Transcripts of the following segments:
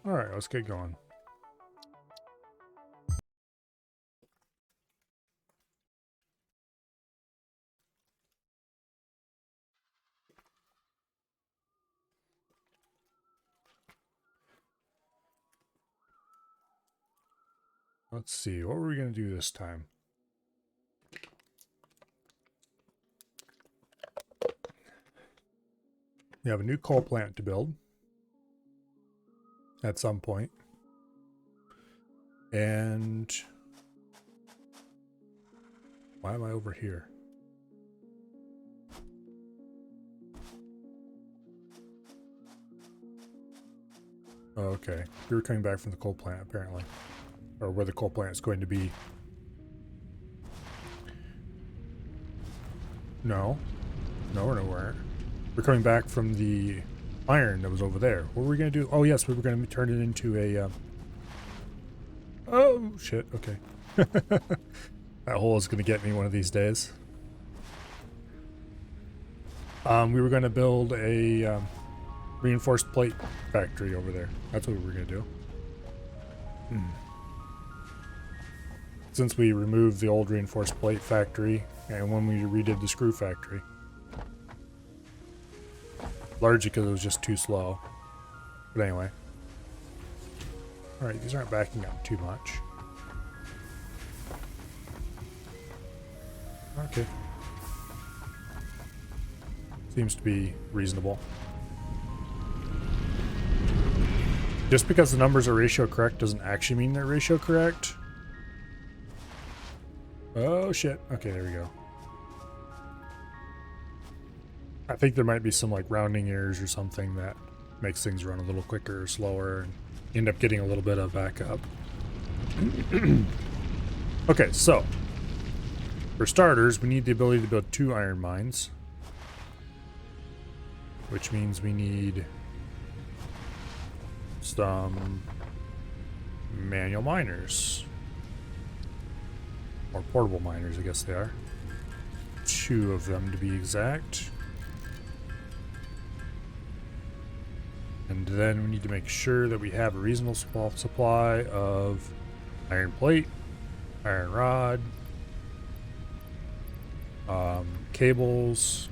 Alright, let's get going. Let's see, what were we going to do this time? We have a new coal plant to build at some point. And why am I over here? Oh, okay. We were coming back from the coal plant, apparently. Or where the coal plant is going to be. No. No, we're nowhere. We're coming back from the iron that was over there. What were we going to do? Oh, yes, we were going to turn it into a... Oh, shit. Okay. That hole is going to get me one of these days. We were going to build a reinforced plate factory over there. That's what we were going to do. Since we removed the old reinforced plate factory and when we redid the screw factory. Largely because it was just too slow. But anyway. Alright, these aren't backing up too much. Okay. Seems to be reasonable. Just because the numbers are ratio correct doesn't actually mean they're ratio correct. Oh shit. Okay, there we go. I think there might be some like rounding errors or something that makes things run a little quicker or slower and end up getting a little bit of backup. Okay, so for starters, we need the ability to build 2 iron mines, which means we need some manual miners. Or portable miners, I guess they are. 2 of them to be exact. And then we need to make sure that we have a reasonable supply of iron plate, iron rod, cables,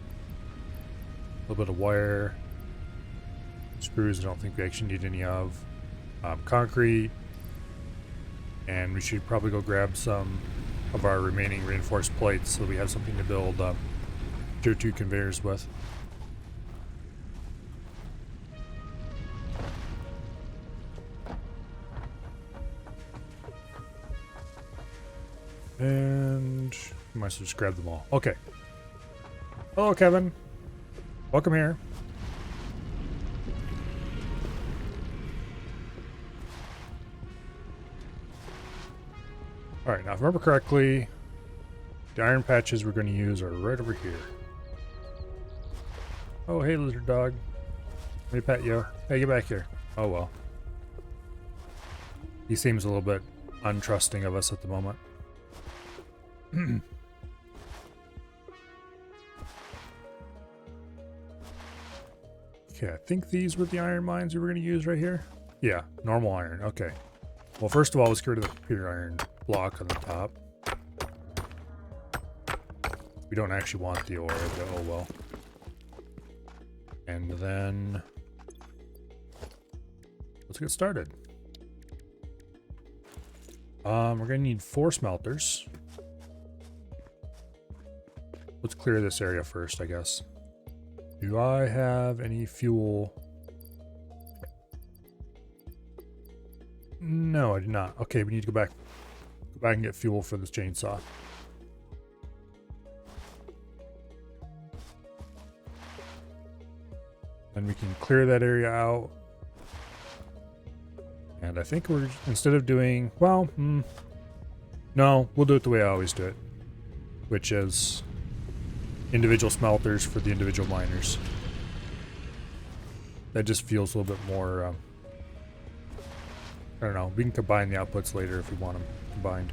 a little bit of wire, screws I don't think we actually need any of, concrete, and we should probably go grab some of our remaining reinforced plates so that we have something to build tier 2 conveyors with. And I might as well just grab them all. Okay. Hello, Kevin. Welcome here. Alright, now if I remember correctly, the iron patches we're going to use are right over here. Oh, hey, lizard dog. Let me pet you. Hey, get back here. Oh, well. He seems a little bit untrusting of us at the moment. Okay, I think these were the iron mines we were going to use right here. Yeah, normal iron. Okay. Well, first of all, let's get rid of the computer iron block on the top. We don't actually want the ore, but oh well. And then let's get started. We're going to need 4 smelters. Let's clear this area first, I guess. Do I have any fuel? No, I do not. Okay, we need to go back and get fuel for this chainsaw. Then we can clear that area out. And I think we're, instead of doing, well, no, we'll do it the way I always do it, which is individual smelters for the individual miners. That just feels a little bit more, I don't know, we can combine the outputs later if we want them combined.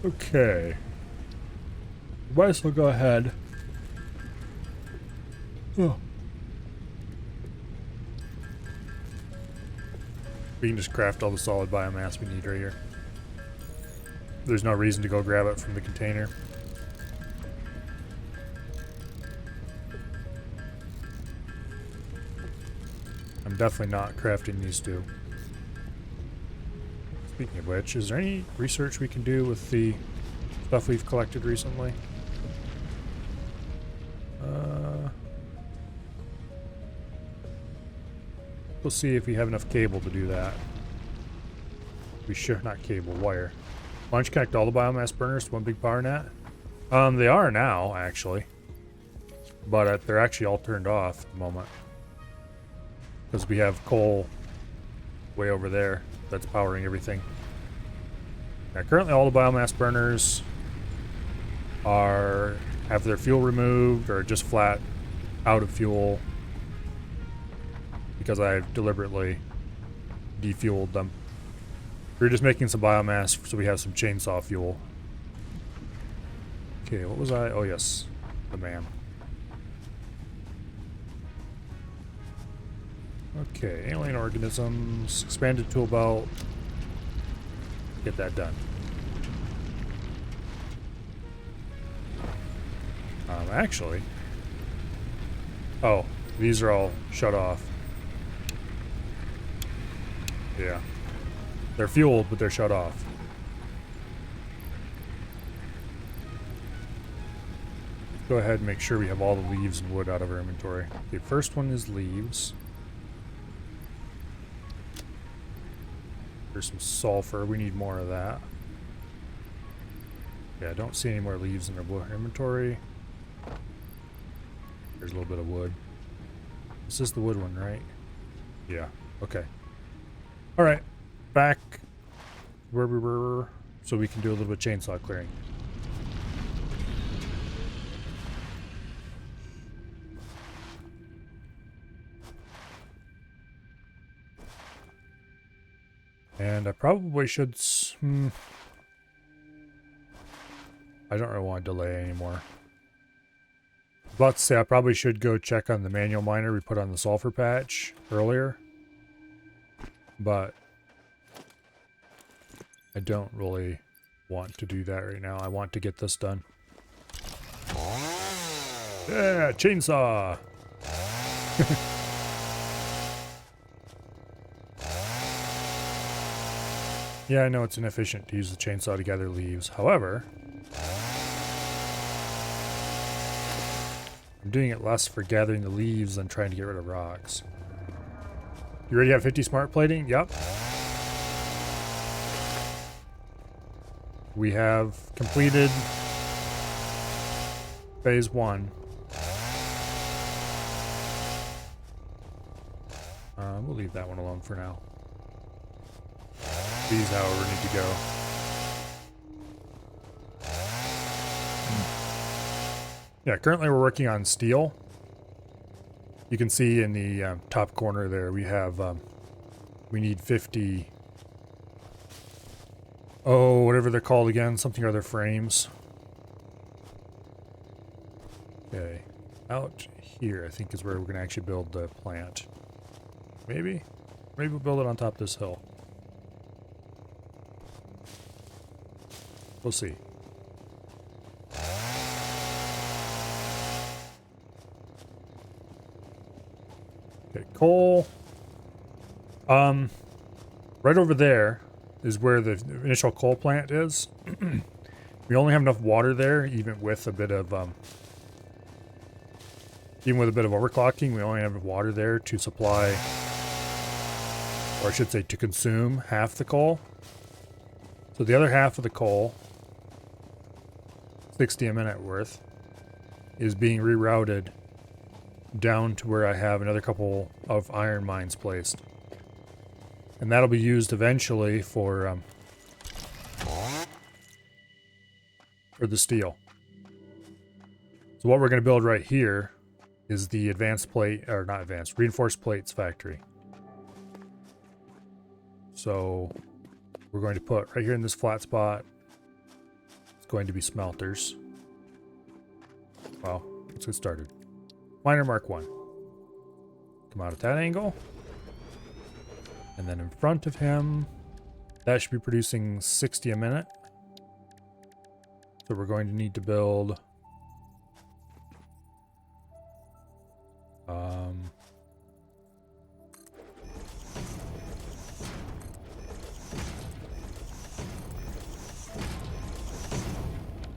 Okay. Might as well go ahead. Oh. We can just craft all the solid biomass we need right here. There's no reason to go grab it from the container. I'm definitely not crafting these two. Speaking of which, is there any research we can do with the stuff we've collected recently? We'll see if we have enough cable to do that. We should, not cable, wire. Why don't you connect all the biomass burners to one big power net? They are now, actually. But they're actually all turned off at the moment. Because we have coal way over there that's powering everything. Now, currently all the biomass burners have their fuel removed or just flat out of fuel because I've deliberately defueled them. We're just making some biomass so we have some chainsaw fuel. Okay, what was I? Oh yes, the man. Okay, alien organisms, expanded tool belt. Get that done. Actually. Oh, these are all shut off. Yeah. They're fueled, but they're shut off. Go ahead and make sure we have all the leaves and wood out of our inventory. The first one is leaves. There's some sulfur. We need more of that. Yeah, I don't see any more leaves in our inventory. There's a little bit of wood. This is the wood one, right? Yeah. Okay. All right. Back where we were, so we can do a little bit of chainsaw clearing. And I probably should. I don't really want to delay anymore. I was about to say I probably should go check on the manual miner we put on the sulfur patch earlier. But I don't really want to do that right now. I want to get this done. Yeah, chainsaw! Yeah, I know it's inefficient to use the chainsaw to gather leaves. However, I'm doing it less for gathering the leaves than trying to get rid of rocks. You already have 50 smart plating? Yep. We have completed phase 1. We'll leave that one alone for now. These, however, need to go. Yeah, currently we're working on steel. You can see in the top corner there we have, we need 50, oh, whatever they're called again, something or other frames. Okay, out here I think is where we're going to actually build the plant. Maybe? Maybe we'll build it on top of this hill. We'll see. Okay, coal. Right over there is where the initial coal plant is. We only have enough water there, even with a bit of overclocking. We only have water there to supply, or I should say, to consume half the coal. So the other half of the coal, 60 a minute worth, is being rerouted down to where I have another couple of iron mines placed. And that'll be used eventually for the steel. So what we're going to build right here is the reinforced plates factory. So we're going to put right here in this flat spot, it's going to be smelters. Well, let's get started. Miner Mark 1. Come out at that angle. And then in front of him, that should be producing 60 a minute. So we're going to need to build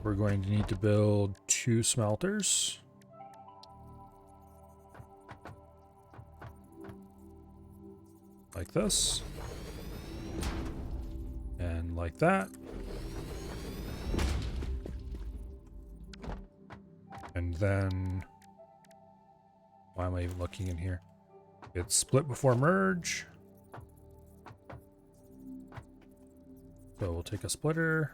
we're going to need to build 2 smelters. Like this. And like that. And then, why am I even looking in here? It's split before merge. So we'll take a splitter.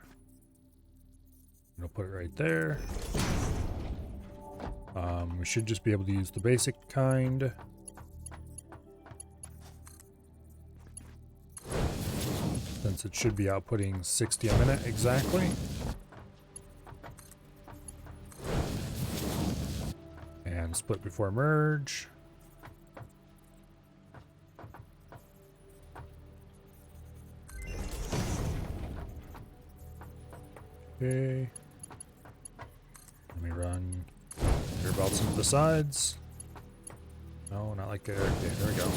We'll put it right there. We should just be able to use the basic kind. Since it should be outputting 60 a minute exactly. And split before merge. Okay. Let me run air belts into the sides. No, not like there. Okay, there we go.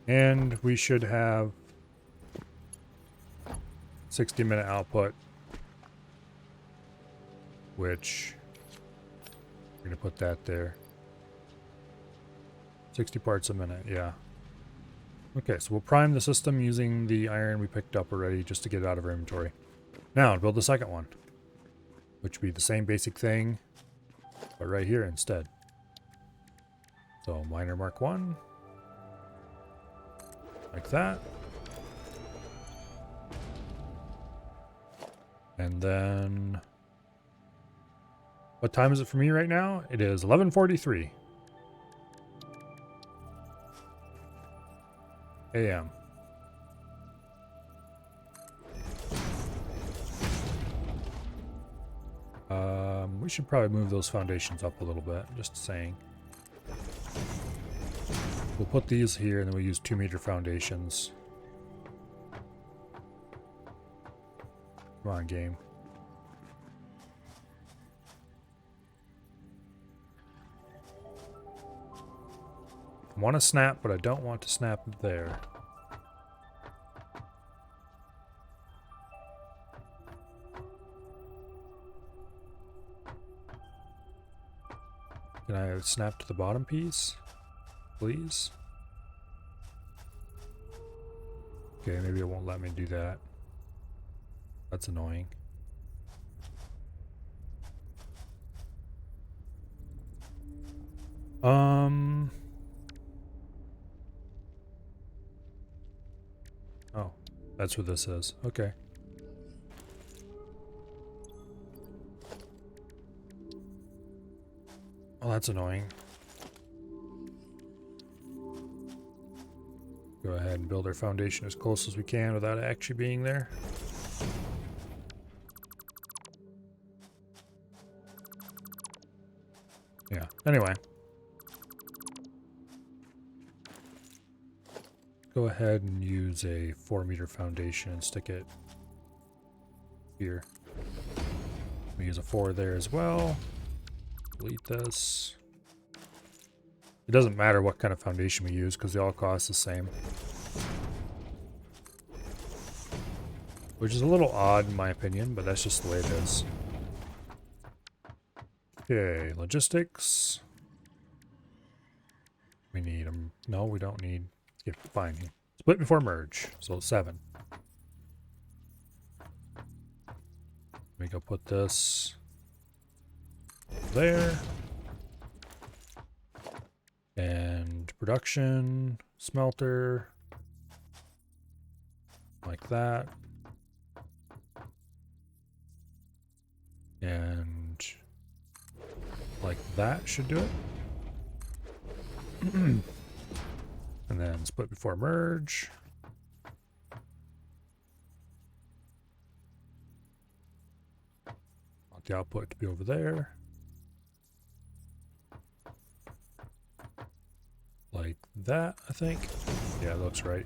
And we should have 60-minute output, which we're going to put that there. 60 parts a minute, yeah. Okay, so we'll prime the system using the iron we picked up already just to get it out of our inventory. Now, build the second one, which would be the same basic thing, but right here instead. So, miner mark 1, like that. And then, what time is it for me right now? It is 11:43 a.m. We should probably move those foundations up a little bit, just saying. We'll put these here and then we'll use 2-meter foundations. Come on, game. I want to snap, but I don't want to snap there. Can I snap to the bottom piece, please? Okay, maybe it won't let me do that. That's annoying. Oh, that's what this is. Okay. Oh, that's annoying. Go ahead and build our foundation as close as we can without it actually being there. Yeah, anyway. Go ahead and use a 4-meter foundation and stick it here. We use a 4 there as well. Delete this. It doesn't matter what kind of foundation we use because they all cost the same. Which is a little odd in my opinion, but that's just the way it is. Okay, logistics. We need them. No, we don't need. Yeah, fine. Split before merge. So 7. Let me go put this there. And production, smelter, like that. And like that should do it. And then split before merge. Want the output to be over there. Like that, I think. Yeah, that looks right.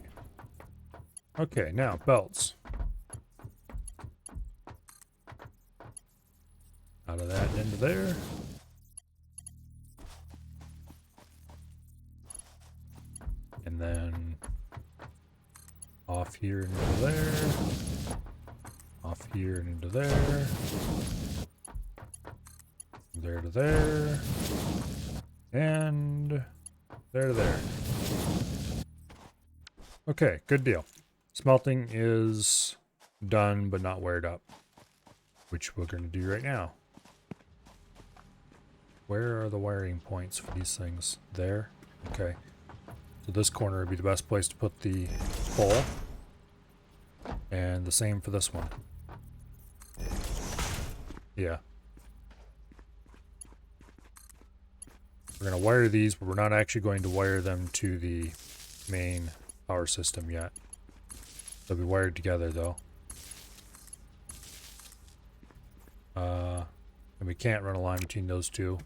Okay, now belts. Out of that and into there. And then off here and into there. Off here and into there. There to there. And there to there. Okay, good deal. Smelting is done but not wired up, which we're going to do right now. Where are the wiring points for these things? There? Okay. So this corner would be the best place to put the pole. And the same for this one. Yeah. We're going to wire these, but we're not actually going to wire them to the main power system yet. They'll be wired together though. And we can't run a line between those two.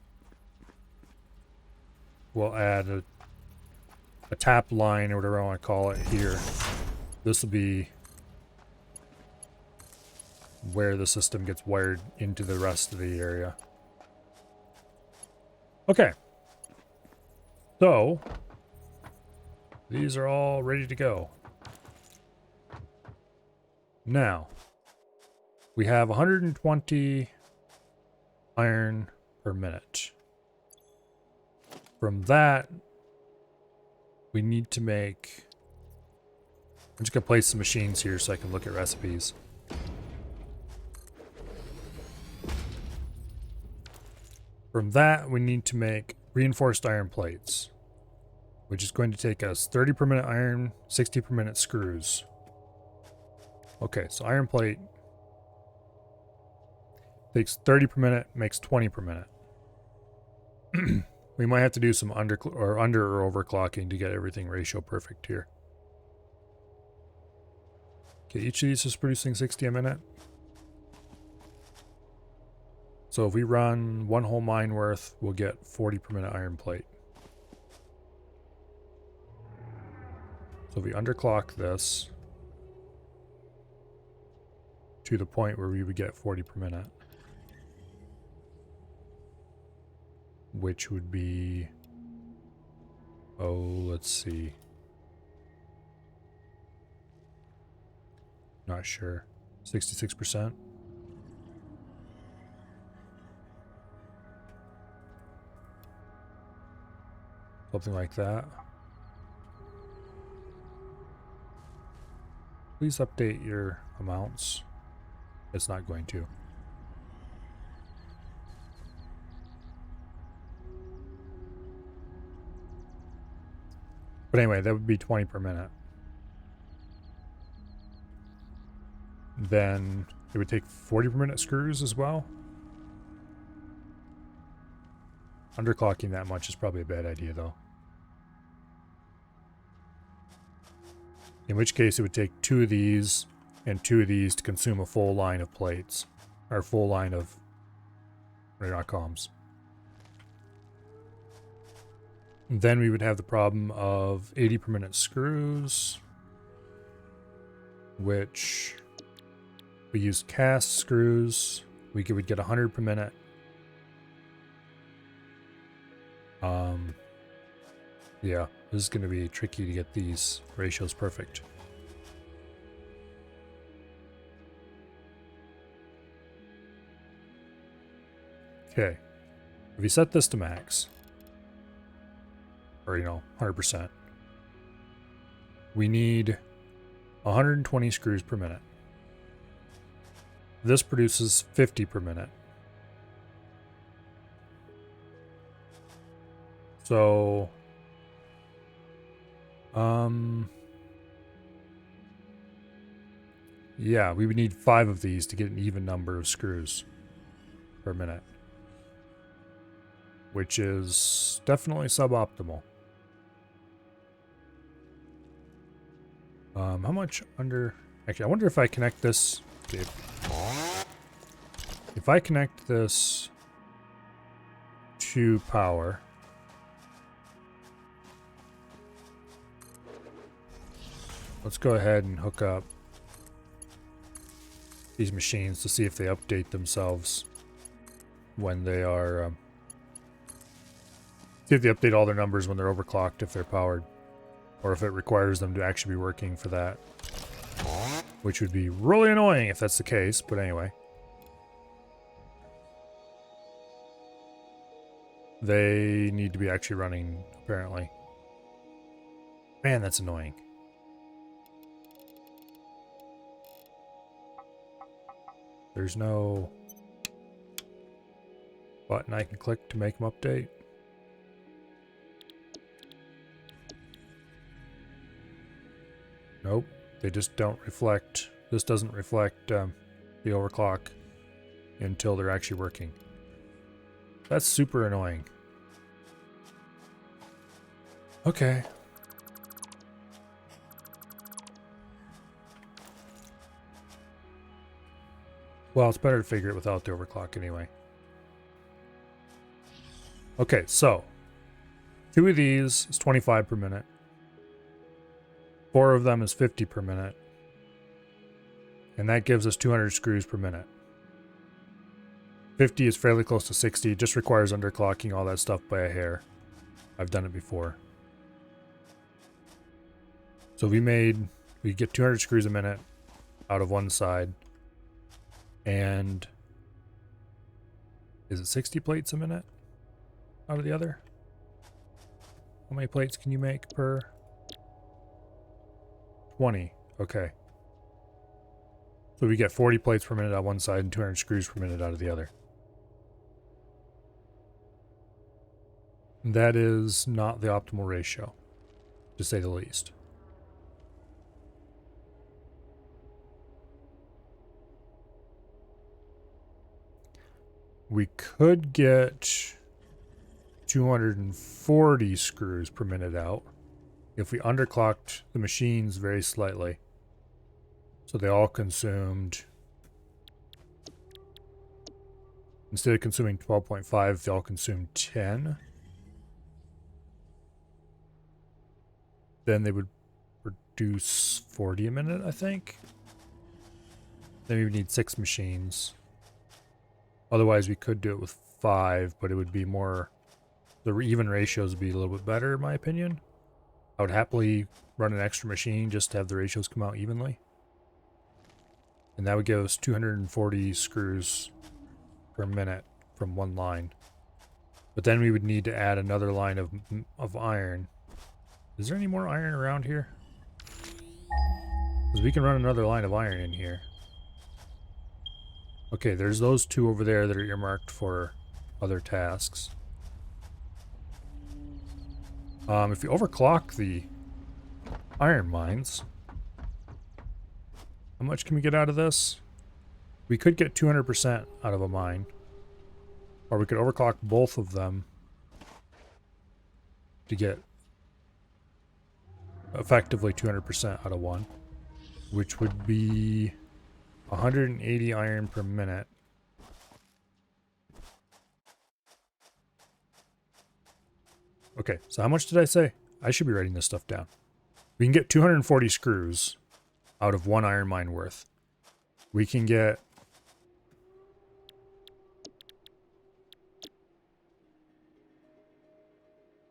We'll add a tap line or whatever I want to call it here. This will be where the system gets wired into the rest of the area. Okay. So, these are all ready to go. Now, we have 120 iron per minute. From that, we need to make... I'm just going to place some machines here so I can look at recipes. From that, we need to make reinforced iron plates, which is going to take us 30 per minute iron, 60 per minute screws. Okay, so iron plate takes 30 per minute, makes 20 per minute. We might have to do some under or overclocking to get everything ratio perfect here. Okay, each of these is producing 60 a minute. So if we run one whole mine worth, we'll get 40 per minute iron plate. So if we underclock this to the point where we would get 40 per minute, which would be, oh, let's see. Not sure. 66%. Something like that. Please update your amounts. It's not going to. But anyway, that would be 20 per minute. Then it would take 40 per minute screws as well. Underclocking that much is probably a bad idea though. In which case it would take 2 of these and 2 of these to consume a full line of plates. Or a full line of radar comms. Then we would have the problem of 80 per minute screws, which we use cast screws. We would get 100 per minute. Yeah, this is going to be tricky to get these ratios perfect. Okay, if you set this to max, or 100%, we need 120 screws per minute. This produces 50 per minute. So, yeah, we would need 5 of these to get an even number of screws per minute, which is definitely suboptimal. How much under... Actually, I wonder if I connect this... If I connect this to power... let's go ahead and hook up these machines to see if they update themselves when they are, see if they update all their numbers when they're overclocked, if they're powered, or if it requires them to actually be working for that, which would be really annoying if that's the case, but anyway. They need to be actually running, apparently. Man, that's annoying. There's no button I can click to make them update. Nope, they just don't reflect. This doesn't reflect the overclock until they're actually working. That's super annoying. Okay. Well, it's better to figure it without the overclock anyway. Okay, so 2 of these is 25 per minute. 4 of them is 50 per minute. And that gives us 200 screws per minute. 50 is fairly close to 60. It just requires underclocking all that stuff by a hair. I've done it before. So we get 200 screws a minute out of one side. And is it 60 plates a minute out of the other? How many plates can you make per? 20. Okay. So we get 40 plates per minute on one side and 200 screws per minute out of the other. That is not the optimal ratio, to say the least. We could get 240 screws per minute out if we underclocked the machines very slightly. So they all consumed, instead of consuming 12.5, they all consumed 10. Then they would produce 40 a minute, I think. Then we would need 6 machines. Otherwise, we could do it with 5, but it would be more, the even ratios would be a little bit better, in my opinion. I would happily run an extra machine just to have the ratios come out evenly. And that would give us 240 screws per minute from one line. But then we would need to add another line of iron. Is there any more iron around here? Because we can run another line of iron in here. Okay, there's those 2 over there that are earmarked for other tasks. If you overclock the iron mines, how much can we get out of this? We could get 200% out of a mine. Or we could overclock both of them to get effectively 200% out of one, which would be 180 iron per minute. Okay, so how much did I say? I should be writing this stuff down. We can get 240 screws out of one iron mine worth. We can get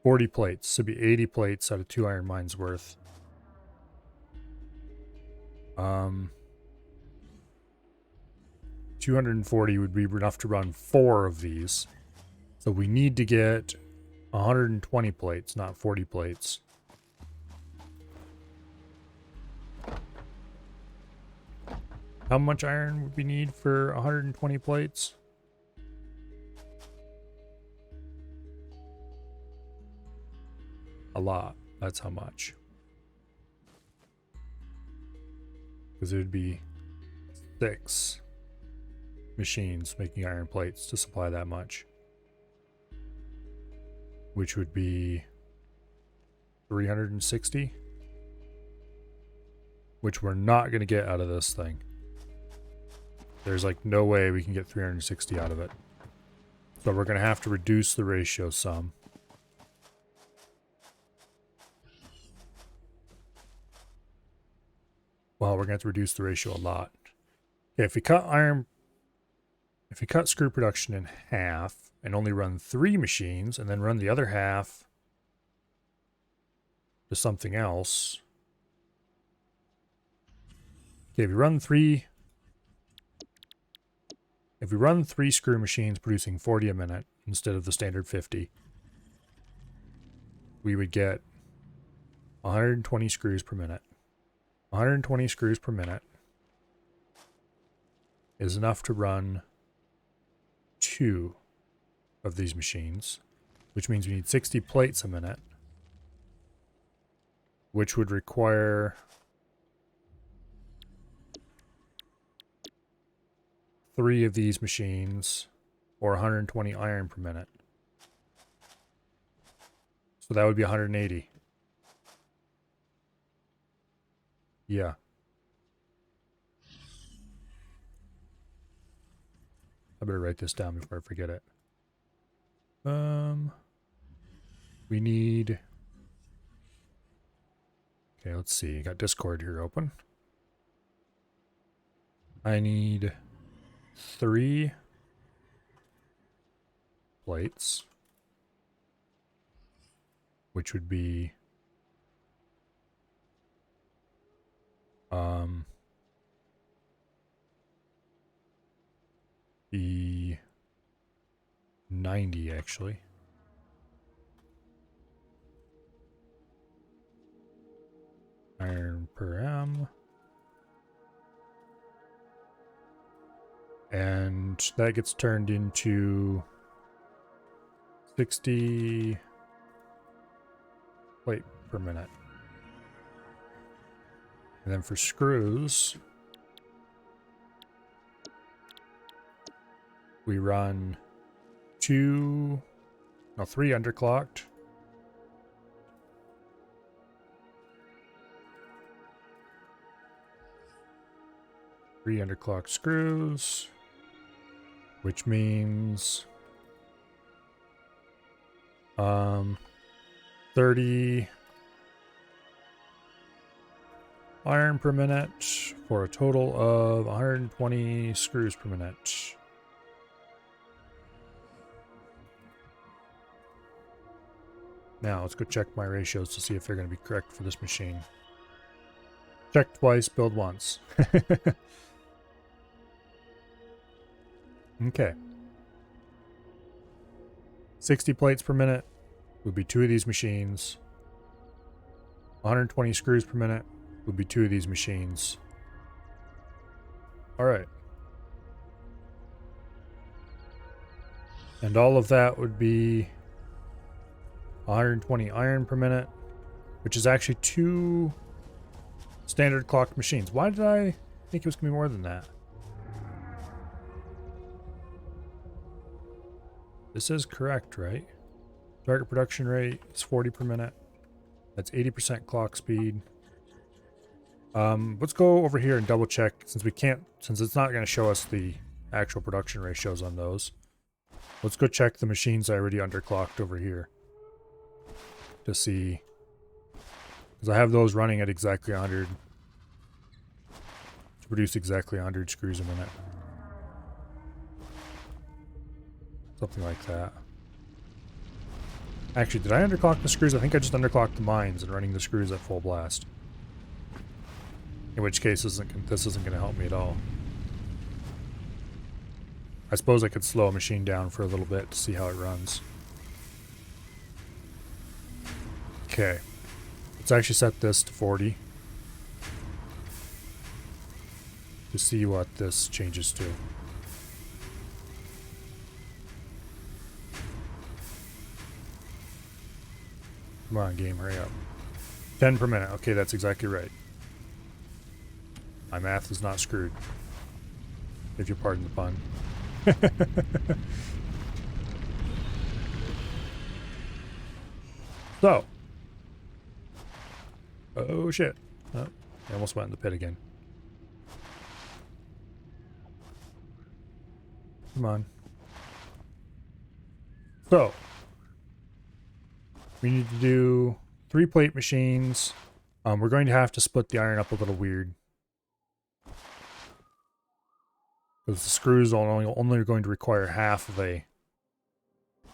40 plates, so it'd be 80 plates out of 2 iron mines worth. 240 would be enough to run 4 of these. So we need to get 120 plates, not 40 plates. How much iron would we need for 120 plates? A lot. That's how much. Because it would be 6 machines making iron plates to supply that much. Which would be 360. Which we're not going to get out of this thing. There's like no way we can get 360 out of it. So we're going to have to reduce the ratio some. Well, we're going to have to reduce the ratio a lot. Okay, if we cut screw production in half and only run 3 machines and then run the other half to something else. Okay, if we run 3 screw machines producing 40 a minute instead of the standard 50, we would get 120 screws per minute. 120 screws per minute is enough to run 2 of these machines, which means we need 60 plates a minute, which would require 3 of these machines, or 120 iron per minute. So that would be 180. Yeah. I better write this down before I forget it. We need... Okay, let's see. I got Discord here open. I need 3 plates, which would be the 90 actually. Iron per M. And that gets turned into 60 plate per minute. And then for screws, we run 3 underclocked. Three underclocked screws, which means 30 iron per minute for a total of 120 screws per minute. Now let's go check my ratios to see if they're going to be correct for this machine. Check twice, build once. Okay. 60 plates per minute would be 2 of these machines. 120 screws per minute would be 2 of these machines. Alright. And all of that would be 120 iron per minute, which is actually 2 standard clocked machines. Why did I think it was going to be more than that? This is correct, right? Target production rate is 40 per minute. That's 80% clock speed. Let's go over here and double check since it's not going to show us the actual production ratios on those. Let's go check the machines I already underclocked over here to see, because I have those running at exactly 100 to produce exactly 100 screws a minute. Something like that. Actually, did I underclock the screws? I think I just underclocked the mines and running the screws at full blast. In which case, this isn't going to help me at all. I suppose I could slow a machine down for a little bit to see how it runs. Okay. Let's actually set this to 40. To see what this changes to. Come on, game, hurry up. 10 per minute. Okay, that's exactly right. My math is not screwed. If you pardon the pun. So. Oh, shit. Oh, I almost went in the pit again. Come on. So. We need to do 3 plate machines. We're going to have to split the iron up a little weird Because the screws are only going to require half of a...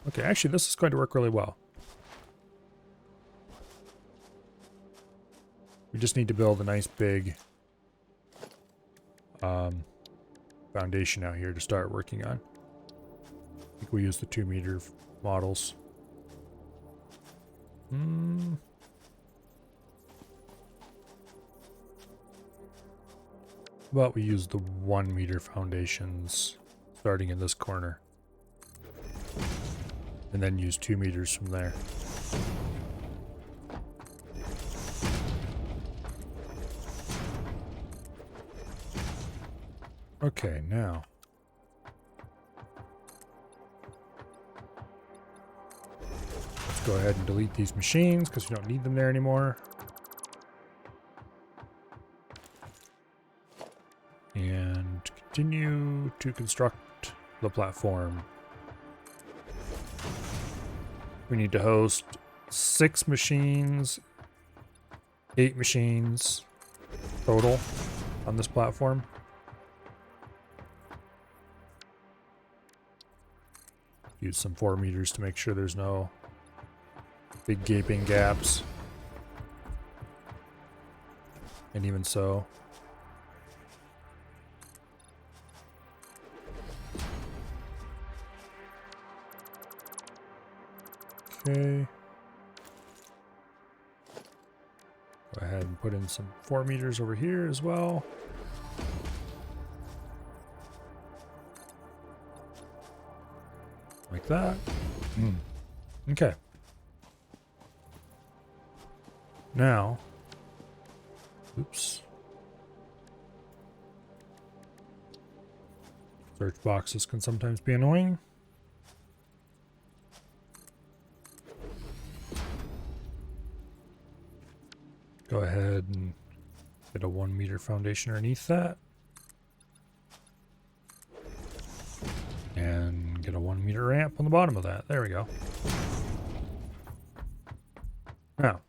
Okay, actually this is going to work really well. We just need to build a nice big foundation out here to start working on. I think we use the 2-meter models. How about we use the 1-meter foundations starting in this corner. And then use 2 meters from there. Okay, now. Let's go ahead and delete these machines because we don't need them there anymore. And continue to construct the platform. We need to host 6 machines, 8 machines total on this platform. Use some 4 meters to make sure there's no big gaping gaps. And even so. Okay. Go ahead and put in some 4 meters over here as well. Like that. Okay. Now, oops. Search boxes can sometimes be annoying. Go ahead and get a 1-meter foundation underneath that. And get a 1-meter ramp on the bottom of that. There we go. Now.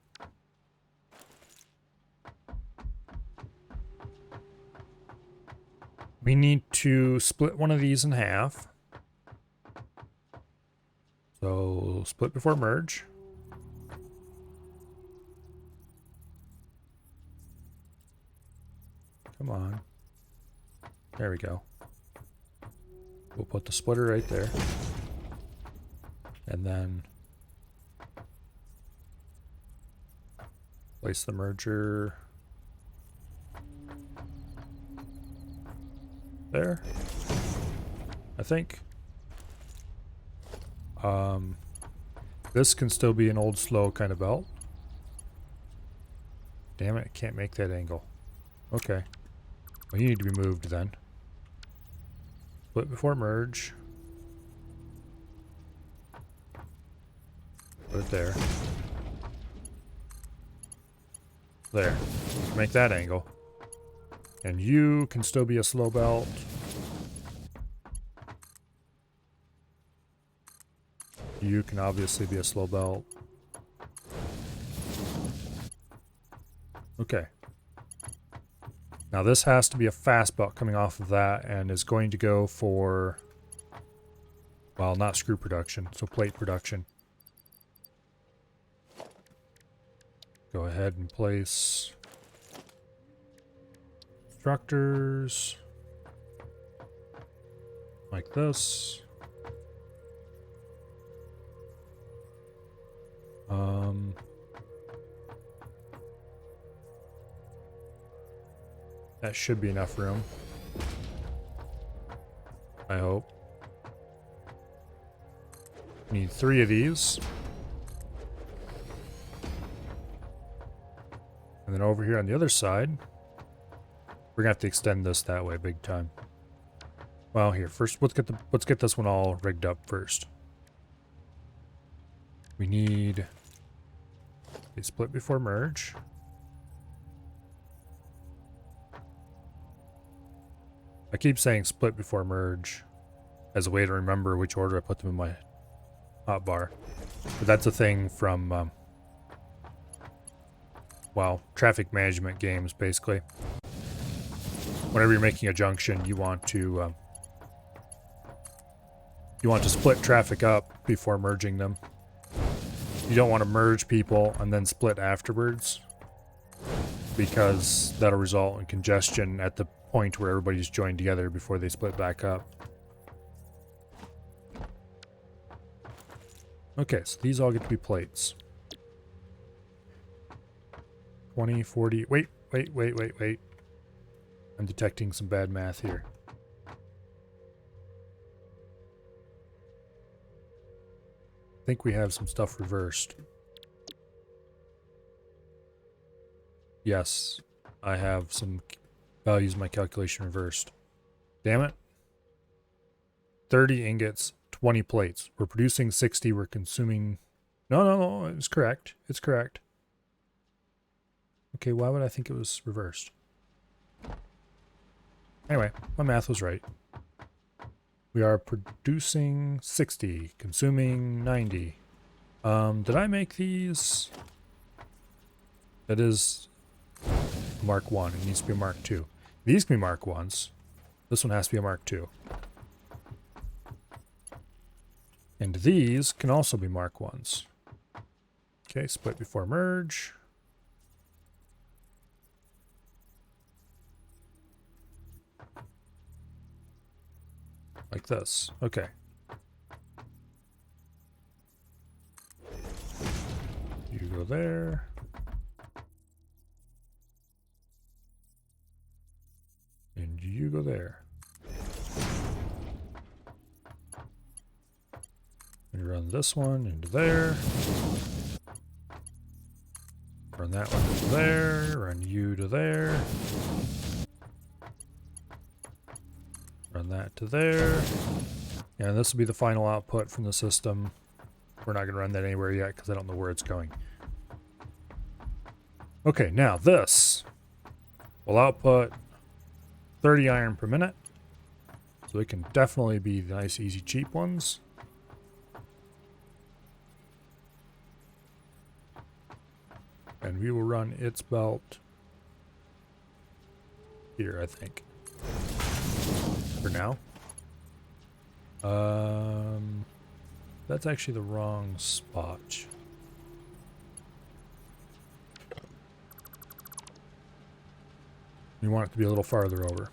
We need to split one of these in half. So split before merge. Come on. There we go. We'll put the splitter right there. And then place the merger there, I think. This can still be an old slow kind of belt. Damn it, I can't make that angle. Okay. Well, you need to be moved then. Split before merge. Put it there. There. Make that angle. And you can still be a slow belt. You can obviously be a slow belt. Okay. Now this has to be a fast belt coming off of that and is going to go for, well, not screw production, so plate production. Go ahead and place structures like this. That should be enough room. I hope. Need 3 of these. And then over here on the other side, we're gonna have to extend this that way big time. Well, here first, let's get this one all rigged up first. We need a split before merge. I keep saying split before merge as a way to remember which order I put them in my hotbar. But that's a thing from, well, traffic management games, basically. Whenever you're making a junction, you want to You want to split traffic up before merging them. You don't want to merge people and then split afterwards, because that'll result in congestion at the point where everybody's joined together before they split back up. Okay, so these all get to be plates. 20, 40... Wait. I'm detecting some bad math here. I think we have some stuff reversed. Yes, I have some values in my calculation reversed. Damn it. 30 ingots, 20 plates. We're producing 60, we're consuming... No, it's correct. It's correct. Okay, why would I think it was reversed? Anyway, my math was right. We are producing 60, consuming 90. Did I make these? That is Mark 1. It needs to be a Mark 2. These can be Mark 1s. This one has to be a Mark 2. And these can also be Mark 1s. Okay, split before merge. Like this. Okay. You go there. And you go there. And run this one into there. Run that one into there. Run you to there. Run that to there. And this will be the final output from the system. We're not going to run that anywhere yet because I don't know where it's going. Okay, now this will output 30 iron per minute. So it can definitely be the nice, easy, cheap ones. And we will run its belt here, I think. For now. That's actually the wrong spot. You want it to be a little farther over.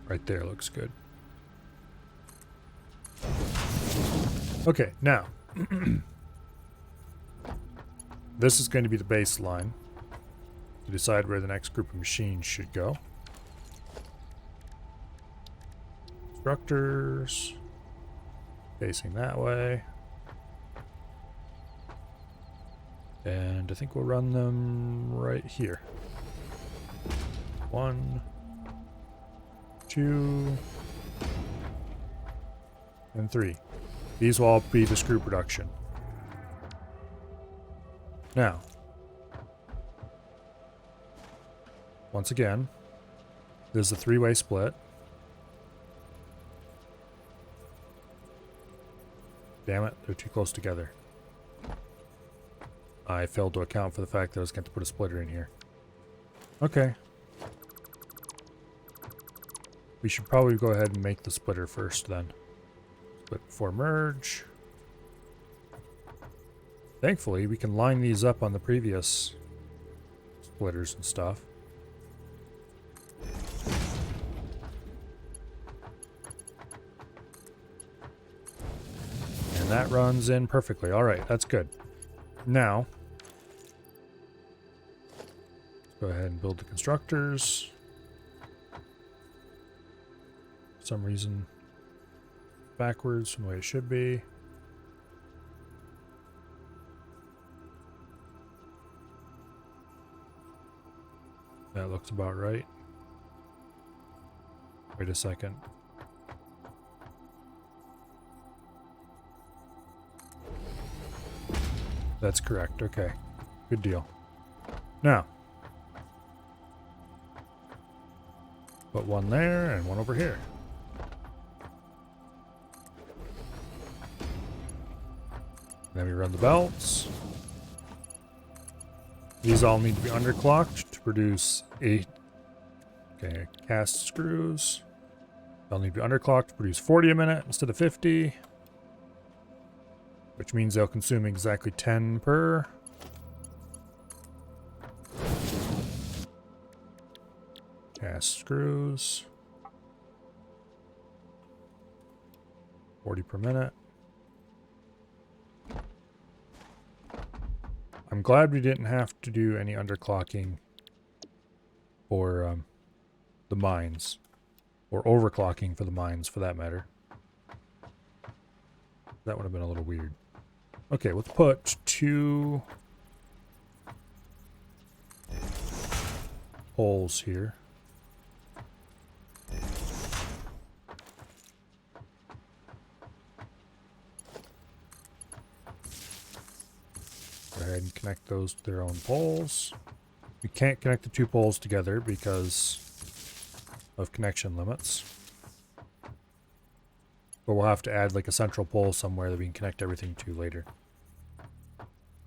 Right there looks good. Okay, now. This is going to be the baseline to decide where the next group of machines should go. Constructors. Facing that way. And I think we'll run them right here. 1, 2, and 3. These will all be the screw production. Now, once again, there's a 3-way split. Damn it, they're too close together. I failed to account for the fact that I was going to put a splitter in here. Okay. We should probably go ahead and make the splitter first then. Split before merge. Thankfully, we can line these up on the previous splitters and stuff. And that runs in perfectly. All right, that's good. Now, go ahead and build the constructors. For some reason, backwards from the way it should be. That looks about right. Wait a second. That's correct. Okay. Good deal. Now, put one there and one over here. Then we run the belts. These all need to be underclocked to produce a Okay, cast screws. They'll need to be underclocked to produce 40 a minute instead of 50. Which means they'll consume exactly 10 per. Cast screws. 40 per minute. I'm glad we didn't have to do any underclocking for the mines. Or overclocking for the mines, for that matter. That would have been a little weird. Okay, let's put 2 poles here. Go ahead and connect those to their own poles. We can't connect the 2 poles together because of connection limits. But we'll have to add like a central pole somewhere that we can connect everything to later.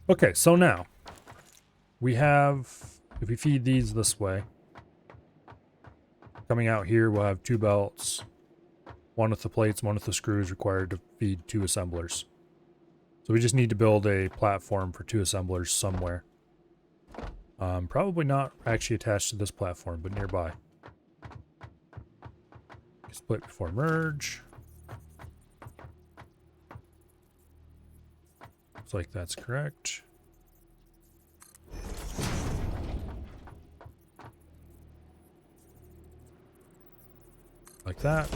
Okay, so now we have, if we feed these this way, coming out here we'll have 2 belts, one with the plates, one with the screws required to feed 2 assemblers. So we just need to build a platform for 2 assemblers somewhere. Probably not actually attached to this platform, but nearby. Split before merge. Looks like that's correct. Like that.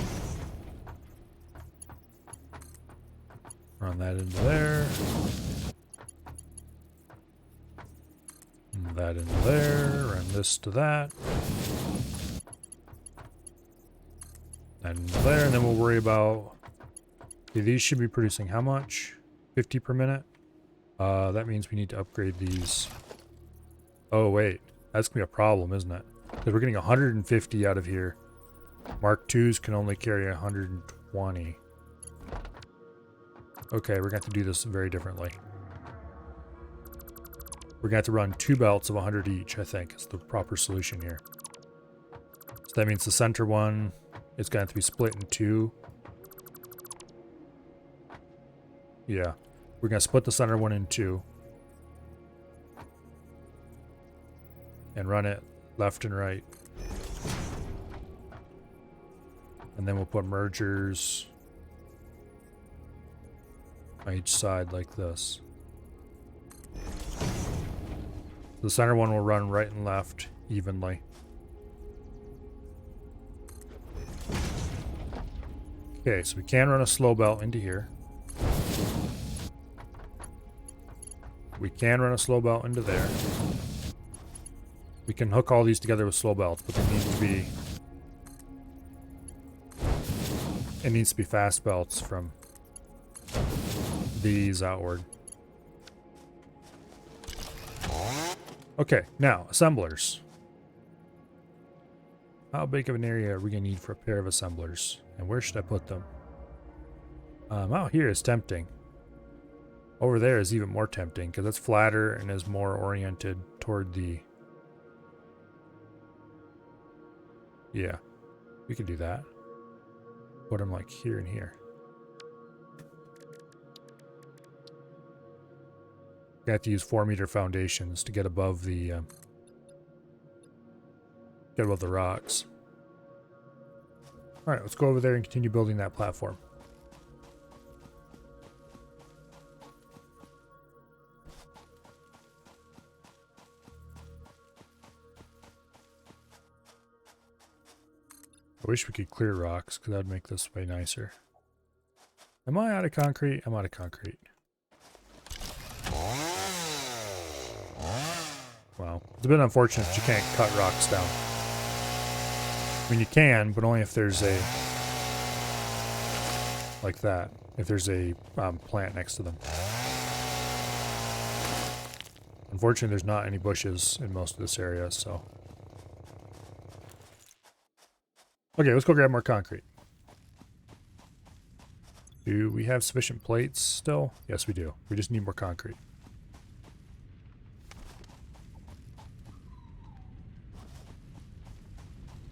Run that into there. And that into there. Run this to that. That into there, and then we'll worry about... Okay, these should be producing how much? 50 per minute? That means we need to upgrade these. Oh, wait. That's going to be a problem, isn't it? Because we're getting 150 out of here. Mark IIs can only carry 120. Okay, we're going to have to do this very differently. We're going to have to run 2 belts of 100 each, I think, is the proper solution here. So that means the center one is going to have to be split in 2. Yeah. We're going to split the center one in 2. And run it left and right. And then we'll put mergers on each side like this. The center one will run right and left evenly. Okay, so we can run a slow belt into here. We can run a slow belt into there. We can hook all these together with slow belts, but they need to be... It needs to be fast belts from these outward. Okay, now, assemblers. How big of an area are we going to need for a pair of assemblers? And where should I put them? Out here is tempting. Over there is even more tempting, because that's flatter and is more oriented toward the... Yeah, we could do that. Put them like here and here. You have to use 4-meter foundations to get above the rocks. All right, let's go over there and continue building that platform. I wish we could clear rocks, because that would make this way nicer. Am I out of concrete? I'm out of concrete. Wow. It's a bit unfortunate that you can't cut rocks down. I mean, you can, but only if there's a... Like that. If there's a plant next to them. Unfortunately, there's not any bushes in most of this area, so... Okay, let's go grab more concrete. Do we have sufficient plates still? Yes, we do. We just need more concrete.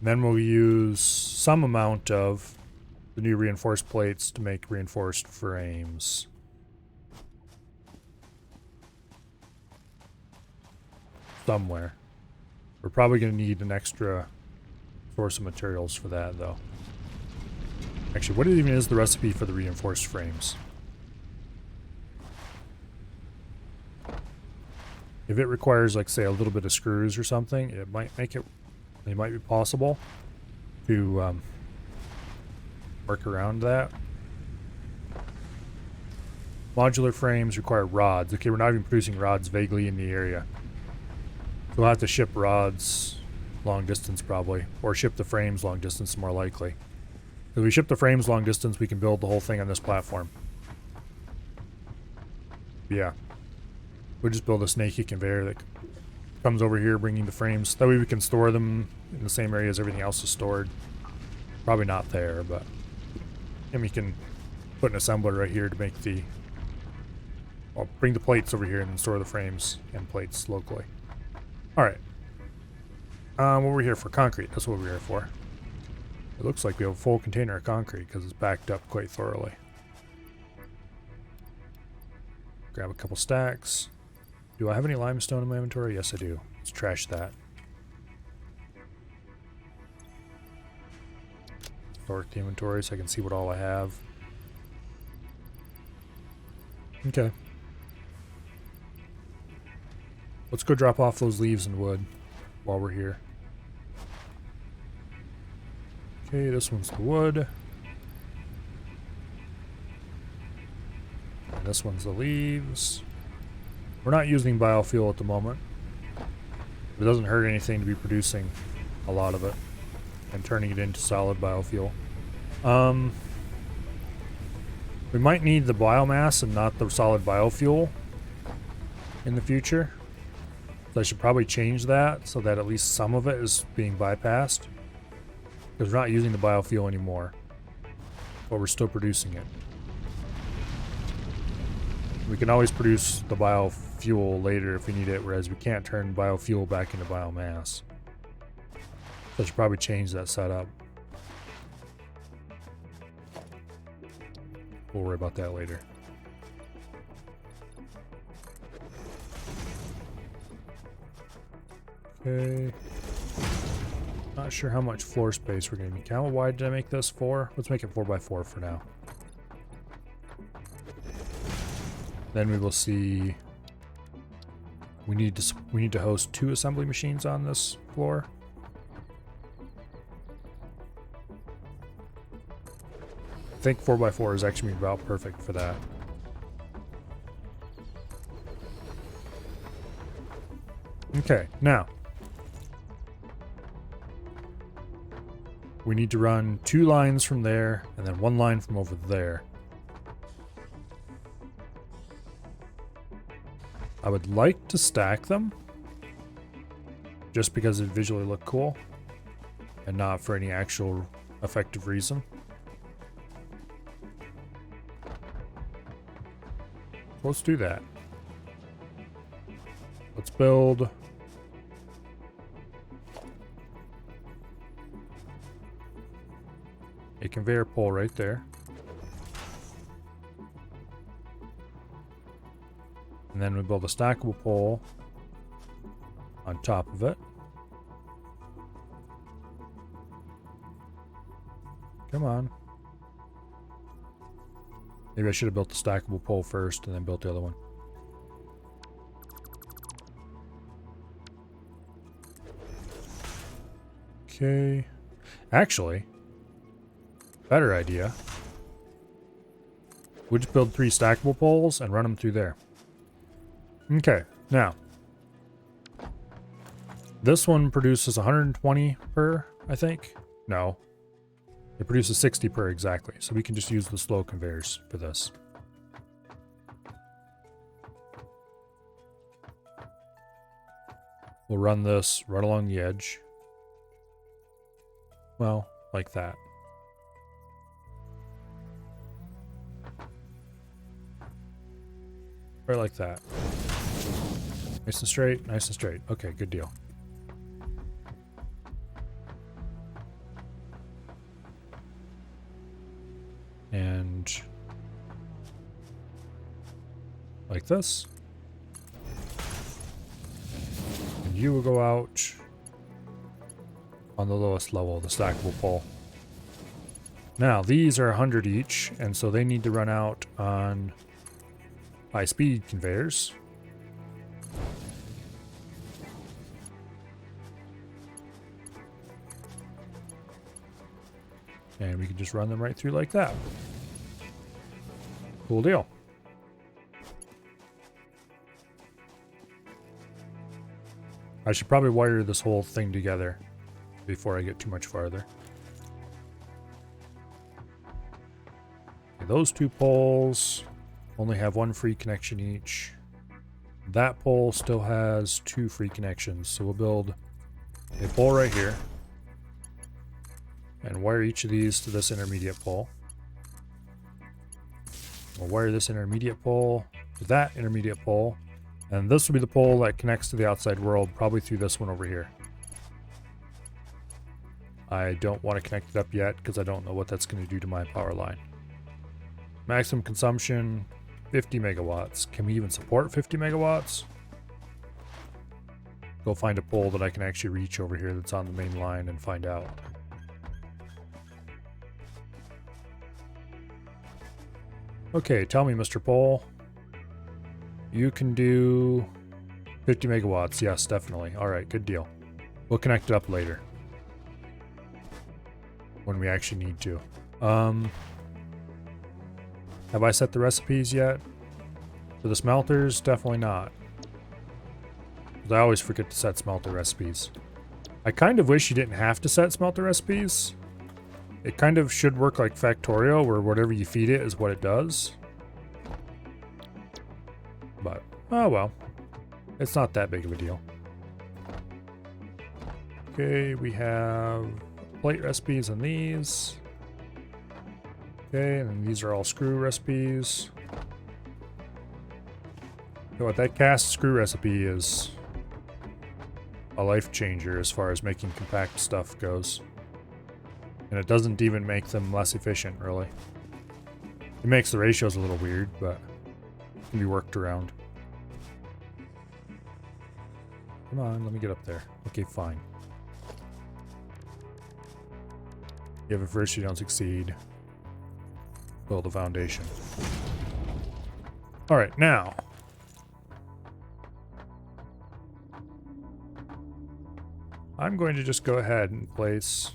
then we'll use some amount of the new reinforced plates to make reinforced frames. Somewhere. We're probably going to need an extra source of materials for that, though. Actually, what even is the recipe for the reinforced frames? If it requires, like, say, a little bit of screws or something, it might be possible to work around that. Modular frames require rods. Okay, we're not even producing rods vaguely in the area. So we'll have to ship rods long distance probably, or ship the frames long distance more likely. If we ship the frames long distance, we can build the whole thing on this platform. Yeah. We'll just build a snaky conveyor that comes over here bringing the frames. That way we can store them in the same area as everything else is stored. Probably not there, but... And we can put an assembler right here to make the... Well, bring the plates over here and then store the frames and plates locally. Alright. What we're here for? Concrete. That's what we're here for. It looks like we have a full container of concrete because it's backed up quite thoroughly. Grab a couple stacks. Do I have any limestone in my inventory? Yes, I do. Let's trash that. Sort the inventory so I can see what all I have. Okay. Let's go drop off those leaves and wood while we're here. Okay, this one's the wood. And this one's the leaves. We're not using biofuel at the moment. It doesn't hurt anything to be producing a lot of it and turning it into solid biofuel. We might need the biomass and not the solid biofuel in the future. So I should probably change that so that at least some of it is being bypassed. Because we're not using the biofuel anymore. But we're still producing it. We can always produce the biofuel later if we need it, whereas we can't turn biofuel back into biomass. So I should probably change that setup. We'll worry about that later. Okay. Not sure how much floor space we're going to need. How wide did I make this? 4? Let's make it 4x4 for now. Then we will see. We need to host 2 assembly machines on this floor. I think 4x4 is actually about perfect for that. Okay, now we need to run 2 lines from there and then 1 line from over there. I would like to stack them just because it visually look cool and not for any actual effective reason. Let's do that. Let's build a conveyor pole right there. And then we build a stackable pole on top of it. Come on. Maybe I should have built the stackable pole first and then built the other one. Okay. Actually, better idea. We'll just build 3 stackable poles and run them through there. Okay, now. This one produces 120 per, I think. No. It produces 60 per exactly, so we can just use the slow conveyors for this. We'll run this right along the edge. Well, like that. Right like that. Nice and straight, nice and straight. Okay, good deal. like this. And you will go out on the lowest level, the stackable pole. Now, these are 100 each, and so they need to run out on high-speed conveyors. And we can just run them right through like that. Cool deal. I should probably wire this whole thing together before I get too much farther. Okay, those two poles only have one free connection each. That pole still has 2 free connections, so we'll build a pole right here and wire each of these to this intermediate pole. We'll wire this intermediate pole to that intermediate pole, and this will be the pole that connects to the outside world, probably through this one over here. I don't want to connect it up yet because I don't know what that's going to do to my power line. Maximum consumption, 50 megawatts. Can we even support 50 megawatts? Go find a pole that I can actually reach over here that's on the main line and find out. Okay, tell me, Mr. Pole. You can do 50 megawatts. Yes, definitely. All right, good deal. We'll connect it up later when we actually need to. Have I set the recipes yet? For the smelters? Definitely not. Because I always forget to set smelter recipes. I kind of wish you didn't have to set smelter recipes. It kind of should work like Factorio, where whatever you feed it is what it does. But, oh well. It's not that big of a deal. Okay, we have plate recipes on these. Okay, and these are all screw recipes. You know what, that cast screw recipe is a life changer as far as making compact stuff goes. And it doesn't even make them less efficient, really. It makes the ratios a little weird, but it can be worked around. Come on, let me get up there. Okay, fine. You have it first, you don't succeed. Build a foundation. Alright, now. I'm going to just go ahead and place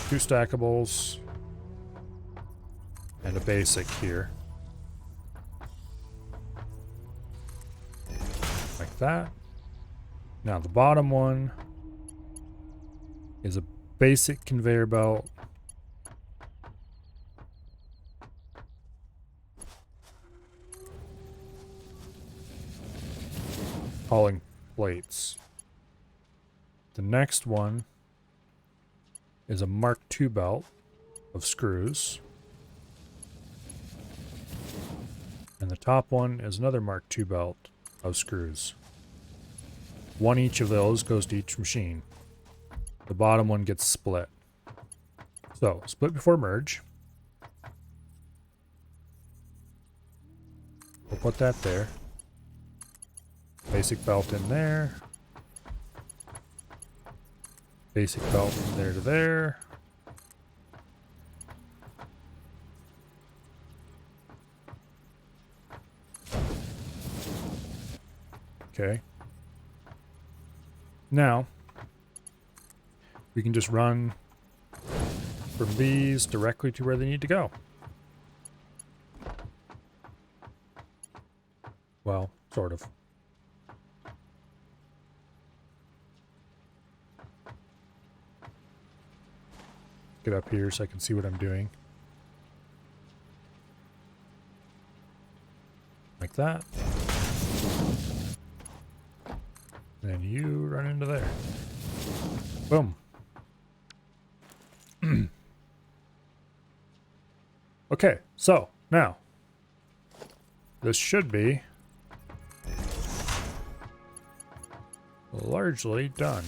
2 stackables and a basic here. Like that. Now the bottom one is a basic conveyor belt. Hauling plates. The next one is a Mark II belt of screws. And the top one is another Mark II belt of screws. One each of those goes to each machine. The bottom one gets split. So, split before merge. We'll put that there. Basic belt in there. Basic belt from there to there. Okay. Now, we can just run from these directly to where they need to go. Well, sort of. Get up here so I can see what I'm doing. Like that. And then you run into there. Boom. Okay, so now this should be largely done.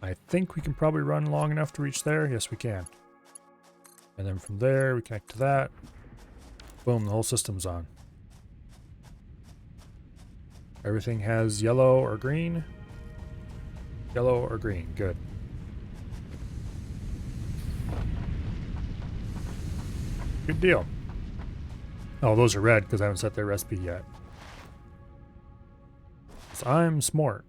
I I think we can probably run long enough to reach there. Yes, we can. And then from there, we connect to that. Boom, the whole system's on. Everything has yellow or green. Yellow or green, good. Good deal. Oh, those are red because I haven't set their recipe yet. So I'm smart.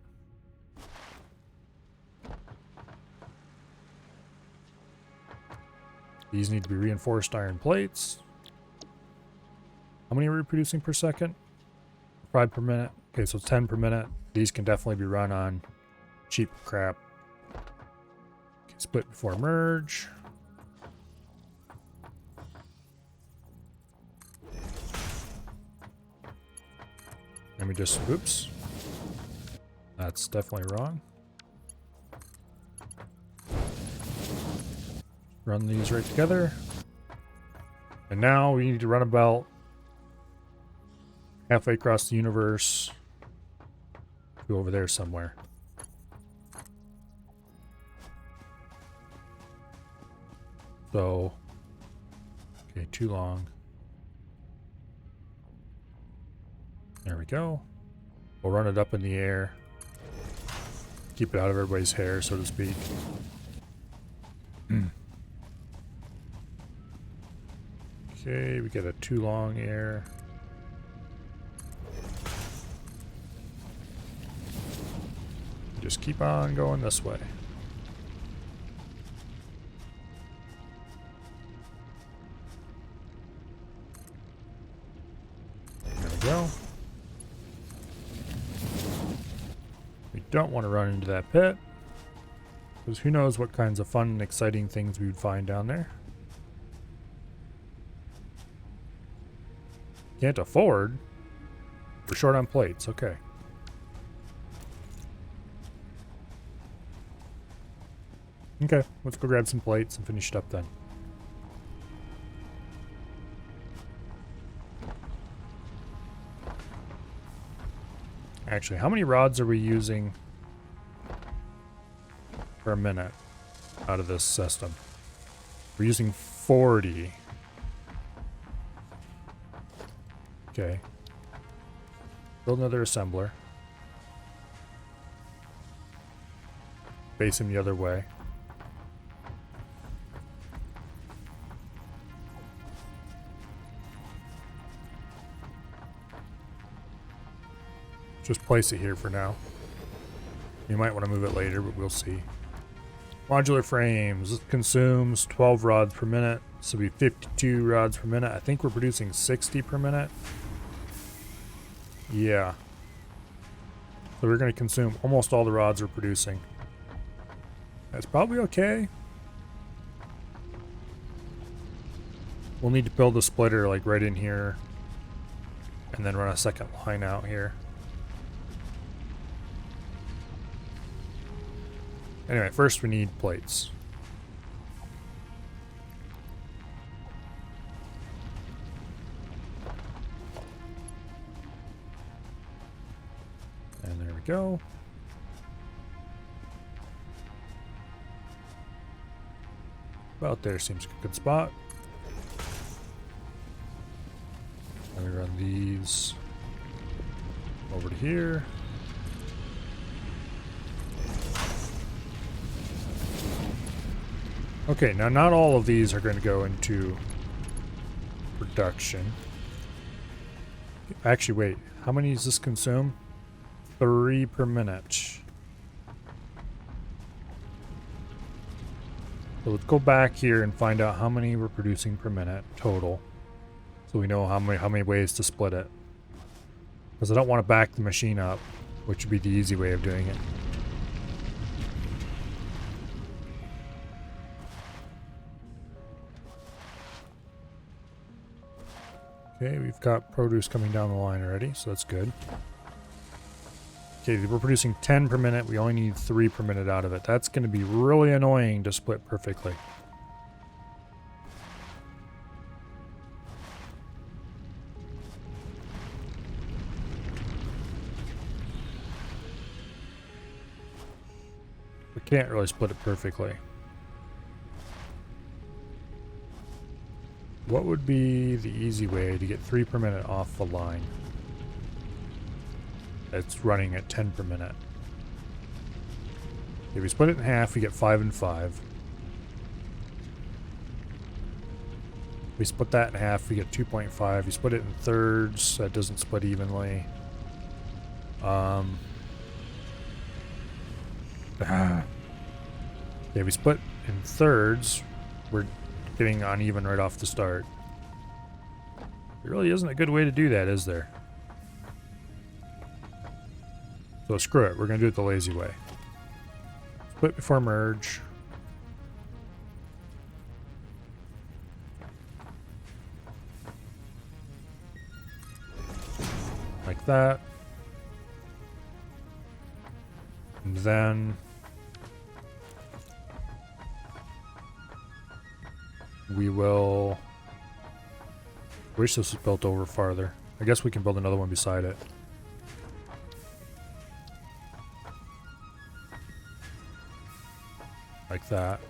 These need to be reinforced iron plates. How many are we producing per second? 5 per minute. Okay, so 10 per minute. These can definitely be run on cheap crap. Okay, split before merge. Let me just, oops. That's definitely wrong. Run these right together. And now we need to run about halfway across the universe to over there somewhere. So, okay, too long. There we go. We'll run it up in the air. Keep it out of everybody's hair, so to speak. Okay, we get a too long air. Just keep on going this way. There we go. We don't want to run into that pit, because who knows what kinds of fun and exciting things we would find down there. Can't afford? We're short on plates, okay. Okay, let's go grab some plates and finish it up then. Actually, how many rods are we using per minute out of this system? We're using 40. Okay. Build another assembler. Face him the other way. Just place it here for now. You might want to move it later, but we'll see. Modular frames. This consumes 12 rods per minute. So it'll be 52 rods per minute. I think we're producing 60 per minute. Yeah. So we're going to consume almost all the rods we're producing. That's probably okay. We'll need to build a splitter like right in here. And then run a second line out here. Anyway, first we need plates. And there we go. About there seems like a good spot. And we run these over to here. Okay, now not all of these are going to go into production. Actually, wait. How many does this consume? 3 per minute. So let's go back here and find out how many we're producing per minute total. So we know how many ways to split it. Because I don't want to back the machine up, which would be the easy way of doing it. Okay, we've got produce coming down the line already, so that's good. Okay, we're producing 10 per minute. We only need 3 per minute out of it. That's going to be really annoying to split perfectly. Can't really split it perfectly. What would be the easy way to get 3 per minute off the line? It's running at 10 per minute. If we split it in half, we get 5 and 5. We split that in half, we get 2.5. You split it in thirds, that doesn't split evenly. Yeah, we split in thirds, we're getting uneven right off the start. There really isn't a good way to do that, is there? So screw it, we're going to do it the lazy way. Split before merge. Like that. And then we will... wish this was built over farther. I guess we can build another one beside it. Like that.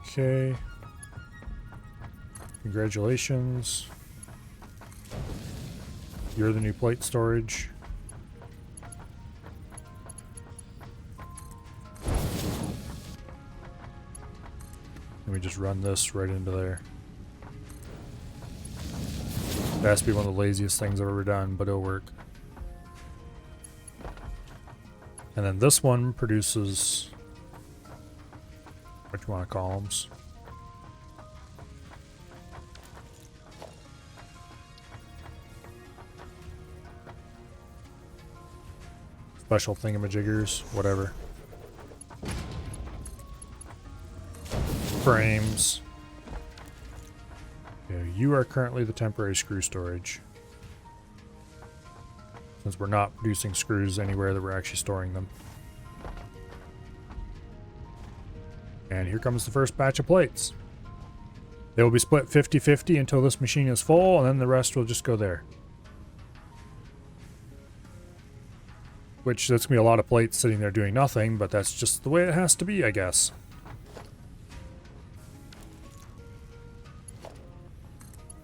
Okay. Congratulations. You're the new plate storage. And we just run this right into there. That has to be one of the laziest things I've ever done, but it'll work. And then this one produces, what do you want to call them? Special thingamajiggers, whatever. Frames. Okay, you are currently the temporary screw storage. Since we're not producing screws anywhere that we're actually storing them. And here comes the first batch of plates. They will be split 50-50 until this machine is full, and then the rest will just go there. Which, that's going to be a lot of plates sitting there doing nothing, but that's just the way it has to be, I guess.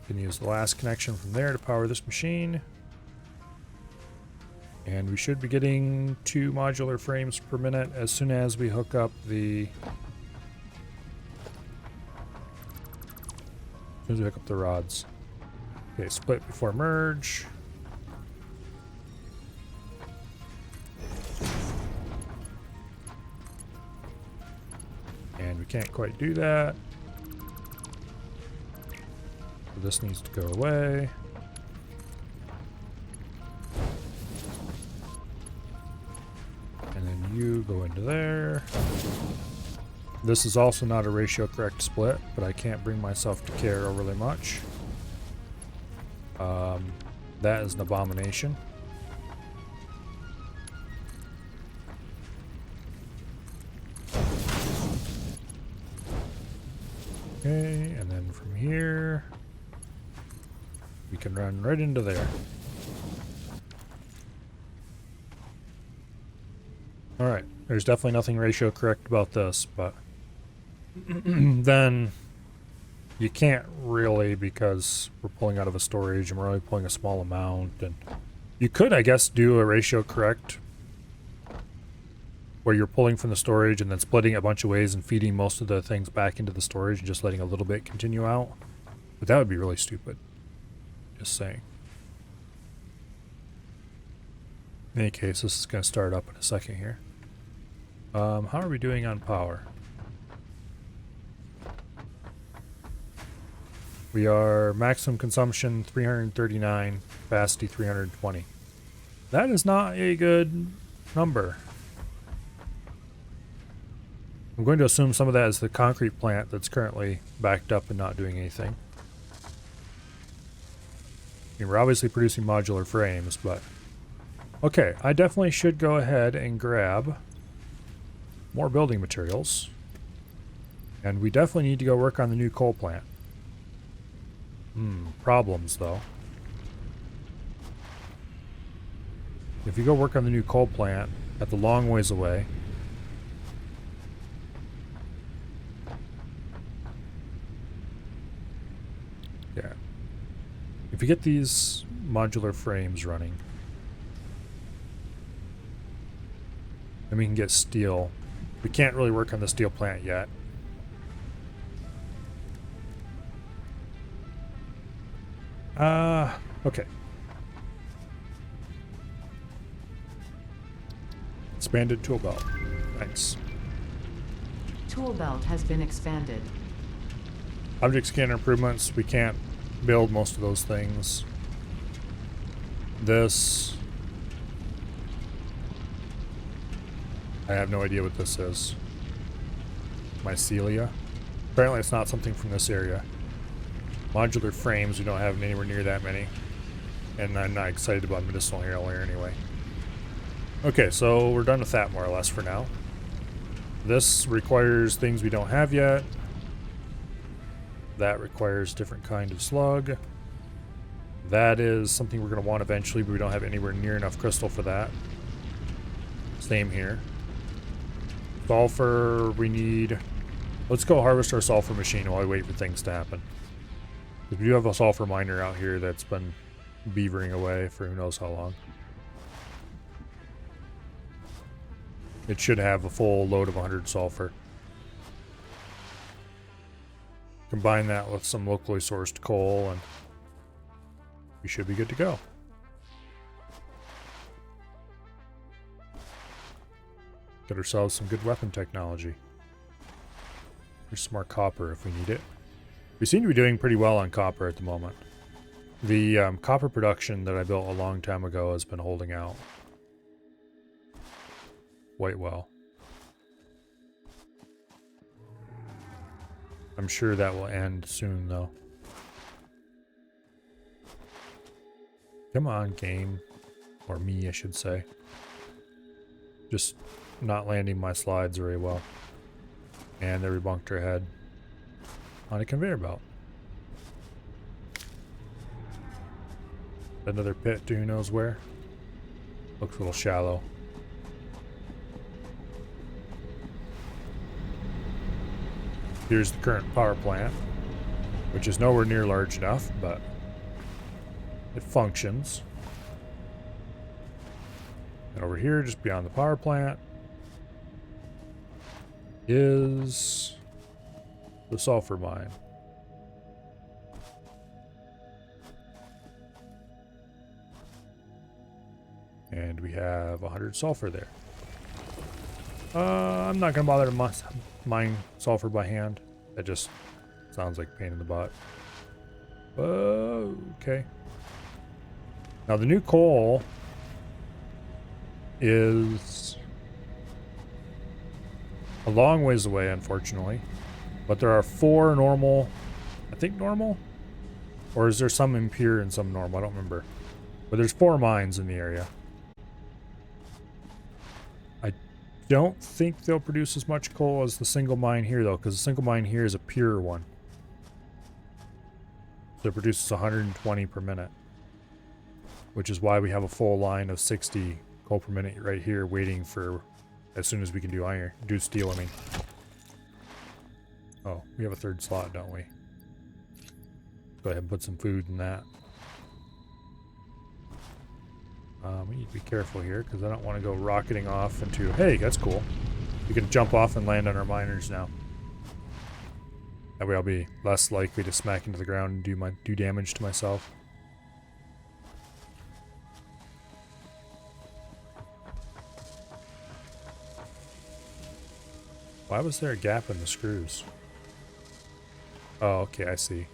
Can use the last connection from there to power this machine. And we should be getting 2 modular frames per minute as soon as we hook up the... as soon as we hook up the rods. Okay, split before merge. And we can't quite do that. So this needs to go away. And then you go into there. This is also not a ratio correct split, but I can't bring myself to care overly much. That is an abomination. Okay, and then from here, we can run right into there. Alright, there's definitely nothing ratio correct about this, but then you can't really, because we're pulling out of a storage and we're only pulling a small amount. And you could, I guess, do a ratio correct where you're pulling from the storage and then splitting it a bunch of ways and feeding most of the things back into the storage and just letting a little bit continue out. But that would be really stupid. Just saying. In any case, this is going to start up in a second here. How are we doing on power? We are maximum consumption 339, capacity 320. That is not a good number. I'm going to assume some of that is the concrete plant that's currently backed up and not doing anything. I mean, we're obviously producing modular frames, but... okay, I definitely should go ahead and grab more building materials. And we definitely need to go work on the new coal plant. Problems, though. If you go work on the new coal plant at the long ways away, yeah. If you get these modular frames running, then we can get steel. We can't really work on the steel plant yet. Okay. Expanded tool belt. Nice. Tool belt has been expanded. Object scanner improvements. We can't build most of those things. This. I have no idea what this is. Mycelia. Apparently it's not something from this area. Modular frames, we don't have anywhere near that many. And I'm not excited about medicinal hair layer anyway. Okay, so we're done with that more or less for now. This requires things we don't have yet. That requires different kind of slug. That is something we're going to want eventually, but we don't have anywhere near enough crystal for that. Same here. Sulfur, we need... Let's go harvest our sulfur machine while we wait for things to happen. We do have a sulfur miner out here that's been beavering away for who knows how long. It should have a full load of 100 sulfur. Combine that with some locally sourced coal and we should be good to go. Get ourselves some good weapon technology. Here's some more copper if we need it. We seem to be doing pretty well on copper at the moment. The copper production that I built a long time ago has been holding out quite well. I'm sure that will end soon though. Come on, game. Or me, I should say. Just not landing my slides very well. And they rebunked her head on a conveyor belt. Another pit to who knows where. Looks a little shallow. Here's the current power plant, which is nowhere near large enough, but it functions. And over here, just beyond the power plant, is the sulfur mine. And we have 100 sulfur there. I'm not going to bother to mine sulfur by hand. That just sounds like a pain in the butt. Okay. Now the new coal is a long ways away, unfortunately. But there are 4 normal, I think normal? Or is there some impure and some normal? I don't remember. But there's 4 mines in the area. I don't think they'll produce as much coal as the single mine here, though, because the single mine here is a pure one. So it produces 120 per minute. Which is why we have a full line of 60 coal per minute right here waiting for as soon as we can do iron. Do steel, I mean. Oh, we have a 3rd slot, don't we? Go ahead and put some food in that. We need to be careful here because I don't want to go rocketing off into... Hey, that's cool. We can jump off and land on our miners now. That way I'll be less likely to smack into the ground and do damage to myself. Why was there a gap in the screws? Oh, okay, I see.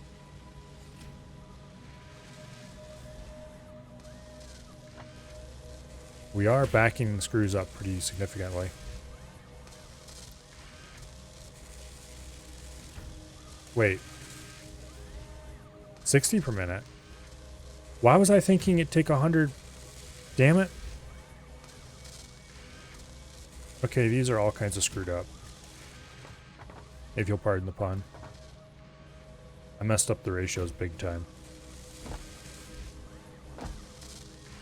We are backing the screws up pretty significantly. Wait. 60 per minute? Why was I thinking it'd take 100? Damn it. Okay, these are all kinds of screwed up. If you'll pardon the pun. I messed up the ratios big time.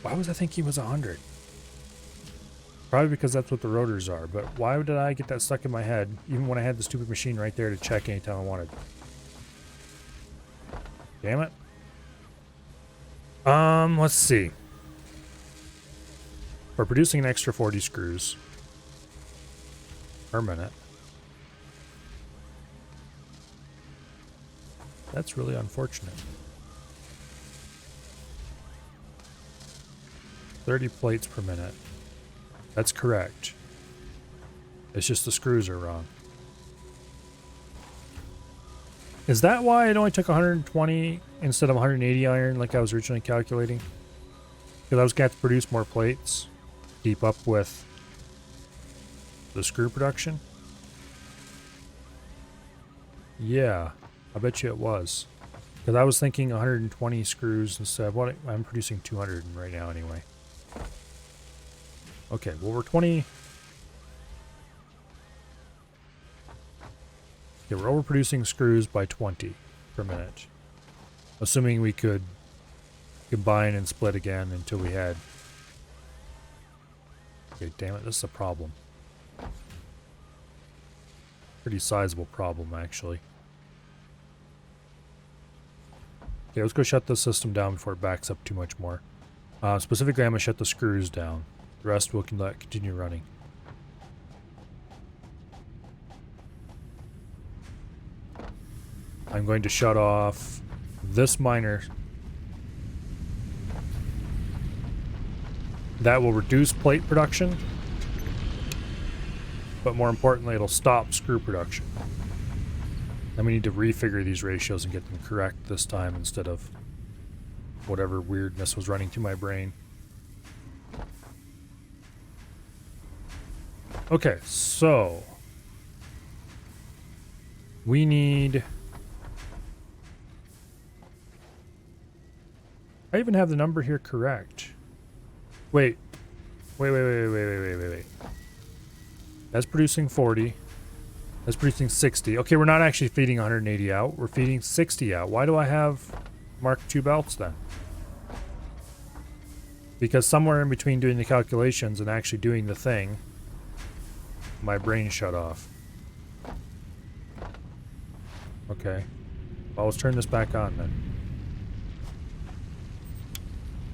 Why was I thinking it was 100? Probably because that's what the rotors are, but why did I get that stuck in my head, even when I had the stupid machine right there to check anytime I wanted? Damn it. Let's see. We're producing an extra 40 screws per minute. That's really unfortunate. 30 plates per minute. That's correct. It's just the screws are wrong. Is that why it only took 120 instead of 180 iron like I was originally calculating? Because I was going to have to produce more plates to keep up with the screw production? Yeah, I bet you it was. Because I was thinking 120 screws instead of what I'm producing 200 right now anyway. Okay, well we're 20. Okay, we're overproducing screws by 20 per minute. Assuming we could combine and split again until we had... Okay, damn it, this is a problem. Pretty sizable problem, actually. Okay, let's go shut the system down before it backs up too much more. Specifically, I'm going to shut the screws down. The rest we'll let continue running. I'm going to shut off this miner. That will reduce plate production, but more importantly, it'll stop screw production. And we need to refigure these ratios and get them correct this time instead of whatever weirdness was running through my brain. Okay, so we need... I even have the number here correct. Wait. Wait. That's producing 40. That's producing 60. Okay, we're not actually feeding 180 out. We're feeding 60 out. Why do I have Mark II belts then? Because somewhere in between doing the calculations and actually doing the thing, my brain shut off. Okay. Well, let's turn this back on then.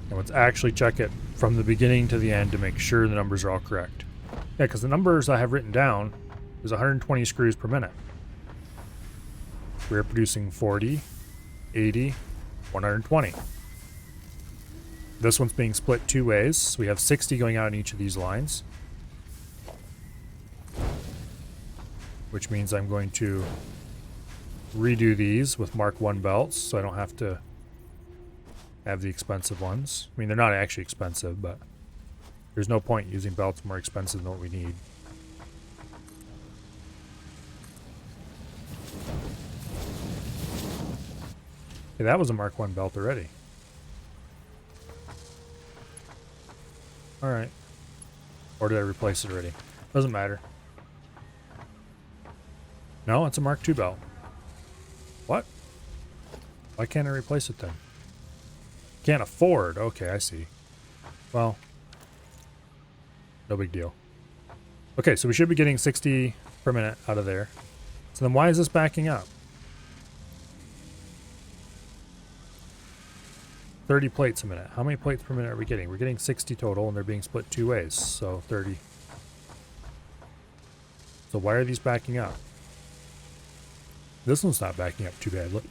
And let's actually check it from the beginning to the end to make sure the numbers are all correct. Yeah, because the numbers I have written down is 120 screws per minute. We're producing 40, 80, 120. This one's being split two ways, so we have 60 going out in each of these lines. Which means I'm going to redo these with Mark I belts, so I don't have to have the expensive ones. I mean, they're not actually expensive, but there's no point using belts more expensive than what we need. Okay, that was a Mark I belt already. Alright. Or did I replace it already? Doesn't matter. No, it's a Mark II belt. What? Why can't I replace it then? Can't afford. Okay, I see. Well, no big deal. Okay, so we should be getting 60 per minute out of there. So then why is this backing up? 30 plates a minute. How many plates per minute are we getting? We're getting 60 total, and they're being split two ways, so 30. So why are these backing up? This one's not backing up too bad. Look.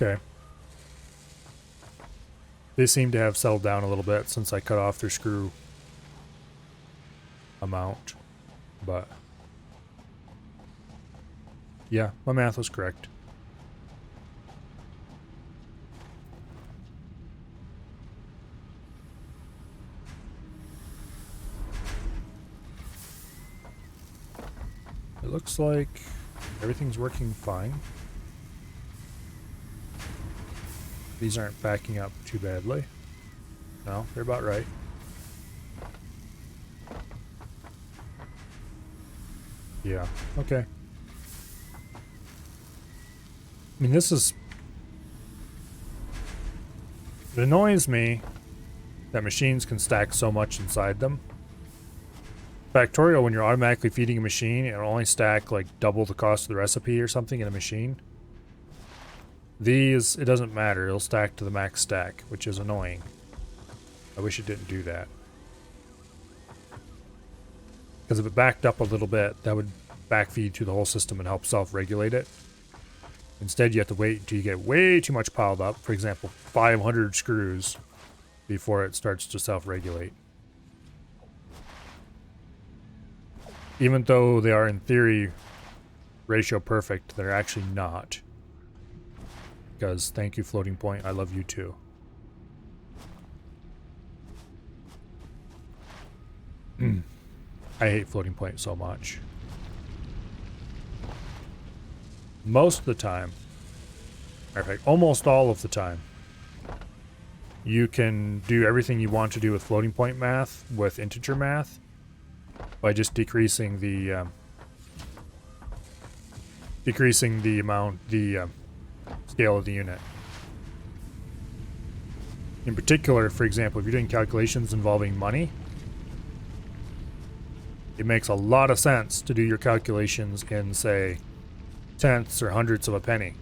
Okay. They seem to have settled down a little bit since I cut off their screw amount. But yeah, my math was correct. It looks like everything's working fine. These aren't backing up too badly. No, they're about right. Yeah, okay. I mean, this is... It annoys me that machines can stack so much inside them. Factorial, when you're automatically feeding a machine, it'll only stack like double the cost of the recipe or something in a machine. These, it doesn't matter. It'll stack to the max stack, which is annoying. I wish it didn't do that. Because if it backed up a little bit, that would backfeed to the whole system and help self-regulate it. Instead, you have to wait until you get way too much piled up. For example, 500 screws before it starts to self-regulate. Even though they are in theory ratio perfect, they're actually not. Because thank you, floating point. I love you too. I hate floating point so much. Most of the time, matter of fact, almost all of the time, you can do everything you want to do with floating point math with integer math by just decreasing the scale of the unit. In particular, for example, if you're doing calculations involving money, it makes a lot of sense to do your calculations in, say, tenths or hundredths of a penny.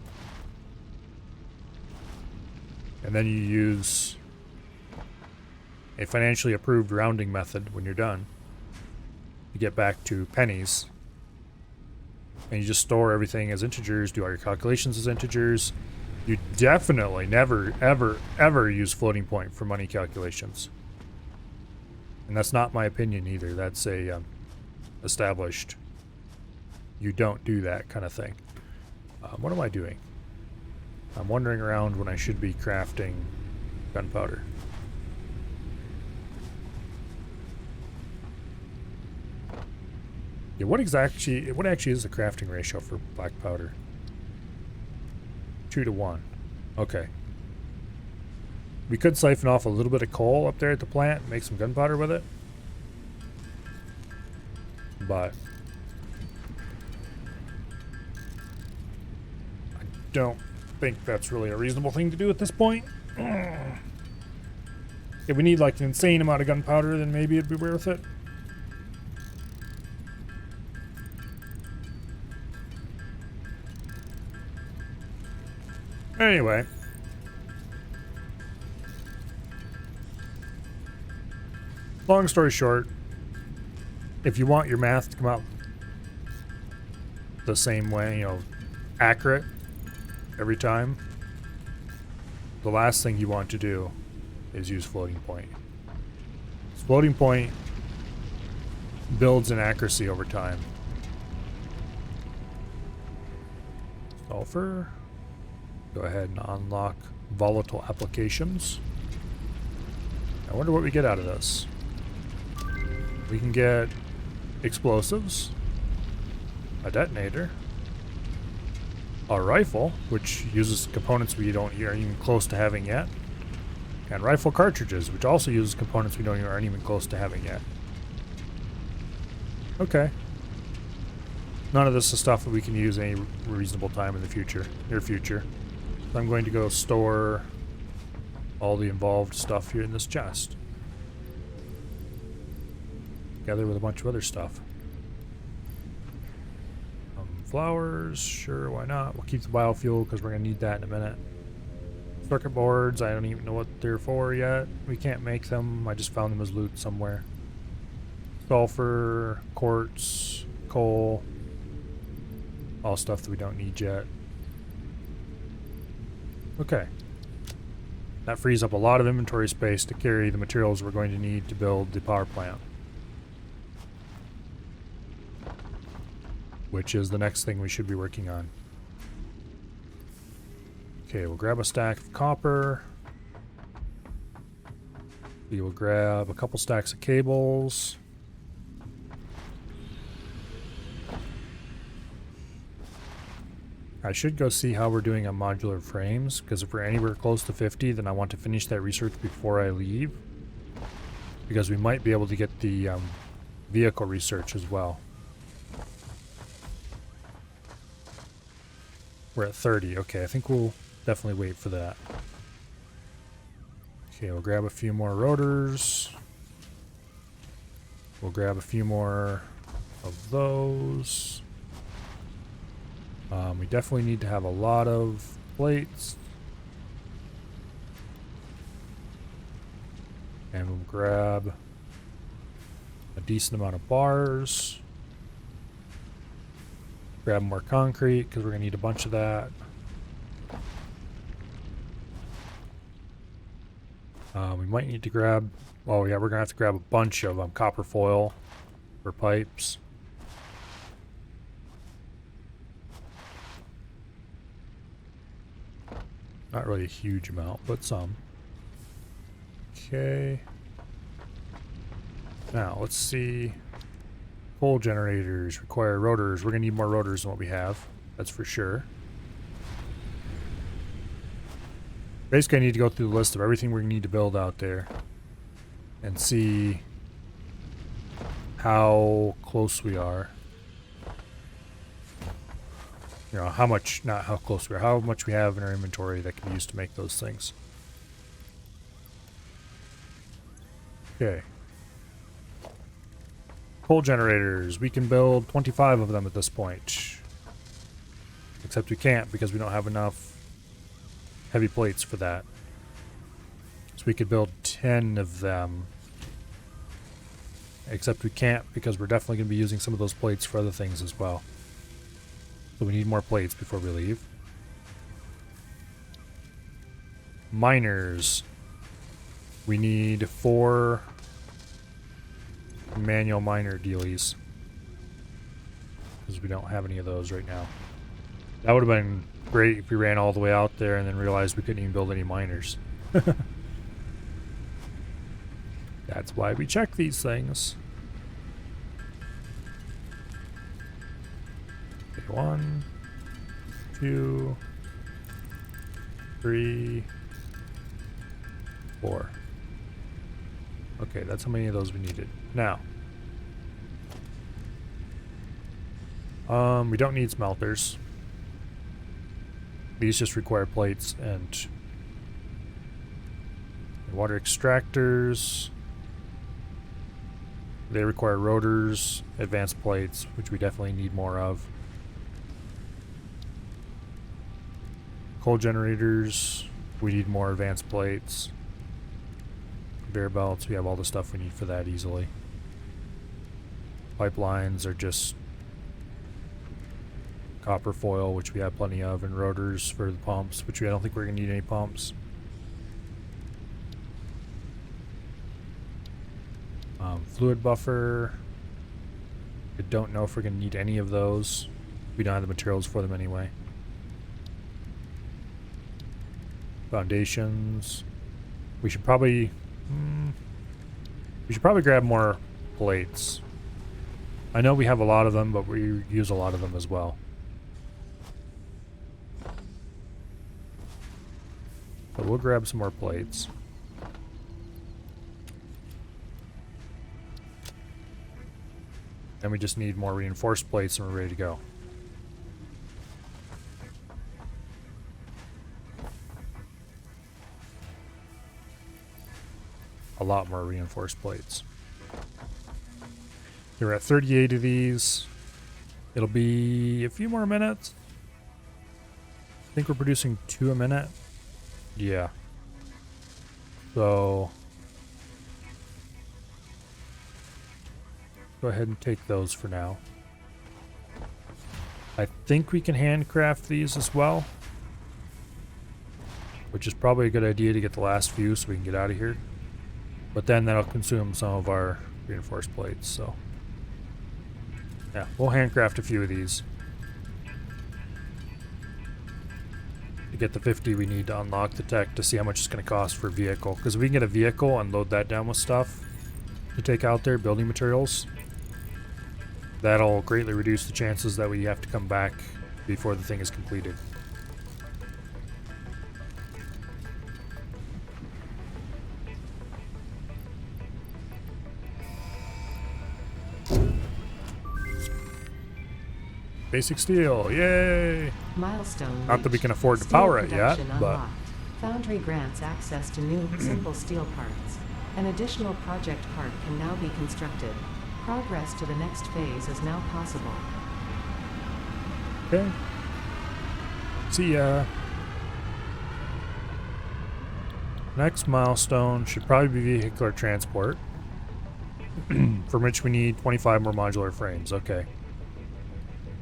And then you use a financially approved rounding method when you're done to get back to pennies. And you just store everything as integers, do all your calculations as integers. You definitely never, ever, ever use floating point for money calculations. And that's not my opinion either. That's a established. You don't do that kind of thing. What am I doing? I'm wandering around when I should be crafting gunpowder. Yeah, what actually is the crafting ratio for black powder? 2 to 1. Okay. We could siphon off a little bit of coal up there at the plant and make some gunpowder with it. But I don't think that's really a reasonable thing to do at this point. If we need like an insane amount of gunpowder, then maybe it'd be worth it. Anyway. Long story short, if you want your math to come out the same way, you know, accurate every time, the last thing you want to do is use floating point. Floating point builds in accuracy over time. Sulfur. Go ahead and unlock volatile applications. I wonder what we get out of this. We can get explosives, a detonator, a rifle, which uses components we aren't even close to having yet, and rifle cartridges, which also uses components we aren't even close to having yet. Okay. None of this is stuff that we can use any reasonable time in the future, near future. So I'm going to go store all the involved stuff here in this chest, together with a bunch of other stuff. Flowers, sure, why not? We'll keep the biofuel because we're going to need that in a minute. Circuit boards, I don't even know what they're for yet. We can't make them. I just found them as loot somewhere. Sulfur, quartz, coal, all stuff that we don't need yet. Okay. That frees up a lot of inventory space to carry the materials we're going to need to build the power plant. Which is the next thing we should be working on. Okay, we'll grab a stack of copper. We will grab a couple stacks of cables. I should go see how we're doing on modular frames, because if we're anywhere close to 50, then I want to finish that research before I leave. Because we might be able to get the vehicle research as well. We're at 30. Okay, I think we'll definitely wait for that. Okay, we'll grab a few more rotors. We'll grab a few more of those. We definitely need to have a lot of plates. And we'll grab a decent amount of bars. Grab more concrete because we're going to need a bunch of that. We might need to grab, well, yeah, we're going to have to grab a bunch of copper foil for pipes. Not really a huge amount, but some. Okay. Now, let's see. Coal generators require rotors. We're going to need more rotors than what we have. That's for sure. Basically, I need to go through the list of everything we need to build out there and see how close we are. You know, how much, not how close we are, how much we have in our inventory that can be used to make those things. Okay. Coal generators. We can build 25 of them at this point. Except we can't because we don't have enough heavy plates for that. So we could build 10 of them. Except we can't because we're definitely going to be using some of those plates for other things as well. So we need more plates before we leave. Miners. We need 4 manual miner dealies. Because we don't have any of those right now. That would have been great if we ran all the way out there and then realized we couldn't even build any miners. That's why we check these things. Okay, 1, 2, 3, 4. Okay, that's how many of those we needed. Now, we don't need smelters. These just require plates and water extractors. They require rotors, advanced plates, which we definitely need more of. Coal generators, we need more advanced plates. Conveyor belts, we have all the stuff we need for that easily. Pipelines are just copper foil, which we have plenty of, and rotors for the pumps, which I don't think we're going to need any pumps. Fluid buffer. I don't know if we're going to need any of those. We don't have the materials for them anyway. Foundations. We should probably grab more plates. I know we have a lot of them, but we use a lot of them as well. So we'll grab some more plates. Then we just need more reinforced plates and we're ready to go. A lot more reinforced plates. Okay, we're at 38 of these. It'll be a few more minutes. I think we're producing 2 a minute. Yeah. So go ahead and take those for now. I think we can handcraft these as well, which is probably a good idea to get the last few so we can get out of here. But then that'll consume some of our reinforced plates, so yeah, we'll handcraft a few of these. To get the 50, we need to unlock the tech to see how much it's going to cost for a vehicle. Because if we can get a vehicle and load that down with stuff to take out there, building materials, that'll greatly reduce the chances that we have to come back before the thing is completed. Basic steel, yay! Milestone. Not that we can reached. afford to Steel power it yet, production but unlocked. Foundry grants access to new, simple steel parts. An additional project part can now be constructed. Progress to the next phase is now possible. Okay. See ya. Next milestone should probably be vehicular transport, for which we need 25 more modular frames. Okay.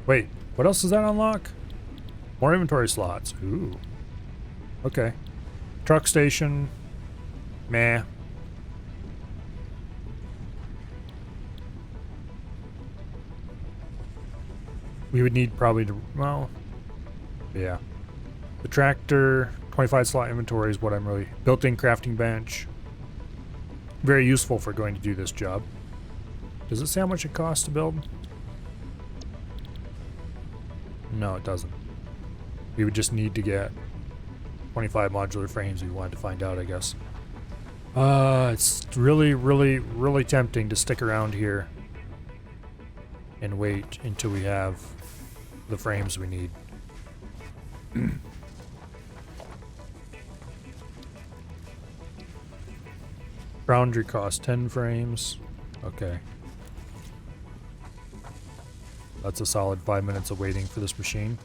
Wait, what else does that unlock? More inventory slots. Ooh. Okay. Truck station. Meh. We would need probably to, well, yeah. The tractor, 25 slot inventory is what I'm really, built-in crafting bench. Very useful for going to do this job. Does it say how much it costs to build? No, it doesn't. We would just need to get 25 modular frames if we wanted to find out, I guess. It's really tempting to stick around here and wait until we have the frames we need. Foundry costs 10 frames. Okay. That's a solid 5 minutes of waiting for this machine.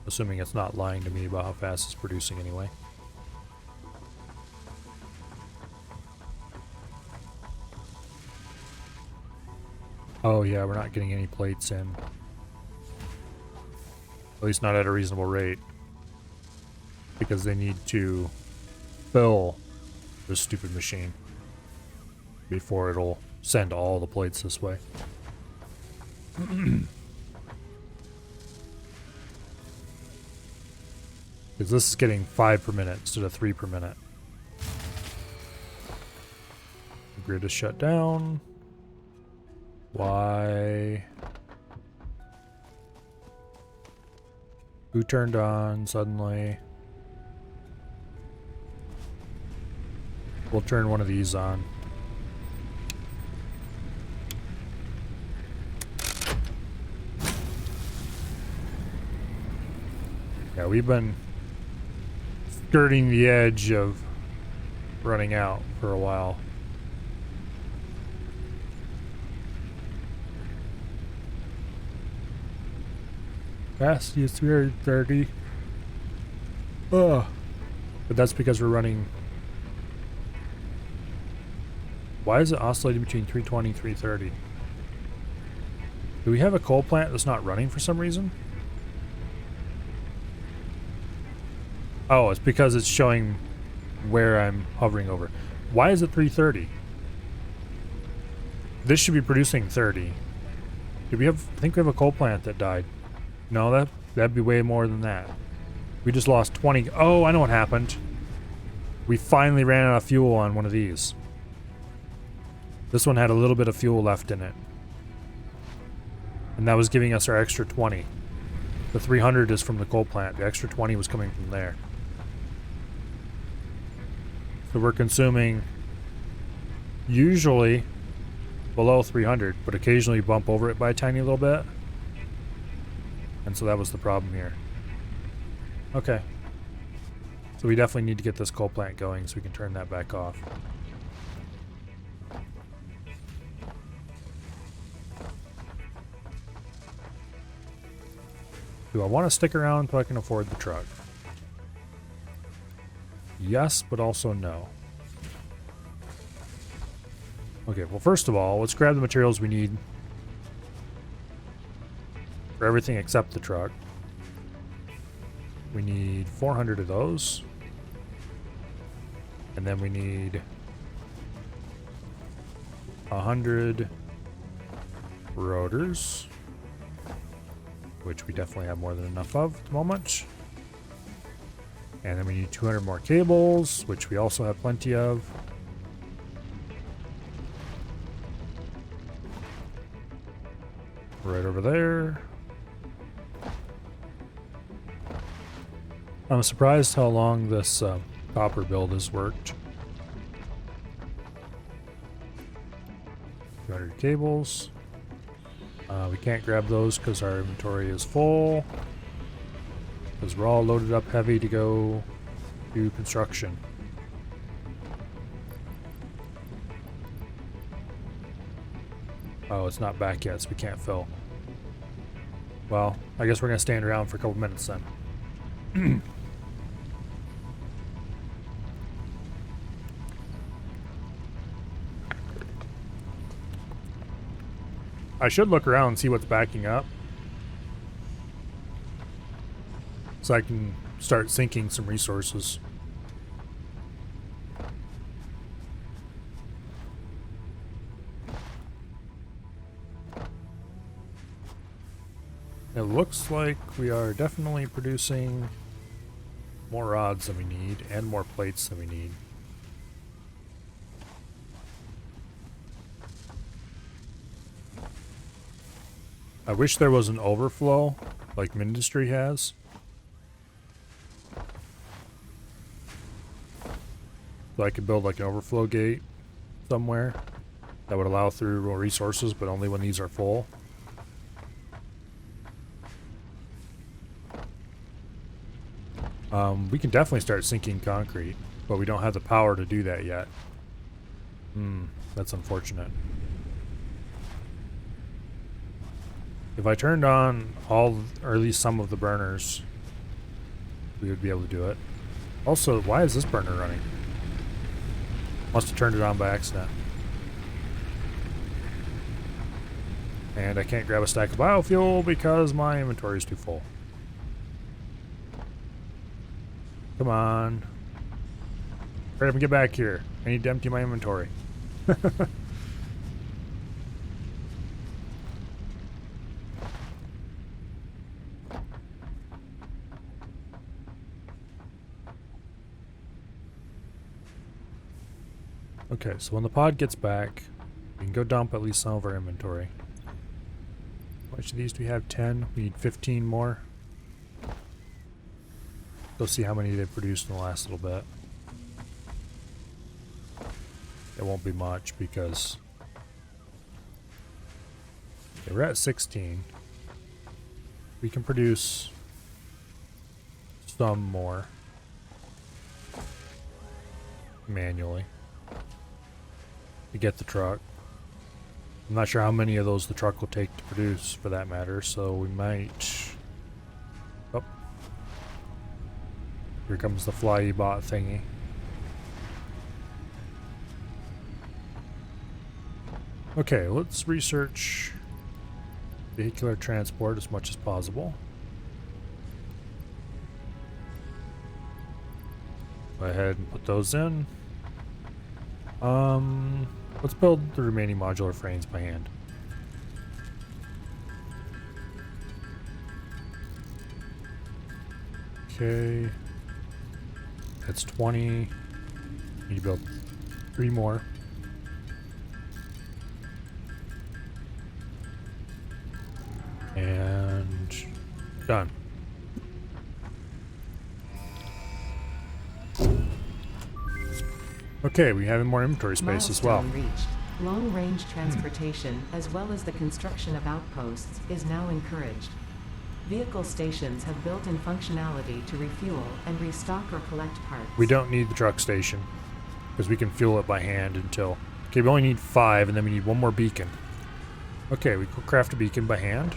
Assuming it's not lying to me about how fast it's producing anyway. Oh yeah, we're not getting any plates in. At least not at a reasonable rate. Because they need to fill this stupid machine before it'll send all the plates this way. Because this is getting 5 per minute instead of 3 per minute. The grid is shut down. Why? Who turned on suddenly? We'll turn one of these on. Yeah, we've been skirting the edge of running out for a while. Capacity is 330. Ugh. But that's because we're running. Why is it oscillating between 320 and 330? Do we have a coal plant that's not running for some reason? Oh, it's because it's showing where I'm hovering over. Why is it 330? This should be producing 30. Do we have? I think we have a coal plant that died. No, that'd be way more than that. We just lost 20. Oh, I know what happened. We finally ran out of fuel on one of these. This one had a little bit of fuel left in it. And that was giving us our extra 20. The 300 is from the coal plant. The extra 20 was coming from there. So we're consuming usually below 300, but occasionally bump over it by a tiny little bit. And so that was the problem here. Okay. So we definitely need to get this coal plant going so we can turn that back off. Do I want to stick around so I can afford the truck? Yes, but also no. Okay, well first of all, let's grab the materials we need for everything except the truck. We need 400 of those. And then we need 100 rotors, which we definitely have more than enough of at the moment. And then we need 200 more cables, which we also have plenty of. Right over there. I'm surprised how long this copper build has worked. 200 cables. We can't grab those because our inventory is full. Because we're all loaded up heavy to go do construction. Oh, it's not back yet, so we can't fill. Well, I guess we're going to stand around for a couple minutes then. I should look around and see what's backing up. So I can start sinking some resources. It looks like we are definitely producing more rods than we need and more plates than we need. I wish there was an overflow like Mindustry has. So I could build like an overflow gate somewhere that would allow through resources, but only when these are full. We can definitely start sinking concrete, but we don't have the power to do that yet. That's unfortunate. If I turned on all, or at least some of the burners, we would be able to do it. Also, why is this burner running? Must have turned it on by accident. And I can't grab a stack of biofuel because my inventory is too full. Come on. Hurry up and get back here. I need to empty my inventory. Okay, so when the pod gets back, we can go dump at least some of our inventory. How much of these do we have? 10? We need 15 more. Go see how many they produced in the last little bit. It won't be much because okay, we're at 16. We can produce some more manually to get the truck. I'm not sure how many of those the truck will take to produce for that matter, so we might... Oh. Here comes the fly bot thingy. Okay, let's research vehicular transport as much as possible. Go ahead and put those in. Let's build the remaining modular frames by hand. Okay. That's 20. Need to build 3 more. And done. Okay, we have more inventory space as well. Milestone reached. Long-range transportation, as well as the construction of outposts, is now encouraged. Vehicle stations have built-in functionality to refuel and restock or collect parts. We don't need the truck station because we can fuel it by hand until... Okay, we only need 5 and then we need 1 more beacon. Okay, we could craft a beacon by hand.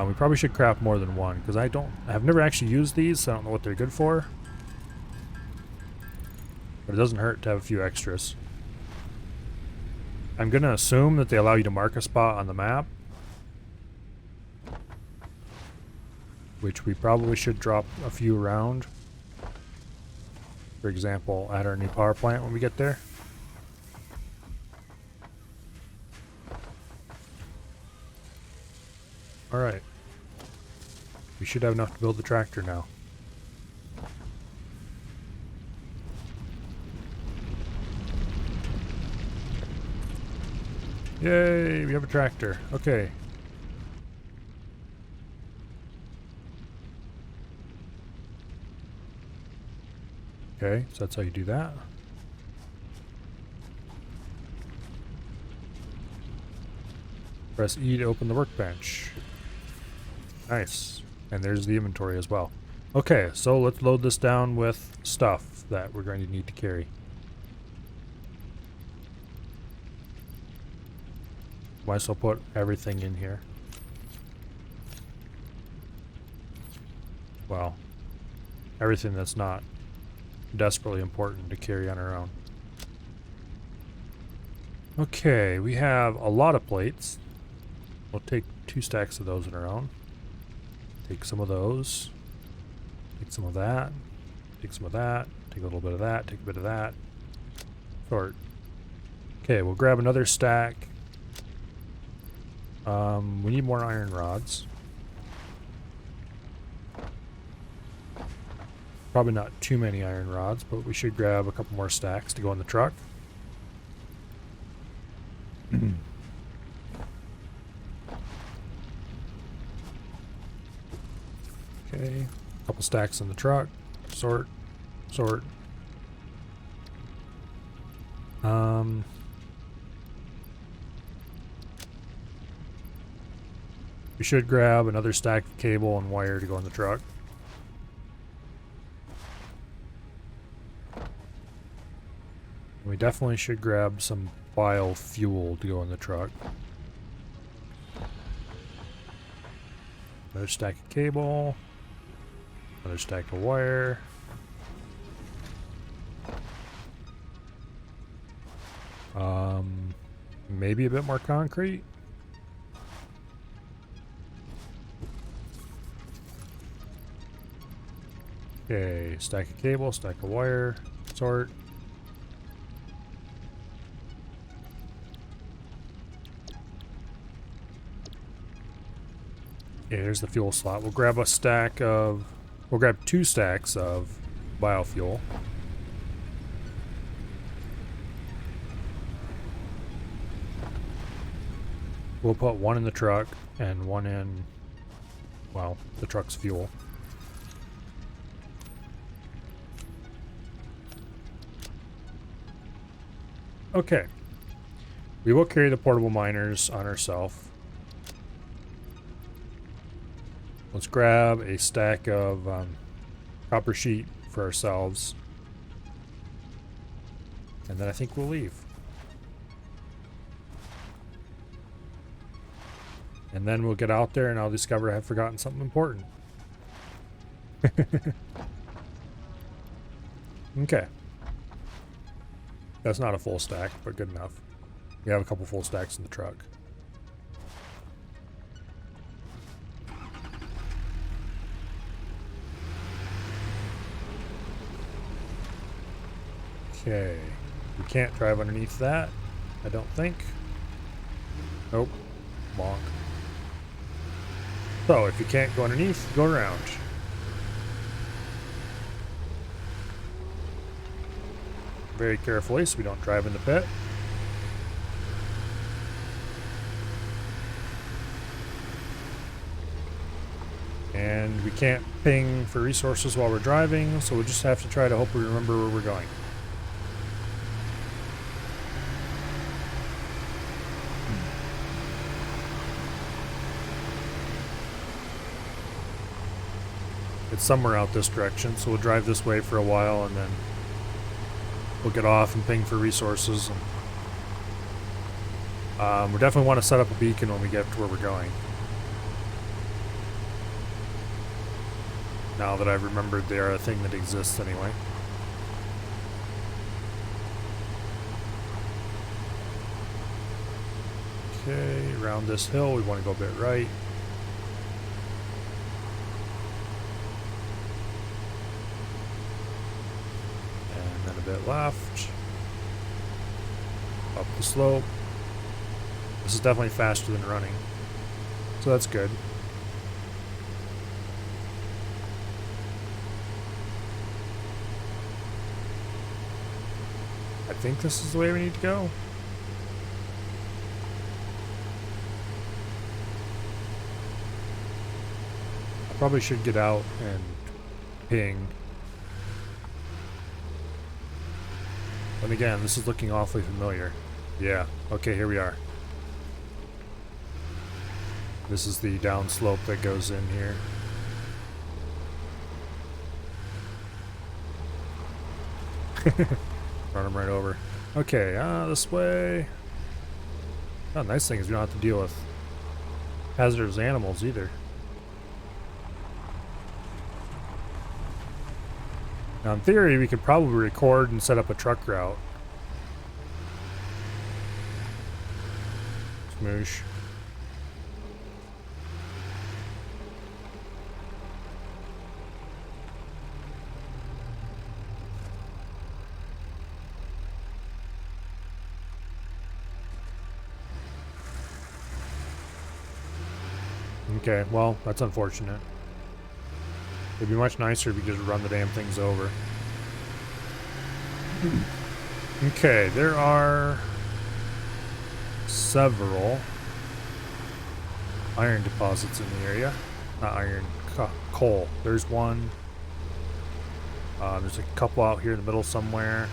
We probably should craft more than 1 because I've never actually used these, so I don't know what they're good for. But it doesn't hurt to have a few extras. I'm going to assume that they allow you to mark a spot on the map, which we probably should drop a few around. For example, at our new power plant when we get there. Alright. We should have enough to build the tractor now. Yay, we have a tractor. Okay. Okay, so that's how you do that. Press E to open the workbench. Nice. And there's the inventory as well. Okay, so let's load this down with stuff that we're going to need to carry. Might as well put everything in here. Well, everything that's not desperately important to carry on our own. Okay, we have a lot of plates. We'll take 2 stacks of those on our own. Take some of those. Take some of that. Take some of that. Take a little bit of that. Take a bit of that. Sort. Okay, we'll grab another stack. We need more iron rods. Probably not too many iron rods, but we should grab a couple more stacks to go in the truck. Okay, a couple stacks in the truck. Sort. We should grab another stack of cable and wire to go in the truck. We definitely should grab some biofuel to go in the truck. Another stack of cable. Another stack of wire. Maybe a bit more concrete. Okay, stack of cable, stack of wire, sort. Okay, here's the fuel slot. We'll grab 2 stacks of biofuel. We'll put 1 in the truck and 1 in, well, the truck's fuel. Okay. We will carry the portable miners on ourselves. Let's grab a stack of copper sheet for ourselves. And then I think we'll leave. And then we'll get out there and I'll discover I've forgotten something important. Okay. That's not a full stack, but good enough. We have a couple full stacks in the truck. Okay. We can't drive underneath that, I don't think. Nope. Bonk. So, if you can't go underneath, go around. Very carefully so we don't drive in the pit. And we can't ping for resources while we're driving, so we'll just have to try to hope we remember where we're going. It's somewhere out this direction, so we'll drive this way for a while and then we'll get off and ping for resources. And, we definitely want to set up a beacon when we get to where we're going. Now that I've remembered they are a thing that exists anyway. Okay, around this hill we want to go a bit right. Bit left, up the slope. This is definitely faster than running, so that's good. I think this is the way we need to go. I probably should get out and ping. And again, this is looking awfully familiar. Yeah, okay, here we are. This is the downslope that goes in here. Run them right over. Okay, this way. Oh, nice thing is we don't have to deal with hazardous animals either. Now, in theory, we could probably record and set up a truck route. Smoosh. Okay, well, that's unfortunate. It'd be much nicer if we just run the damn things over. Okay, there are several iron deposits in the area. Not iron, coal. There's one. There's a couple out here in the middle somewhere.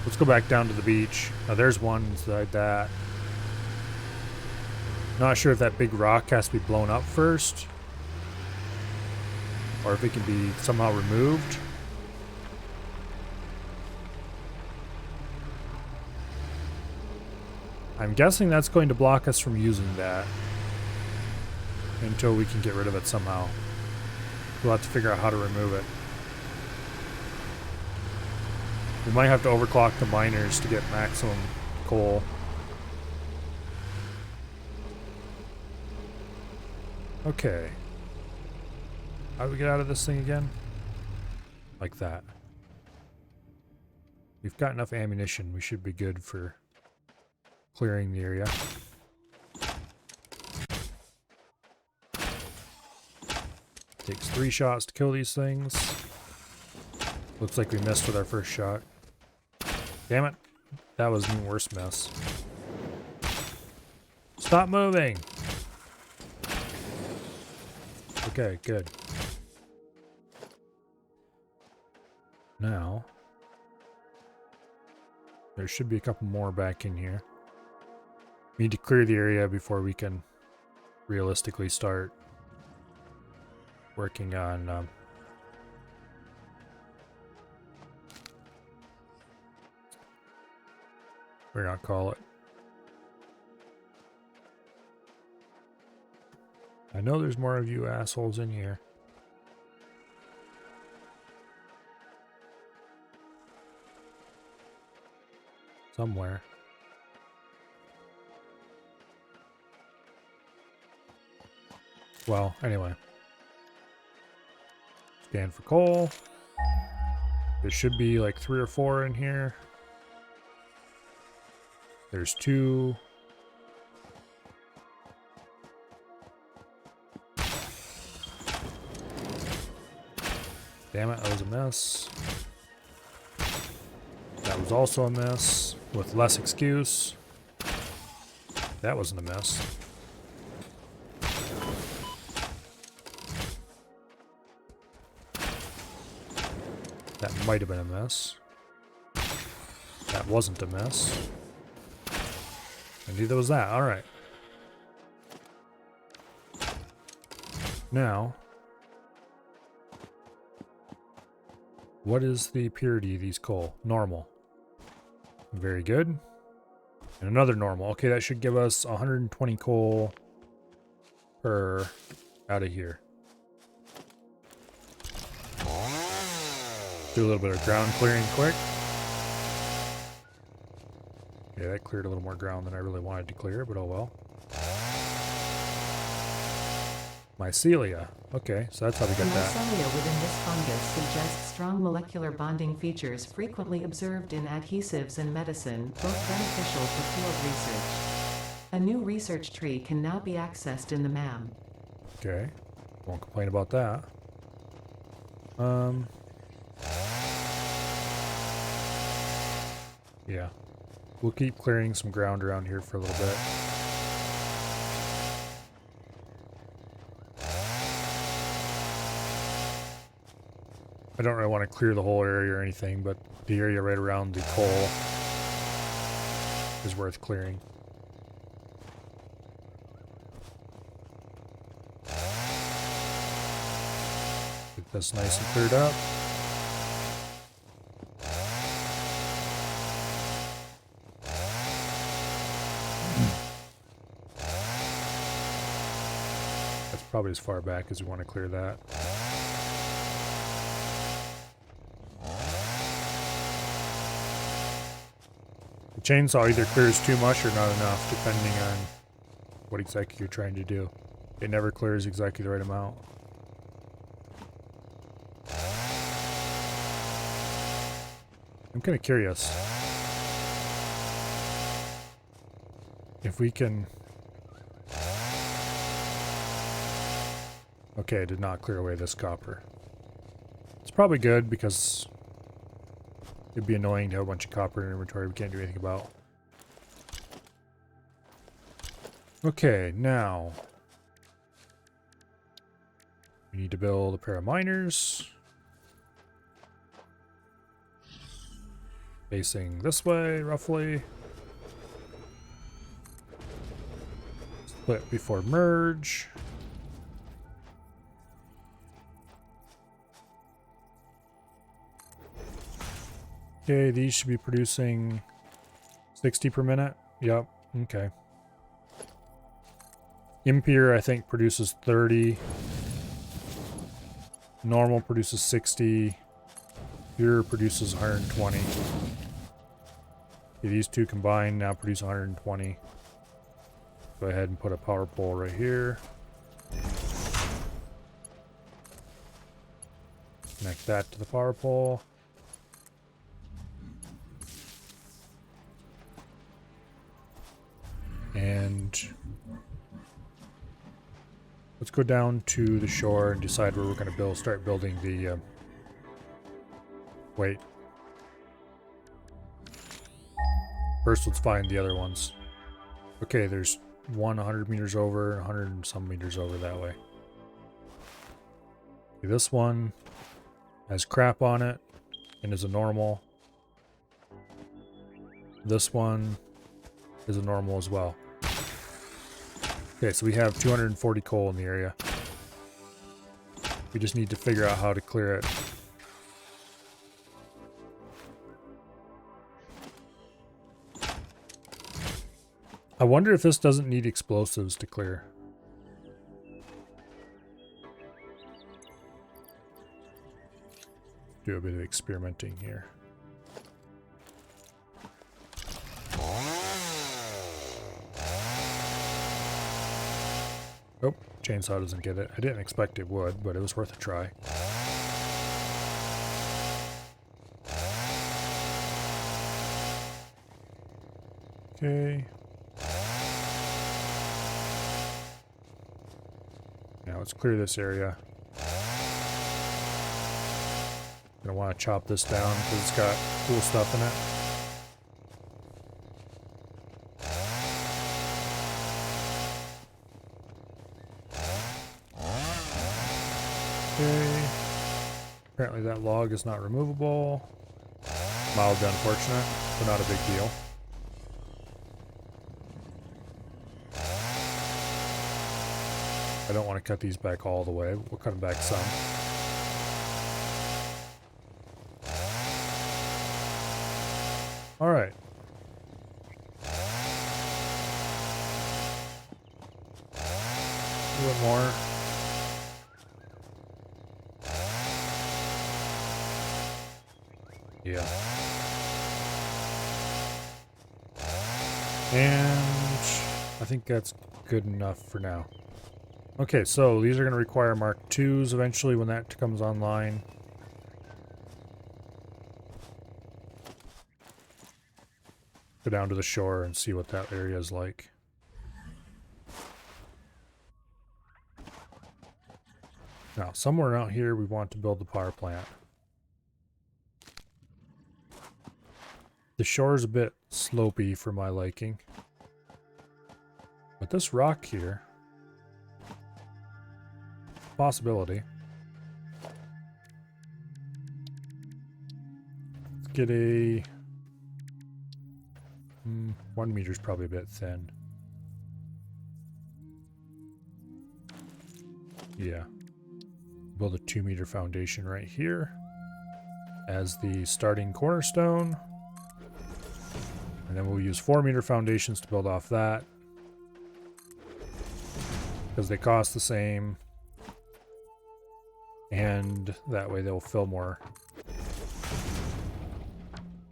Let's go back down to the beach. There's one inside that. Not sure if that big rock has to be blown up first, or if it can be somehow removed. I'm guessing that's going to block us from using that until we can get rid of it somehow. We'll have to figure out how to remove it. We might have to overclock the miners to get maximum coal. Okay. How do we get out of this thing again? Like that. We've got enough ammunition. We should be good for clearing the area. Takes 3 shots to kill these things. Looks like we missed with our first shot. Damn it. That was an even worse mess. Stop moving! Okay, good. Now, there should be a couple more back in here. We need to clear the area before we can realistically start working on we're not call it. I know there's more of you assholes in here. Somewhere. Well, anyway. Scan for coal. There should be like 3 or 4 in here. There's 2. Damn it, that was a mess. That was also a mess, with less excuse. That wasn't a mess. That might have been a mess. That wasn't a mess. And neither was that. Alright. Now, what is the purity of these coal? Normal. Very good. And another normal. Okay, that should give us 120 coal per out of here. Do a little bit of ground clearing quick. Yeah, that cleared a little more ground than I really wanted to clear, but oh well. Mycelia. Okay, so that's how we got that. Mycelia within this fungus suggests strong molecular bonding features frequently observed in adhesives and medicine, both beneficial for field research. A new research tree can now be accessed in the MAM. Okay, won't complain about that. Yeah, we'll keep clearing some ground around here for a little bit. I don't really want to clear the whole area or anything, but the area right around the coal is worth clearing. Get this nice and cleared up. That's probably as far back as we want to clear that. The chainsaw either clears too much or not enough, depending on what exactly you're trying to do. It never clears exactly the right amount. I'm kind of curious if we can... Okay, I did not clear away this copper. It's probably good because it'd be annoying to have a bunch of copper in inventory we can't do anything about. Okay, now we need to build a pair of miners facing this way, roughly. Split before merge. Okay, these should be producing 60 per minute. Yep, okay. Impure, I think, produces 30. Normal produces 60. Pure produces 120. Okay, these two combined now produce 120. Go ahead and put a power pole right here. Connect that to the power pole. And let's go down to the shore and decide where we're going to start building the... Wait. First, let's find the other ones. Okay, there's one 100 meters over and 100 and some meters over that way. Okay, this one has crap on it and is a normal. This one is a normal as well. Okay, so we have 240 coal in the area. We just need to figure out how to clear it. I wonder if this doesn't need explosives to clear. Do a bit of experimenting here. Oh, chainsaw doesn't get it. I didn't expect it would, but it was worth a try. Okay. Now let's clear this area. Gonna want to chop this down because it's got cool stuff in it. Okay. Apparently that log is not removable. Mildly unfortunate, but not a big deal. I don't want to cut these back all the way. We'll cut them back some. All right. A little more. Yeah. And I think that's good enough for now. Okay, so these are going to require Mark IIs eventually when that comes online. Go down to the shore and see what that area is like. Now, somewhere out here we want to build the power plant. The shore is a bit slopey for my liking. But this rock here, possibility. Let's get a 1 meter is probably a bit thin. Yeah. Build a 2-meter foundation right here as the starting cornerstone. And then we'll use 4-meter foundations to build off that, because they cost the same. And that way they'll fill more.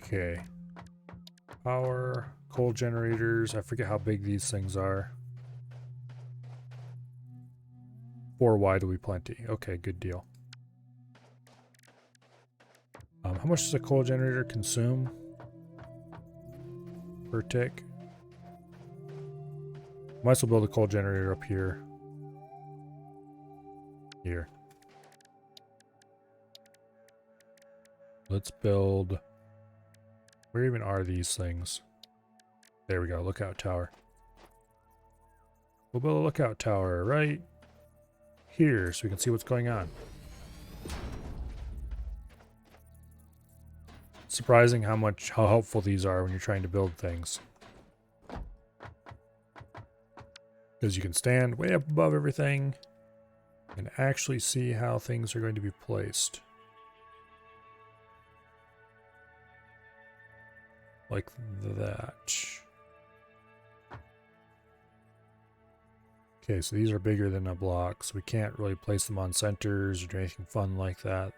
Okay. Power, coal generators. I forget how big these things are. 4 wide will be plenty. Okay, good deal. How much does a coal generator consume per tick? Might as well build a coal generator up here. Here. Let's build... Where even are these things? There we go, lookout tower. We'll build a lookout tower right here so we can see what's going on. Surprising how helpful these are when you're trying to build things. Because you can stand way up above everything and actually see how things are going to be placed. Like that. Okay, so these are bigger than a block, so we can't really place them on centers or do anything fun like that.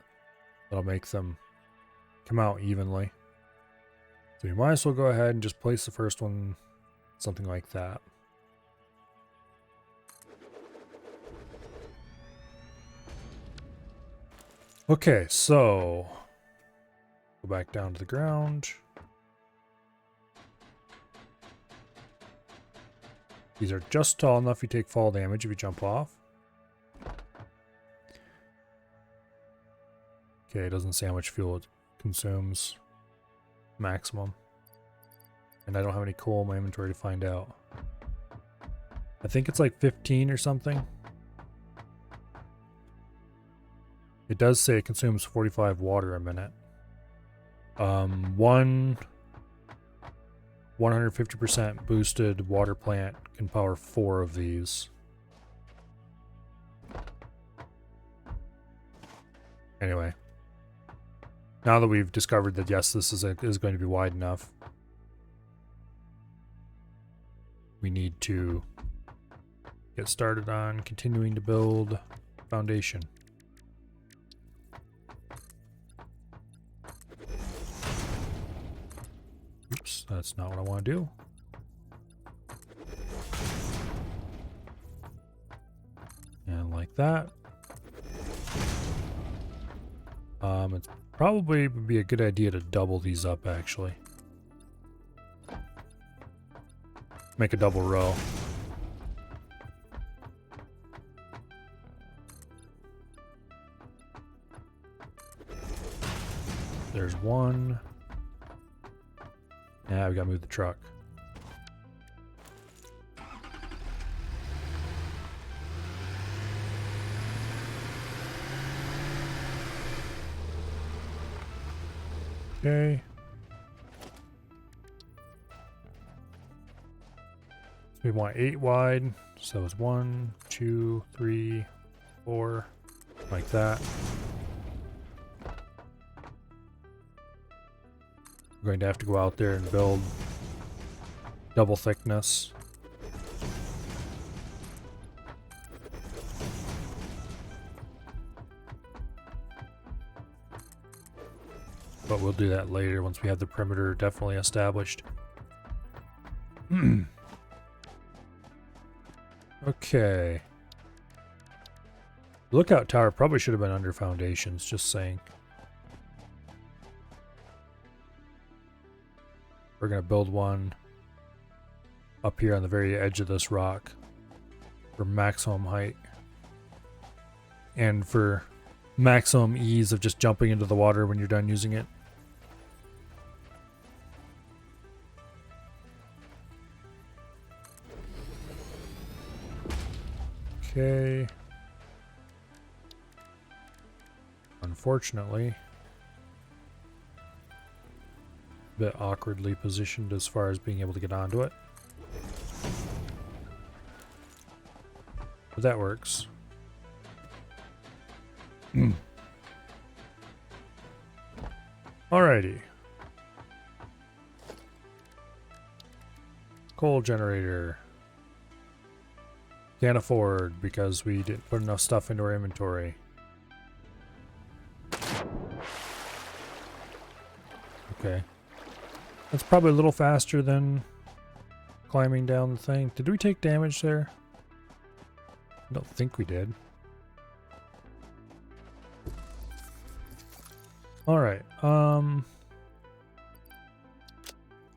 That'll make them come out evenly. So we might as well go ahead and just place the first one something like that. Okay, so go back down to the ground. These are just tall enough you take fall damage if you jump off. Okay, it doesn't say how much fuel it consumes maximum. And I don't have any coal in my inventory to find out. I think it's like 15 or something. It does say it consumes 45 water a minute. 150% boosted water plant can power 4 of these. Anyway. Now that we've discovered that yes, this is going to be wide enough, we need to get started on continuing to build foundation. Oops, that's not what I want to do. And like that. It's probably would be a good idea to double these up, actually. Make a double row. There's one. Now we gotta move the truck. Okay. So we want 8 wide. So it's 1, 2, 3, 4, like that. We're going to have to go out there and build double thickness. But we'll do that later once we have the perimeter definitely established. Okay. The lookout tower probably should have been under foundations, just saying. We're going to build one up here on the very edge of this rock for maximum height and for maximum ease of just jumping into the water when you're done using it. Okay. Unfortunately, a bit awkwardly positioned as far as being able to get onto it. But that works. Alrighty. Coal generator. Can't afford because we didn't put enough stuff into our inventory. Okay. That's probably a little faster than climbing down the thing. Did we take damage there? I don't think we did. Alright,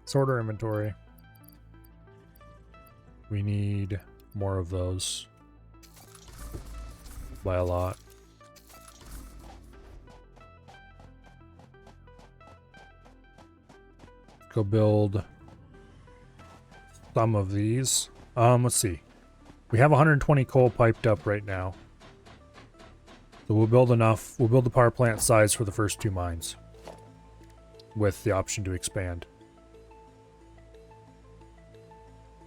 sort our inventory. We need more of those. By a lot. Go build some of these. Let's see. We have 120 coal piped up right now. So we'll build enough. We'll build the power plant size for the first 2 mines. With the option to expand.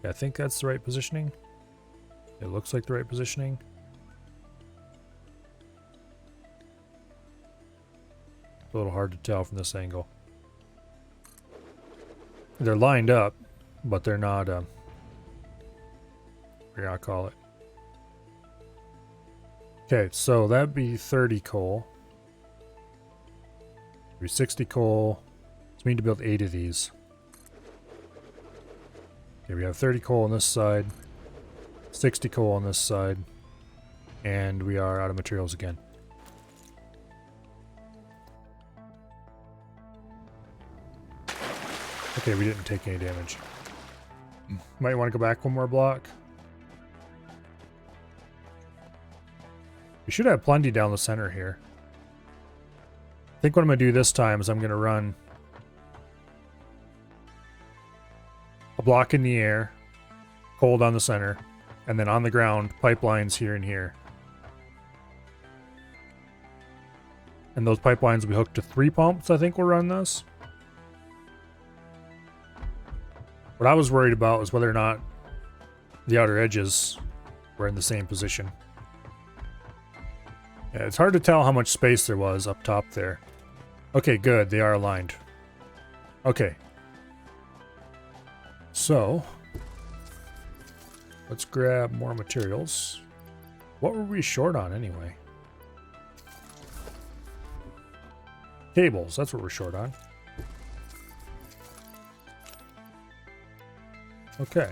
Yeah, I think that's the right positioning. It looks like the right positioning. A little hard to tell from this angle. They're lined up, but they're not, what do I call it? Okay, so that'd be 30 coal. Be 60 coal. So we need to build 8 of these. Okay, we have 30 coal on this side, 60 coal on this side, and we are out of materials again. Okay, we didn't take any damage. Might want to go back 1 more block. We should have plenty down the center here. I think what I'm going to do this time is I'm going to run a block in the air, coal down the center, and then on the ground, pipelines here and here. And those pipelines will be hooked to 3 pumps, I think will run this. What I was worried about was whether or not the outer edges were in the same position. Yeah, it's hard to tell how much space there was up top there. Okay, good. They are aligned. Okay. So, let's grab more materials. What were we short on anyway? Cables. That's what we're short on. Okay.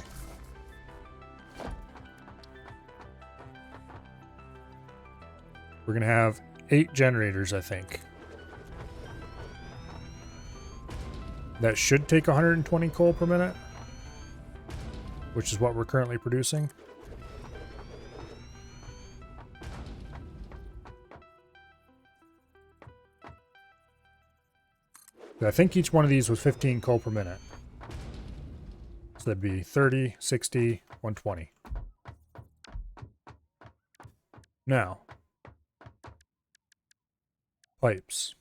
We're gonna have 8 generators, I think. That should take 120 coal per minute, which is what we're currently producing. I think each one of these was 15 coal per minute. So that'd be 30, 60, 120. Now, pipes.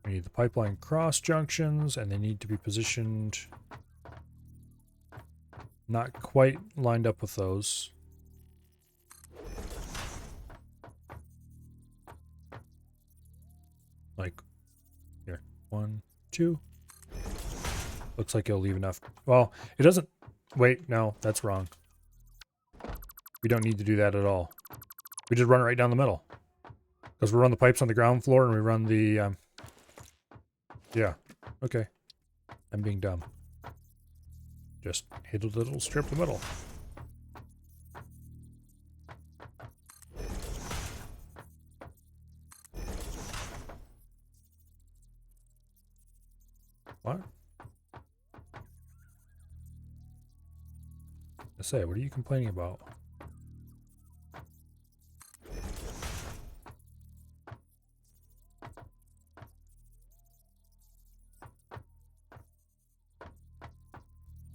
We need the pipeline cross junctions, and they need to be positioned not quite lined up with those. Like, here, 1, 2. Looks like it'll leave enough. Well, it doesn't. Wait, no, that's wrong. We don't need to do that at all. We just run it right down the middle. Because we run the pipes on the ground floor and we run the, yeah, okay. I'm being dumb. Just hit a little strip the middle. What? I say, what are you complaining about?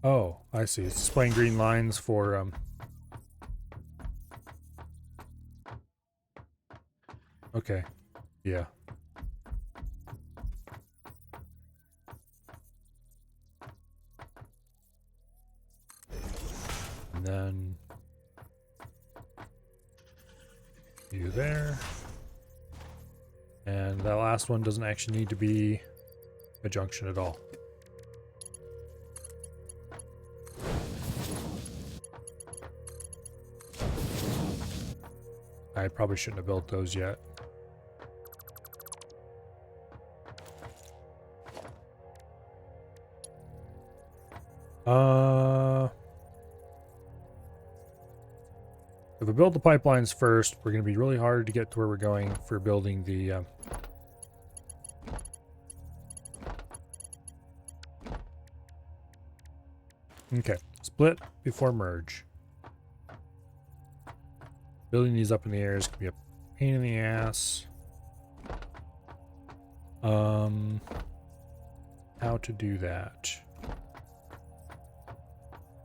Oh, I see. It's displaying green lines for, okay. Yeah. And then You there. And that last one doesn't actually need to be a junction at all. I probably shouldn't have built those yet. If we build the pipelines first, we're going to be really hard to get to where we're going for building the okay, split before merge. Building these up in the air is going to be a pain in the ass. How to do that?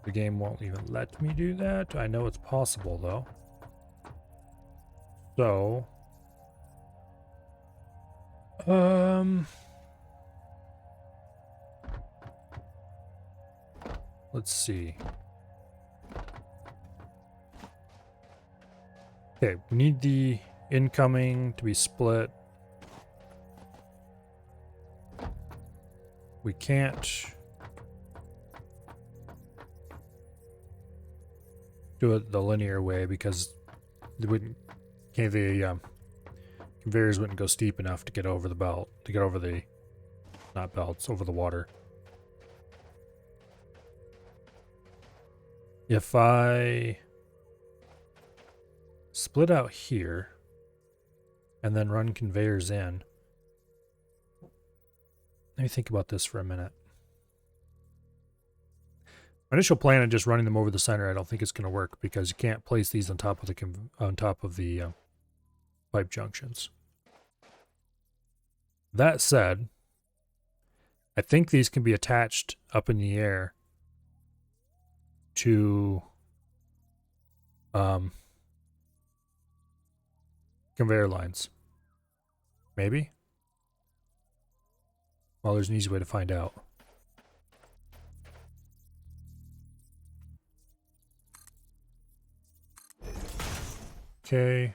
The game won't even let me do that. I know it's possible though. So, let's see. Okay, we need the incoming to be split. We can't do it the linear way because they wouldn't. Okay, the conveyors wouldn't go steep enough to get over the belt, to get over the, not belts, over the water. If I split out here and then run conveyors in, let me think about this for a minute. My initial plan of just running them over the center, I don't think it's going to work because you can't place these on top of the pipe junctions. That said, I think these can be attached up in the air to conveyor lines. Maybe? Well, there's an easy way to find out. Okay.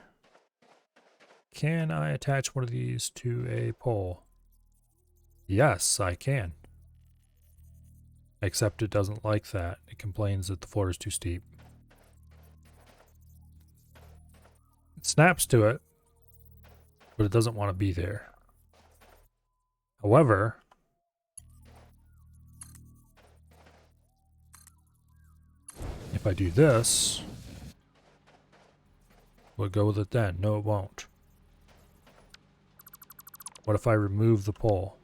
Can I attach one of these to a pole? Yes, I can. Except it doesn't like that. It complains that the floor is too steep. It snaps to it, but it doesn't want to be there. However, if I do this, will it go with it then? No, it won't. What if I remove the pole?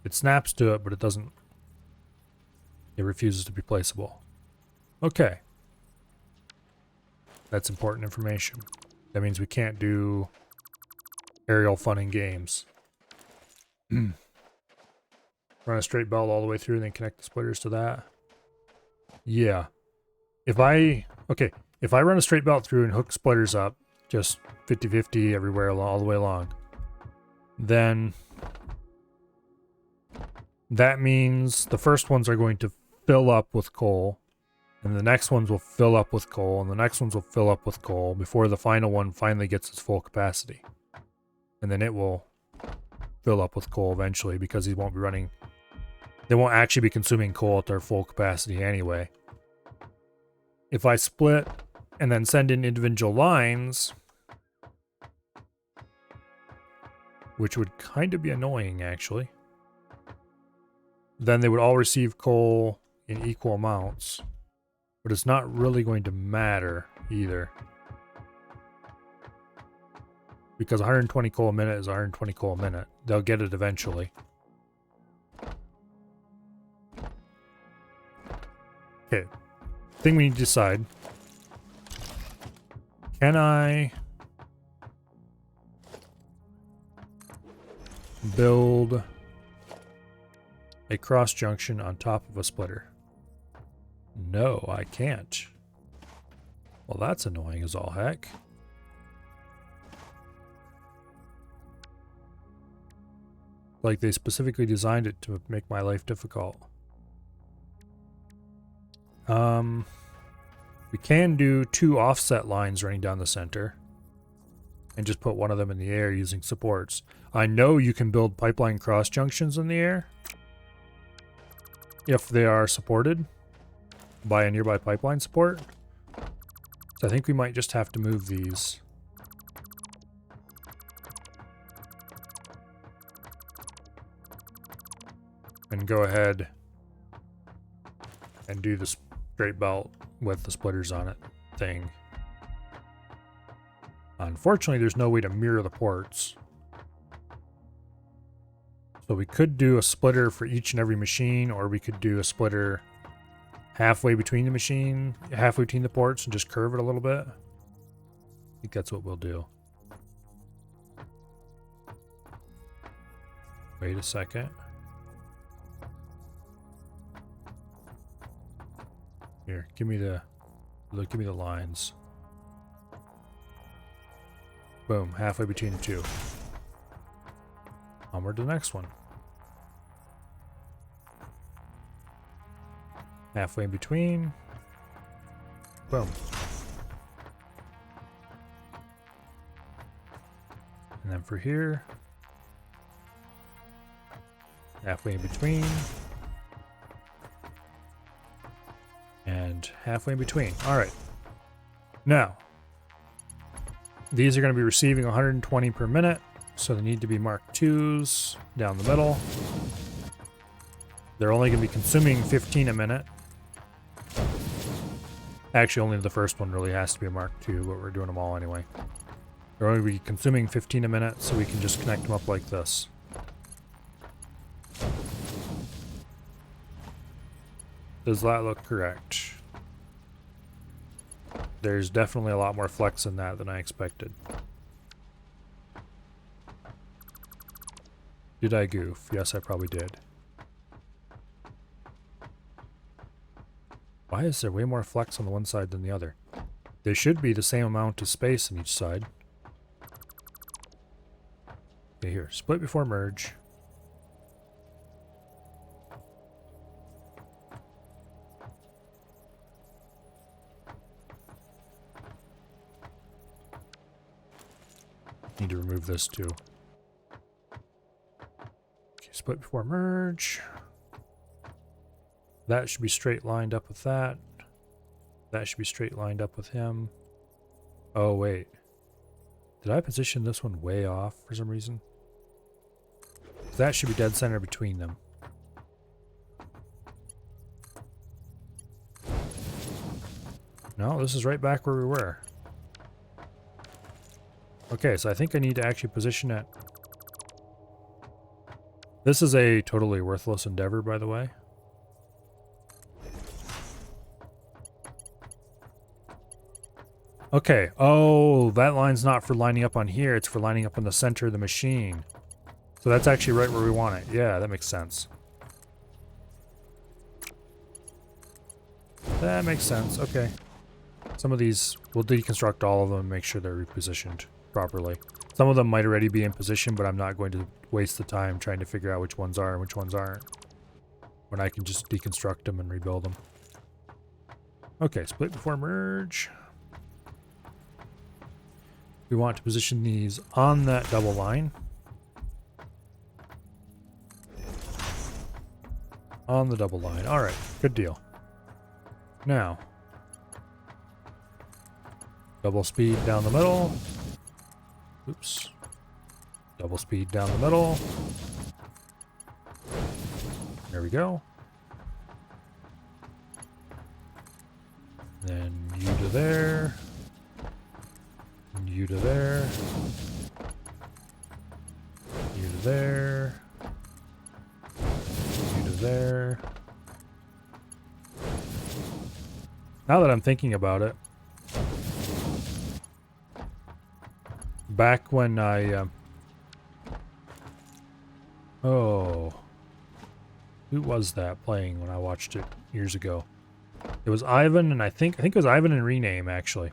It snaps to it, but it doesn't. It refuses to be placeable. Okay. That's important information. That means we can't do aerial fun and games. Run a straight belt all the way through and then connect the splitters to that. Yeah. If I run a straight belt through and hook splitters up, just 50-50 everywhere all the way along, then that means the first ones are going to fill up with coal, and the next ones will fill up with coal, and the next ones will fill up with coal before the final one finally gets its full capacity. And then it will fill up with coal eventually because they won't actually be consuming coal at their full capacity anyway. If I split and then send in individual lines, which would kind of be annoying actually, then they would all receive coal in equal amounts, but it's not really going to matter either. Because 120 coal a minute is 120 coal a minute. They'll get it eventually. Okay. Thing we need to decide. Can I build a cross junction on top of a splitter? No, I can't. Well, that's annoying as all heck. Like they specifically designed it to make my life difficult. We can do 2 offset lines running down the center and just put one of them in the air using supports. I know you can build pipeline cross junctions in the air if they are supported by a nearby pipeline support. So I think we might just have to move these. And go ahead and do the straight belt with the splitters on it thing. Unfortunately, there's no way to mirror the ports. So we could do a splitter for each and every machine, or we could do a splitter halfway between the machine, halfway between the ports, and just curve it a little bit. I think that's what we'll do. Wait a second. Here, give me the lines. Boom, halfway between the two. Onward to the next one. Halfway in between. Boom. And then for here. Halfway in between. And halfway in between. Alright. Now, these are going to be receiving 120 per minute, so they need to be Mark IIs down the middle. They're only going to be consuming 15 a minute. Actually, only the first one really has to be a Mark II, but we're doing them all anyway. They're only going to be consuming 15 a minute, so we can just connect them up like this. Does that look correct? There's definitely a lot more flex in that than I expected. Did I goof? Yes, I probably did. Why is there way more flex on the one side than the other? There should be the same amount of space on each side. Okay, here. Split before merge. Need to remove this too. Okay, split before merge. That should be straight lined up with that. That should be straight lined up with him. Oh, wait. Did I position this one way off for some reason? That should be dead center between them. No, this is right back where we were. Okay, so I think I need to actually position it. This is a totally worthless endeavor, by the way. Okay. Oh, that line's not for lining up on here. It's for lining up in the center of the machine. So that's actually right where we want it. Yeah, that makes sense. That makes sense. Okay. Some of these, we'll deconstruct all of them and make sure they're repositioned properly. Some of them might already be in position, but I'm not going to waste the time trying to figure out which ones are and which ones aren't, when I can just deconstruct them and rebuild them. Okay, split before merge. We want to position these on that double line. On the double line. Alright, good deal. Now, double speed down the middle. Oops. Double speed down the middle. There we go. Then you to there. You to there. You to there. You to there. Now that I'm thinking about it, back when I oh, who was that playing when I watched it years ago? It was Ivan, and I think it was Ivan and Rename, actually.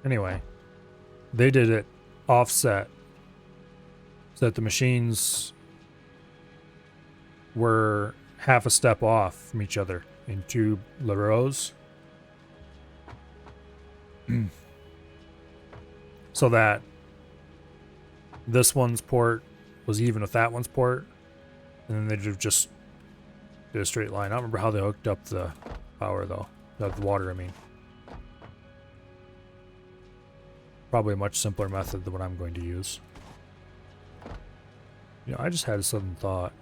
Anyway, they did it offset so that the machines were half a step off from each other in two rows. So that this one's port was even with that one's port. And then they'd have just did a straight line. I don't remember how they hooked up the power though. The water, I mean. Probably a much simpler method than what I'm going to use. You know, I just had a sudden thought.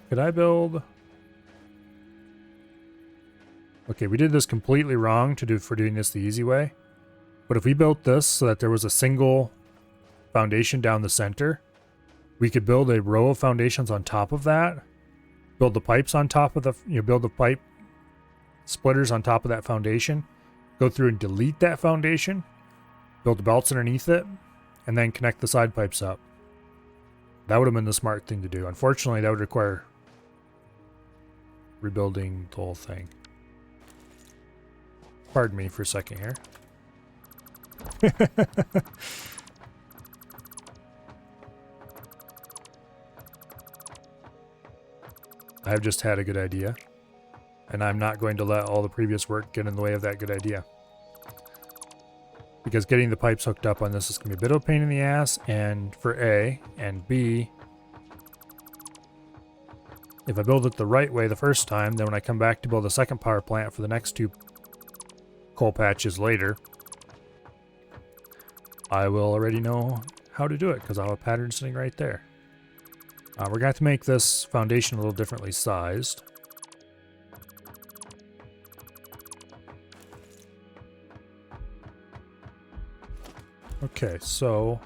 Could I build... Okay, we did this completely wrong for doing this the easy way. But if we built this so that there was a single foundation down the center, we could build a row of foundations on top of that, build the pipes on top of the, build the pipe splitters on top of that foundation, go through and delete that foundation, build the belts underneath it, and then connect the side pipes up. That would have been the smart thing to do. Unfortunately, that would require rebuilding the whole thing. Pardon me for a second here. I've just had a good idea, and I'm not going to let all the previous work get in the way of that good idea. Because getting the pipes hooked up on this is going to be a bit of a pain in the ass, and for A, and B, if I build it the right way the first time, then when I come back to build a second power plant for the next two coal patches later, I will already know how to do it because I'll have a pattern sitting right there. We're going to have to make this foundation a little differently sized. Okay, so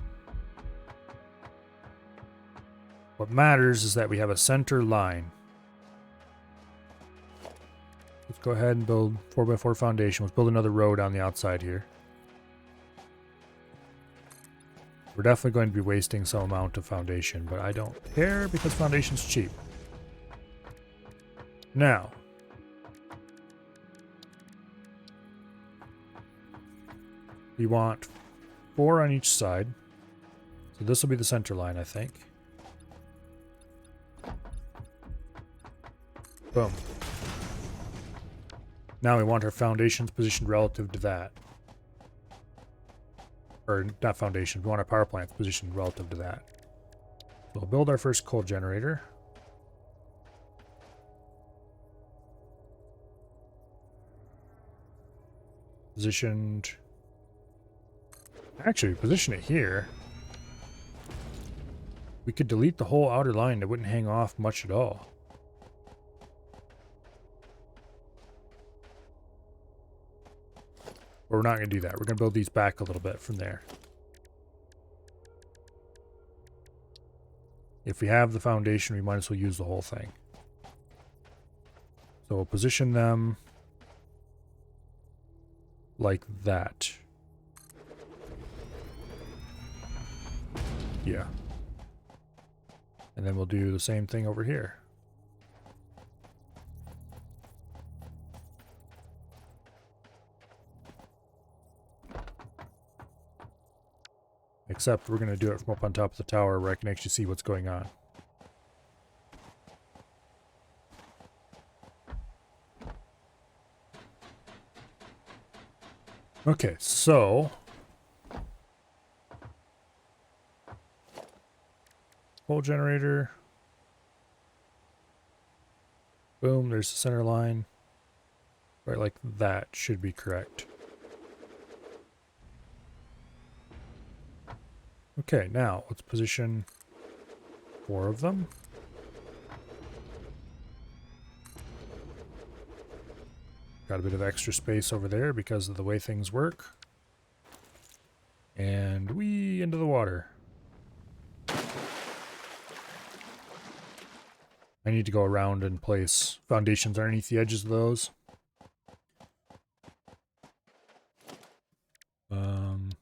what matters is that we have a center line. Let's go ahead and build 4x4 foundation. Let's build another road on the outside here. We're definitely going to be wasting some amount of foundation, but I don't care because foundation's cheap. Now, we want 4 on each side. So this will be the center line, I think. Boom. Now we want our foundations positioned relative to that. Or not foundations, we want our power plants positioned relative to that. So we'll build our first coal generator. Positioned... Actually, position it here. We could delete the whole outer line. It wouldn't hang off much at all. But we're not going to do that. We're going to build these back a little bit from there. If we have the foundation, we might as well use the whole thing. So we'll position them like that. Yeah. And then we'll do the same thing over here. Except we're going to do it from up on top of the tower where I can actually see what's going on. Okay, so... Coal generator. Boom, there's the center line. Right like that should be correct. Okay, now let's position 4 of them. Got a bit of extra space over there because of the way things work. And whee into the water. I need to go around and place foundations underneath the edges of those. Let's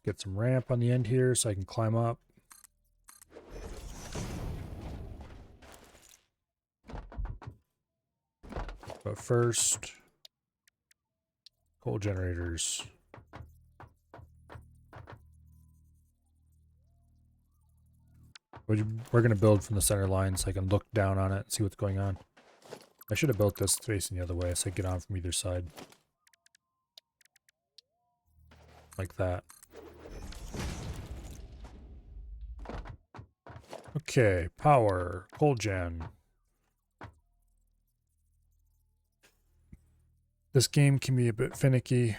get some ramp on the end here so I can climb up. But first, coal generators. We're going to build from the center line so I can look down on it and see what's going on. I should have built this facing the other way so I get on from either side. Like that. Okay, power, cold gen. This game can be a bit finicky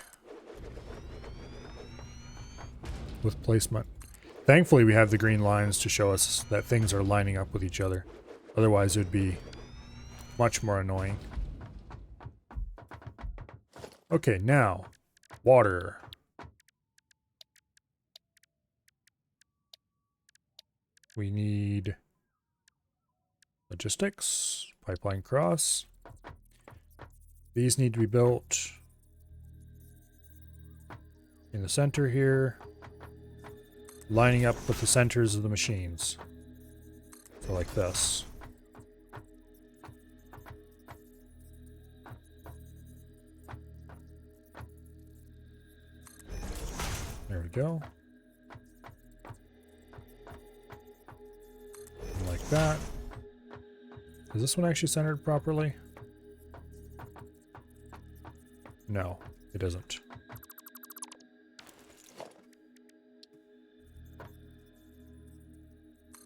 with placement. Thankfully, we have the green lines to show us that things are lining up with each other. Otherwise, it would be much more annoying. Okay, now, water. We need logistics, pipeline cross. These need to be built in the center here, lining up with the centers of the machines. So like this. There we go. And like that. Is this one actually centered properly? No, it isn't.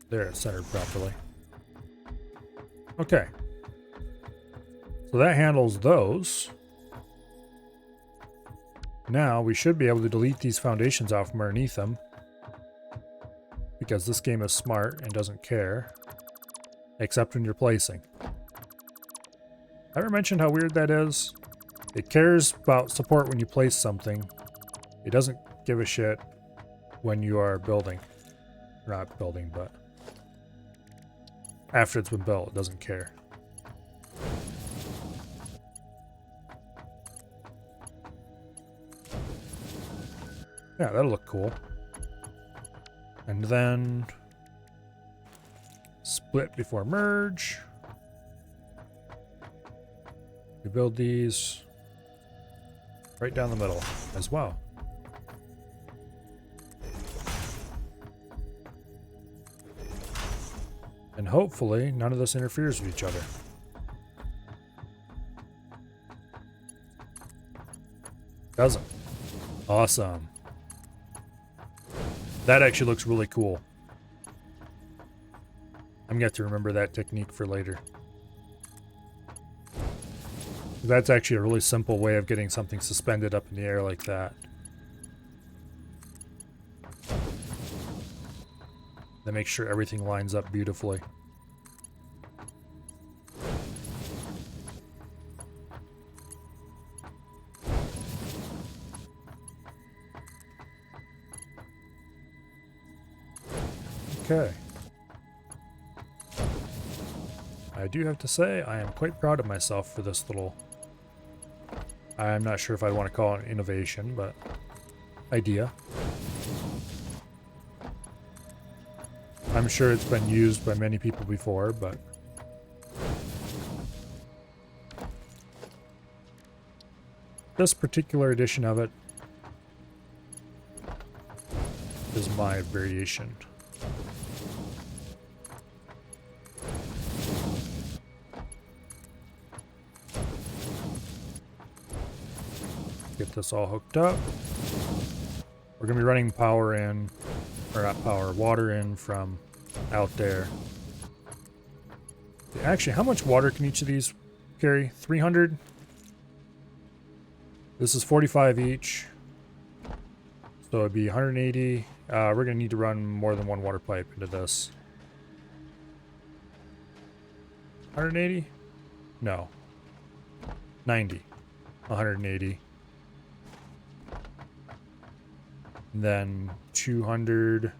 There, it's centered properly. Okay. So that handles those. Now we should be able to delete these foundations out from underneath them, because this game is smart and doesn't care, except when you're placing. I ever mentioned how weird that is? It cares about support when you place something. It doesn't give a shit when you are building. Not building, but after it's been built, it doesn't care. Yeah, that'll look cool. And then split before merge. We build these right down the middle as well. And hopefully none of this interferes with each other. Doesn't. Awesome. That actually looks really cool. I'm going to have to remember that technique for later. That's actually a really simple way of getting something suspended up in the air like that. That makes sure everything lines up beautifully. Okay. I do have to say, I am quite proud of myself for this little... I'm not sure if I want to call it an innovation, but idea. I'm sure it's been used by many people before, but this particular edition of it is my variation. Get this all hooked up. We're going to be running power in, or not power, water in from out there. Actually, how much water can each of these carry? 300? This is 45 each. So it'd be 180. We're going to need to run more than one water pipe into this. 180? No. 90. 180. And then 200,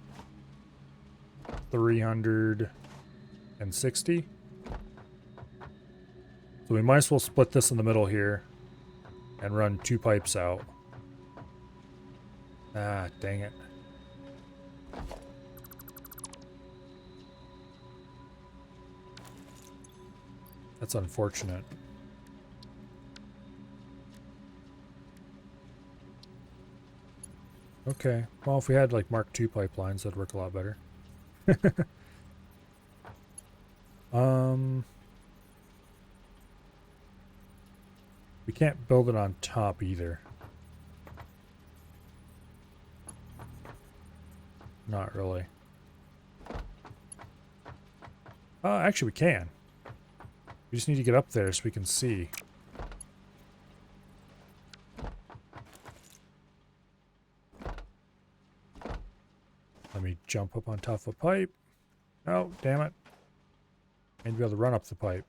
360. So we might as well split this in the middle here and run 2 pipes out. Ah, dang it. That's unfortunate. Okay, well, if we had like Mark II pipelines, that'd work a lot better. We can't build it on top either. Not really. Actually we can. We just need to get up there so we can see. Let me jump up on top of a pipe. Oh, damn it. I need to be able to run up the pipe.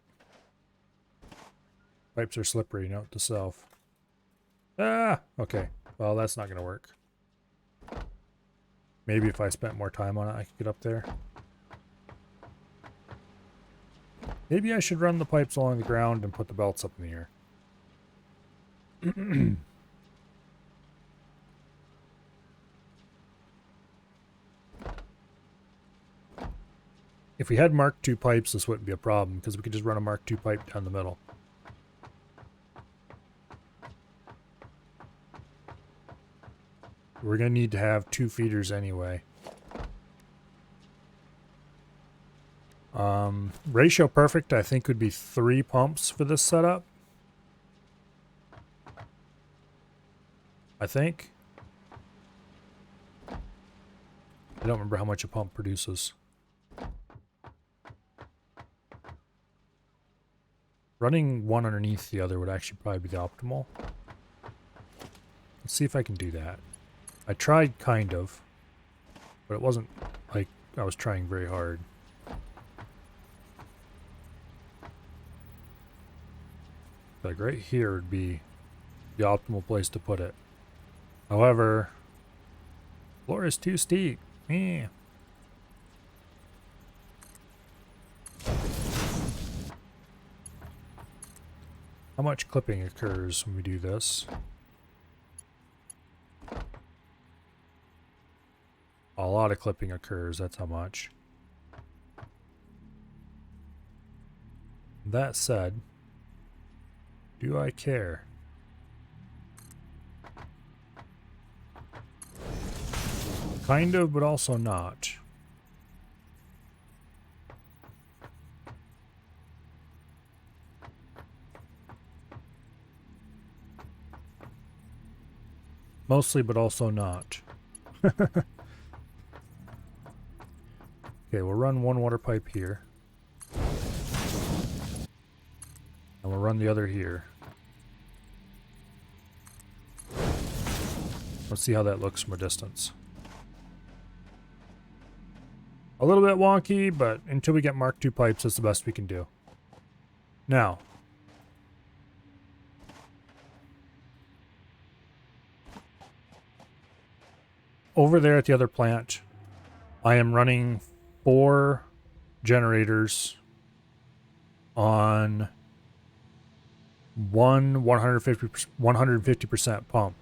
Pipes are slippery, note to self. Ah! Okay. Well, that's not going to work. Maybe if I spent more time on it, I could get up there. Maybe I should run the pipes along the ground and put the belts up in the air. If we had Mark II pipes, this wouldn't be a problem, because we could just run a Mark II pipe down the middle. We're going to need to have 2 feeders anyway. Ratio perfect, I think, would be 3 pumps for this setup. I think. I don't remember how much a pump produces. Running one underneath the other would actually probably be the optimal. Let's see if I can do that. I tried kind of, but it wasn't like I was trying very hard. Like right here would be the optimal place to put it. However, floor is too steep. Eh. How much clipping occurs when we do this? A lot of clipping occurs, that's how much. That said, do I care? Kind of, but also not. Mostly, but also not. Okay, we'll run one water pipe here. And we'll run the other here. Let's see how that looks from a distance. A little bit wonky, but until we get Mark II pipes, that's the best we can do. Now, over there at the other plant, I am running 4 generators on one 150% pump.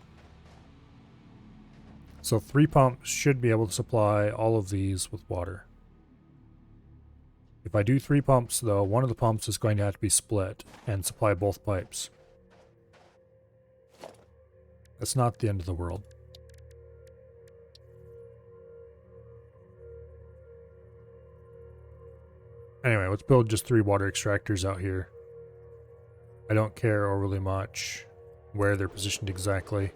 So 3 pumps should be able to supply all of these with water. If I do 3 pumps, though, one of the pumps is going to have to be split and supply both pipes. That's not the end of the world. Anyway, let's build just 3 water extractors out here. I don't care overly much where they're positioned exactly.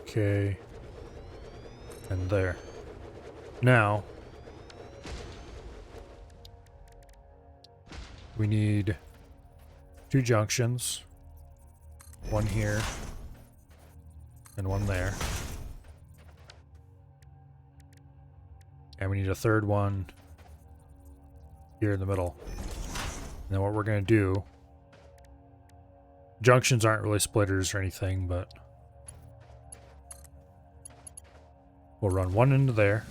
Okay. And there. Now, we need 2 junctions. One here. And one there. And we need a third one here in the middle. And then what we're going to do... Junctions aren't really splitters or anything, but... We'll run one into there.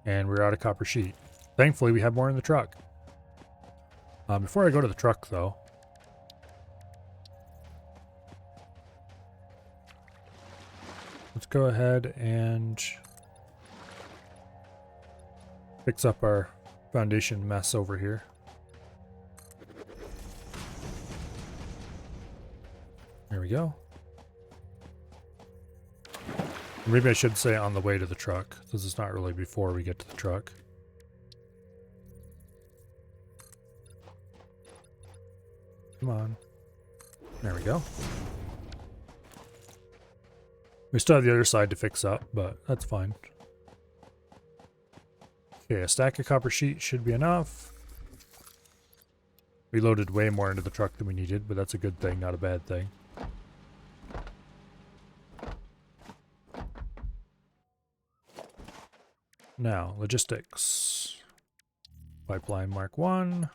And we're out of copper sheet. Thankfully, we have more in the truck. Before I go to the truck, though... Let's go ahead and fix up our foundation mess over here. There we go. Maybe I should say on the way to the truck. This is not really before we get to the truck. Come on. There we go. We still have the other side to fix up, but that's fine. Okay, a stack of copper sheet should be enough. We loaded way more into the truck than we needed, but that's a good thing, not a bad thing. Now, logistics. Pipeline Mark 1.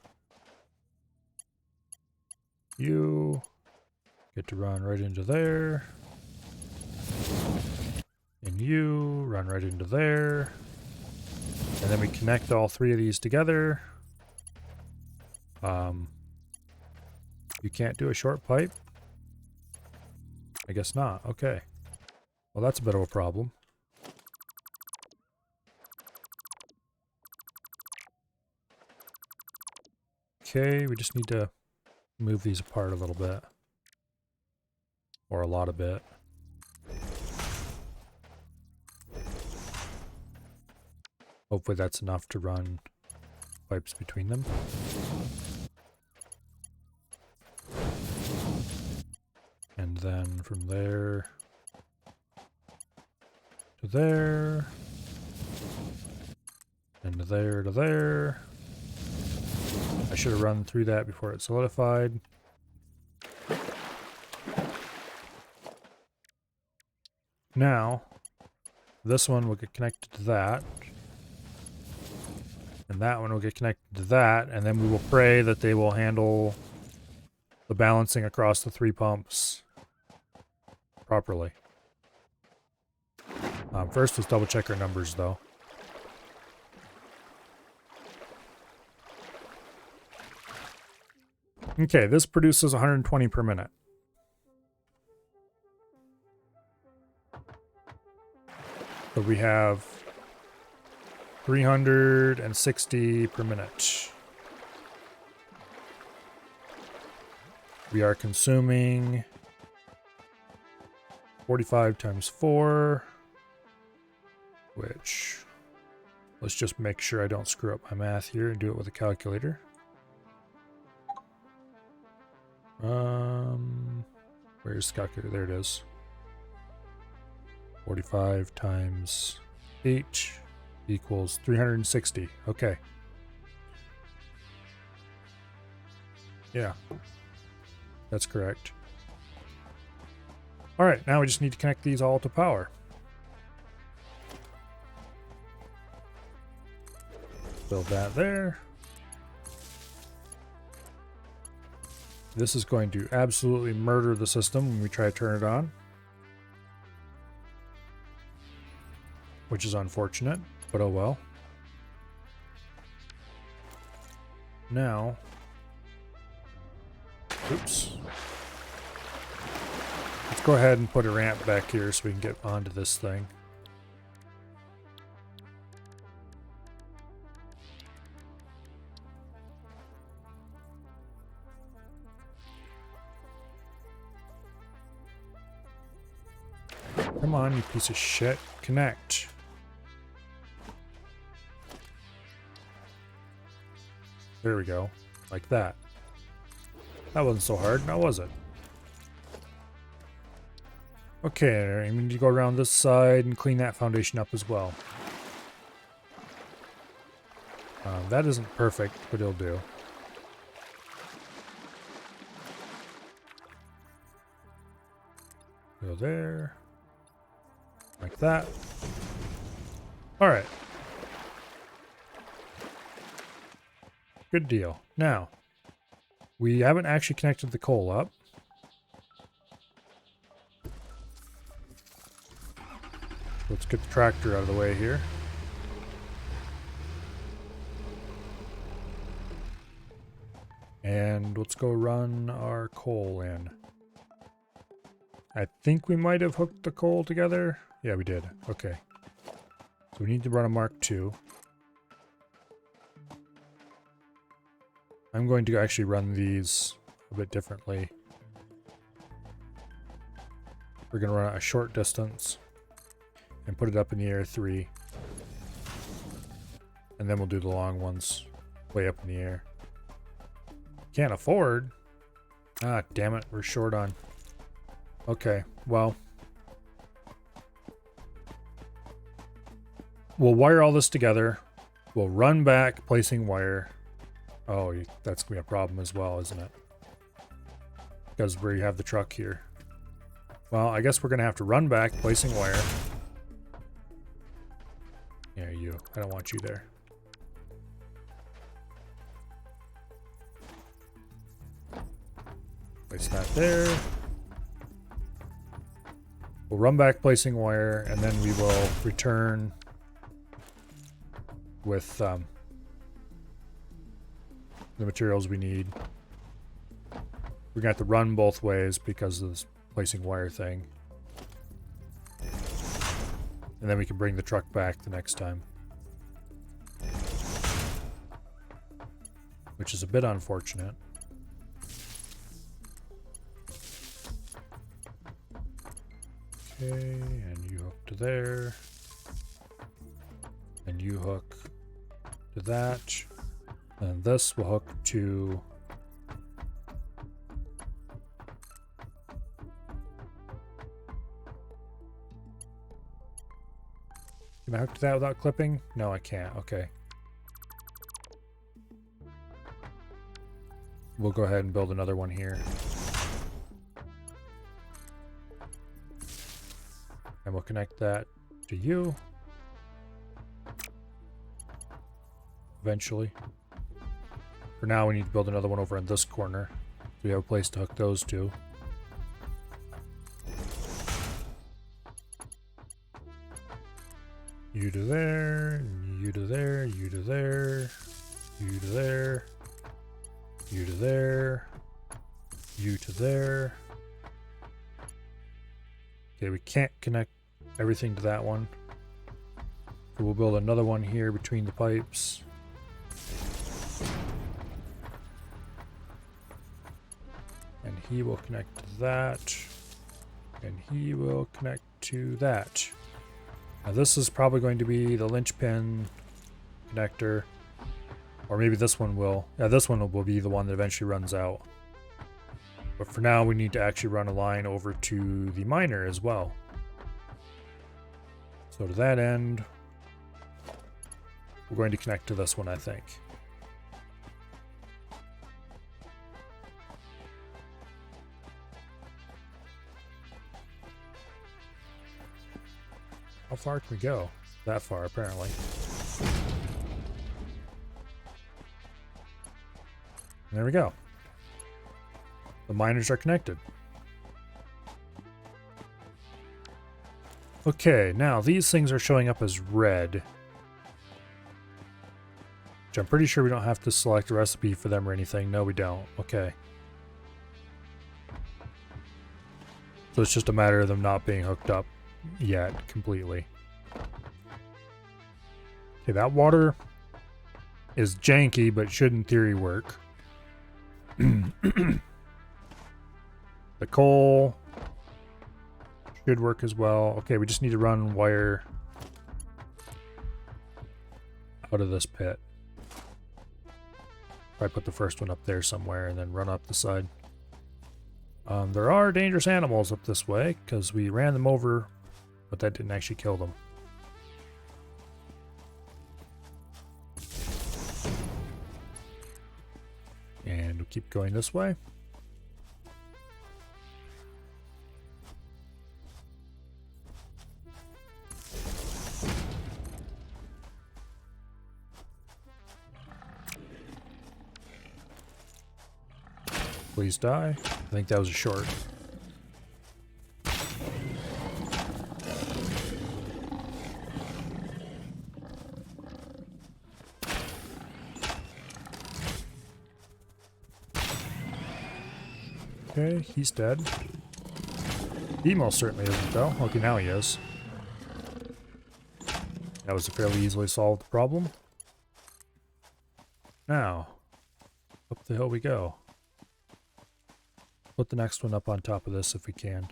You get to run right into there. And you run right into there. And then we connect all three of these together. You can't do a short pipe? I guess not. Okay. Well, that's a bit of a problem. Okay, we just need to move these apart a little bit. Or a lot of bit. Hopefully that's enough to run pipes between them. And then from there to there. And there to there. I should have run through that before it solidified. Now, this one will get connected to that. And that one will get connected to that. And then we will pray that they will handle the balancing across the three pumps properly. First, let's double check our numbers, though. Okay, this produces 120 per minute. So we have 360 per minute. We are consuming 45 times 4, which, let's just make sure I don't screw up my math here and do it with a calculator. Where's the calculator? There it is. 45 times 8 equals 360. Okay. Yeah. That's correct. Alright, now we just need to connect these all to power. Build that there. This is going to absolutely murder the system when we try to turn it on. Which is unfortunate, but oh well. Now, oops. Let's go ahead and put a ramp back here so we can get onto this thing. Come on, you piece of shit. Connect. There we go. Like that. That wasn't so hard, now was it? Okay, I need to go around this side and clean that foundation up as well. That isn't perfect, but it'll do. Go there. Like that. Alright. Good deal. Now, we haven't actually connected the coal up. Let's get the tractor out of the way here. And let's go run our coal in. I think we might have hooked the coal together. Yeah, we did. Okay. So we need to run a Mark II. I'm going to actually run these a bit differently. We're going to run a short distance. and put it up in the air 3. And then we'll do the long ones way up in the air. Can't afford. Ah, damn it. We're short on. Okay, well. We'll wire all this together. We'll run back, placing wire. Oh, that's going to be a problem as well, isn't it? Because we have the truck here. Well, I guess we're going to have to run back, placing wire. Yeah, you. I don't want you there. Place that there. We'll run back, placing wire, and then we will return with the materials we need. We're gonna have to run both ways because of this placing wire thing. And then we can bring the truck back the next time. Which is a bit unfortunate. Okay, and you hook to there. And you hook to that. And this will hook to can I hook to that without clipping? No, I can't. Okay. We'll go ahead and build another one here. And we'll connect that to you. Eventually. For now, we need to build another one over in this corner. So we have a place to hook those two. You to there, you to there, you to there, you to there, you to there, you to there. Okay, we can't connect everything to that one. So we'll build another one here between the pipes. And he will connect to that. And he will connect to that. Now this is probably going to be the linchpin connector. Or maybe this one will. Yeah, this one will be the one that eventually runs out. But for now, we need to actually run a line over to the miner as well. So to that end, we're going to connect to this one, I think. How far can we go? That far, apparently. And there we go. The miners are connected. Okay, now these things are showing up as red. Which I'm pretty sure we don't have to select a recipe for them or anything. No, we don't. Okay. So it's just a matter of them not being hooked up yet completely. Okay, that water is janky, but should in theory work. The coal should work as well. Okay, we just need to run wire out of this pit. Probably put the first one up there somewhere and then run up the side. There are dangerous animals up this way because we ran them over, but that didn't actually kill them. And we'll keep going this way. Please die. I think that was a short. Okay, he's dead. He most certainly isn't, though. Okay, now he is. That was a fairly easily solved problem. Now, up the hill we go. Put the next one up on top of this if we can.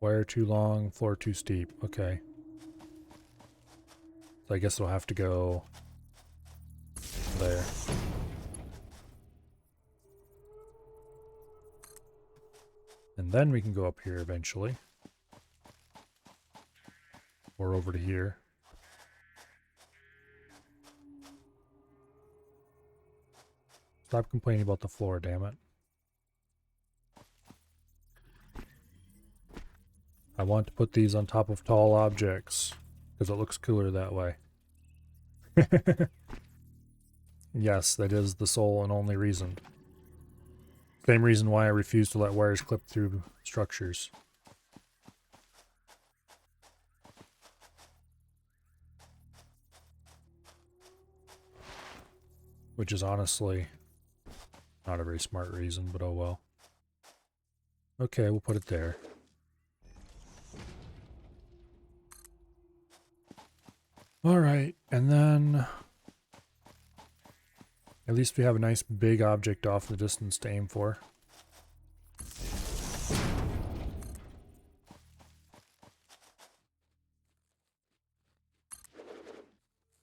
Wire too long, floor too steep. Okay. So I guess it'll have to go there. And then we can go up here eventually. Or over to here. Stop complaining about the floor, damn it. I want to put these on top of tall objects, because it looks cooler that way. Yes, that is the sole and only reason. Same reason why I refuse to let wires clip through structures. Which is honestly not a very smart reason, but oh well. Okay, we'll put it there. Alright, and then at least we have a nice big object off in the distance to aim for.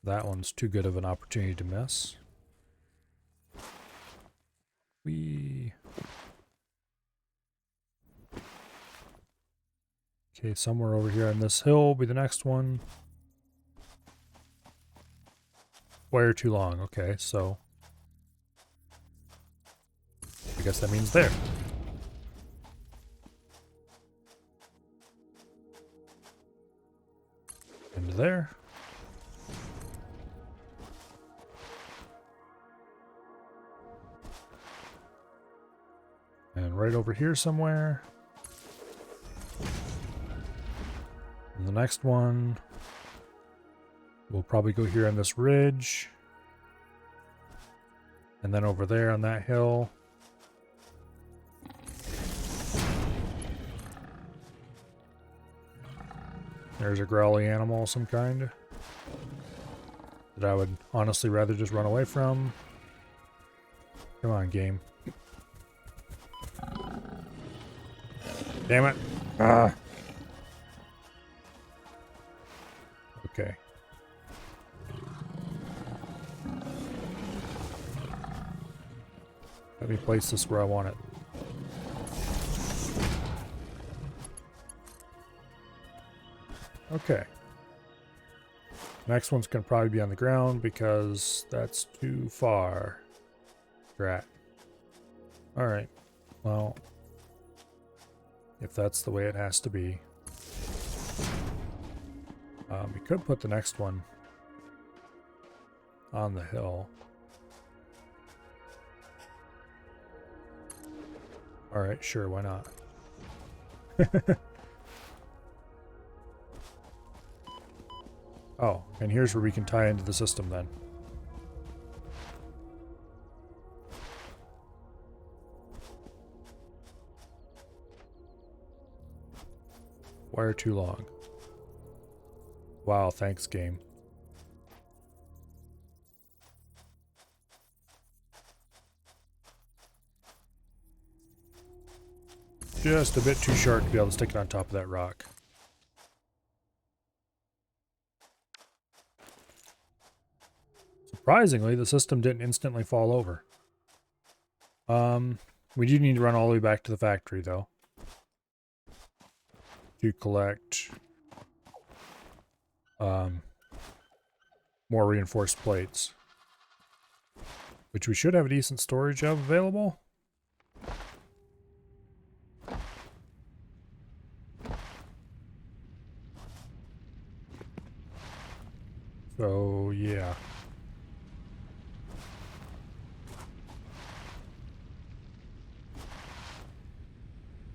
That one's too good of an opportunity to miss. Okay, somewhere over here on this hill will be the next one. Wire too long. Okay, so I guess that means there. And there. And right over here somewhere. And the next one will probably go here on this ridge. And then over there on that hill. There's a growly animal of some kind that I would honestly rather just run away from. Come on, game. Damn it. Ah. Okay. Let me place this where I want it. Okay. Next one's going to probably be on the ground because that's too far. Drat. Alright. Well, if that's the way it has to be. We could put the next one on the hill. Alright, sure, why not? Oh, and here's where we can tie into the system then. Wire too long. Wow, thanks, game. Just a bit too short to be able to stick it on top of that rock. Surprisingly, the system didn't instantly fall over. We do need to run all the way back to the factory, though, to collect more reinforced plates, which we should have a decent storage of available. So, yeah.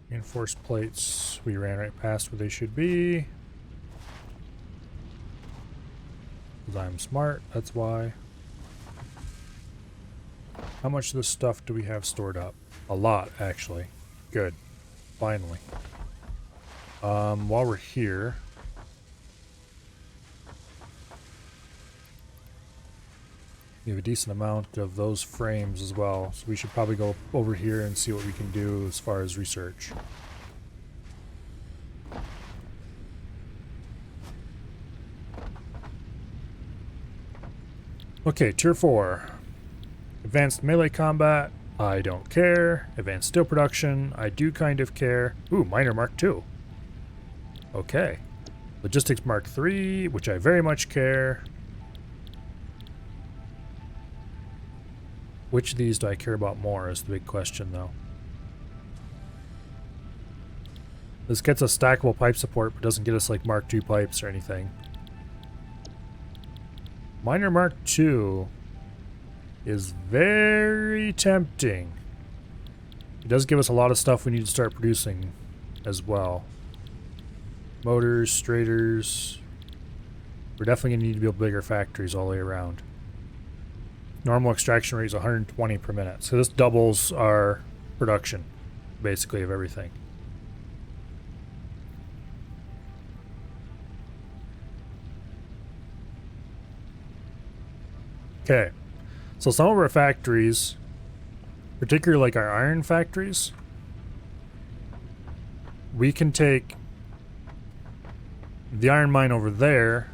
Reinforced plates, we ran right past where they should be. Because I'm smart, that's why. How much of this stuff do we have stored up? A lot, actually. Good. Finally. While we're here, we have a decent amount of those frames as well, so we should probably go over here and see what we can do as far as research. Okay, tier 4. Advanced melee combat, I don't care. Advanced steel production, I do kind of care. Ooh, miner mark 2. Okay. Logistics mark 3, which I very much care. Which of these do I care about more is the big question, though. This gets us stackable pipe support, but doesn't get us like Mark II pipes or anything. Miner Mark II is very tempting. It does give us a lot of stuff we need to start producing as well. Motors, straighters. We're definitely going to need to build bigger factories all the way around. Normal extraction rate is 120 per minute. So this doubles our production, basically, of everything. Okay. So some of our factories, particularly like our iron factories, we can take the iron mine over there,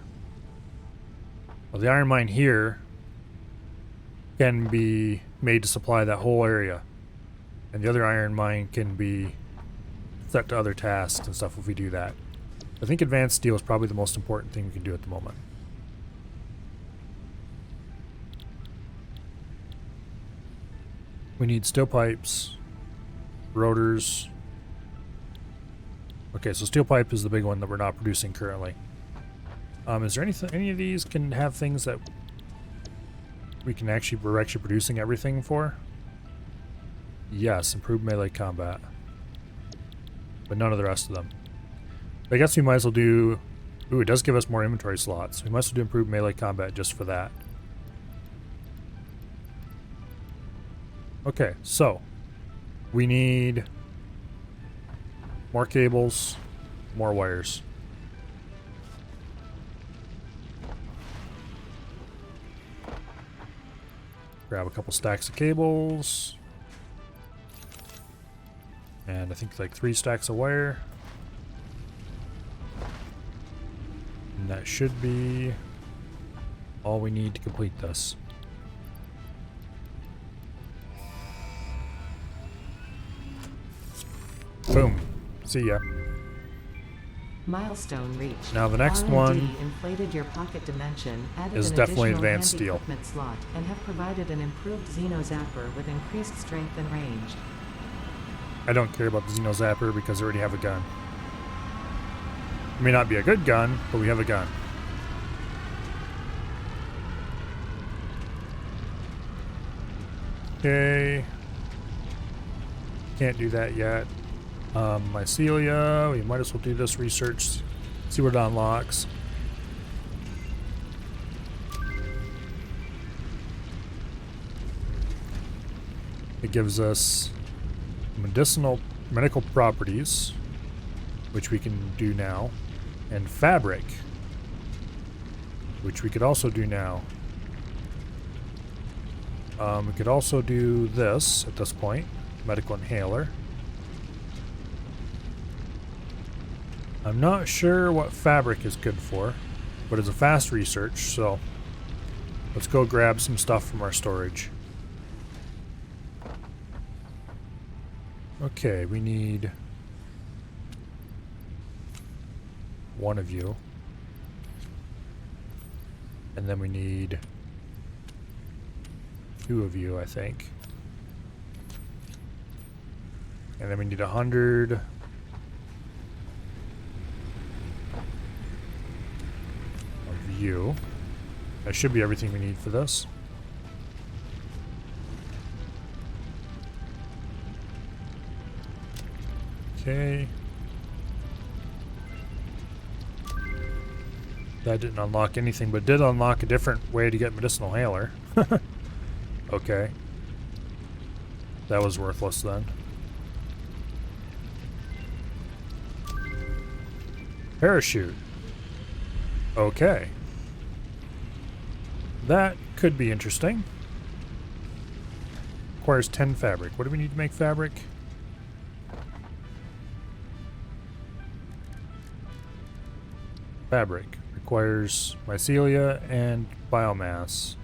well, the iron mine here can be made to supply that whole area. And the other iron mine can be set to other tasks and stuff if we do that. I think advanced steel is probably the most important thing we can do at the moment. We need steel pipes, rotors. Okay, so steel pipe is the big one that we're not producing currently. Is there any of these can have things that we're actually producing everything for? Yes, improved melee combat. But none of the rest of them. I guess we might as well do... Ooh, it does give us more inventory slots. We might as well do improved melee combat just for that. Okay, so we need more cables, more wires. Grab a couple stacks of cables. And I think like 3 stacks of wire. And that should be all we need to complete this. Boom. See ya. Milestone reached. Now the next R&D one inflated your pocket dimension, added is an definitely additional advanced handy steel. equipment slot, and have provided an improved Xeno Zapper with increased strength and range. I don't care about the Xeno Zapper because I already have a gun. It may not be a good gun, but we have a gun. Okay. Can't do that yet. Mycelia, we might as well do this research, see what it unlocks. It gives us medical properties, which we can do now, and fabric, which we could also do now. We could also do this at this point, medical inhaler. I'm not sure what fabric is good for, but it's a fast research, so let's go grab some stuff from our storage. Okay, we need one of you. And then we need 2 of you, I think. And then we need 100. You. That should be everything we need for this. Okay. That didn't unlock anything, but did unlock a different way to get medicinal inhaler. Okay. That was worthless then. Parachute. Okay. That could be interesting. Requires 10 fabric. What do we need to make fabric? Fabric. Requires mycelia and biomass.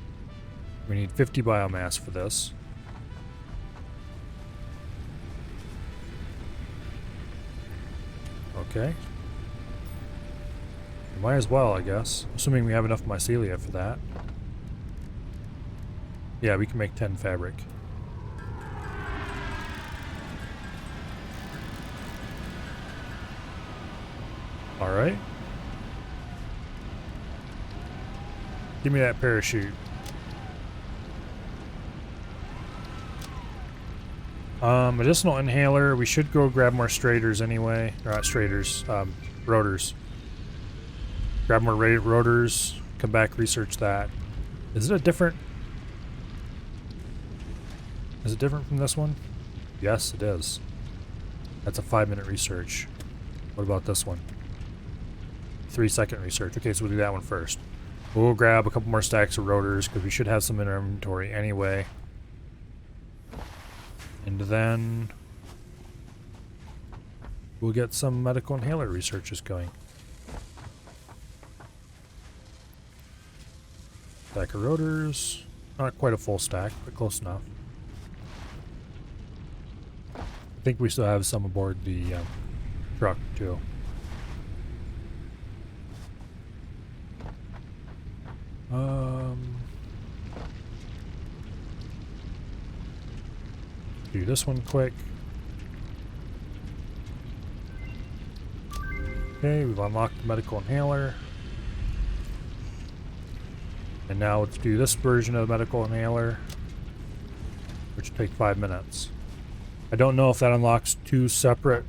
We need 50 biomass for this. Okay. Might as well, I guess. Assuming we have enough mycelia for that. Yeah, we can make 10 fabric. Alright. Give me that parachute. Medicinal inhaler. We should go grab more straters anyway. Or not straters, rotors. Grab more rotors. Come back, research that. Is it a different... Is it different from this one? Yes, it is. That's a 5-minute research. What about this one? 3-second research. Okay, so we'll do that one first. We'll grab a couple more stacks of rotors because we should have some in our inventory anyway. And then we'll get some medical inhaler researches going. Stack of rotors. Not quite a full stack, but close enough. I think we still have some aboard the truck too. Do this one quick. Okay, we've unlocked the medical inhaler. And now let's do this version of the medical inhaler, which will take 5 minutes. I don't know if that unlocks 2 separate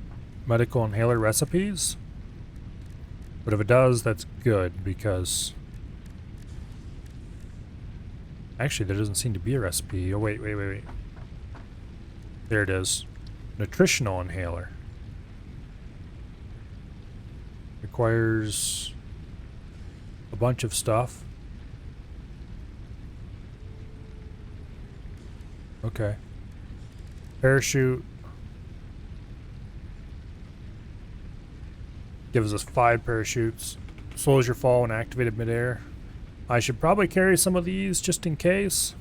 medical inhaler recipes, but if it does, that's good because... Actually, there doesn't seem to be a recipe. Oh, wait. There it is. Nutritional inhaler. Requires a bunch of stuff. Okay. Parachute. Gives us 5 parachutes. Slows your fall when activated midair. I should probably carry some of these just in case.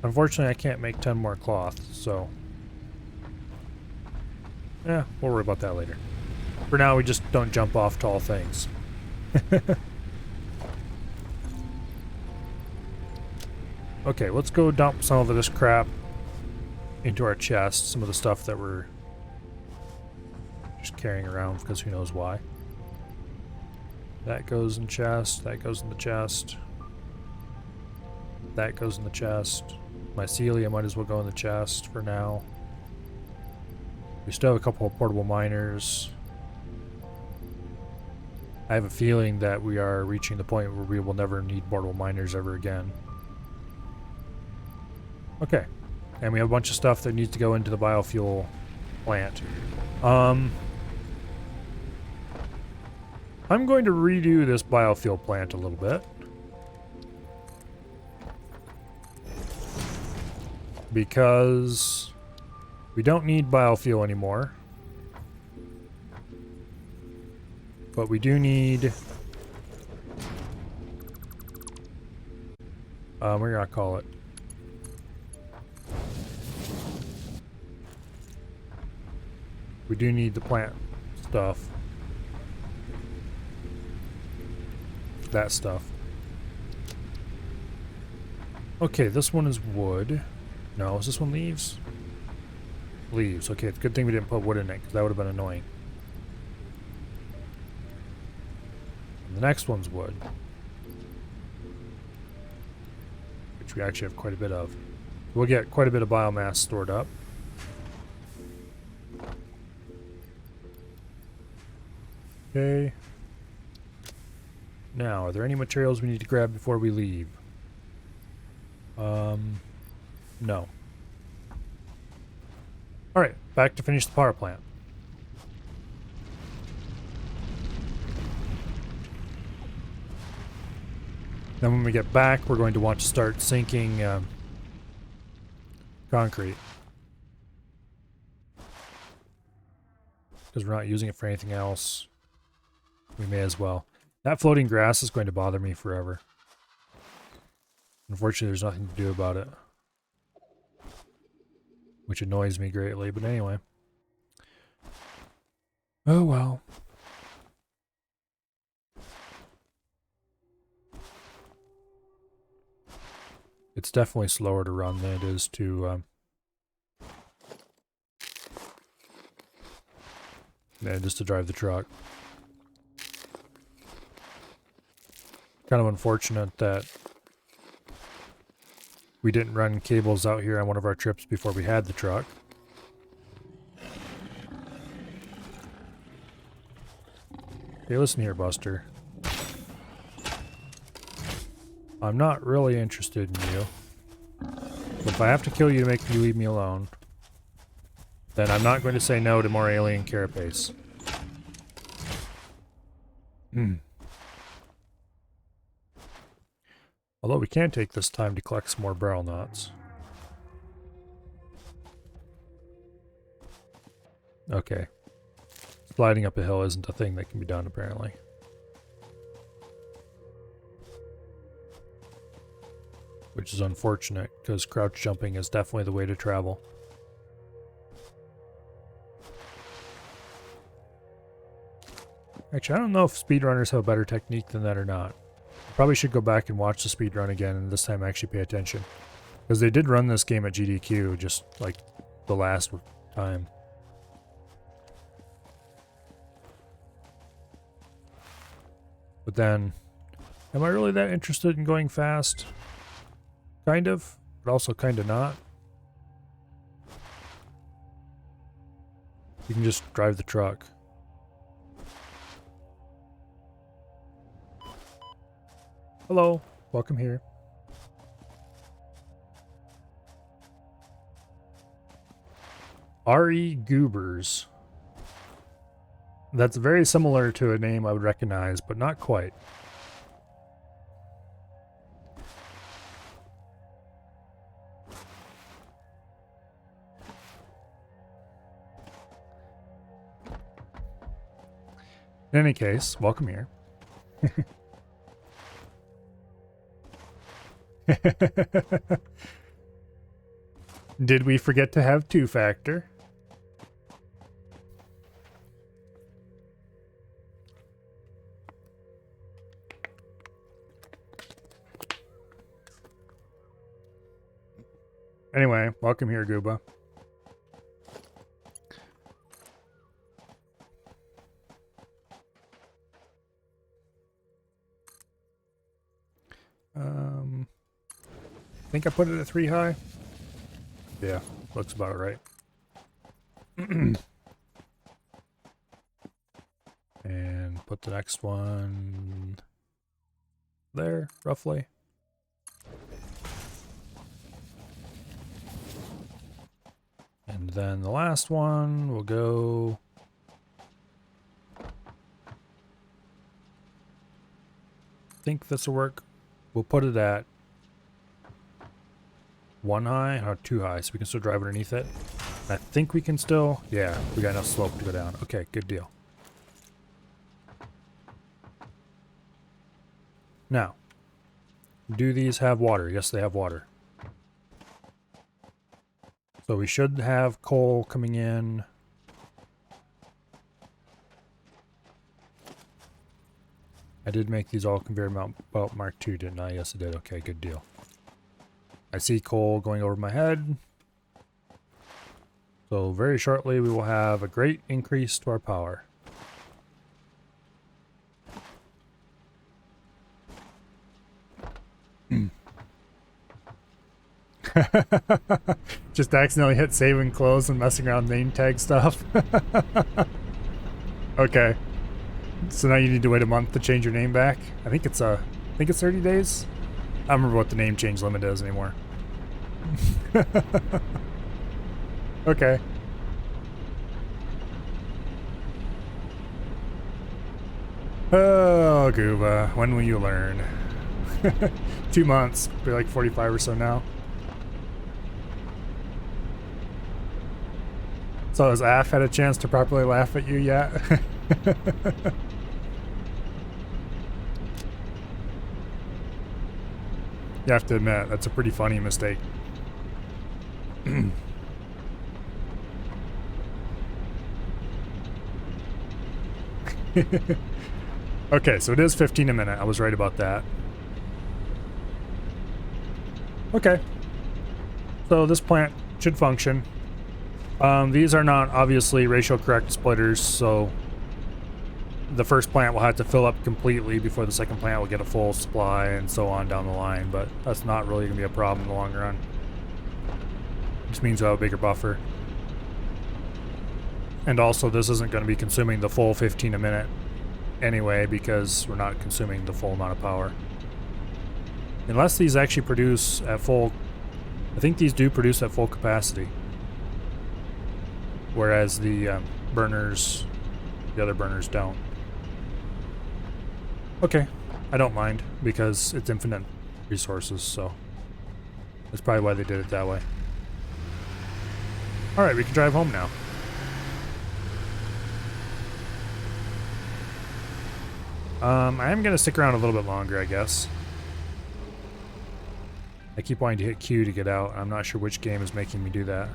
Unfortunately, I can't make 10 more cloth, so... Yeah, we'll worry about that later. For now, we just don't jump off tall things. Okay, let's go dump some of this crap into our chest. Some of the stuff that we're just carrying around because who knows why. That goes in chest, that goes in the chest. That goes in the chest. Mycelia might as well go in the chest for now. We still have a couple of portable miners. I have a feeling that we are reaching the point where we will never need portable miners ever again. Okay. And we have a bunch of stuff that needs to go into the biofuel plant. I'm going to redo this biofuel plant a little bit. Because we don't need biofuel anymore. But we do need... we're gonna call it. We do need the plant stuff. That stuff. Okay, this one is wood. No, is this one leaves? Leaves. Okay, it's a good thing we didn't put wood in it, because that would have been annoying. And the next one's wood. Which we actually have quite a bit of. We'll get quite a bit of biomass stored up. Okay. Now, are there any materials we need to grab before we leave? No. Alright, back to finish the power plant. Then when we get back, we're going to want to start sinking concrete. Because we're not using it for anything else. We may as well. That floating grass is going to bother me forever. Unfortunately, there's nothing to do about it, which annoys me greatly, but anyway. Oh well. It's definitely slower to run than it is to drive the truck. Kind of unfortunate that we didn't run cables out here on one of our trips before we had the truck. Hey, listen here, Buster. I'm not really interested in you. But if I have to kill you to make you leave me alone, then I'm not going to say no to more alien carapace. Although we can take this time to collect some more barrel knots. Okay. Sliding up a hill isn't a thing that can be done, apparently. Which is unfortunate, because crouch jumping is definitely the way to travel. Actually, I don't know if speedrunners have a better technique than that or not. I probably should go back and watch the speedrun again, and this time actually pay attention. Because they did run this game at GDQ, just like the last time. But then, am I really that interested in going fast? Kind of, but also kind of not. You can just drive the truck. Hello, welcome here. R.E. Goobers. That's very similar to a name I would recognize, but not quite. In any case, welcome here. Did we forget to have two-factor? Anyway, welcome here, Gooba. I think I put it at 3 high. Yeah, looks about right. And put the next one there, roughly. And then the last one will go... I think this will work. We'll put it at 1 high or 2 high, so we can still drive underneath it. I think we can still... Yeah, we got enough slope to go down. Okay, good deal. Now, do these have water? Yes, they have water. So we should have coal coming in. I did make these all conveyor belt Mark II, didn't I? Yes, I did. Okay, good deal. I see coal going over my head. So very shortly we will have a great increase to our power. Just accidentally hit save and close and messing around name tag stuff. Okay. So now you need to wait a month to change your name back. I think it's 30 days. I don't remember what the name change limit is anymore. Okay. Oh, Gooba, when will you learn? 2 months, be like 45 or so now. So has Af had a chance to properly laugh at you yet? You have to admit, that's a pretty funny mistake. Okay, so it is 15 a minute. I was right about that. Okay. So this plant should function. These are not obviously ratio correct splitters, so the first plant will have to fill up completely before the second plant will get a full supply and so on down the line, but that's not really going to be a problem in the long run. Just means we'll have a bigger buffer. And also this isn't going to be consuming the full 15 a minute anyway because we're not consuming the full amount of power. Unless these actually produce at full... I think these do produce at full capacity. Whereas the burners, the other burners don't. Okay, I don't mind because it's infinite resources, so that's probably why they did it that way. Alright, we can drive home now. I am going to stick around a little bit longer, I guess. I keep wanting to hit Q to get out. I'm not sure which game is making me do that.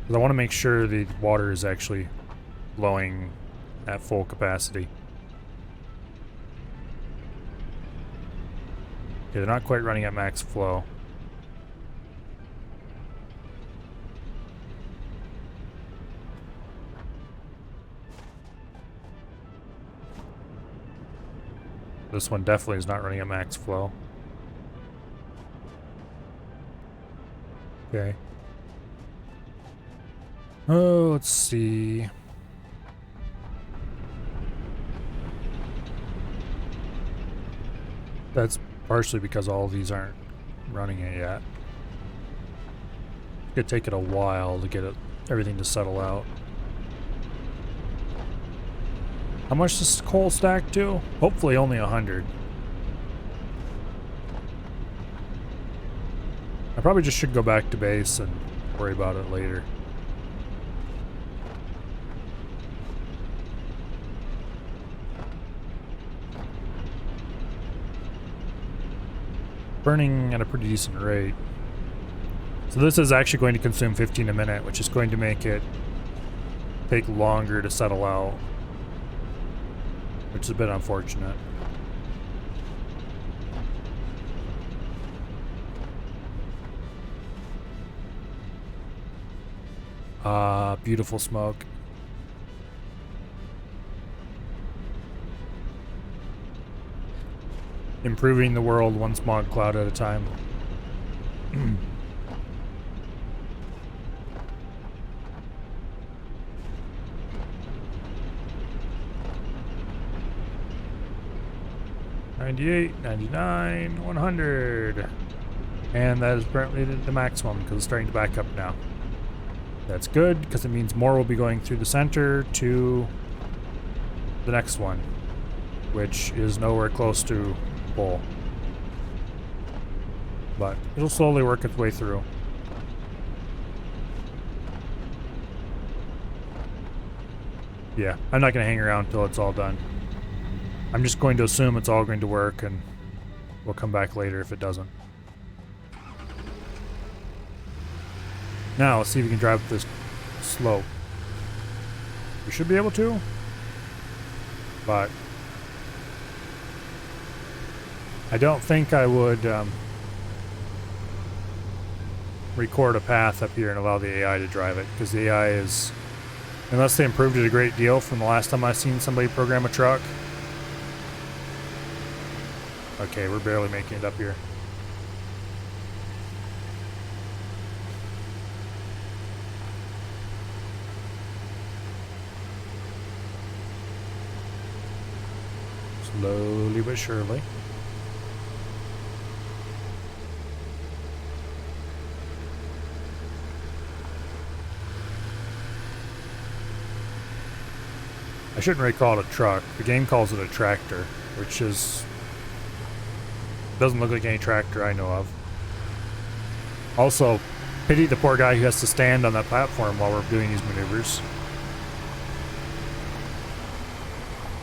Because I want to make sure the water is actually flowing at full capacity. Okay, they're not quite running at max flow. This one definitely is not running at max flow. Okay. Oh, let's see. That's partially because all of these aren't running it yet. It's gonna take it a while to get everything to settle out. How much does coal stack to? Hopefully only 100. I probably just should go back to base and worry about it later. Burning at a pretty decent rate. So this is actually going to consume 15 a minute, which is going to make it take longer to settle out. Which is a bit unfortunate. Beautiful smoke. Improving the world one smog cloud at a time. 98, 99, 100. And that is apparently the maximum because it's starting to back up now. That's good because it means more will be going through the center to the next one, which is nowhere close to full. But it'll slowly work its way through. Yeah, I'm not going to hang around until it's all done. I'm just going to assume it's all going to work, and we'll come back later if it doesn't. Now, let's see if we can drive up this slope. We should be able to, but I don't think I would record a path up here and allow the AI to drive it, because the AI is, unless they improved it a great deal from the last time I've seen somebody program a truck. Okay, we're barely making it up here. Slowly but surely. I shouldn't really call it a truck. The game calls it a tractor, which is... doesn't look like any tractor I know of. Also, pity the poor guy who has to stand on that platform while we're doing these maneuvers.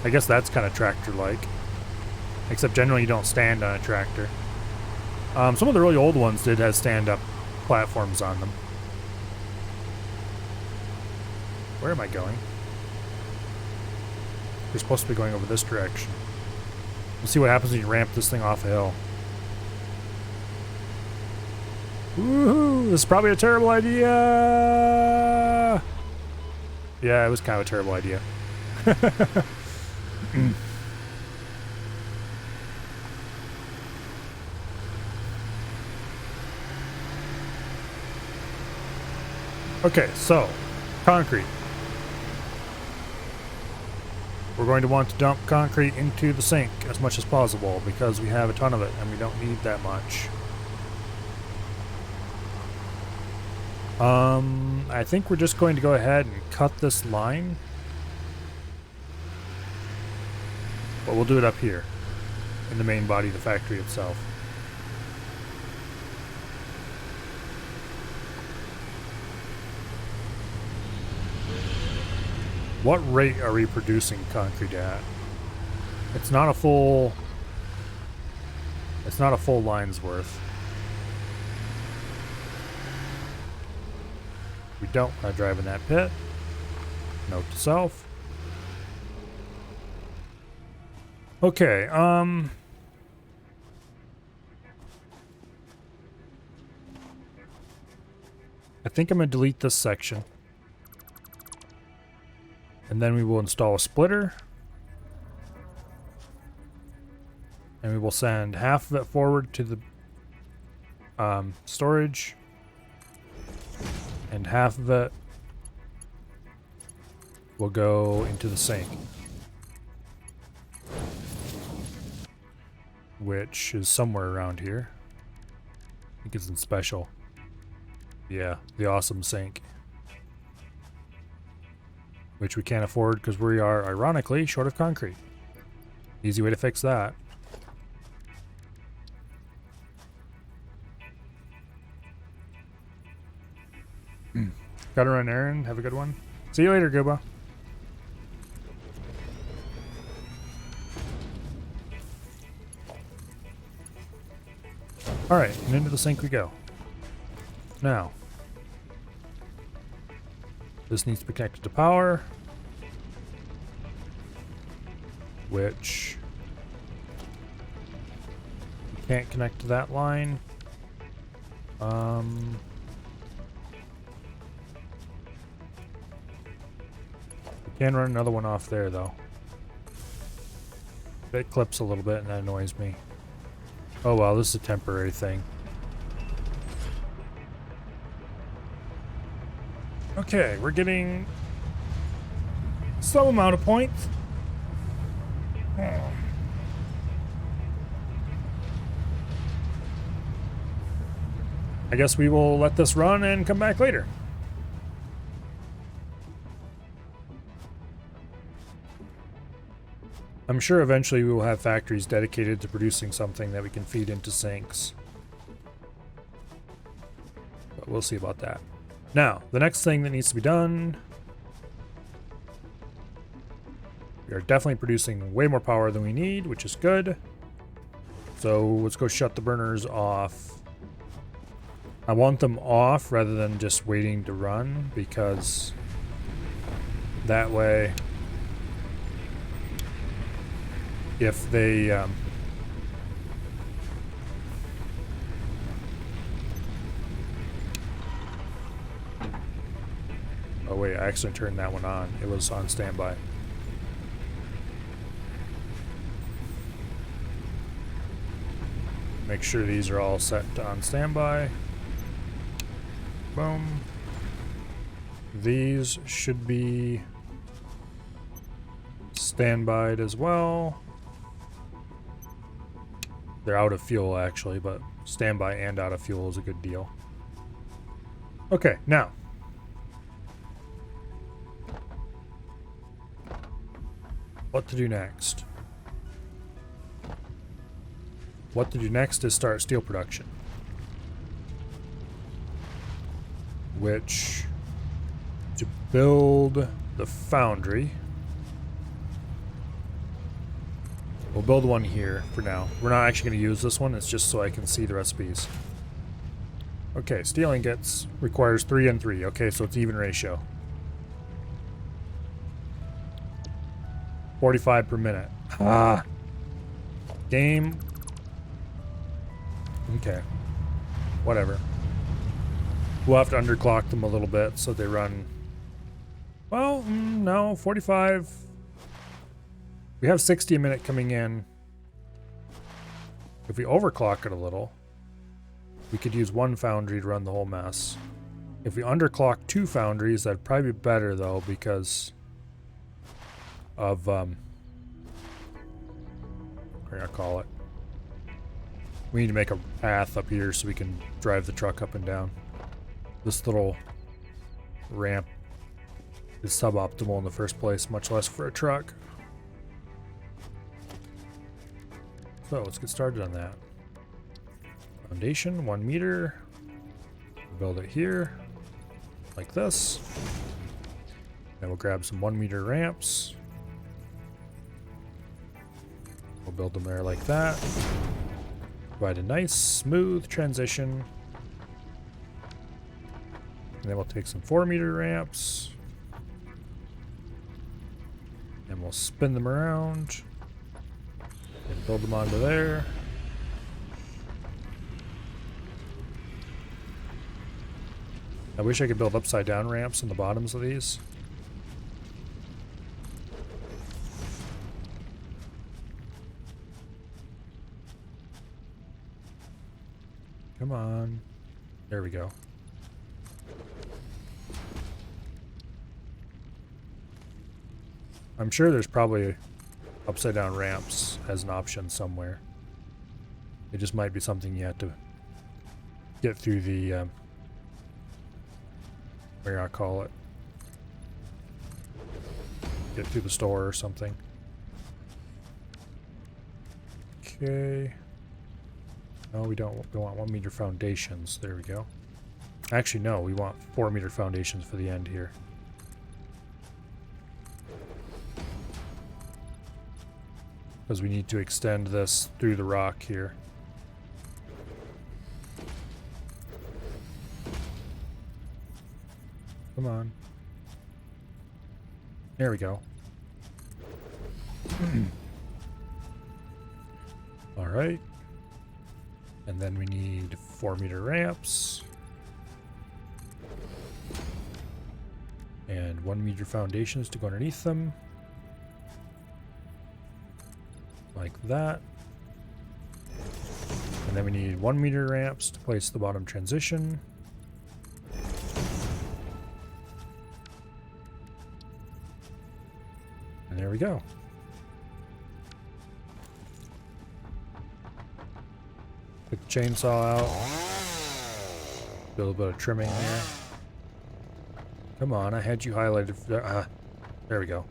I guess that's kind of tractor-like. Except generally you don't stand on a tractor. Some of the really old ones did have stand-up platforms on them. Where am I going? We're supposed to be going over this direction. We'll see what happens when you ramp this thing off a hill. Woohoo! This is probably a terrible idea! Yeah, it was kind of a terrible idea. Okay, so, concrete. We're going to want to dump concrete into the sink as much as possible because we have a ton of it and we don't need that much. I think we're just going to go ahead and cut this line. But we'll do it up here in the main body of the factory itself. What rate are we producing concrete at? It's not a full line's worth. We don't want to drive in that pit. Note to self. Okay, I think I'm going to delete this section. And then we will install a splitter. And we will send half of it forward to the storage. And half of it will go into the sink. Which is somewhere around here. I think it's in special. Yeah, the awesome sink. Which we can't afford because we are, ironically, short of concrete. Easy way to fix that. Gotta run an errand. Have a good one. See you later, Gooba. Alright, and into the sink we go. Now, this needs to be connected to power, which we can't connect to that line. We can run another one off there though. It clips a little bit and that annoys me. Oh well, this is a temporary thing. Okay, we're getting some amount of points. I guess we will let this run and come back later. I'm sure eventually we will have factories dedicated to producing something that we can feed into sinks. But we'll see about that. Now, the next thing that needs to be done... We are definitely producing way more power than we need, which is good. So let's go shut the burners off. I want them off rather than just waiting to run, because that way... If they oh wait, I actually turned that one on. It was on standby. Make sure these are all set on standby. Boom. These should be standbyed as well. They're out of fuel actually, but standby and out of fuel is a good deal. Okay, now. What to do next? What to do next is start steel production. Which, to build the foundry, We'll build one here for now. We're not actually going to use this one. It's just so I can see the recipes. Okay, steel ingots requires 3 and 3. Okay, so it's even ratio. 45 per minute. Ah. Game. Okay. Whatever. We'll have to underclock them a little bit so they run... Well, no, 45. We have 60 a minute coming in. If we overclock it a little, we could use one foundry to run the whole mess. If we underclock 2 foundries, that'd probably be better though because of what do I call it? We need to make a path up here so we can drive the truck up and down. This little ramp is suboptimal in the first place, much less for a truck. So let's get started on that. Foundation, 1 meter. Build it here, like this. Then we'll grab some 1 meter ramps. We'll build them there like that. Provide a nice, smooth transition. And then we'll take some 4 meter ramps. And we'll spin them around. And build them onto there. I wish I could build upside down ramps in the bottoms of these. Come on. There we go. I'm sure there's probably upside down ramps as an option somewhere. It just might be something you have to get through the what do I call it? Get through the store or something. Okay. No, we don't. We want 1 meter foundations. There we go. Actually, no. We want 4 meter foundations for the end here. Because we need to extend this through the rock here. Come on. There we go. All right. And then we need 4 meter ramps. And 1 meter foundations to go underneath them. Like that. And then we need 1 meter ramps to place the bottom transition. And there we go. Put the chainsaw out. Do a little bit of trimming there. Come on, I had you highlighted. There we go.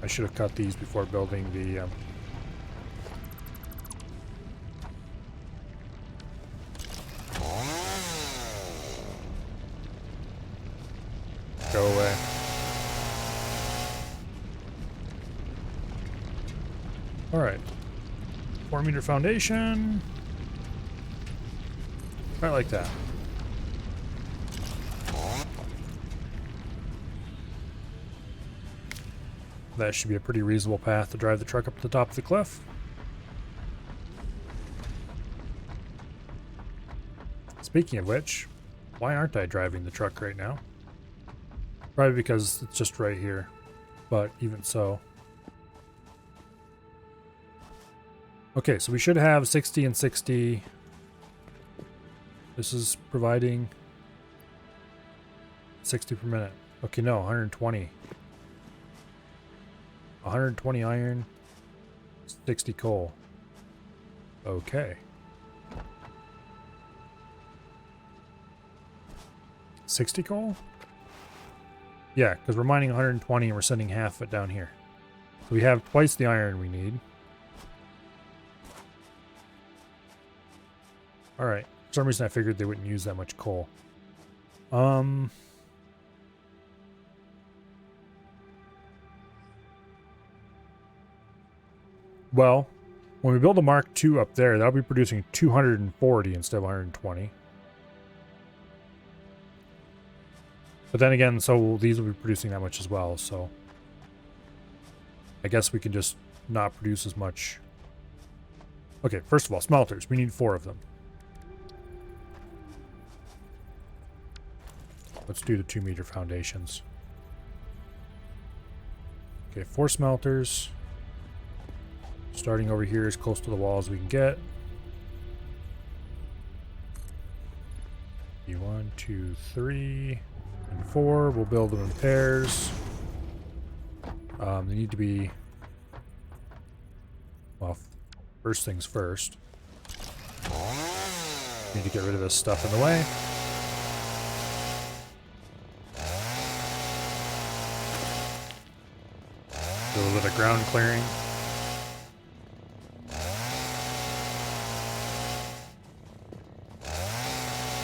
I should have cut these before building the go away. All right. 4 meter foundation. Right like that. That should be a pretty reasonable path to drive the truck up to the top of the cliff. Speaking of which, why aren't I driving the truck right now? Probably because it's just right here, but even so. Okay, so we should have 60 and 60. This is providing 60 per minute. Okay, no, 120. 120 iron, 60 coal. Okay. 60 coal? Yeah, because we're mining 120 and we're sending half of it down here. So we have twice the iron we need. Alright. For some reason I figured they wouldn't use that much coal. Well, when we build a Mark II up there, that'll be producing 240 instead of 120. But then again, so these will be producing that much as well, so I guess we can just not produce as much. Okay, first of all, smelters. We need 4 of them. Let's do the 2-meter foundations. Okay, 4 smelters. Starting over here as close to the wall as we can get. 1, 2, 3, and 4. We'll build them in pairs. They need to be, well, first things first. Need to get rid of this stuff in the way. Do a little bit of ground clearing.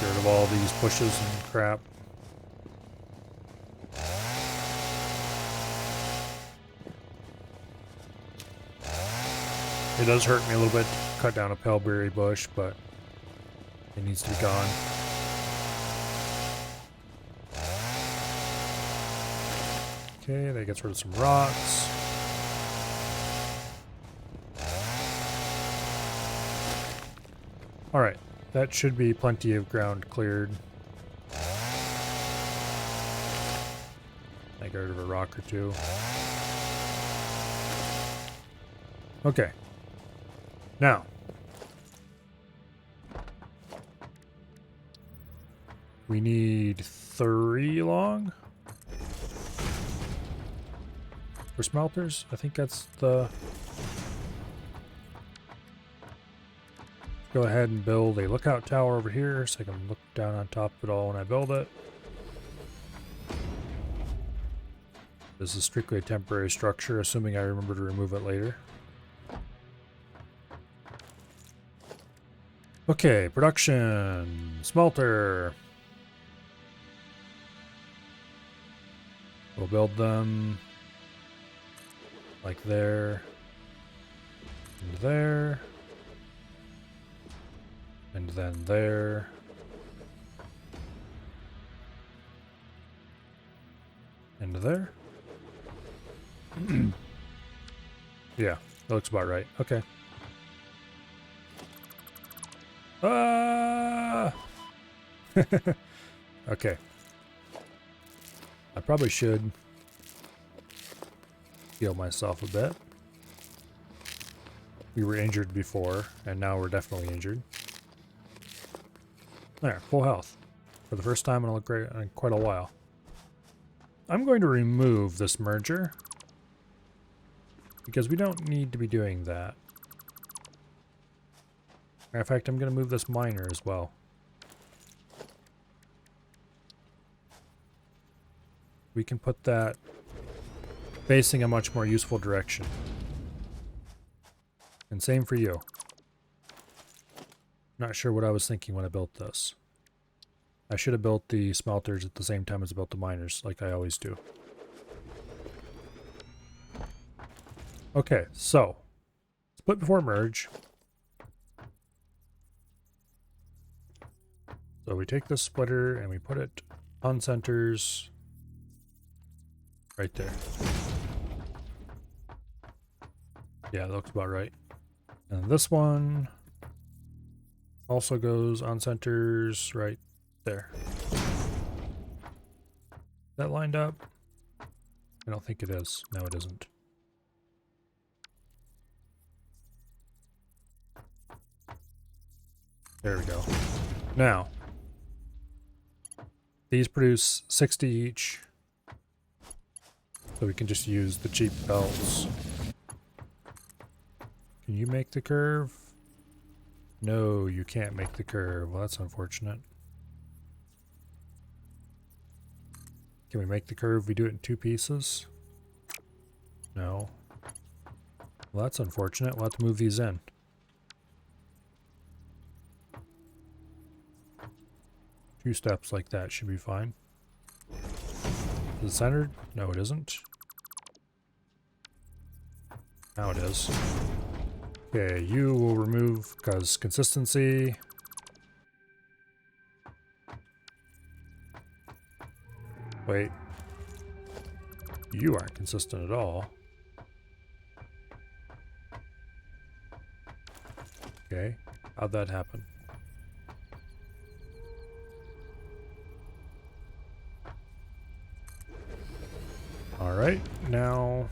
Get rid of all these bushes and crap. It does hurt me a little bit to cut down a paleberry bush, but it needs to be gone. Okay, that gets rid of some rocks. Alright, that should be plenty of ground cleared. I got rid of a rock or 2. Okay. Now, we need 3 long for smelters. I think that's the... Go ahead and build a lookout tower over here so I can look down on top of it all when I build it. This is strictly a temporary structure, assuming I remember to remove it later. Okay, production. Smelter. We'll build them like there, and there, and then there, and there. Yeah, that looks about right. Okay. Okay. I probably should heal myself a bit. We were injured before, and now we're definitely injured. There, full health. For the first time in quite a while. I'm going to remove this merger, because we don't need to be doing that. Matter of fact, I'm going to move this miner as well. We can put that facing a much more useful direction. And same for you. Not sure what I was thinking when I built this. I should have built the smelters at the same time as I built the miners, like I always do. Okay, so split before merge. So we take this splitter and we put it on centers right there. Yeah, that looks about right. And this one also goes on centers right there. Is that lined up? I don't think it is. No, it isn't. There we go. Now, these produce 60 each. So we can just use the cheap belts. Can you make the curve? No, you can't make the curve. Well, that's unfortunate. Can we make the curve? We do it in 2 pieces? No. Well, that's unfortunate. We'll have to move these in. Two steps like that should be fine. Is it centered? No, it isn't. Now it is. Okay, you will remove because consistency. Wait. You aren't consistent at all. Okay, how'd that happen? Alright, now...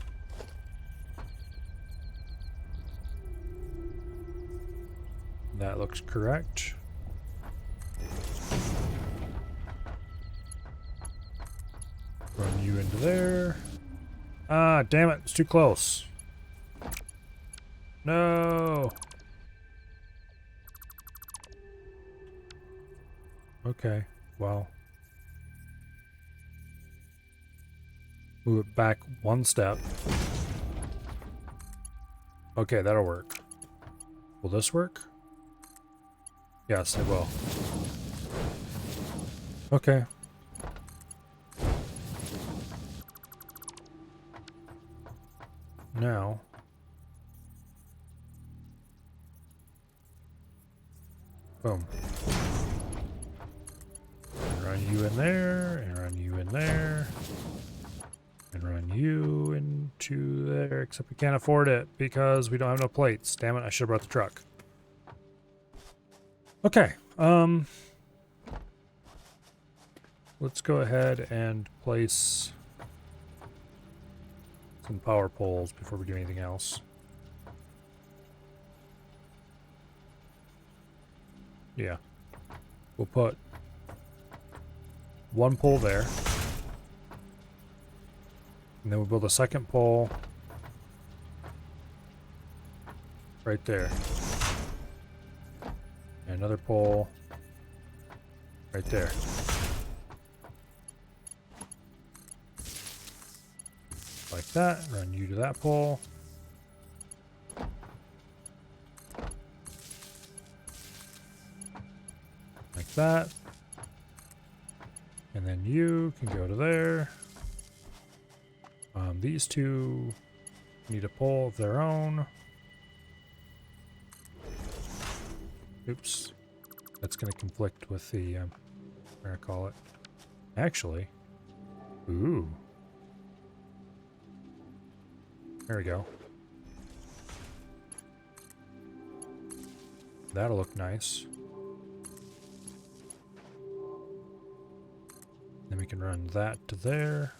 that looks correct. Run you into there. Ah, damn it, it's too close. No! Okay, well. Move it back one step. Okay, that'll work. Will this work? Yes, it will. Okay. Now. Boom. And run you in there, and run you in there. And run you into there, except we can't afford it because we don't have no plates. Damn it, I should have brought the truck. Okay, let's go ahead and place some power poles before we do anything else. Yeah. We'll put one pole there. And then we'll build a second pole right there. And another pole right there. Like that. Run you to that pole. Like that. And then you can go to there. These two need a pole of their own. Oops. That's going to conflict with the, what do I call it? Actually. Ooh. There we go. That'll look nice. Then we can run that to there.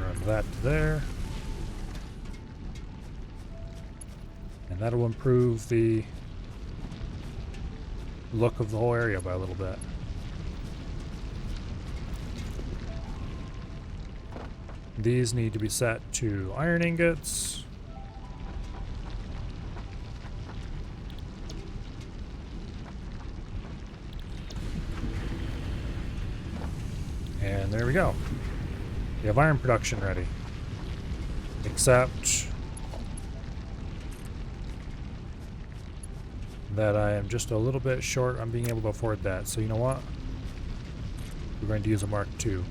Run that to there. And that'll improve the look of the whole area by a little bit. These need to be set to iron ingots. And there we go. We have iron production ready. Except that I am just a little bit short on being able to afford that. So you know what? We're going to use a Mark II.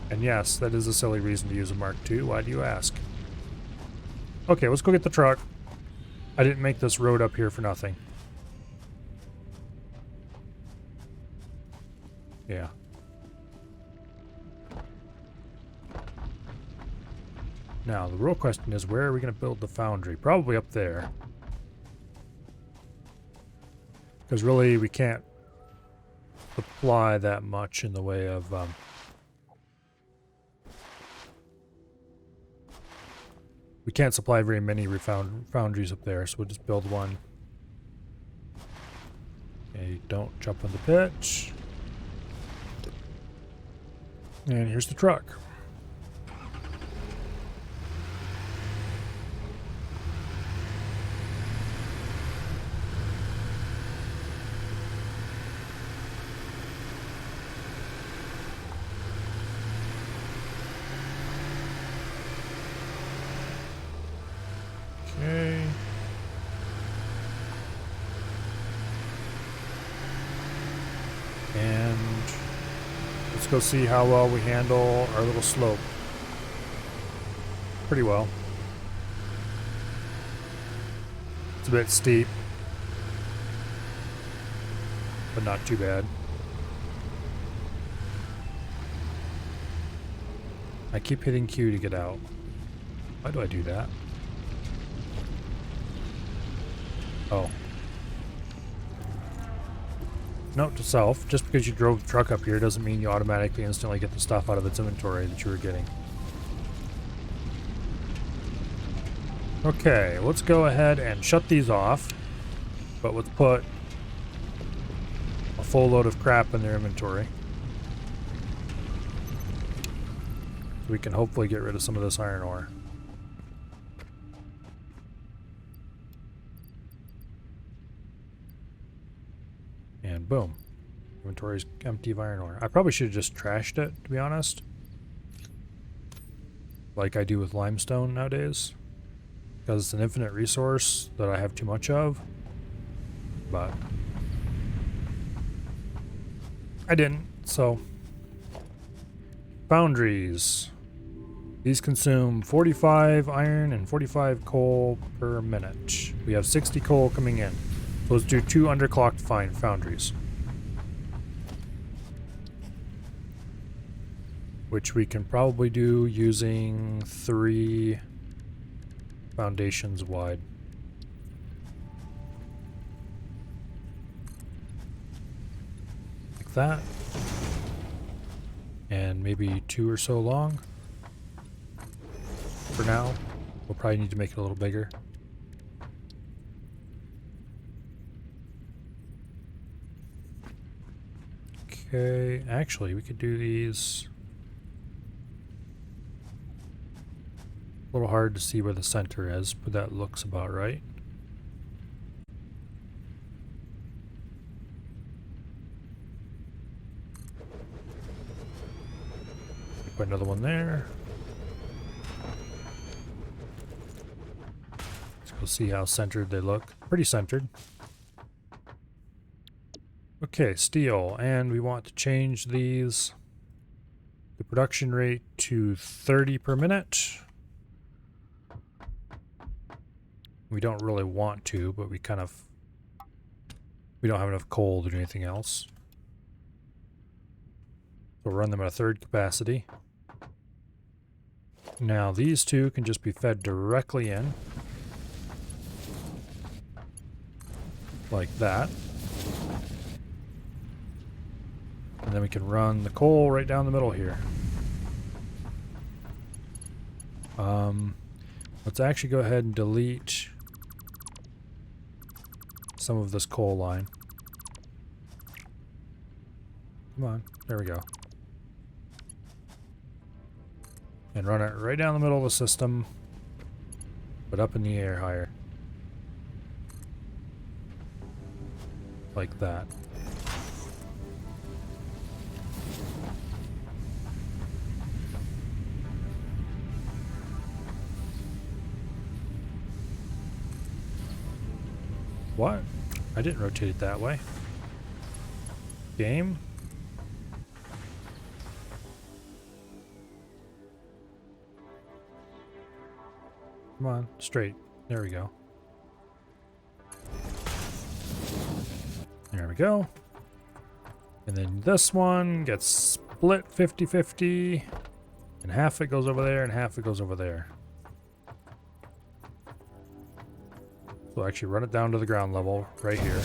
And yes, that is a silly reason to use a Mark II. Why do you ask? Okay, let's go get the truck. I didn't make this road up here for nothing. Yeah. Now, the real question is, where are we going to build the foundry? Probably up there. Because really, we can't supply that much in the way of... we can't supply very many foundries up there, so we'll just build one. Okay, don't jump on the pitch. And here's the truck. Okay. And let's go see how well we handle our little slope. Pretty well. It's a bit steep, but not too bad. I keep hitting Q to get out. Why do I do that? Oh. Note to self, just because you drove the truck up here doesn't mean you automatically instantly get the stuff out of its inventory that you were getting. Okay, let's go ahead and shut these off, but let's put a full load of crap in their inventory. So we can hopefully get rid of some of this iron ore. And boom. Inventory's empty of iron ore. I probably should have just trashed it, to be honest. Like I do with limestone nowadays. Because it's an infinite resource that I have too much of. But I didn't, so. Foundries. These consume 45 iron and 45 coal per minute. We have 60 coal coming in. So let's do 2 underclocked foundries. Which we can probably do using 3 foundations wide. Like that. And maybe 2 or so long. For now. We'll probably need to make it a little bigger. Okay, actually we could do these. A little hard to see where the center is, but that looks about right. Put another one there. Let's go see how centered they look. Pretty centered. Okay, steel, and we want to change these, the production rate to 30 per minute. We don't really want to, but we don't have enough coal to do anything else. So we'll run them at a third capacity. Now these two can just be fed directly in. Like that. And then we can run the coal right down the middle here. Let's actually go ahead and delete some of this coal line. Come on, there we go. And run it right down the middle of the system, but up in the air higher. Like that. What? I didn't rotate it that way. Game? Come on, straight. There we go. There we go. And then this one gets split 50-50. And half it goes over there and half it goes over there. So actually run it down to the ground level right here.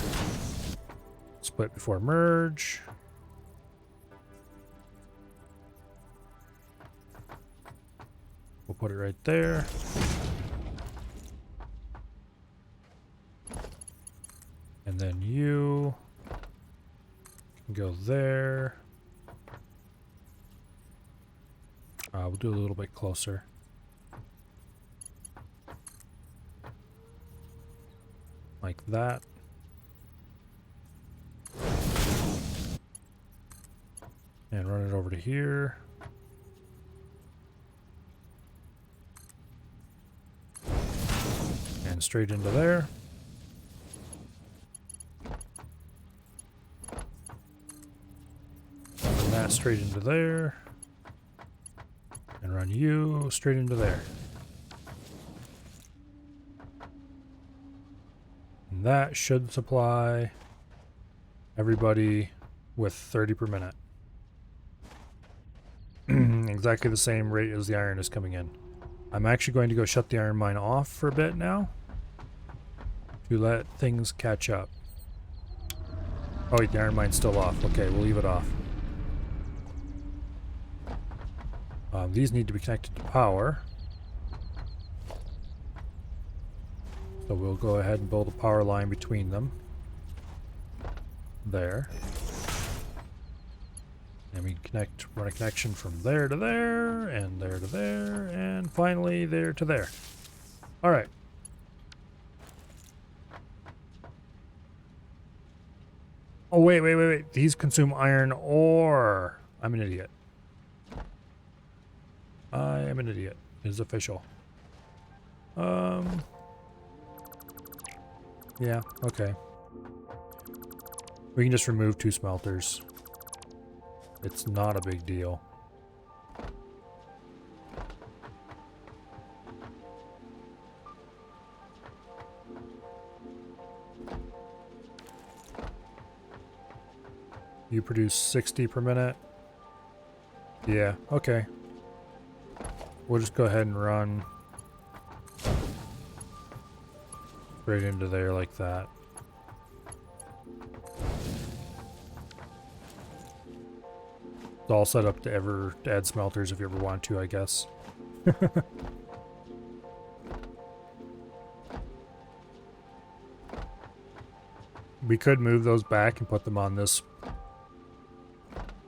Split before merge. We'll put it right there. And then you can go there. We'll do a little bit closer. Like that. And run it over to here. And straight into there. that straight into there. And run you straight into there. And that should supply everybody with 30 per minute. Exactly the same rate as the iron is coming in. I'm actually going to go shut the iron mine off for a bit now to let things catch up. Oh wait, the iron mine's still off. Okay, we'll leave it off. These need to be connected to power. So we'll go ahead and build a power line between them. There. And we can run a connection from there to there, and there to there, and finally there to there. Alright. Oh, wait. These consume iron ore. I'm an idiot. I am an idiot. It is official. Yeah, okay. We can just remove 2 smelters. It's not a big deal. You produce 60 per minute? Yeah, okay. We'll just go ahead and run right into there like that. It's all set up to add smelters if you ever want to, I guess. We could move those back and put them on this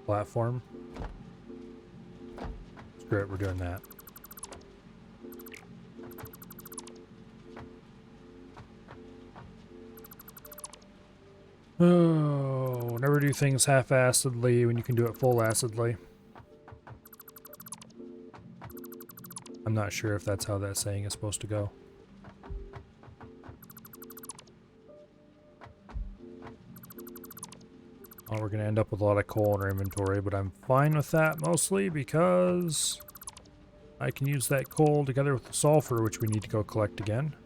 platform. Screw it, we're doing that. Oh, never do things half-assedly when you can do it full-assedly. I'm not sure if that's how that saying is supposed to go. Well, we're going to end up with a lot of coal in our inventory, but I'm fine with that mostly because I can use that coal together with the sulfur, which we need to go collect again.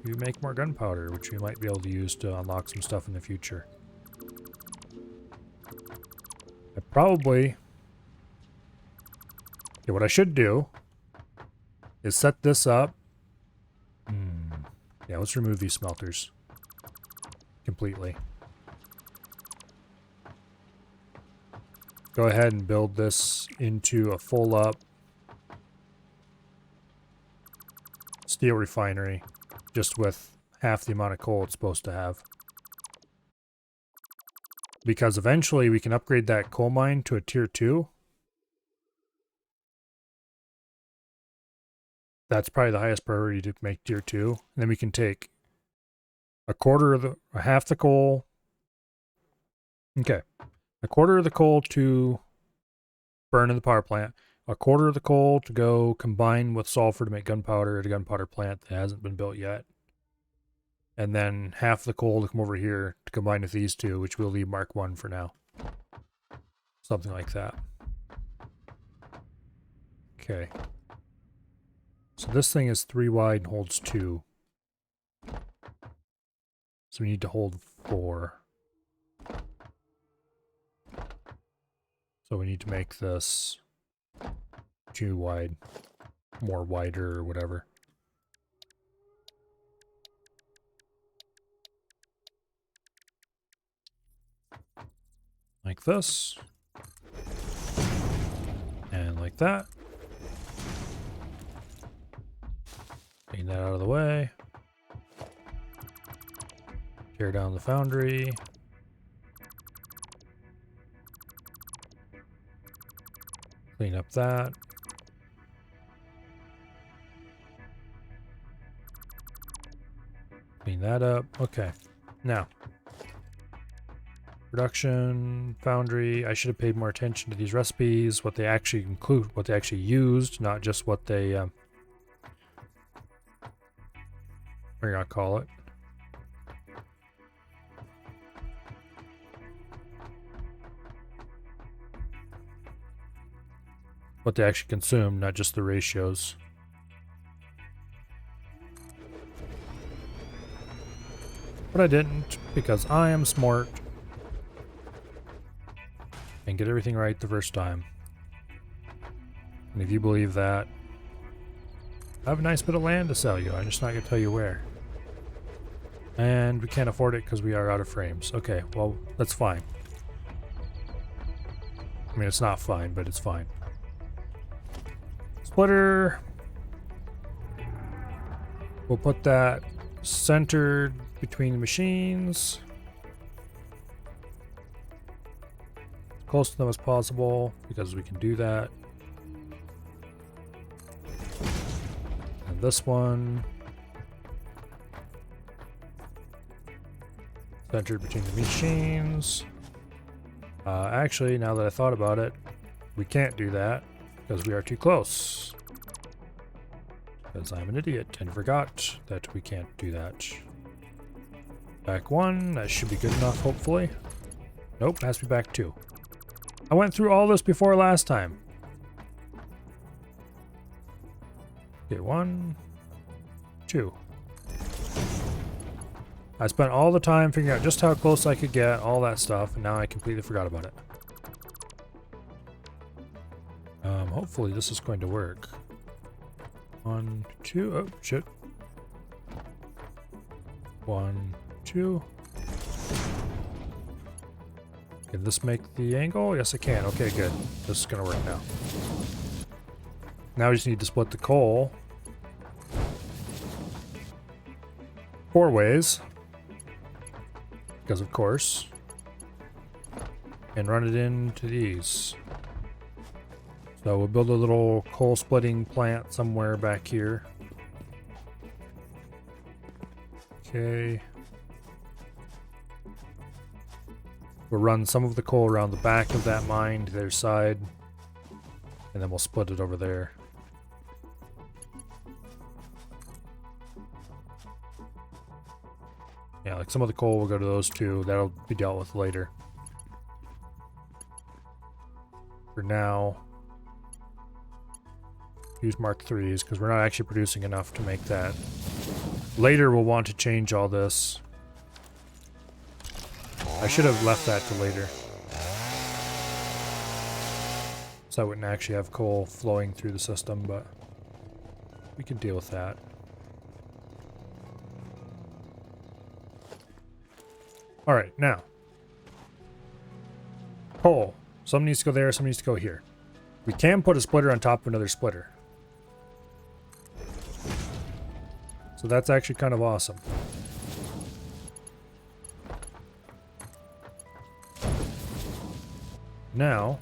We make more gunpowder, which we might be able to use to unlock some stuff in the future. Okay, what I should do is set this up. Yeah, let's remove these smelters completely. Go ahead and build this into a full up steel refinery, just with half the amount of coal it's supposed to have. Because eventually we can upgrade that coal mine to a tier 2. That's probably the highest priority, to make tier 2. And then we can take half the coal. Okay. A quarter of the coal to burn in the power plant. A quarter of the coal to go combine with sulfur to make gunpowder at a gunpowder plant that hasn't been built yet. And then half the coal to come over here to combine with these two, which we'll leave Mark 1 for now. Something like that. Okay. So this thing is 3 wide and holds 2. So we need to hold 4. So we need to make this 2 wide, more wider or whatever. Like this. And like that. Clean that out of the way. Tear down the foundry. Clean up that. Clean that up. Okay. Now. Production, foundry. I should have paid more attention to these recipes, what they actually include, what they actually used, not just what they, what are you gonna call it? what they actually consume, not just the ratios. But I didn't, because I am smart and get everything right the first time. And if you believe that, I have a nice bit of land to sell you. I'm just not going to tell you where. And we can't afford it because we are out of frames. Okay, well, that's fine. I mean, it's not fine, but it's fine. Splitter. We'll put that centered between the machines. Close to them as possible, because we can do that. And this one. Centered between the machines. Actually, now that I thought about it, we can't do that because we are too close. Because I'm an idiot and forgot that we can't do that. Back one, that should be good enough, hopefully. Nope, has to be back two. I went through all this before last time. Okay, 1, 2. I spent all the time figuring out just how close I could get, all that stuff, and now I completely forgot about it. Hopefully this is going to work. 1, 2, oh shit. 1, 2. Can this make the angle? Yes, it can. Okay, good. This is gonna work now. Now we just need to split the coal 4 ways. Because of course. And run it into these. So we'll build a little coal splitting plant somewhere back here. Okay. We'll run some of the coal around the back of that mine to their side. And then we'll split it over there. Yeah, like some of the coal will go to those two. That'll be dealt with later. For now, use Mark 3s because we're not actually producing enough to make that. Later we'll want to change all this. I should have left that to later. So I wouldn't actually have coal flowing through the system, but we can deal with that. Alright, now. Coal. Some needs to go there, some needs to go here. We can put a splitter on top of another splitter. So that's actually kind of awesome. Now,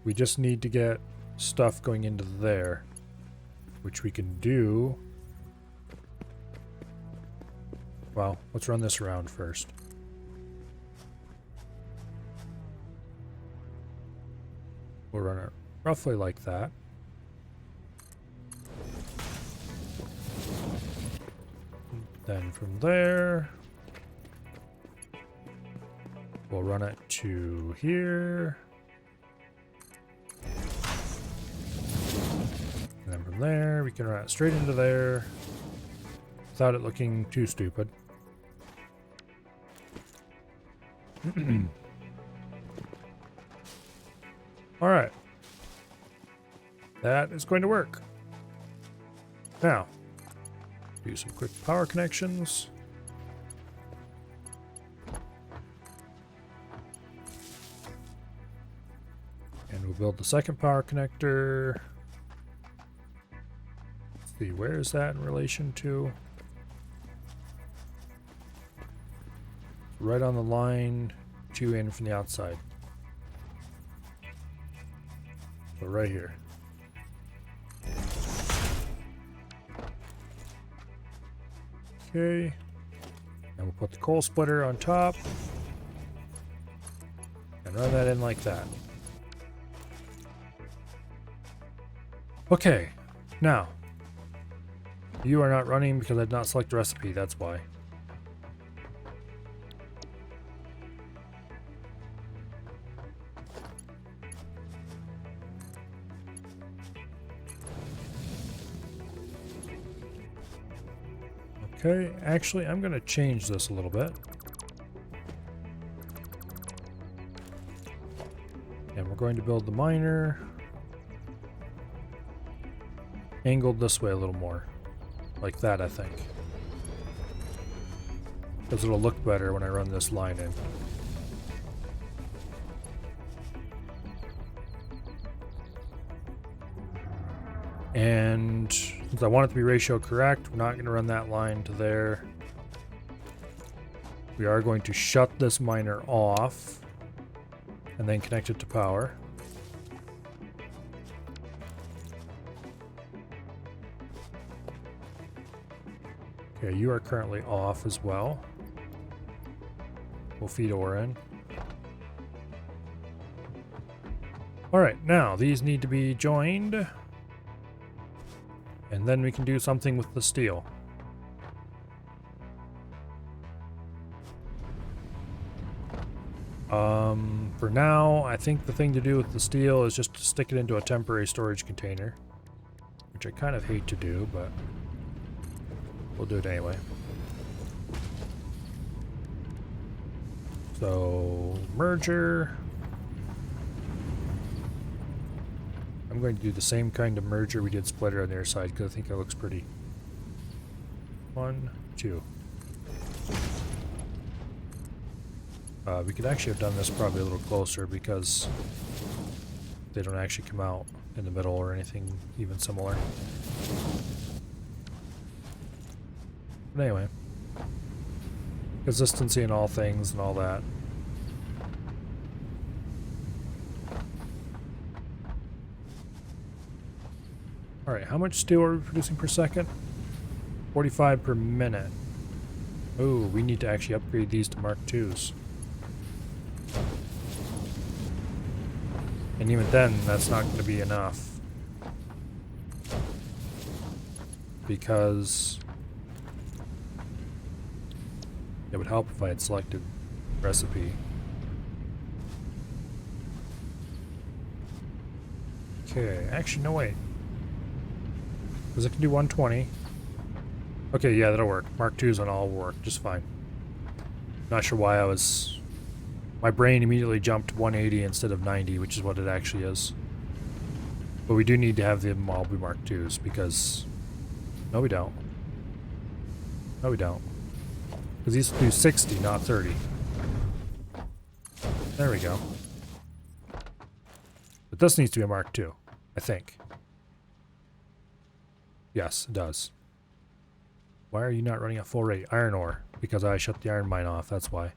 we just need to get stuff going into there, which we can do. Well, let's run this around first. We'll run it roughly like that. Then from there, we'll run it to here. And then from there, we can run it straight into there without it looking too stupid. Alright. That is going to work. Now, do some quick power connections. And we'll build the second power connector. Let's see, where is that in relation to? Right on the line, 2 in from the outside. So right here. Okay. And we'll put the coal splitter on top. And run that in like that. Okay. Now. You are not running because I did not select the recipe, that's why. Okay, actually, I'm going to change this a little bit. And we're going to build the miner angled this way a little more. Like that, I think. Because it'll look better when I run this line in. And since I want it to be ratio correct, we're not going to run that line to there. We are going to shut this miner off and then connect it to power. Okay, you are currently off as well. We'll feed ore in. Alright, now these need to be joined. And then we can do something with the steel. For now, I think the thing to do with the steel is just to stick it into a temporary storage container. Which I kind of hate to do, but we'll do it anyway. So, merger. I'm going to do the same kind of merger we did splitter on their side because I think that looks pretty. 1, 2. We could actually have done this probably a little closer because they don't actually come out in the middle or anything even similar. But anyway. Consistency in all things and all that. Alright, how much steel are we producing per second? 45 per minute. Oh, we need to actually upgrade these to Mark IIs. And even then, that's not going to be enough. Because it would help if I had selected recipe. Okay, actually, no, wait. Because I can do 120. Okay, yeah, that'll work. Mark IIs on all will work just fine. Not sure why I was... My brain immediately jumped to 180 instead of 90, which is what it actually is. But we do need to have them all be Mark IIs because... No, we don't. No, we don't. Because these do 60, not 30. There we go. But this needs to be a Mark II, I think. Yes, it does. Why are you not running at full rate? Iron ore. Because I shut the iron mine off, that's why.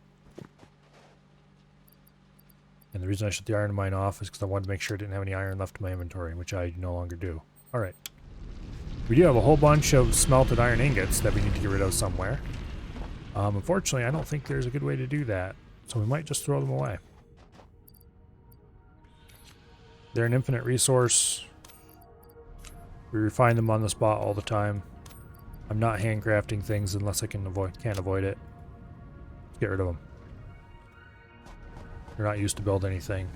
And the reason I shut the iron mine off is because I wanted to make sure I didn't have any iron left in my inventory, which I no longer do. Alright. We do have a whole bunch of smelted iron ingots that we need to get rid of somewhere. Unfortunately, I don't think there's a good way to do that, so we might just throw them away. They're an infinite resource. We refine them on the spot all the time. I'm not handcrafting things unless I can't avoid it. Let's get rid of them. They're not used to build anything.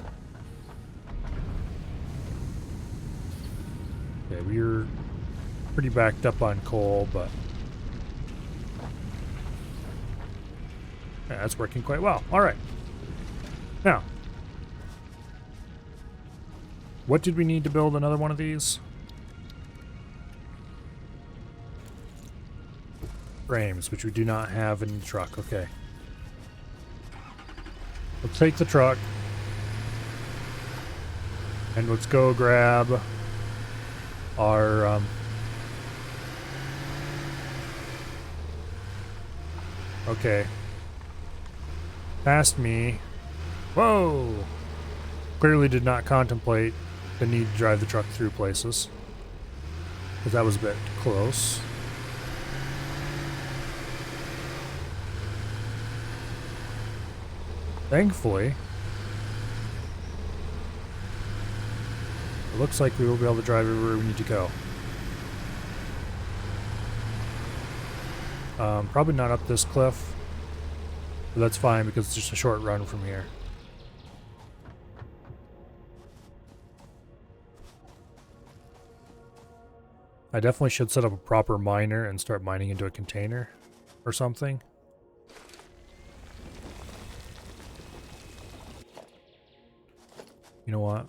Okay, we're pretty backed up on coal, but yeah, that's working quite well. All right. Now, what did we need to build another one of these? Frames, which we do not have in the truck. Okay. Let's take the truck. And let's go grab our okay. Past me. Whoa! Clearly did not contemplate the need to drive the truck through places. Because that was a bit close. Thankfully, it looks like we will be able to drive everywhere we need to go. Probably not up this cliff, but that's fine because it's just a short run from here. I definitely should set up a proper miner and start mining into a container. or something. You know what?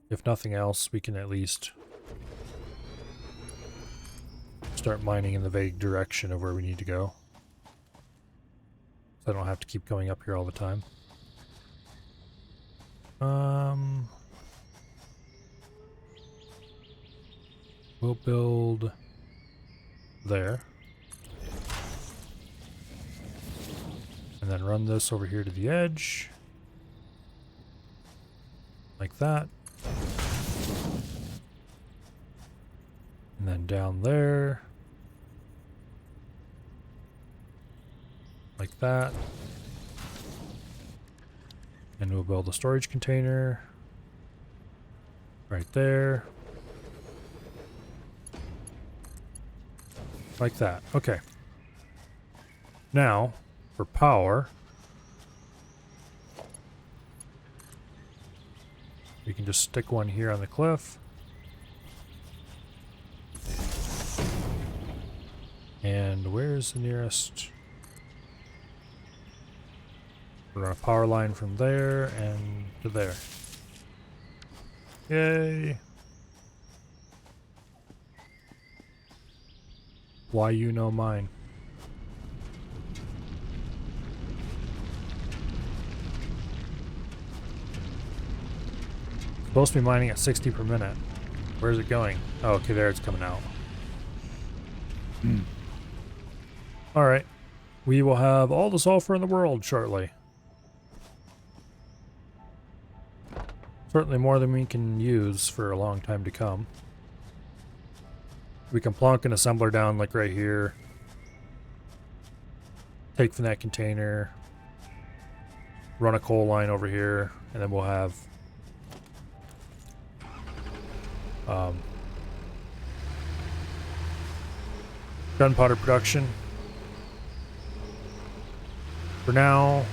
If nothing else, we can at least start mining in the vague direction of where we need to go. So I don't have to keep going up here all the time. We'll build there. And then run this over here to the edge. Like that. And then down there. Like that. And we'll build a storage container. Right there. Like that. Okay. Now, for power, we can just stick one here on the cliff. And where's the nearest? We're on a power line from there and to there. Yay! Why you know mine? Supposed to be mining at 60 per minute. Where's it going? Oh, okay, there it's coming out. Alright. We will have all the sulfur in the world shortly. Certainly more than we can use for a long time to come. We can plonk an assembler down like right here. Take from that container. Run a coal line over here. And then we'll have gunpowder production. For now,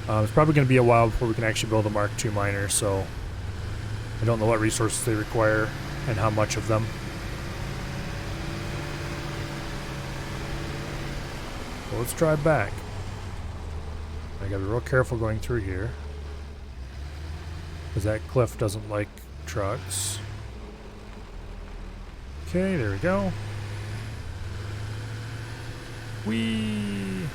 it's probably going to be a while before we can actually build a Mark II miner, so I don't know what resources they require and how much of them. So let's drive back. I gotta be real careful going through here, because that cliff doesn't like trucks. Okay, there we go. Whee!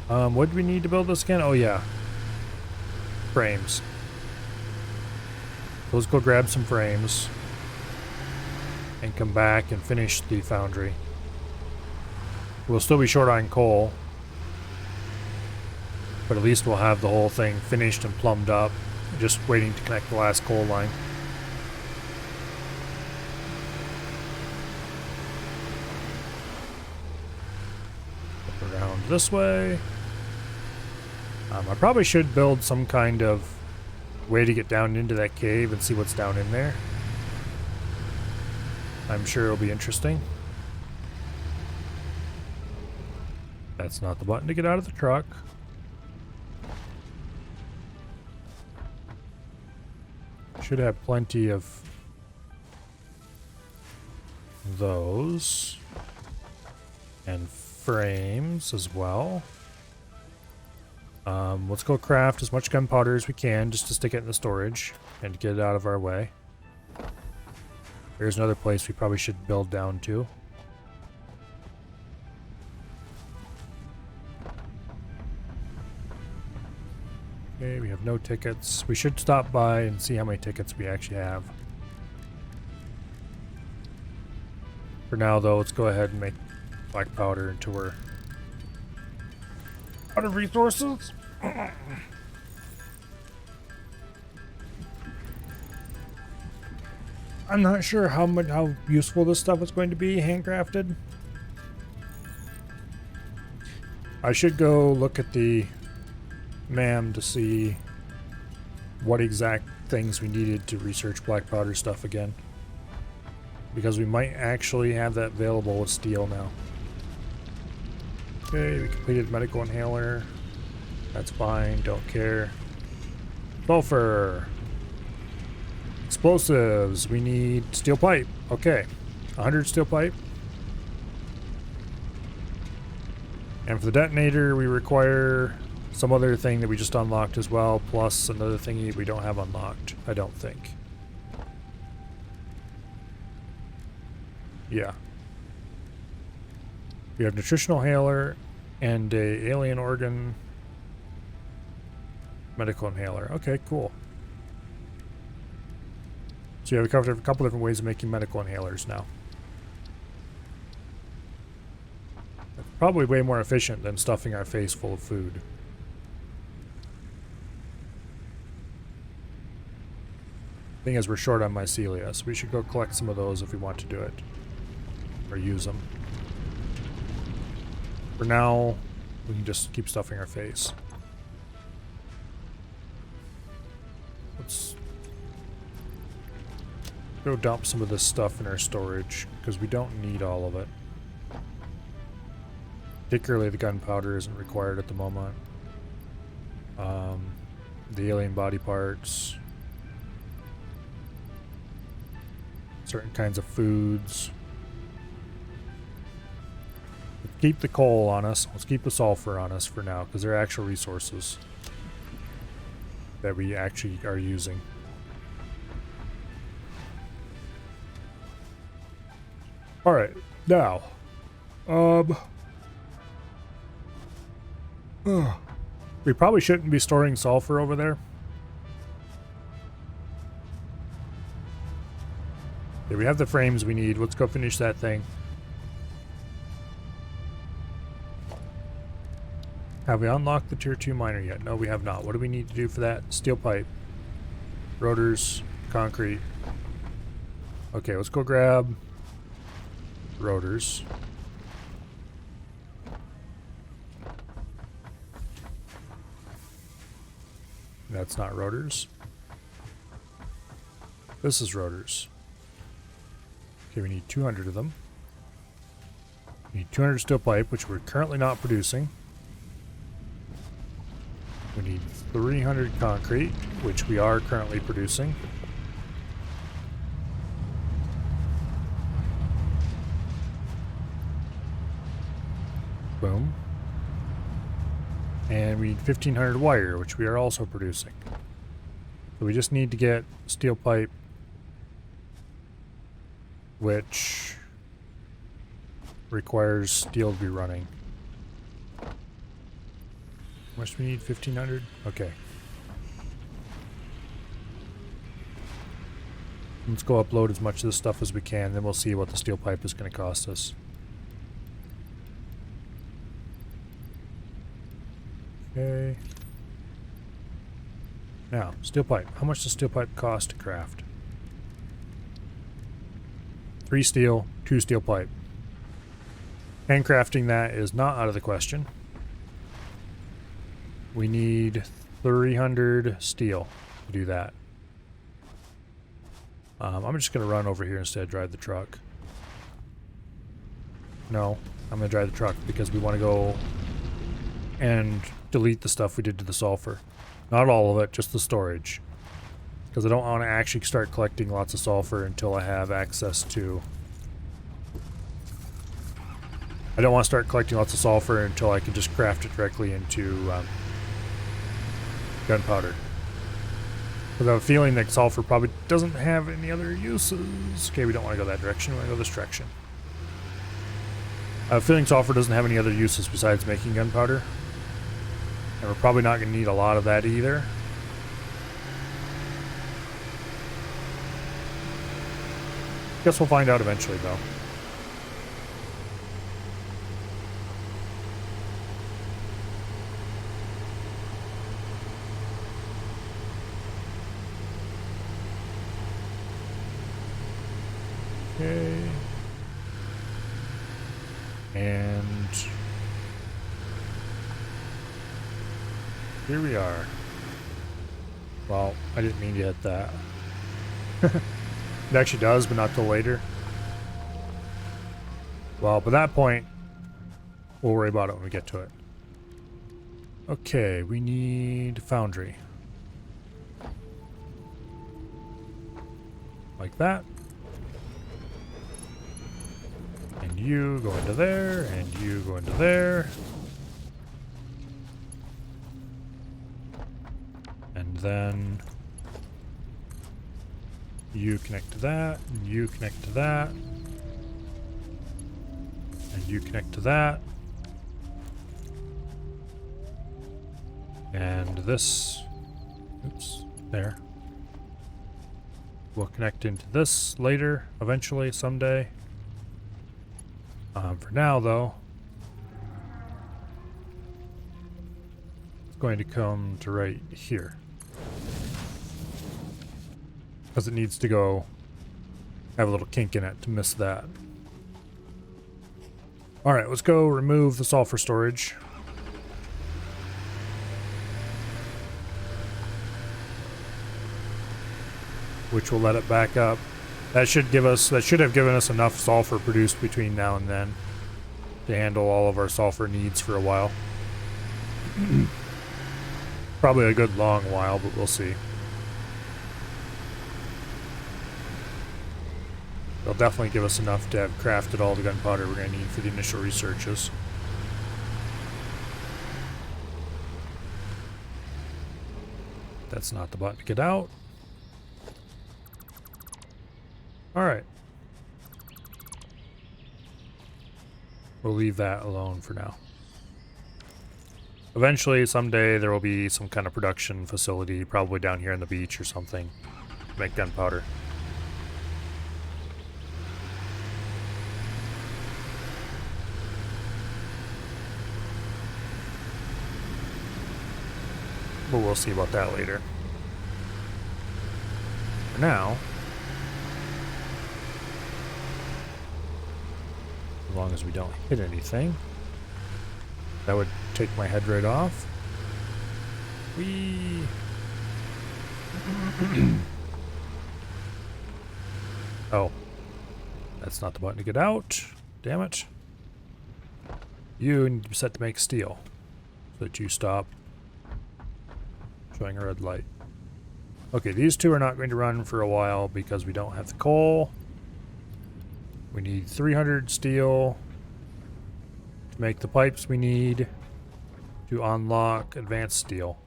What do we need to build this again? Oh yeah. Frames. So let's go grab some frames and come back and finish the foundry. We'll still be short on coal, but at least we'll have the whole thing finished and plumbed up, just waiting to connect the last coal line. Around this way. I probably should build some kind of way to get down into that cave and see what's down in there. I'm sure it'll be interesting. That's not the button to get out of the truck. Should have plenty of those. And frames as well. Let's go craft as much gunpowder as we can just to stick it in the storage and get it out of our way. Here's another place we probably should build down to. Okay, we have no tickets. We should stop by and see how many tickets we actually have. For now, though, let's go ahead and make black powder until we're out of resources. I'm not sure how useful this stuff is going to be handcrafted. I should go look at the MAM to see what exact things we needed to research black powder stuff again, because we might actually have that available with steel now. Okay, we completed medical inhaler. That's fine, don't care. Sulfur. Explosives. We need steel pipe. Okay. 100 steel pipe. And for the detonator, we require some other thing that we just unlocked as well, plus another thingy we don't have unlocked, I don't think. Yeah. We have nutritional inhaler and a alien organ medical inhaler. Okay, cool. So yeah, we covered a couple different ways of making medical inhalers now. Probably way more efficient than stuffing our face full of food. Thing is, we're short on mycelia, so we should go collect some of those if we want to do it. Or use them. For now, we can just keep stuffing our face. Let's go dump some of this stuff in our storage, because we don't need all of it. Particularly the gunpowder isn't required at the moment. The alien body parts. Certain kinds of foods. Let's keep the coal on us. Let's keep the sulfur on us for now, because they're actual resources that we actually are using. Alright, now. We probably shouldn't be storing sulfur over there. Okay, we have the frames we need. Let's go finish that thing. Have we unlocked the tier 2 miner yet? No, we have not. What do we need to do for that? Steel pipe. Rotors. Concrete. Okay, let's go grab rotors. That's not rotors. This is rotors. Okay, we need 200 of them. We need 200 steel pipe, which we're currently not producing. We need 300 concrete, which we are currently producing. Boom. And we need 1500 wire, which we are also producing. So we just need to get steel pipe, which requires steel to be running. How much do we need? 1500? Okay. Let's go upload as much of this stuff as we can, then we'll see what the steel pipe is going to cost us. Okay. Now, steel pipe. How much does steel pipe cost to craft? 3 steel, 2 steel pipe. Handcrafting that is not out of the question. We need 300 steel to do that. I'm just going to run over here instead, drive the truck. No, I'm going to drive the truck because we want to go and delete the stuff we did to the sulfur. Not all of it, just the storage. Because I don't want to actually start collecting lots of sulfur until I have access to... I don't want to start collecting lots of sulfur until I can just craft it directly into gunpowder. Because I have a feeling that sulfur probably doesn't have any other uses. Okay, we don't want to go that direction, we want to go this direction. I have a feeling sulfur doesn't have any other uses besides making gunpowder. And we're probably not going to need a lot of that either. Guess we'll find out eventually, though. Okay. And here we are. Well, I didn't mean to hit that. It actually does, but not till later. Well, by that point, we'll worry about it when we get to it. Okay, we need foundry. Like that. you go into there, and you go into there. And then you connect to that, and you connect to that, and you connect to that. And this, oops, there. We'll connect into this later, eventually, someday. For now, though, it's going to come to right here. Because it needs to go have a little kink in it to miss that. Alright, let's go remove the sulfur storage. Which will let it back up. That should have given us enough sulfur produced between now and then to handle all of our sulfur needs for a while. Probably a good long while, but we'll see. It'll definitely give us enough to have crafted all the gunpowder we're going to need for the initial researches. That's not the button to get out. Alright. We'll leave that alone for now. Eventually, someday, there will be some kind of production facility, probably down here on the beach or something, to make gunpowder. But we'll see about that later. For now, as long as we don't hit anything, that would take my head right off. Whee! Oh. That's not the button to get out. Damn it. You need to be set to make steel so that you stop showing a red light. Okay, these two are not going to run for a while because we don't have the coal. We need 300 steel to make the pipes we need to unlock advanced steel.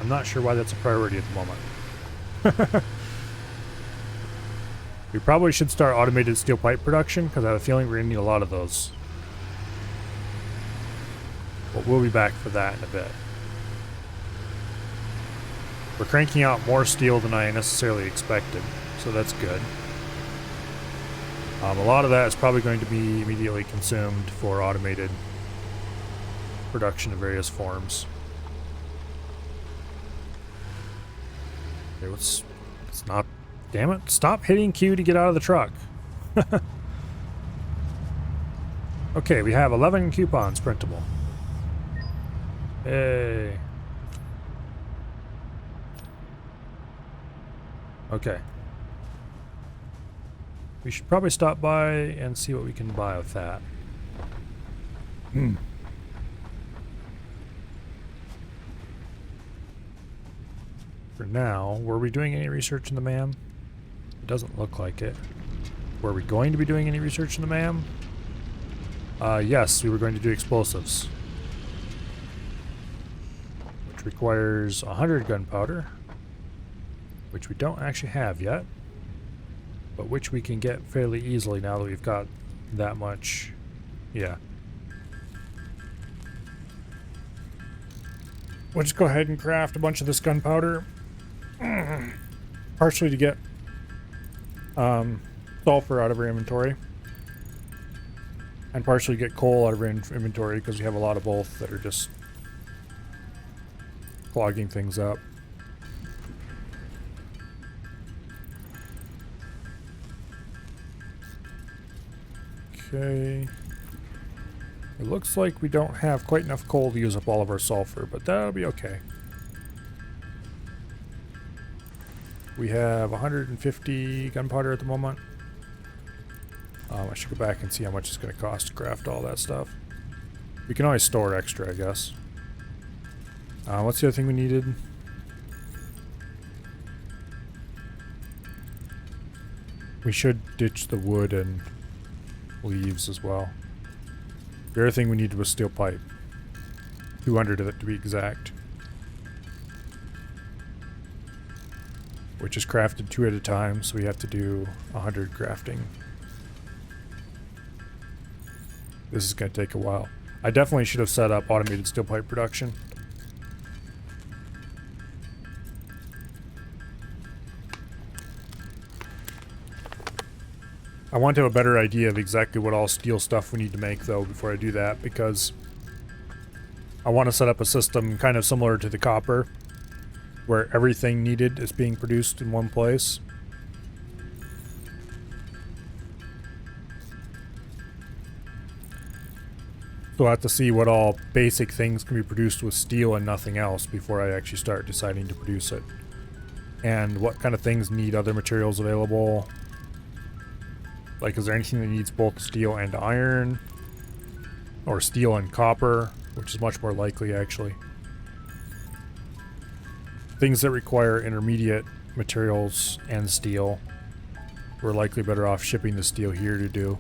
I'm not sure why that's a priority at the moment. We probably should start automated steel pipe production because I have a feeling we're going to need a lot of those. But we'll be back for that in a bit. We're cranking out more steel than I necessarily expected, so that's good. A lot of that is probably going to be immediately consumed for automated production of various forms. Okay, let's not... Damn it, stop hitting Q to get out of the truck. Okay, we have 11 coupons printable. Hey. Okay. We should probably stop by and see what we can buy with that. For now, were we doing any research in the MAM? It doesn't look like it. Were we going to be doing any research in the MAM? Yes, we were going to do explosives. Which requires 100 gunpowder. Which we don't actually have yet. But which we can get fairly easily now that we've got that much. Yeah. We'll just go ahead and craft a bunch of this gunpowder. Partially to get sulfur out of our inventory. And partially to get coal out of our inventory because we have a lot of both that are just clogging things up. Okay. It looks like we don't have quite enough coal to use up all of our sulfur, but that'll be okay. We have 150 gunpowder at the moment. I should go back and see how much it's going to cost to craft all that stuff. We can always store extra, I guess. What's the other thing we needed? We should ditch the wood and leaves as well. The other thing we needed was steel pipe. 200 of it to be exact. Which is crafted 2 at a time, so we have to do 100 crafting. This is going to take a while. I definitely should have set up automated steel pipe production. I want to have a better idea of exactly what all steel stuff we need to make, though, before I do that, because I want to set up a system kind of similar to the copper, where everything needed is being produced in one place. So I'll have to see what all basic things can be produced with steel and nothing else before I actually start deciding to produce it. And what kind of things need other materials available. Like, is there anything that needs both steel and iron? Or steel and copper, which is much more likely, actually. Things that require intermediate materials and steel, we're likely better off shipping the steel here to do.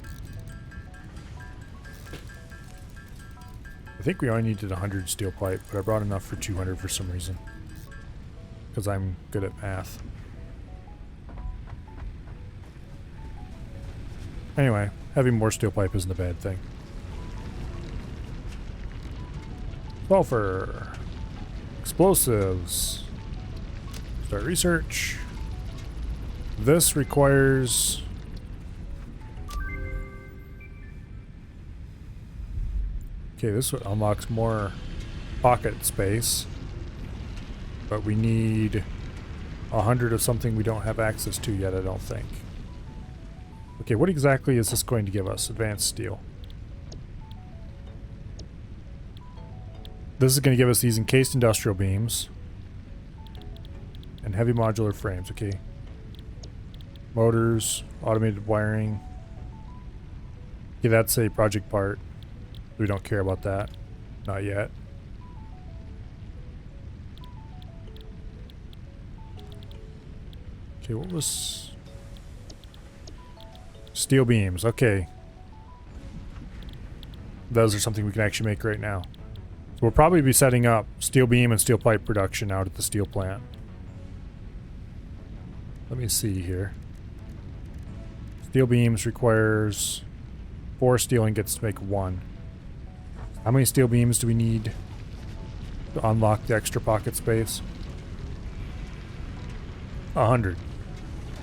I think we only needed 100 steel pipe, but I brought enough for 200 for some reason. Because I'm good at math. Anyway, having more steel pipe isn't a bad thing. Sulfur. Explosives. Start research. This requires... Okay, this unlocks more pocket space. But we need 100 of something we don't have access to yet, I don't think. Okay, what exactly is this going to give us? Advanced steel. This is going to give us these encased industrial beams. And heavy modular frames, okay. Motors, automated wiring. Okay, that's a project part. We don't care about that. Not yet. Okay, what was... Steel beams, okay. Those are something we can actually make right now. So we'll probably be setting up steel beam and steel pipe production out at the steel plant. Let me see here. Steel beams requires 4 steel ingots to make 1. How many steel beams do we need to unlock the extra pocket space? 100.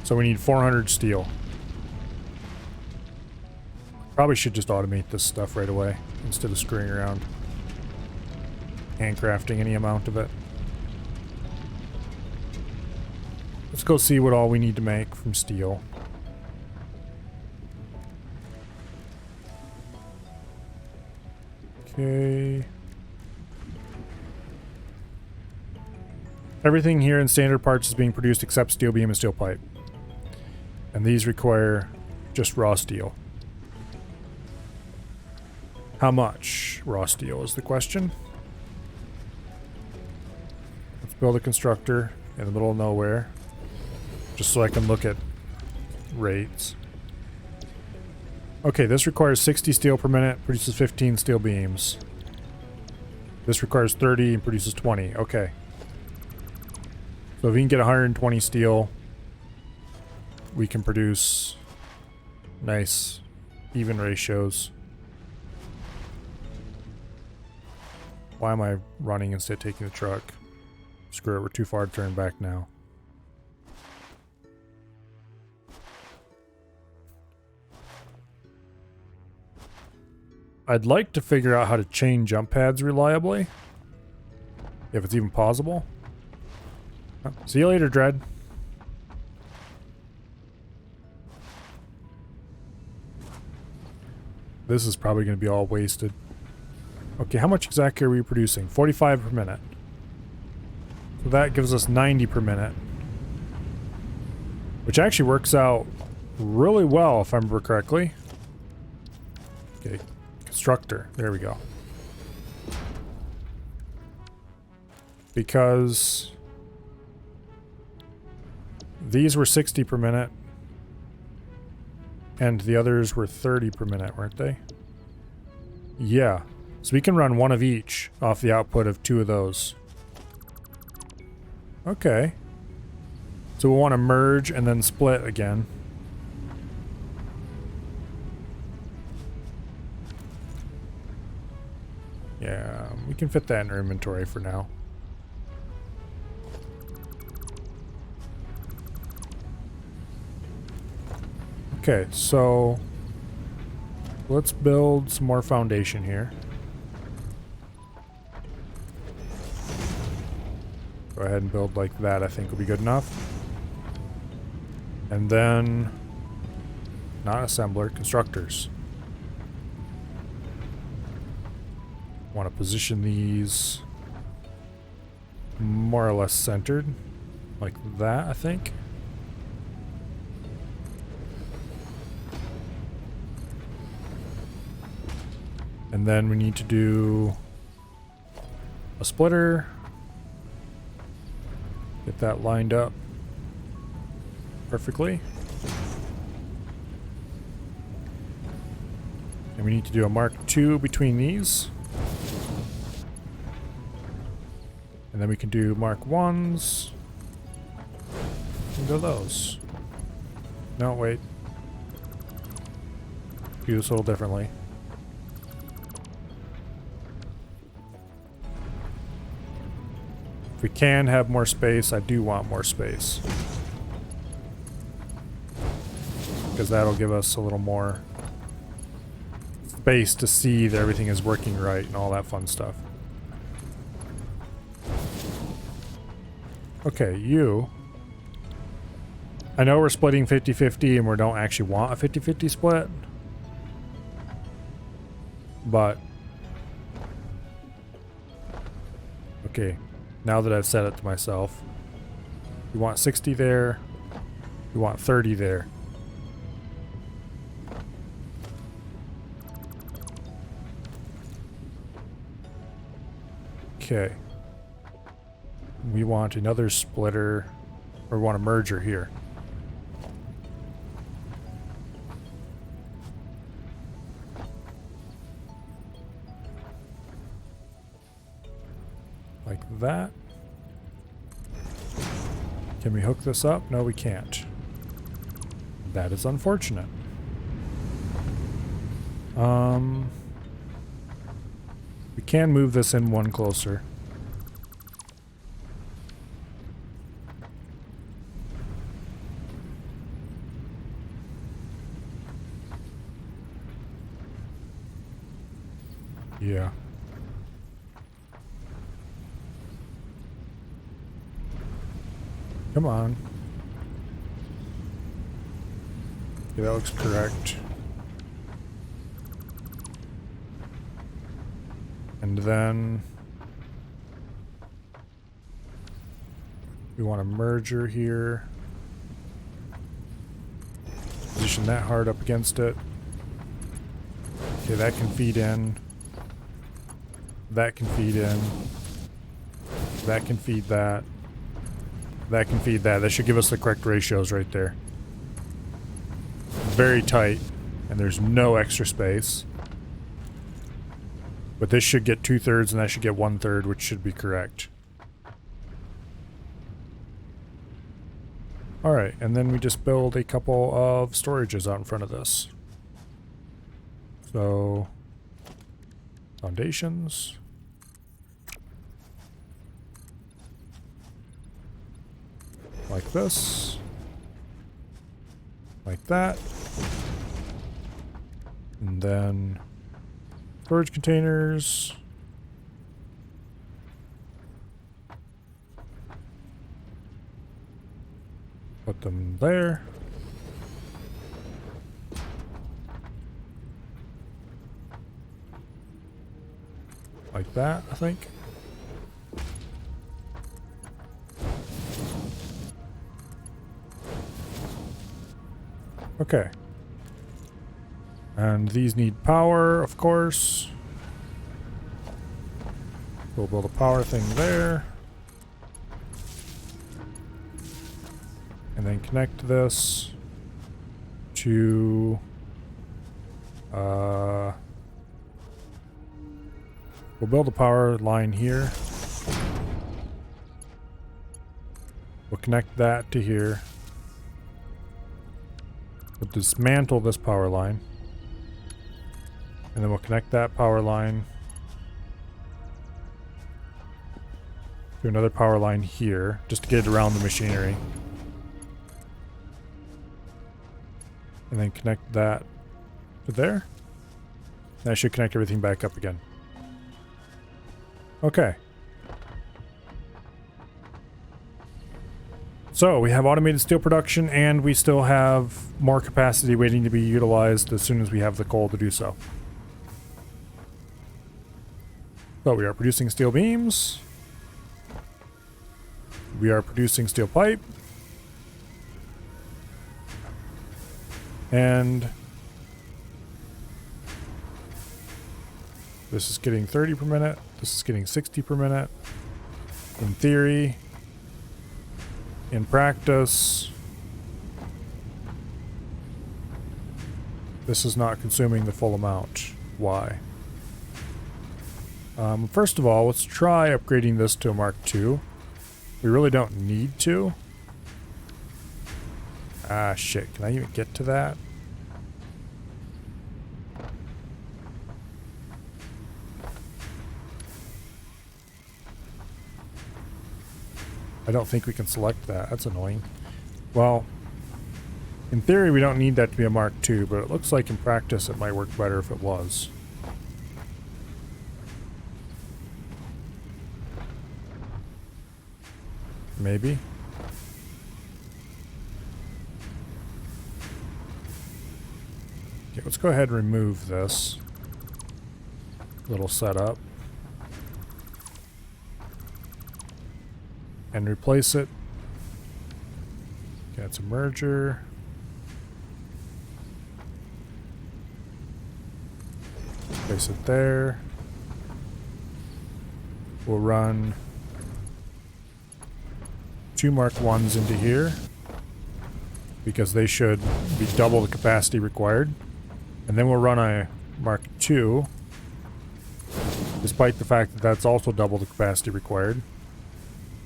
So we need 400 steel. Probably should just automate this stuff right away instead of screwing around. Handcrafting any amount of it. Let's go see what all we need to make from steel. Okay. Everything here in standard parts is being produced except steel beam and steel pipe. And these require just raw steel. How much raw steel is the question? Let's build a constructor in the middle of nowhere. Just so I can look at rates. Okay, this requires 60 steel per minute, produces 15 steel beams. This requires 30 and produces 20. Okay. So if we can get 120 steel, we can produce nice, even ratios. Why am I running instead of taking the truck? Screw it, we're too far to turn back now. I'd like to figure out how to chain jump pads reliably. If it's even possible. Oh, see you later, Dread. This is probably going to be all wasted. Okay, how much exactly are we producing? 45 per minute. So that gives us 90 per minute. Which actually works out really well, if I remember correctly. Okay, constructor. There we go. Because these were 60 per minute. And the others were 30 per minute, weren't they? Yeah. So we can run one of each off the output of 2 of those. Okay. So we'll want to merge and then split again. Yeah, we can fit that in our inventory for now. Okay, so let's build some more foundation here. Go ahead and build like that, I think will be good enough. And then, not assembler, constructors. Want to position these more or less centered, like that, I think. And then we need to do a splitter. Get that lined up perfectly. And we need to do a Mark II between these. And then we can do Mark 1s. Into those. No, wait. Do this a little differently. If we can have more space, I do want more space. Because that'll give us a little more space to see that everything is working right and all that fun stuff. Okay, you. I know we're splitting 50-50 and we don't actually want a 50-50 split. But okay, now that I've said it to myself, we want 60 there, we want 30 there. Okay. We want another splitter, or we want a merger here. Like that. Can we hook this up? No, we can't. That is unfortunate. We can move this in one closer. Yeah. Come on. Yeah, that looks correct. And then we want a merger here. Position that hard up against it. Okay, that can feed in. That can feed in. That can feed that. That can feed that. That should give us the correct ratios right there. Very tight, and there's no extra space. But this should get 2/3 and that should get 1/3, which should be correct. Alright, and then we just build a couple of storages out in front of this. So, foundations. Like this. Like that. And then storage containers. Put them there. Like that, I think. Okay. And these need power, of course. We'll build a power thing there. And then connect this to we'll build a power line here. We'll connect that to here. We'll dismantle this power line. And then we'll connect that power line to another power line here, just to get it around the machinery. And then connect that to there. That should connect everything back up again. Okay. So we have automated steel production, and we still have more capacity waiting to be utilized as soon as we have the coal to do so. So we are producing steel beams. We are producing steel pipe. And this is getting 30 per minute. This is getting 60 per minute. In theory. In practice, this is not consuming the full amount. Why? First of all, let's try upgrading this to a Mark II. We really don't need to. Ah, shit. Can I even get to that? I don't think we can select that. That's annoying. Well, in theory, we don't need that to be a Mark II, but it looks like in practice it might work better if it was. Maybe. Okay, let's go ahead and remove this little setup. And replace it. Okay, it's a merger. Place it there. We'll run 2 Mark 1s into here, because they should be double the capacity required. And then we'll run a Mark II, despite the fact that that's also double the capacity required.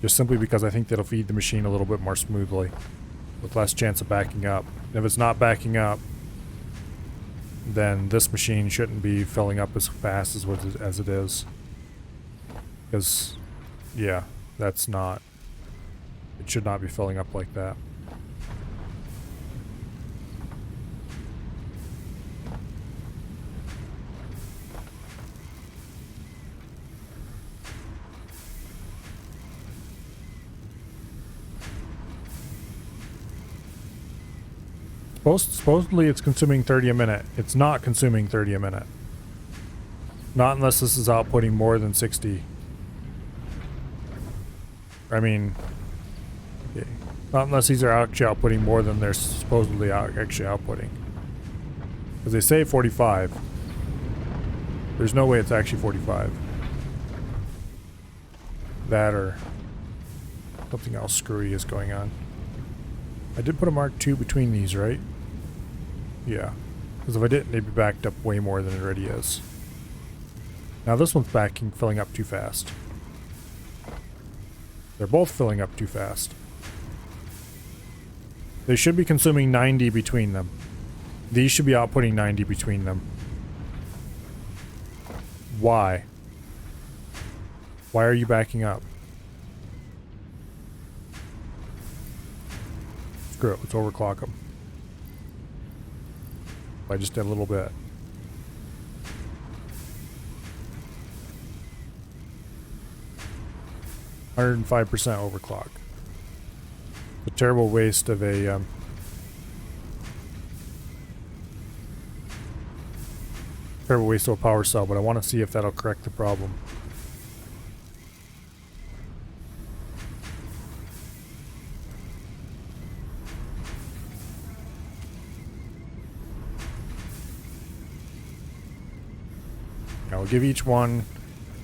Just simply because I think that'll feed the machine a little bit more smoothly, with less chance of backing up. And if it's not backing up, then this machine shouldn't be filling up as fast as it is. Because, yeah, that's not... It should not be filling up like that. Supposedly it's consuming 30 a minute. It's not consuming 30 a minute. Not unless this is outputting more than 60. I mean... Okay. Not unless these are actually outputting more than they're supposedly actually outputting. Because they say 45. There's no way it's actually 45. That or something else screwy is going on. I did put a Mark II between these, right? Yeah. Because if I didn't, they'd be backed up way more than it already is. Now this one's filling up too fast. They're both filling up too fast. They should be consuming 90 between them. These should be outputting 90 between them. Why? Why are you backing up? Screw it, let's overclock them. I just did a little bit. $105% overclock. A terrible waste of a terrible waste of a power cell, but I want to see if that'll correct the problem. I'll give each one.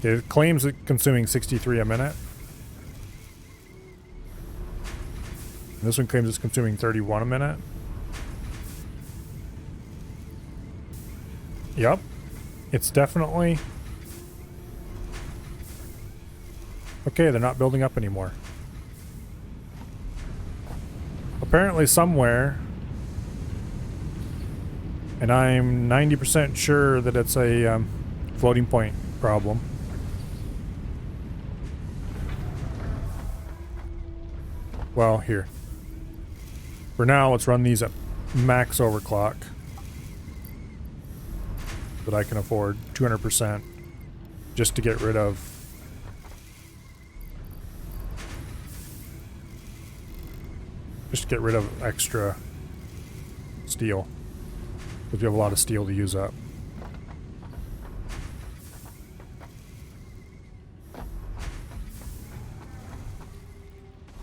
It claims it's consuming 63 a minute. And this one claims it's consuming 31 a minute. Yep. It's definitely... Okay, they're not building up anymore. Apparently somewhere, and I'm 90% sure that it's a floating point problem. Well, here. For now, let's run these at max overclock that I can afford, 200%, just to get rid of extra steel, because we have a lot of steel to use up.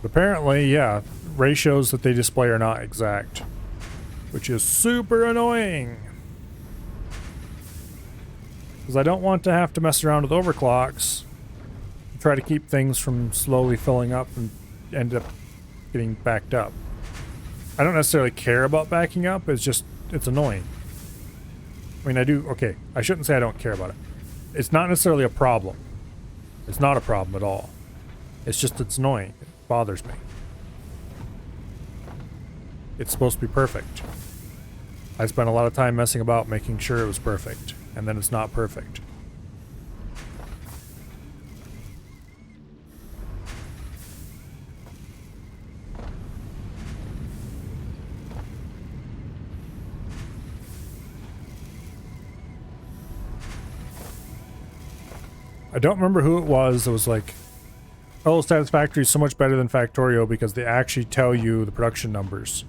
But apparently, yeah, ratios that they display are not exact, which is super annoying. Because I don't want to have to mess around with overclocks and try to keep things from slowly filling up and end up getting backed up. I don't necessarily care about backing up, it's annoying. I mean, okay, I shouldn't say I don't care about it. It's not necessarily a problem. It's not a problem at all. It's annoying. It bothers me. It's supposed to be perfect. I spent a lot of time messing about making sure it was perfect, and then it's not perfect. I don't remember who it was that was like, oh, Satisfactory is so much better than Factorio because they actually tell you the production numbers.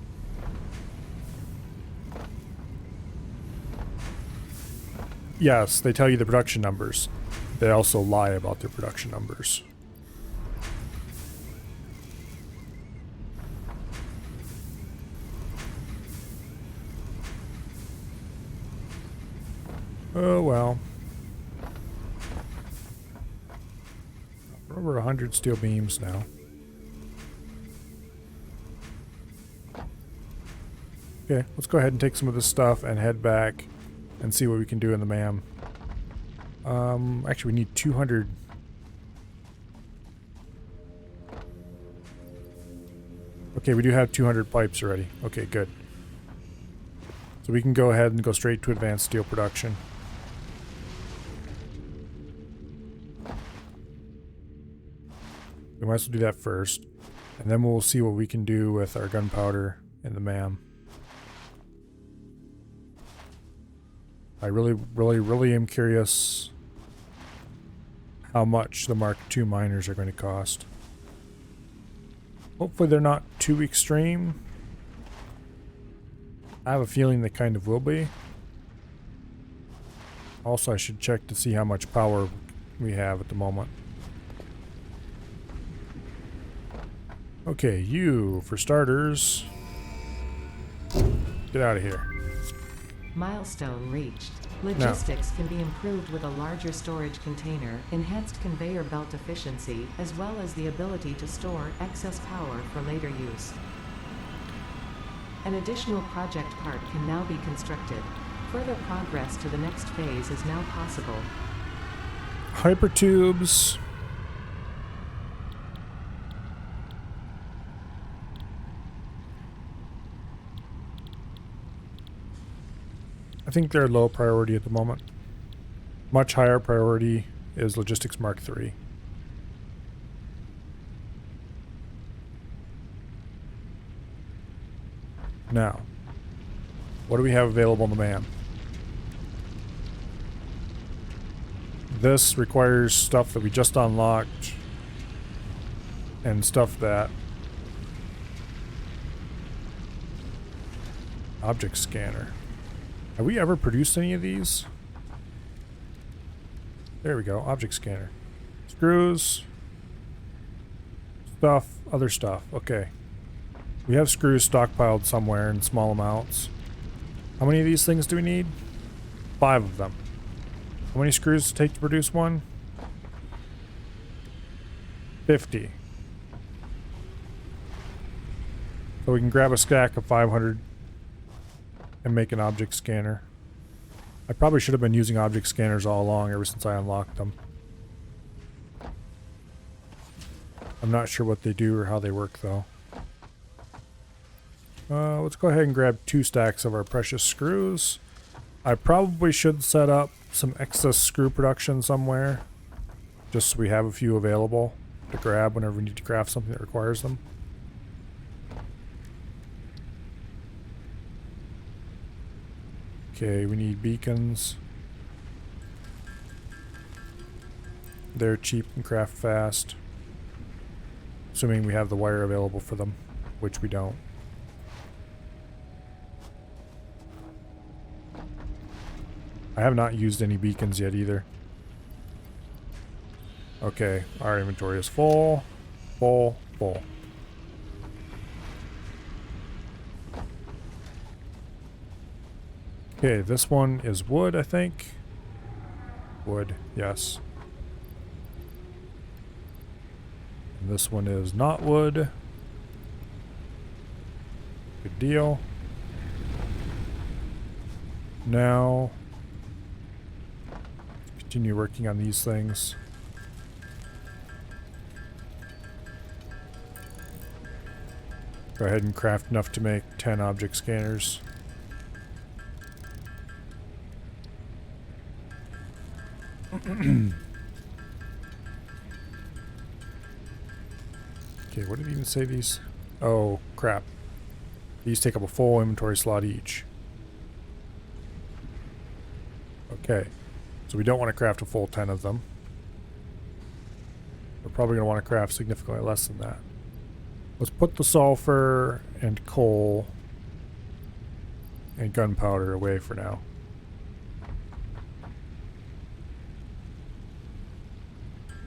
Yes, they tell you the production numbers. They also lie about their production numbers. Oh well. Over 100 steel beams now. Okay, let's go ahead and take some of this stuff and head back and see what we can do in the MAM. Actually we need 200. Okay, we do have 200 pipes already. Okay, good. So we can go ahead and go straight to advanced steel production. We might as well do that first, and then we'll see what we can do with our gunpowder in the MAM. I really am curious how much the Mark II miners are going to cost. Hopefully they're not too extreme. I have a feeling they kind of will be. Also, I should check to see how much power we have at the moment. Okay, you, for starters, get out of here. Milestone reached. Logistics can be improved with a larger storage container, enhanced conveyor belt efficiency, as well as the ability to store excess power for later use. An additional project part can now be constructed. Further progress to the next phase is now possible. Hypertubes. I think they're low priority at the moment. Much higher priority is Logistics Mark III. Now, what do we have available in the MAM? This requires stuff that we just unlocked and stuff that... Object scanner. Have we ever produced any of these? There we go, object scanner. Screws. Stuff, other stuff, okay. We have screws stockpiled somewhere in small amounts. How many of these things do we need? 5 of them. How many screws does it take to produce one? 50. So we can grab a stack of 500 and make an object scanner. I probably should have been using object scanners all along ever since I unlocked them. I'm not sure what they do or how they work though. Let's go ahead and grab 2 stacks of our precious screws. I probably should set up some excess screw production somewhere, just so we have a few available to grab whenever we need to craft something that requires them. Okay, we need beacons. They're cheap and craft fast. Assuming we have the wire available for them, which we don't. I have not used any beacons yet either. Okay, our inventory is full, full, full. Okay, this one is wood, I think. Wood, yes. And this one is not wood. Good deal. Now, continue working on these things. Go ahead and craft enough to make 10 object scanners. Okay, what did he even say these? Oh, crap. These take up a full inventory slot each. Okay. So we don't want to craft a full 10 of them. We're probably going to want to craft significantly less than that. Let's put the sulfur and coal and gunpowder away for now.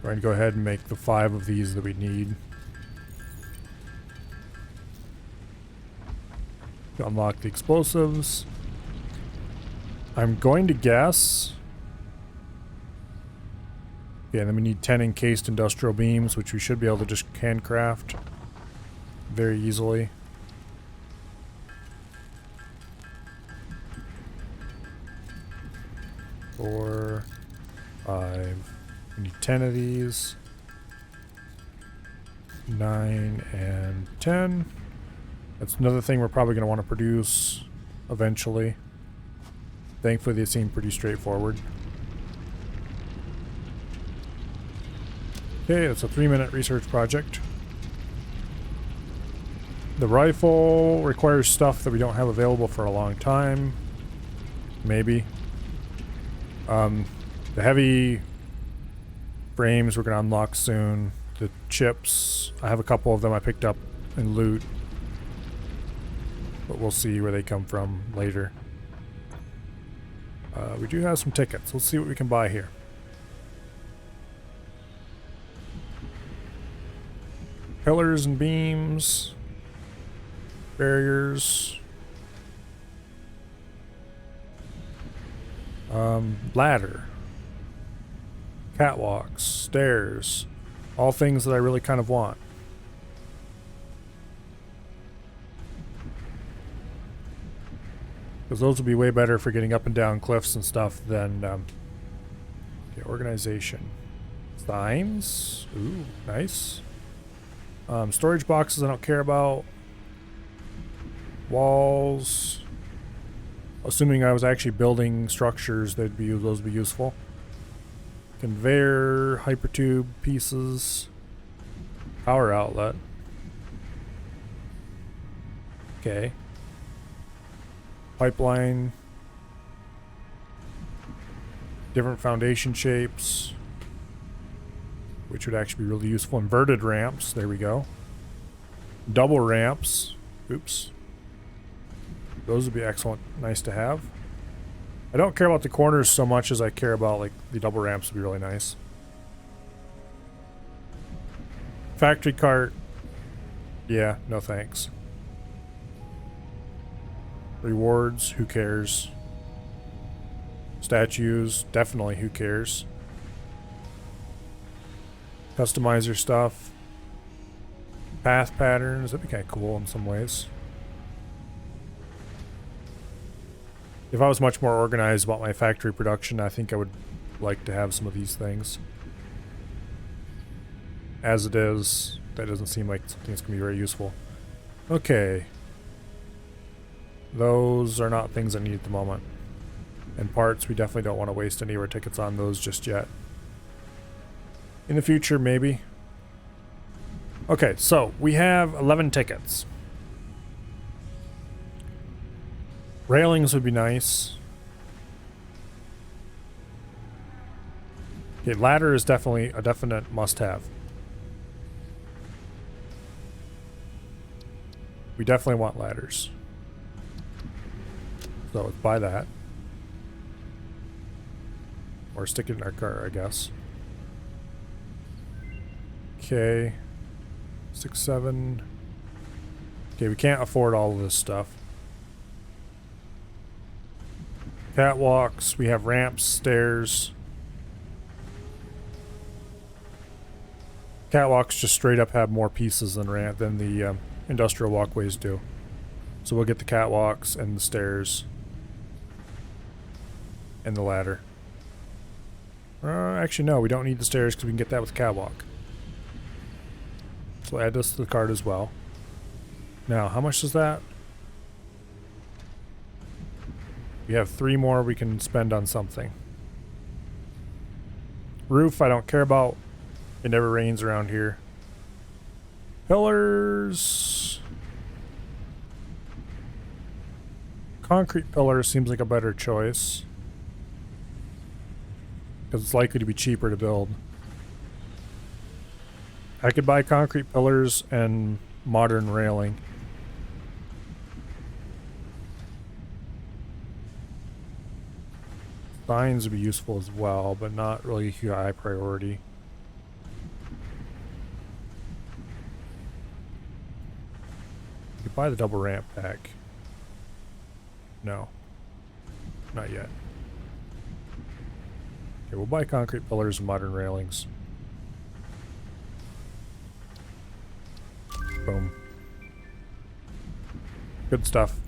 We're going to go ahead and make the 5 of these that we need. To unlock the explosives. I'm going to guess. Yeah, then we need 10 encased industrial beams, which we should be able to just handcraft very easily. Four, 5. We need 10 of these. 9 and 10. That's another thing we're probably going to want to produce eventually. Thankfully, they seem pretty straightforward. Okay, it's a 3-minute research project. The rifle requires stuff that we don't have available for a long time. Maybe. The heavy frames we're going to unlock soon. The chips, I have a couple of them I picked up in loot. But we'll see where they come from later. We do have some tickets. Let's see what we can buy here. Pillars and beams. Barriers. Ladder. Catwalks. Stairs. All things that I really kind of want. Because those will be way better for getting up and down cliffs and stuff than okay, organization. Signs. Ooh, nice. Storage boxes I don't care about. Walls. Assuming I was actually building structures, those would be useful. Conveyor, hypertube pieces. Power outlet. Okay. Pipeline. Different foundation shapes. Which would actually be really useful. Inverted ramps. There we go. Double ramps. Oops. Those would be excellent. Nice to have. I don't care about the corners so much as I care about, like, the double ramps would be really nice. Factory cart. Yeah, no thanks. Rewards, who cares? Statues, definitely who cares? Customizer stuff. Path patterns, that'd be kind of cool in some ways. If I was much more organized about my factory production, I think I would like to have some of these things. As it is, that doesn't seem like something that's going to be very useful. Okay. Those are not things I need at the moment. And parts, we definitely don't want to waste any of our tickets on those just yet. In the future, maybe. Okay, so we have 11 tickets. Railings would be nice. Okay, ladder is definitely a definite must-have. We definitely want ladders. So let's buy that. Or stick it in our car, I guess. Okay. 6, 7. Okay, we can't afford all of this stuff. Catwalks, we have ramps, stairs. Catwalks just straight up have more pieces than the industrial walkways do. So we'll get the catwalks and the stairs. And the ladder. Actually, no, we don't need the stairs because we can get that with catwalk. So add this to the cart as well. Now, how much is that? We have 3 more we can spend on something. Roof, I don't care about. It never rains around here. Pillars. Concrete pillars seems like a better choice. Because it's likely to be cheaper to build. I could buy concrete pillars and modern railing. Signs would be useful as well, but not really a high priority. You could buy the double ramp pack. No. Not yet. Okay, we'll buy concrete pillars and modern railings. Boom. Good stuff.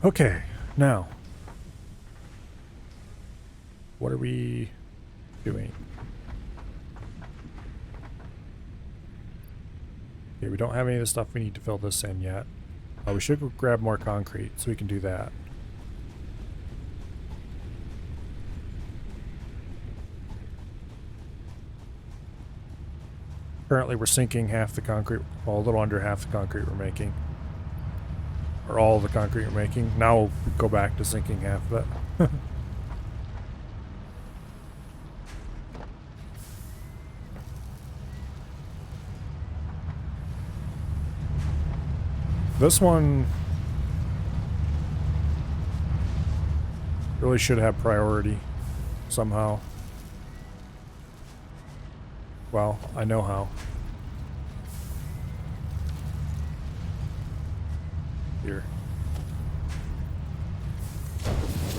Okay, now. What are we doing? Okay, we don't have any of the stuff we need to fill this in yet. We should go grab more concrete so we can do that. Currently we're sinking half the concrete, well, a little under half the concrete we're making. Or all the concrete we're making. Now we'll go back to sinking half of it. This one really should have priority somehow. Well, I know how. Here.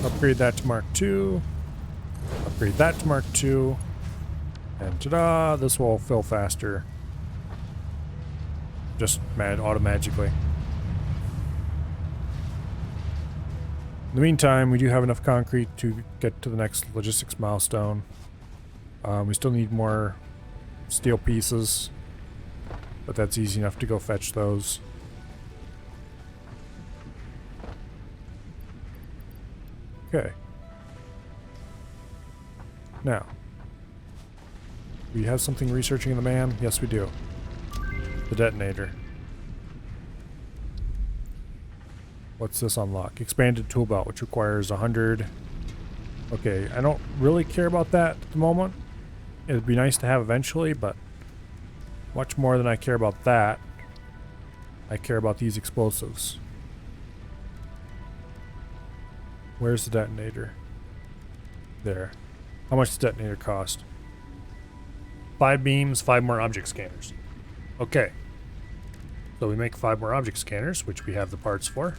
Upgrade that to Mark II. Upgrade that to Mark II. And ta-da! This will fill faster. Just auto-magically. In the meantime, we do have enough concrete to get to the next logistics milestone. We still need more steel pieces, but that's easy enough to go fetch those. Okay. Now, we have something researching the man? Yes, we do. The detonator. What's this unlock? Expanded tool belt, which requires 100. Okay, I don't really care about that at the moment. It'd be nice to have eventually, but much more than I care about that, I care about these explosives. Where's the detonator? There. How much does the detonator cost? 5 beams, 5 more object scanners. Okay. So we make 5 more object scanners, which we have the parts for.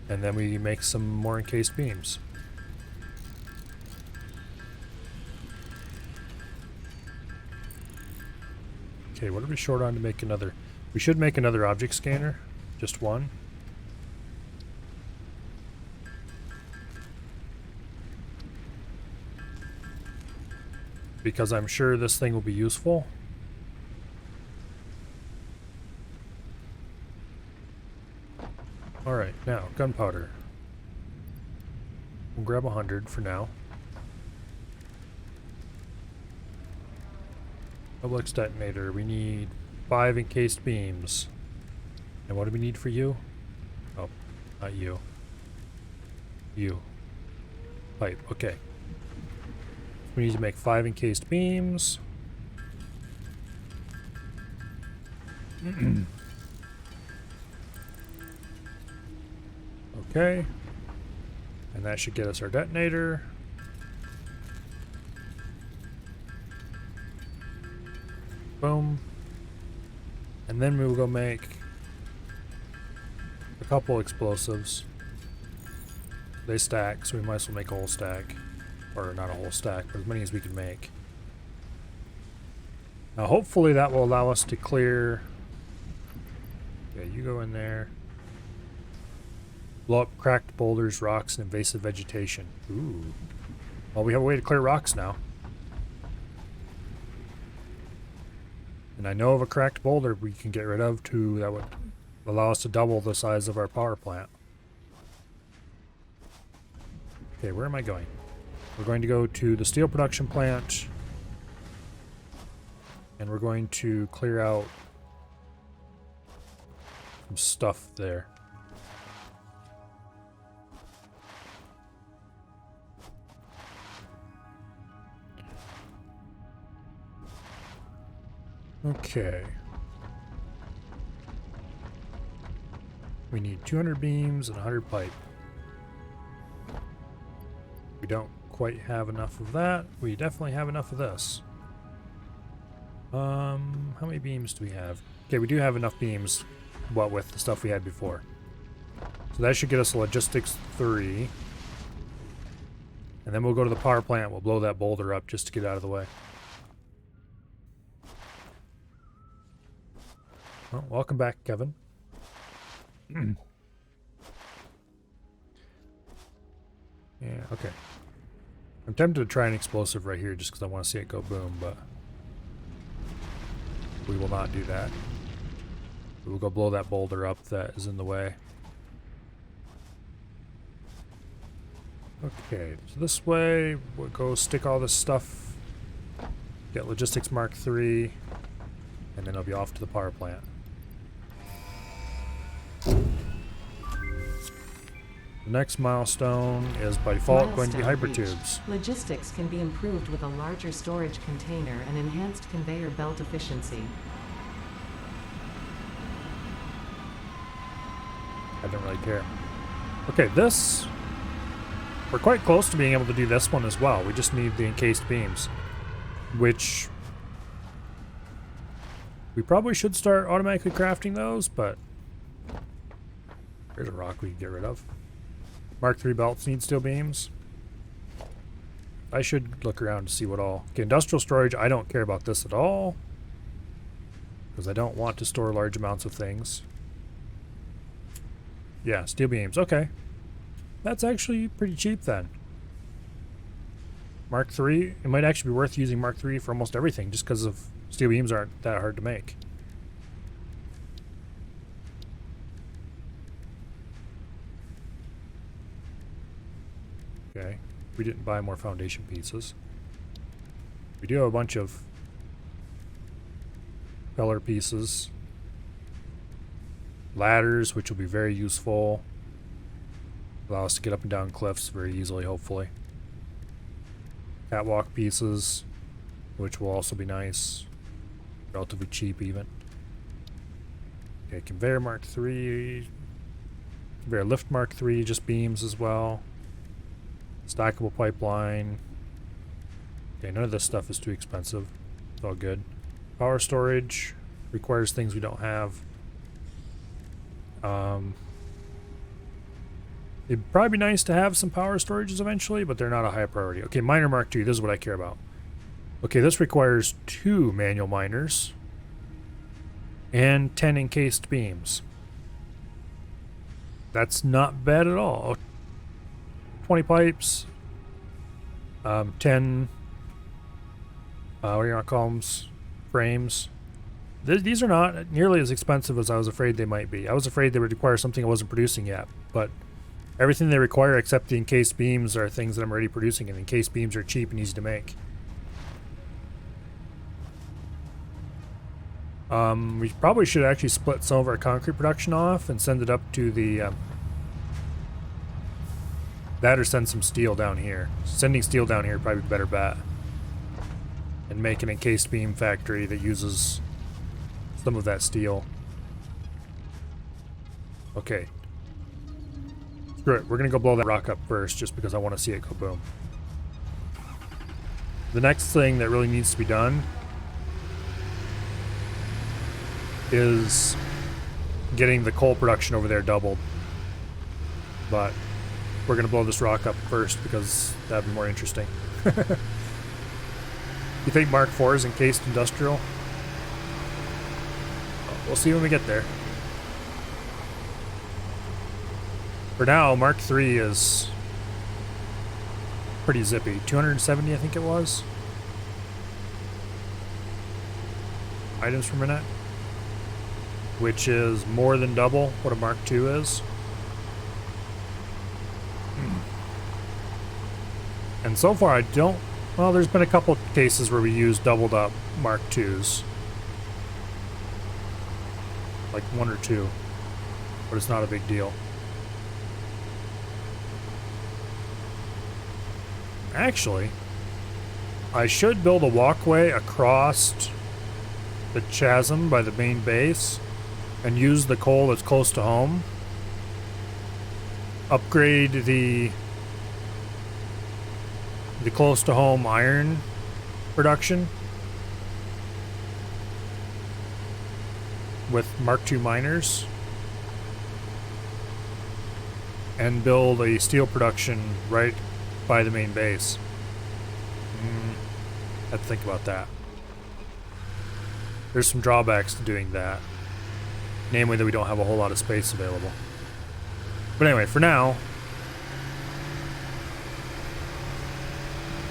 And then we make some more encased beams. Okay, what are we short on to make another? We should make another object scanner. Just one. because I'm sure this thing will be useful. Alright, now, gunpowder. We'll grab 100 for now. Double X detonator. We need 5 encased beams. And what do we need for you? Oh, not you. You. Pipe, okay. We need to make 5 encased beams. Okay. And that should get us our detonator. Boom. And then we will go make a couple explosives. They stack, so we might as well make a whole stack. Or not a whole stack, but as many as we can make. Now hopefully that will allow us to clear... Yeah, you go in there. Blow up cracked boulders, rocks, and invasive vegetation. Ooh. Well, we have a way to clear rocks now. And I know of a cracked boulder we can get rid of too that would allow us to double the size of our power plant. Okay, where am I going? We're going to go to the steel production plant. And we're going to clear out some stuff there. Okay. We need 200 beams and 100 pipe. We don't quite have enough of that. We definitely have enough of this. How many beams do we have? Okay, we do have enough beams, what with the stuff we had before. So that should get us a logistics 3. And then we'll go to the power plant. We'll blow that boulder up just to get out of the way. Well, welcome back, Kevin. Yeah, okay. I'm tempted to try an explosive right here just because I want to see it go boom, but we will not do that. We will go blow that boulder up that is in the way. Okay, so this way, we'll go stick all this stuff, get Logistics Mark III, and then I'll be off to the power plant. The next milestone is by default going to be hypertubes. Logistics can be improved with a larger storage container and enhanced conveyor belt efficiency. I don't really care. Okay, this... We're quite close to being able to do this one as well. We just need the encased beams. Which... we probably should start automatically crafting those, but... There's a rock we can get rid of. Mark III belts need steel beams. I should look around to see what all... Okay, industrial storage, I don't care about this at all. Because I don't want to store large amounts of things. Yeah, steel beams, okay. That's actually pretty cheap then. Mark III, it might actually be worth using Mark III for almost everything just because of steel beams aren't that hard to make. Okay, we didn't buy more foundation pieces. We do have a bunch of pillar pieces. Ladders, which will be very useful. Allow us to get up and down cliffs very easily, hopefully. Catwalk pieces, which will also be nice. Relatively cheap, even. Okay, conveyor Mark III. Conveyor lift Mark III, just beams as well. Stackable pipeline. Okay, none of this stuff is too expensive. It's all good. Power storage requires things we don't have. It'd probably be nice to have some power storages eventually, but they're not a high priority. Okay, miner Mark II, this is what I care about. Okay, this requires 2 manual miners and 10 encased beams. That's not bad at all. 20 pipes, 10 what do you want to call them? Frames. These are not nearly as expensive as I was afraid they might be. I was afraid they would require something I wasn't producing yet, but everything they require except the encased beams are things that I'm already producing, and encased beams are cheap and easy to make. We probably should actually split some of our concrete production off and send it up to the... that or send some steel down here. Sending steel down here would probably be a better bet. And make an encased beam factory that uses some of that steel. Okay. Screw it. We're going to go blow that rock up first just because I want to see it go boom. The next thing that really needs to be done is getting the coal production over there doubled. But we're going to blow this rock up first because that'd be more interesting. You think Mark IV is encased industrial? We'll see when we get there. For now, Mark III is pretty zippy. 270, I think it was. Items per minute. Which is more than double what a Mark II is. And so far I don't... Well, there's been a couple cases where we used doubled up Mark IIs. Like 1 or 2. But it's not a big deal. Actually, I should build a walkway across the chasm by the main base and use the coal that's close to home. Upgrade the close to home iron production with Mark II miners and build a steel production right by the main base. Have to think about that. There's some drawbacks to doing that. Namely that we don't have a whole lot of space available. But anyway, for now,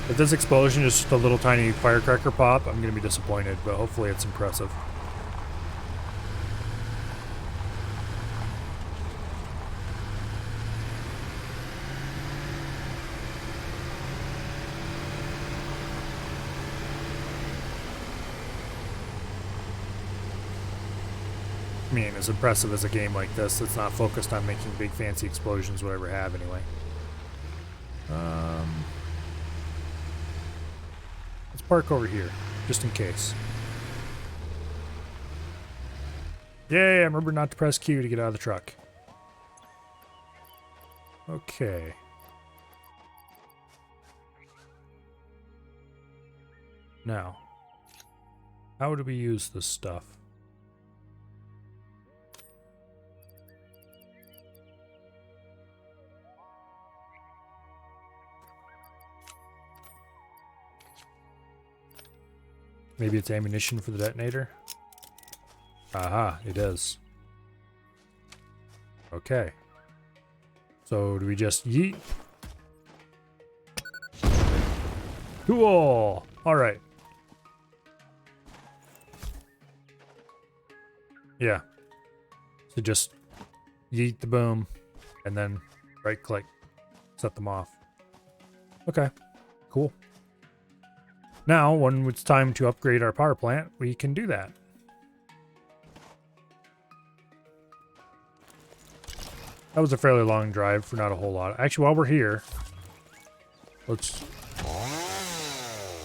if this explosion is just a little tiny firecracker pop, I'm going to be disappointed, but hopefully it's impressive. I mean, as impressive as a game like this, it's not focused on making big fancy explosions would ever have anyway. Let's park over here, just in case. Yay, I remember not to press Q to get out of the truck. Okay. Now, how do we use this stuff? Maybe it's ammunition for the detonator? Aha, it is. Okay. So do we just yeet? Cool! Alright. Yeah. So just yeet the boom and then right click. Set them off. Okay. Cool. Now, when it's time to upgrade our power plant, we can do that. That was a fairly long drive for not a whole lot. Actually, while we're here, let's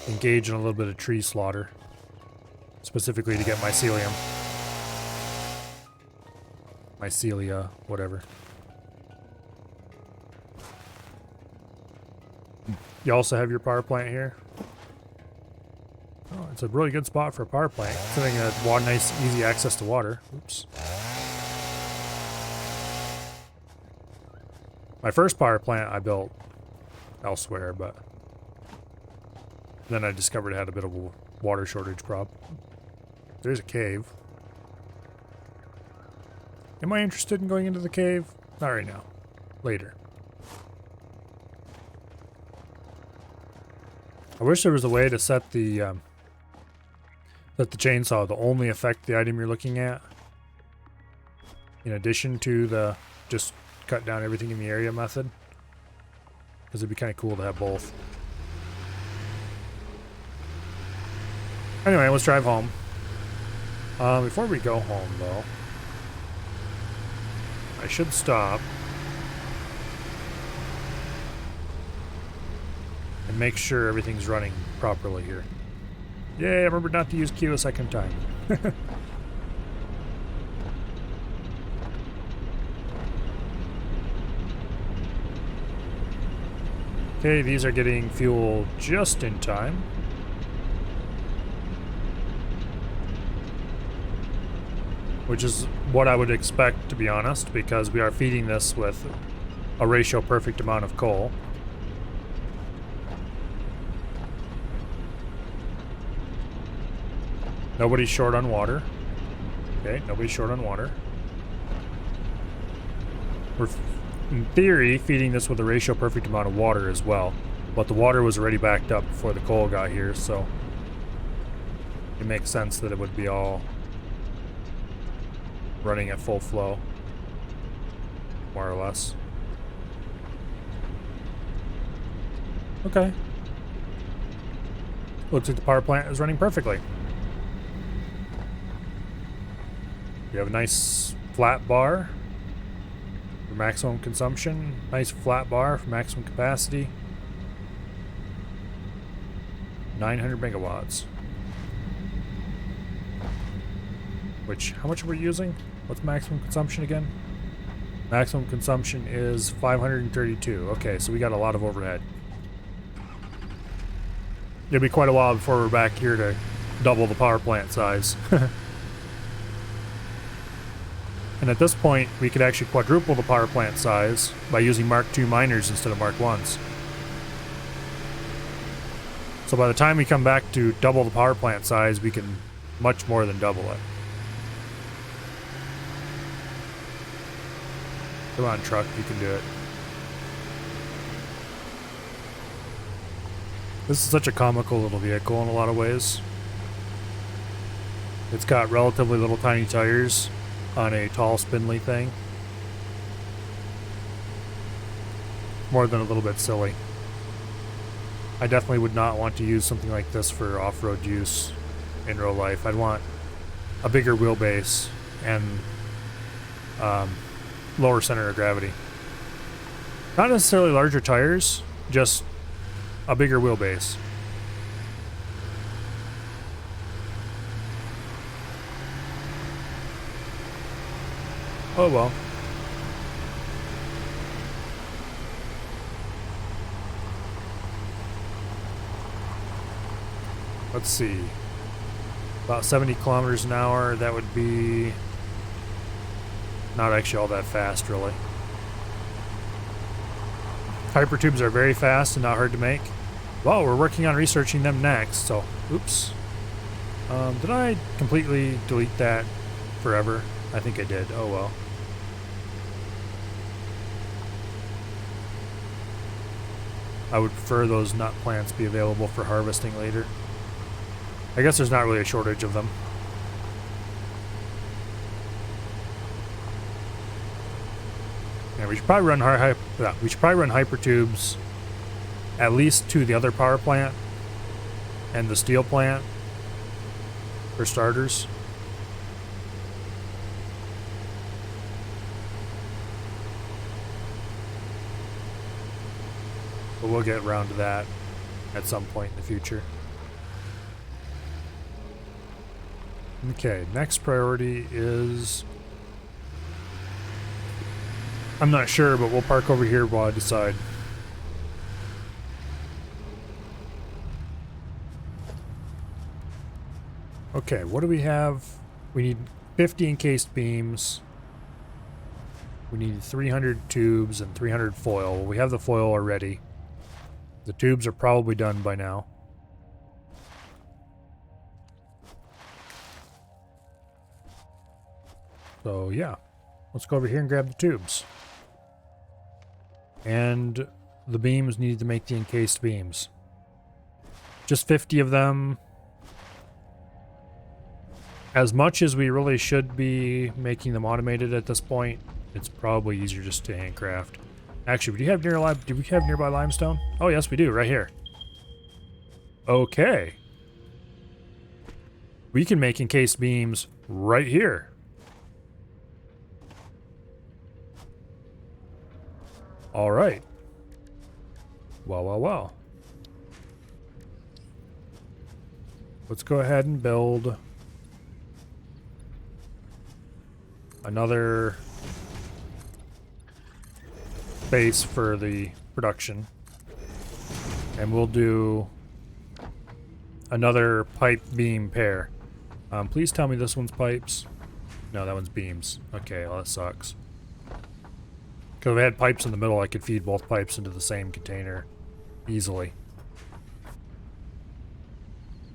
engage in a little bit of tree slaughter. Specifically to get mycelium. Mycelia, whatever. You also have your power plant here? Oh, it's a really good spot for a power plant. Something that nice, easy access to water. Oops. My first power plant I built elsewhere, but then I discovered it had a bit of a water shortage problem. There's a cave. Am I interested in going into the cave? Not right now. Later. I wish there was a way to set the Set the chainsaw to only affect the item you're looking at, in addition to the just cut down everything in the area method. Because it'd be kind of cool to have both. Anyway, let's drive home. Before we go home, though, I should stop and make sure everything's running properly here. Yay, I remembered not to use Q a second time. Okay, these are getting fuel just in time. Which is what I would expect, to be honest, because we are feeding this with a ratio perfect amount of coal. Nobody's short on water. Okay, nobody's short on water. We're, in theory, feeding this with a ratio perfect amount of water as well. But the water was already backed up before the coal got here, so it makes sense that it would be all running at full flow, more or less. Okay. Looks like the power plant is running perfectly. We have a nice flat bar for maximum consumption. Nice flat bar for maximum capacity. 900 megawatts. Which, how much are we using? What's maximum consumption again? Maximum consumption is 532. Okay, so we got a lot of overhead. It'll be quite a while before we're back here to double the power plant size. And at this point, we could actually quadruple the power plant size by using Mark II miners instead of Mark Is. So by the time we come back to double the power plant size, we can much more than double it. Come on, truck, you can do it. This is such a comical little vehicle in a lot of ways. It's got relatively little tiny tires on a tall spindly thing. More than a little bit silly. I definitely would not want to use something like this for off-road use in real life. I'd want a bigger wheelbase and lower center of gravity. Not necessarily larger tires, just a bigger wheelbase. Oh well. Let's see. About 70 kilometers an hour, that would be not actually all that fast, really. Hypertubes are very fast and not hard to make. Well, we're working on researching them next, so oops. Did I completely delete that forever? I think I did. Oh well. I would prefer those nut plants be available for harvesting later. I guess there's not really a shortage of them. Yeah, we should probably run hypertubes at least to the other power plant and the steel plant for starters. But we'll get around to that at some point in the future. Okay, next priority is... I'm not sure, but we'll park over here while I decide. Okay, what do we have? We need 50 encased beams. We need 300 tubes and 300 foil. Well, we have the foil already. The tubes are probably done by now. So yeah, let's go over here and grab the tubes. And the beams need to make the encased beams. Just 50 of them. As much as we really should be making them automated at this point, it's probably easier just to handcraft. Actually, do we have nearby limestone? Oh, yes, we do, right here. Okay. We can make encased beams right here. All right. Well. Let's go ahead and build another base for the production. And we'll do another pipe beam pair. Please tell me this one's pipes. No, that one's beams. Okay, well that sucks. Because if I had pipes in the middle, I could feed both pipes into the same container easily.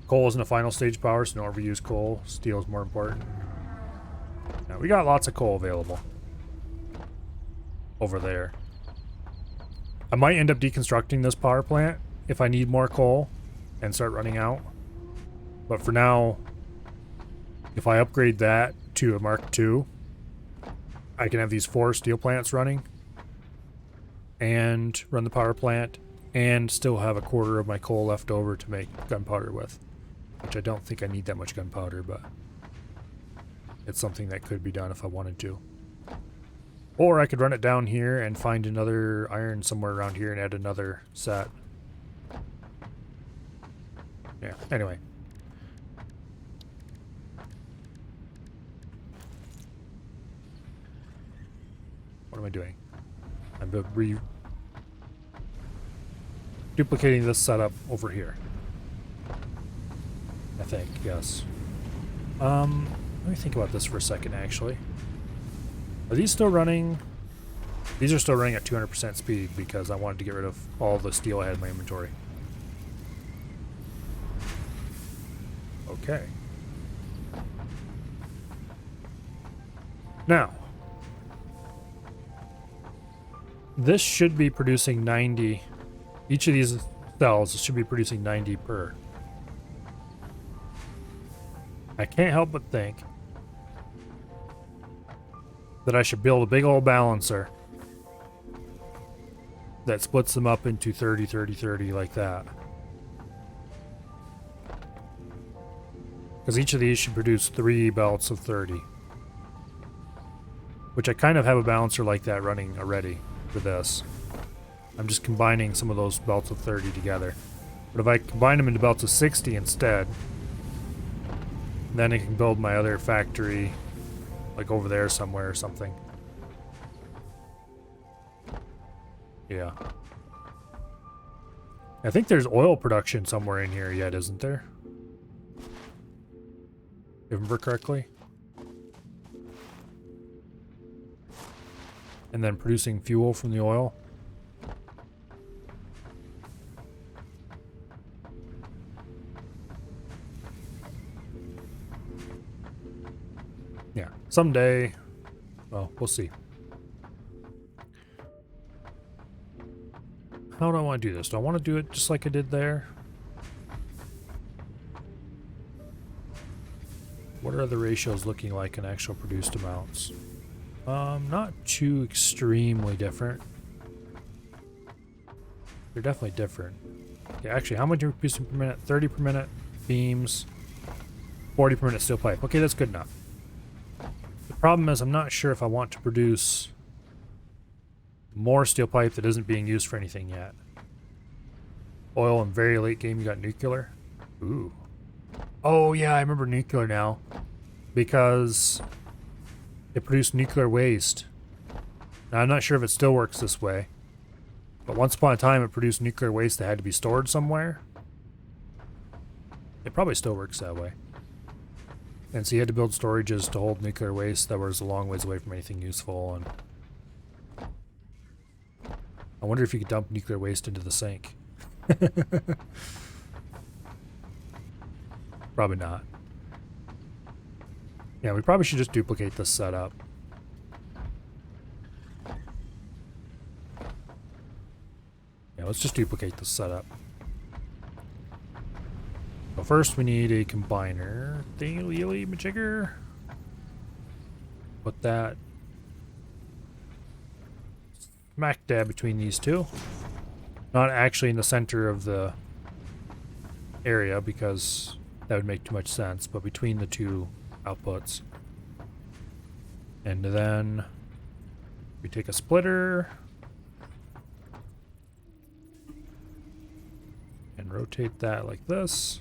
Coal isn't a final stage power, so don't overuse coal. Steel is more important. Now, we got lots of coal available over there. I might end up deconstructing this power plant if I need more coal and start running out. But for now, if I upgrade that to a Mark II, I can have these 4 steel plants running and run the power plant and still have a quarter of my coal left over to make gunpowder with. Which I don't think I need that much gunpowder, but it's something that could be done if I wanted to. Or I could run it down here and find another iron somewhere around here and add another set. Yeah, anyway. What am I doing? I'm duplicating this setup over here. I think, yes. Let me think about this for a second, actually. Are these still running? These are still running at 200% speed because I wanted to get rid of all the steel I had in my inventory. Okay. Now, this should be producing 90. Each of these cells should be producing 90 per. I can't help but think that I should build a big old balancer that splits them up into 30, 30, 30 like that. Because each of these should produce 3 belts of 30. Which I kind of have a balancer like that running already for this. I'm just combining some of those belts of 30 together. But if I combine them into belts of 60 instead, then I can build my other factory like over there somewhere or something. Yeah. I think there's oil production somewhere in here yet, isn't there? If I remember correctly. And then producing fuel from the oil. Yeah, someday. Well, we'll see. How do I want to do this? Do I want to do it just like I did there? What are the ratios looking like in actual produced amounts? Not too extremely different. They're definitely different. Okay, actually, how much are we producing per minute? 30 per minute beams, 40 per minute steel pipe. Okay, that's good enough. The problem is I'm not sure if I want to produce more steel pipe that isn't being used for anything yet. Oil in very late game, you got nuclear. Ooh. Oh yeah, I remember nuclear now. Because it produced nuclear waste. Now I'm not sure if it still works this way. But once upon a time it produced nuclear waste that had to be stored somewhere. It probably still works that way. And so you had to build storages to hold nuclear waste that was a long ways away from anything useful. And I wonder if you could dump nuclear waste into the sink. Probably not. Yeah, we probably should just duplicate this setup. Yeah, let's just duplicate this setup. So first we need a combiner. Thingy majigger. Put that smack dab between these two. Not actually in the center of the area because that would make too much sense, but between the two outputs. And then we take a splitter and rotate that like this.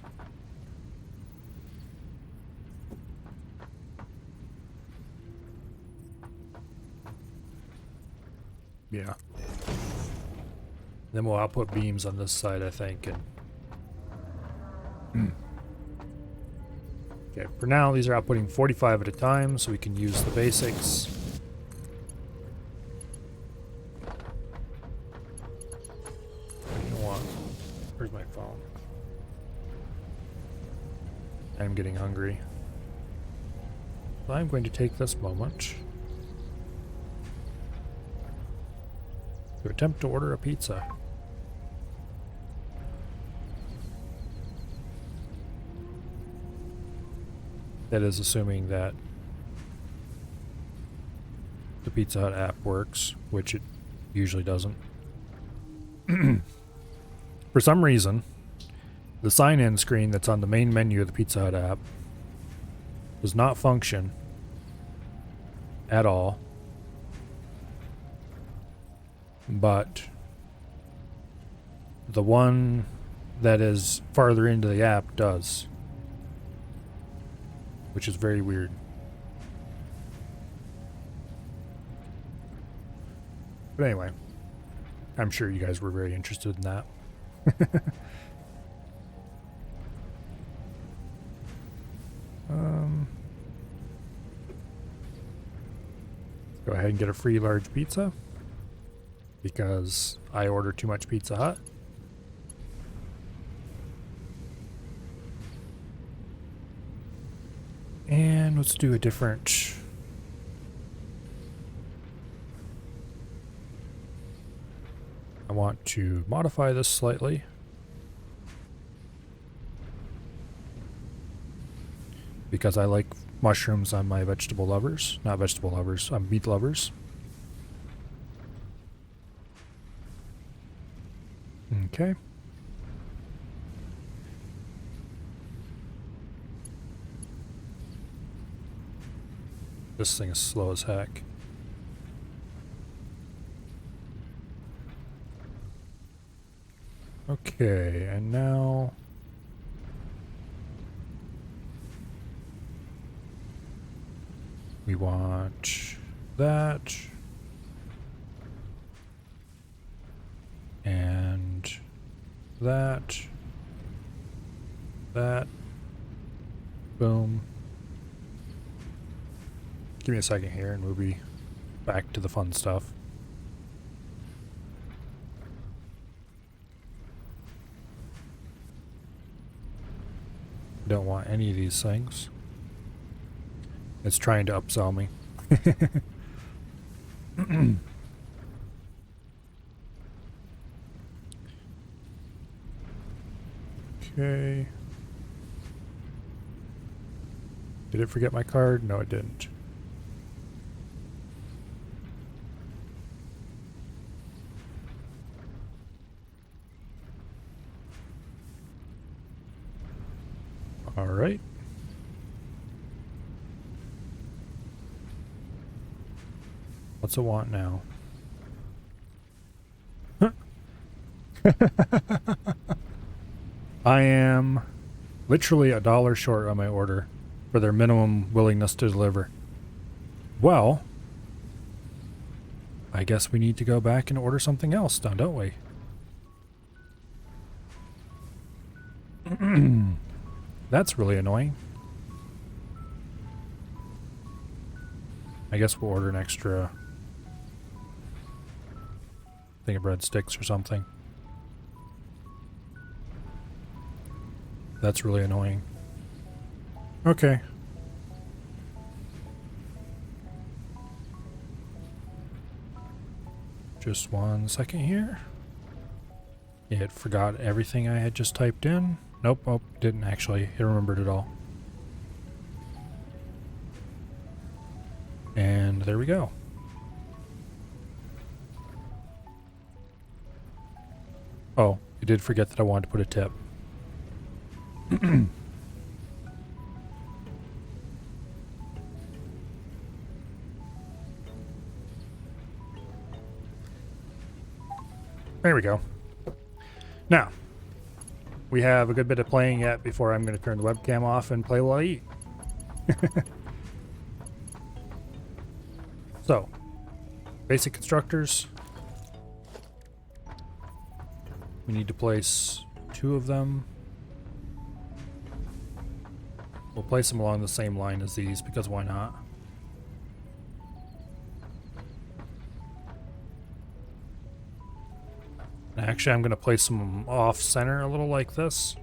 Yeah. Then we'll output beams on this side, I think, and okay, for now these are outputting 45 at a time, so we can use the basics. You know what? Where's my phone? I'm getting hungry. So I'm going to take this moment to attempt to order a pizza. That is assuming that the Pizza Hut app works, which it usually doesn't. For some reason, the sign-in screen that's on the main menu of the Pizza Hut app does not function at all. But the one that is farther into the app does, which is very weird. But anyway, I'm sure you guys were very interested in that. Go ahead and get a free large pizza because I order too much Pizza Hut. And let's do a different. I want to modify this slightly. Because I like mushrooms on my vegetable lovers. Not vegetable lovers, on meat lovers. Okay. This thing is slow as heck. Okay, and now we want that and that, boom. Give me a second here and we'll be back to the fun stuff. Don't want any of these things. It's trying to upsell me. Okay. Did it forget my card? No, it didn't. All right. What's it want now? I am literally $1 short on my order for their minimum willingness to deliver. Well, I guess we need to go back and order something else now, don't we? That's really annoying. I guess we'll order an extra thing of breadsticks or something. That's really annoying. Okay. Just 1 second here. It forgot everything I had just typed in. Nope, oh, didn't actually. I remembered it all. And there we go. Oh, I did forget that I wanted to put a tip. There we go. Now, we have a good bit of playing yet before I'm going to turn the webcam off and play while I eat. So, basic constructors. We need to place 2 of them. We'll place them along the same line as these because why not? Actually, I'm going to place them off center a little like this.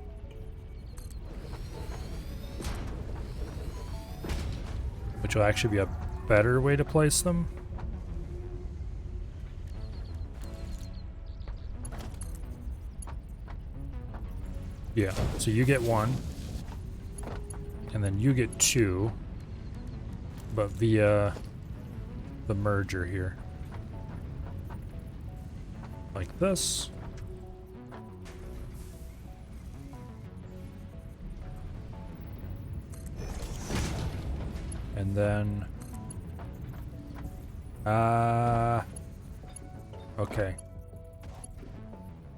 Which will actually be a better way to place them. Yeah, so you get 1. And then you get 2. But via the merger here. Like this. And then okay.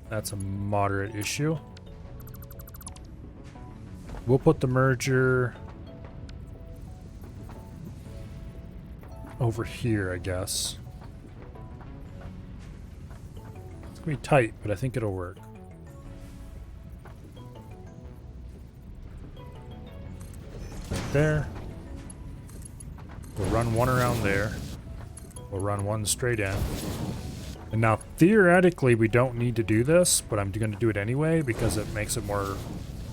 That's a moderate issue. We'll put the merger over here, I guess. It's gonna be tight, but I think it'll work. Right there. We'll run 1 around there. We'll run 1 straight in. And now, theoretically, we don't need to do this, but I'm going to do it anyway because it makes it more,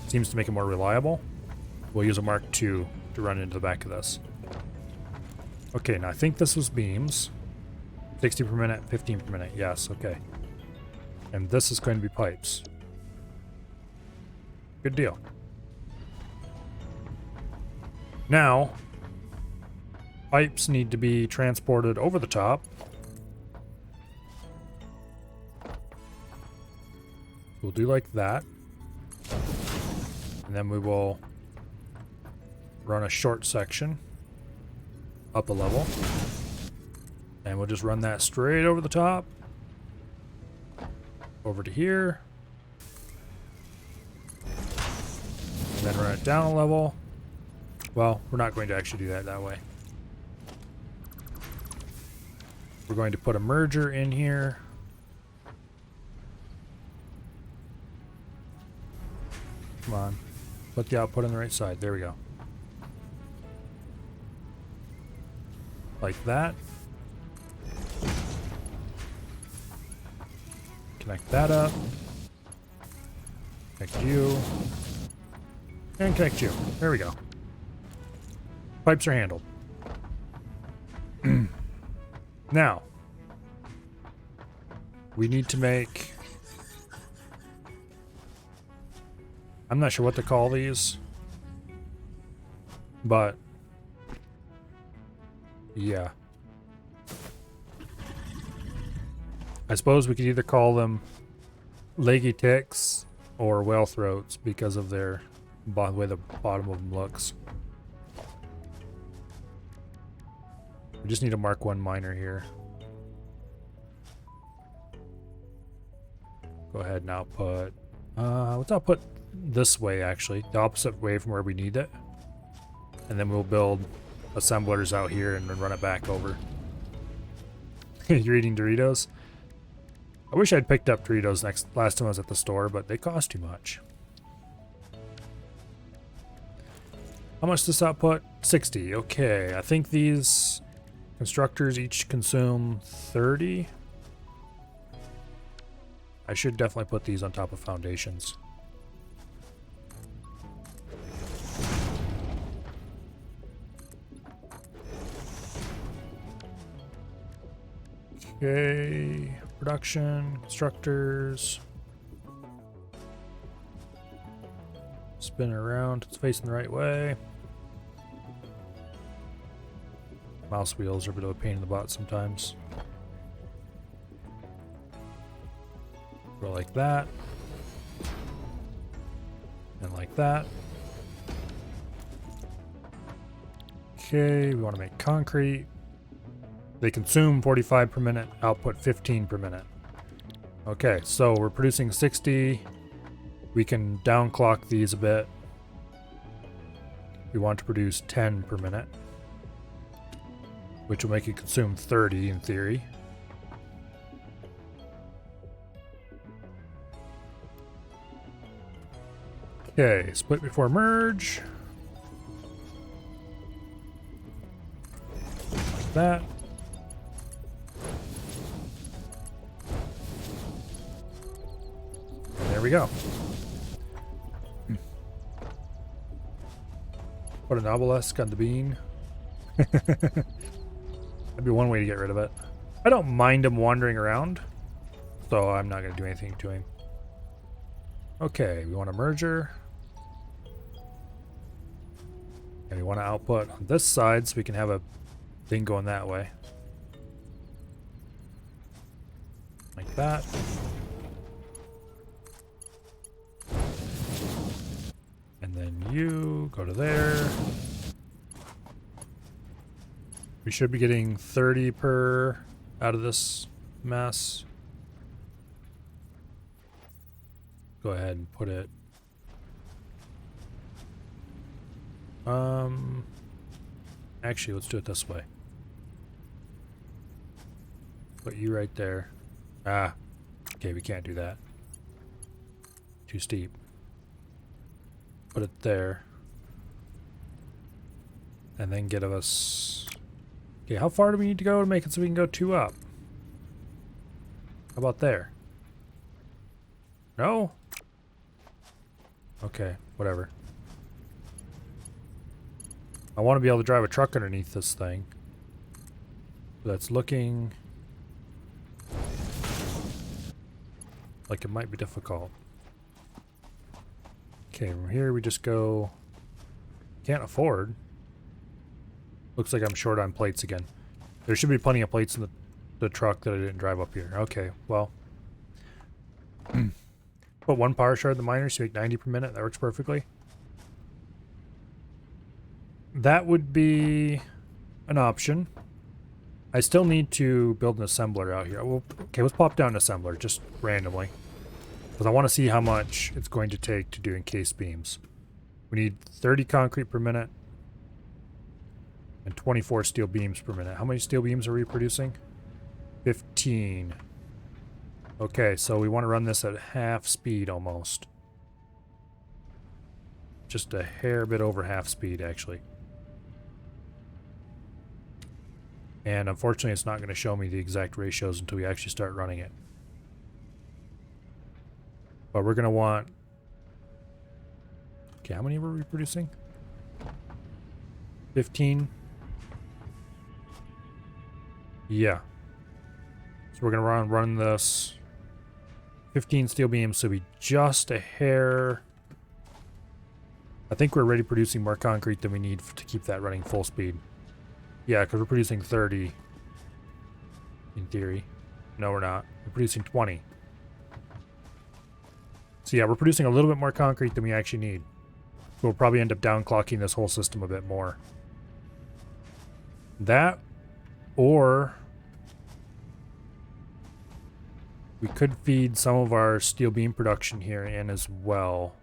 seems to make it more reliable. We'll use a Mark II to run into the back of this. Okay, now I think this was beams. 60 per minute, 15 per minute. Yes, okay. And this is going to be pipes. Good deal. Now, pipes need to be transported over the top. We'll do like that. And then we will run a short section up a level. And we'll just run that straight over the top. Over to here. And then run it down a level. Well, we're not going to actually do that way. We're going to put a merger in here. Come on. Put the output on the right side. There we go. Like that. Connect that up. Connect you. And connect you. There we go. Pipes are handled. Now, we need to make... I'm not sure what to call these, but yeah. I suppose we could either call them leggy ticks or whale throats because of their the way the bottom of them looks. We just need to mark 1 miner here. Go ahead and output. Let's output this way, actually. The opposite way from where we need it. And then we'll build assemblers out here and then run it back over. You're eating Doritos? I wish I'd picked up Doritos last time I was at the store, but they cost too much. How much does this output? 60. Okay, I think these constructors each consume 30. I should definitely put these on top of foundations. Okay, production, constructors. Spin it around. It's facing the right way. Mouse wheels are a bit of a pain in the butt sometimes. Go like that. And like that. Okay, we want to make concrete. They consume 45 per minute, output 15 per minute. Okay, so we're producing 60. We can downclock these a bit. We want to produce 10 per minute, which will make it consume 30 in theory. Okay, split before merge. Like that. And there we go. Put an obelisk on the bean. That'd be one way to get rid of it. I don't mind him wandering around, so I'm not going to do anything to him. Okay, we want a merger. And we want to output on this side so we can have a thing going that way. Like that. And then you go to there. We should be getting 30 per out of this mess. Go ahead and put it. Actually, let's do it this way. Put you right there. Ah, okay, we can't do that. Too steep. Put it there. And then get us... Okay, how far do we need to go to make it so we can go 2 up? How about there? No? Okay, whatever. I want to be able to drive a truck underneath this thing. That's looking like it might be difficult. Okay, from here we just go... Can't afford. Looks like I'm short on plates again. There should be plenty of plates in the truck that I didn't drive up here. Okay, well. Put 1 power shard in the miner so you make 90 per minute. That works perfectly. That would be an option. I still need to build an assembler out here. Well, okay, let's pop down an assembler just randomly. Because I want to see how much it's going to take to do encased beams. We need 30 concrete per minute. And 24 steel beams per minute. How many steel beams are we producing? 15. Okay, so we want to run this at half speed almost. Just a hair bit over half speed, actually. And unfortunately, it's not going to show me the exact ratios until we actually start running it. But we're going to want... Okay, how many were we producing? 15. Yeah. So we're going to run this 15 steel beams, so be just a hair. I think we're already producing more concrete than we need to keep that running full speed. Yeah, because we're producing 30 in theory. No, we're not. We're producing 20. So yeah, we're producing a little bit more concrete than we actually need. So we'll probably end up downclocking this whole system a bit more. That, or we could feed some of our steel beam production here in as well.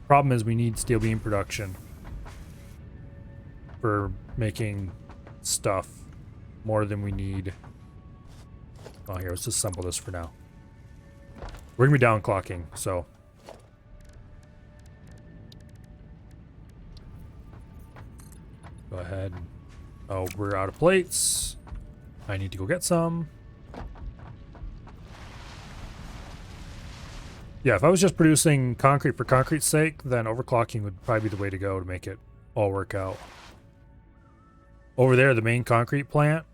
Problem is we need steel beam production for making stuff more than we need. Oh, here, let's assemble this for now. We're gonna be downclocking, so. Go ahead. Oh, we're out of plates. I need to go get some. Yeah, if I was just producing concrete for concrete's sake, then overclocking would probably be the way to go to make it all work out. Over there, the main concrete plant,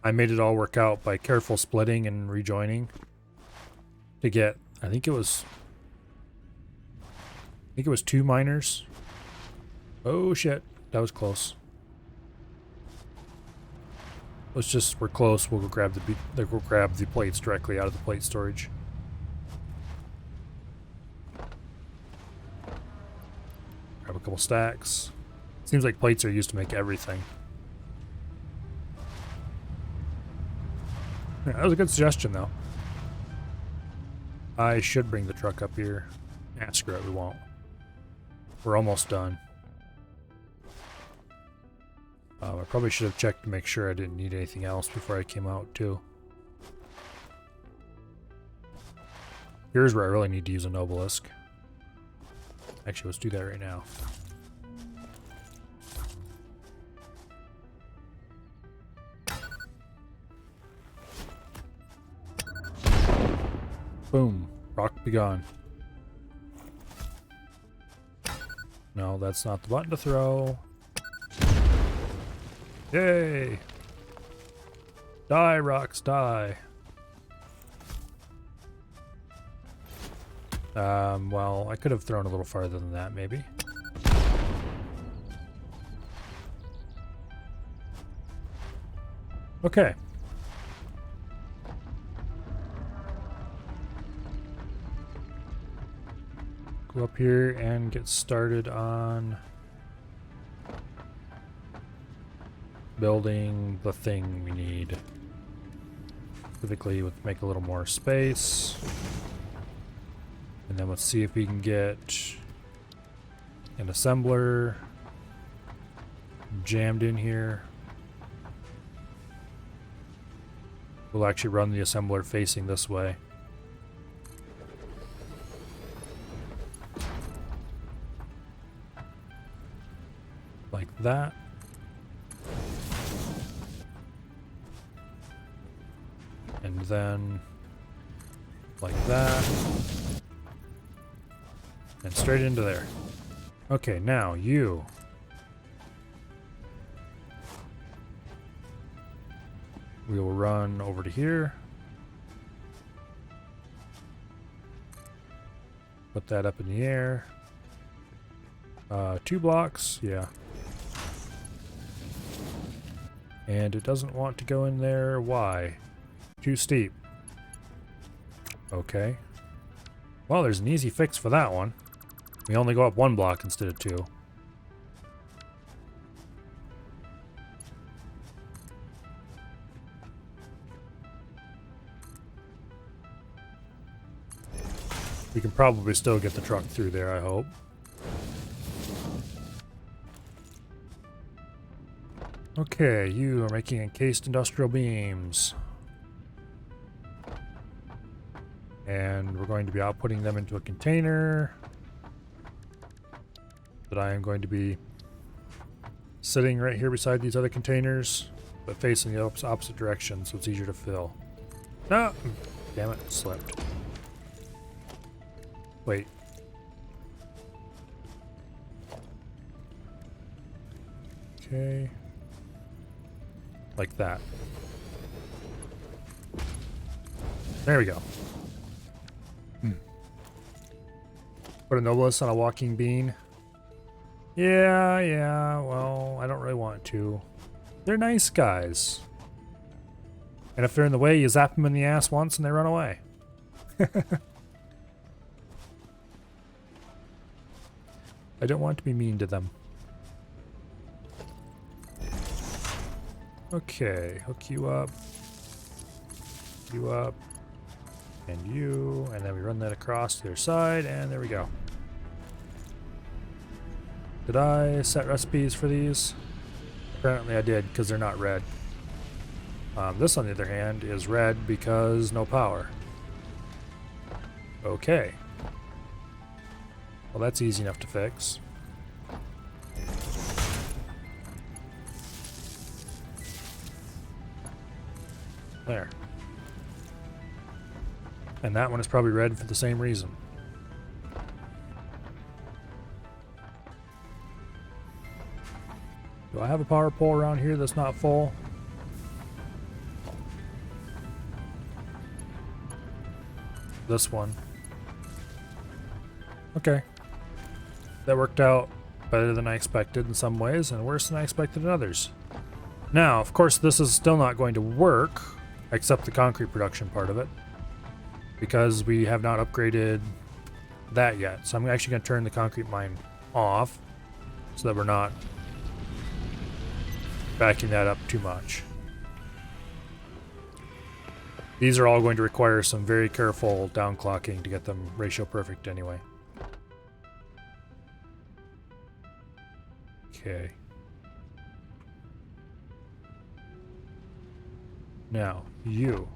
I made it all work out by careful splitting and rejoining to get, I think it was think it was 2 miners. Oh shit, that was close. We're close. We'll go grab the plates directly out of the plate storage. Grab a couple stacks. Seems like plates are used to make everything. Yeah, that was a good suggestion, though. I should bring the truck up here. Yeah, screw it, we won't. We're almost done. I probably should have checked to make sure I didn't need anything else before I came out, too. Here's where I really need to use an obelisk. Actually, let's do that right now. Boom. Rock be gone. No, that's not the button to throw. Yay! Die, rocks, die. Well, I could have thrown a little farther than that, maybe. Okay. Go up here and get started on building the thing we need. Specifically, let's make a little more space. And then let's see if we can get an assembler jammed in here. We'll actually run the assembler facing this way. Like that. And then like that. And straight into there. Okay, now you. We will run over to here. Put that up in the air. 2 blocks, yeah. And it doesn't want to go in there. Why? Too steep. Okay. Well, there's an easy fix for that one. We only go up 1 block instead of 2. We can probably still get the truck through there, I hope. Okay, you are making encased industrial beams. And we're going to be outputting them into a container that I am going to be sitting right here beside these other containers, but facing the opposite direction so it's easier to fill. No! Damn it, slipped. Wait. Okay. Like that. There we go. Put an obelisk on a walking bean. Yeah, well, I don't really want to. They're nice guys. And if they're in the way, you zap them in the ass once and they run away. I don't want to be mean to them. Okay, hook you up, and you, and then we run that across to the other side, and there we go. Did I set recipes for these? Apparently I did, because they're not red. This, on the other hand, is red because no power. Okay. Well, that's easy enough to fix. There. And that one is probably red for the same reason. Do I have a power pole around here that's not full? This one. Okay. That worked out better than I expected in some ways and worse than I expected in others. Now, of course, this is still not going to work, except the concrete production part of it, because we have not upgraded that yet. So I'm actually going to turn the concrete mine off so that we're not backing that up too much. These are all going to require some very careful downclocking to get them ratio perfect anyway. Okay. Now, you.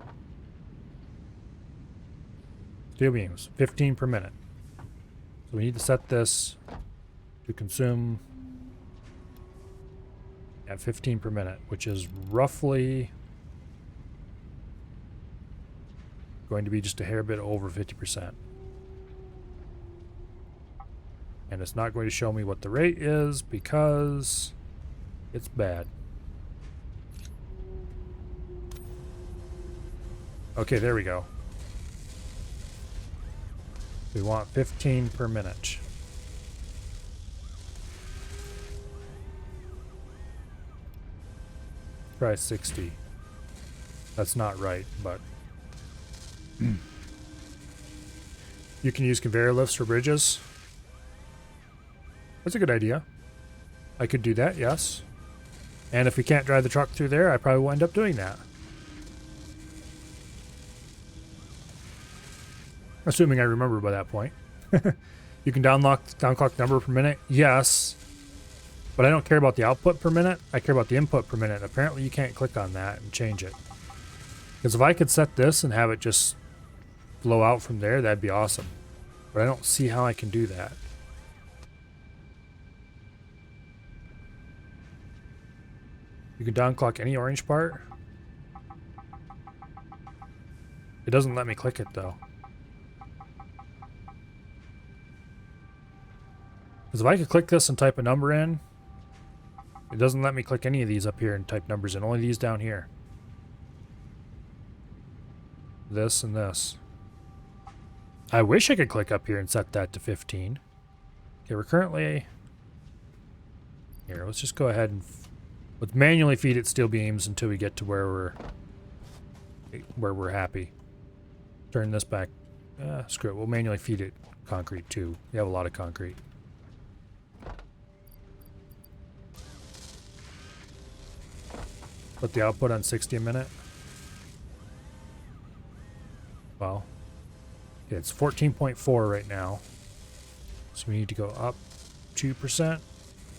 Steel beams, 15 per minute. So we need to set this to consume at 15 per minute, which is roughly going to be just a hair bit over 50%. And it's not going to show me what the rate is because it's bad. Okay, there we go. We want 15 per minute. Try 60. That's not right, but you can use conveyor lifts for bridges. That's a good idea. I could do that, yes. And if we can't drive the truck through there, I probably will end up doing that. Assuming I remember by that point. You can downclock number per minute, yes. But I don't care about the output per minute. I care about the input per minute. Apparently you can't click on that and change it. Because if I could set this and have it just flow out from there, that'd be awesome. But I don't see how I can do that. You can downclock any orange part. It doesn't let me click it though. Because if I could click this and type a number in, it doesn't let me click any of these up here and type numbers in, only these down here. This and this. I wish I could click up here and set that to 15. Okay, we're currently... Here, let's just go ahead and... Let's manually feed it steel beams until we get to where we're happy. Turn this back. Screw it, we'll manually feed it concrete too. We have a lot of concrete. Put the output on 60 a minute. Well, yeah, it's 14.4 right now. So we need to go up 2%.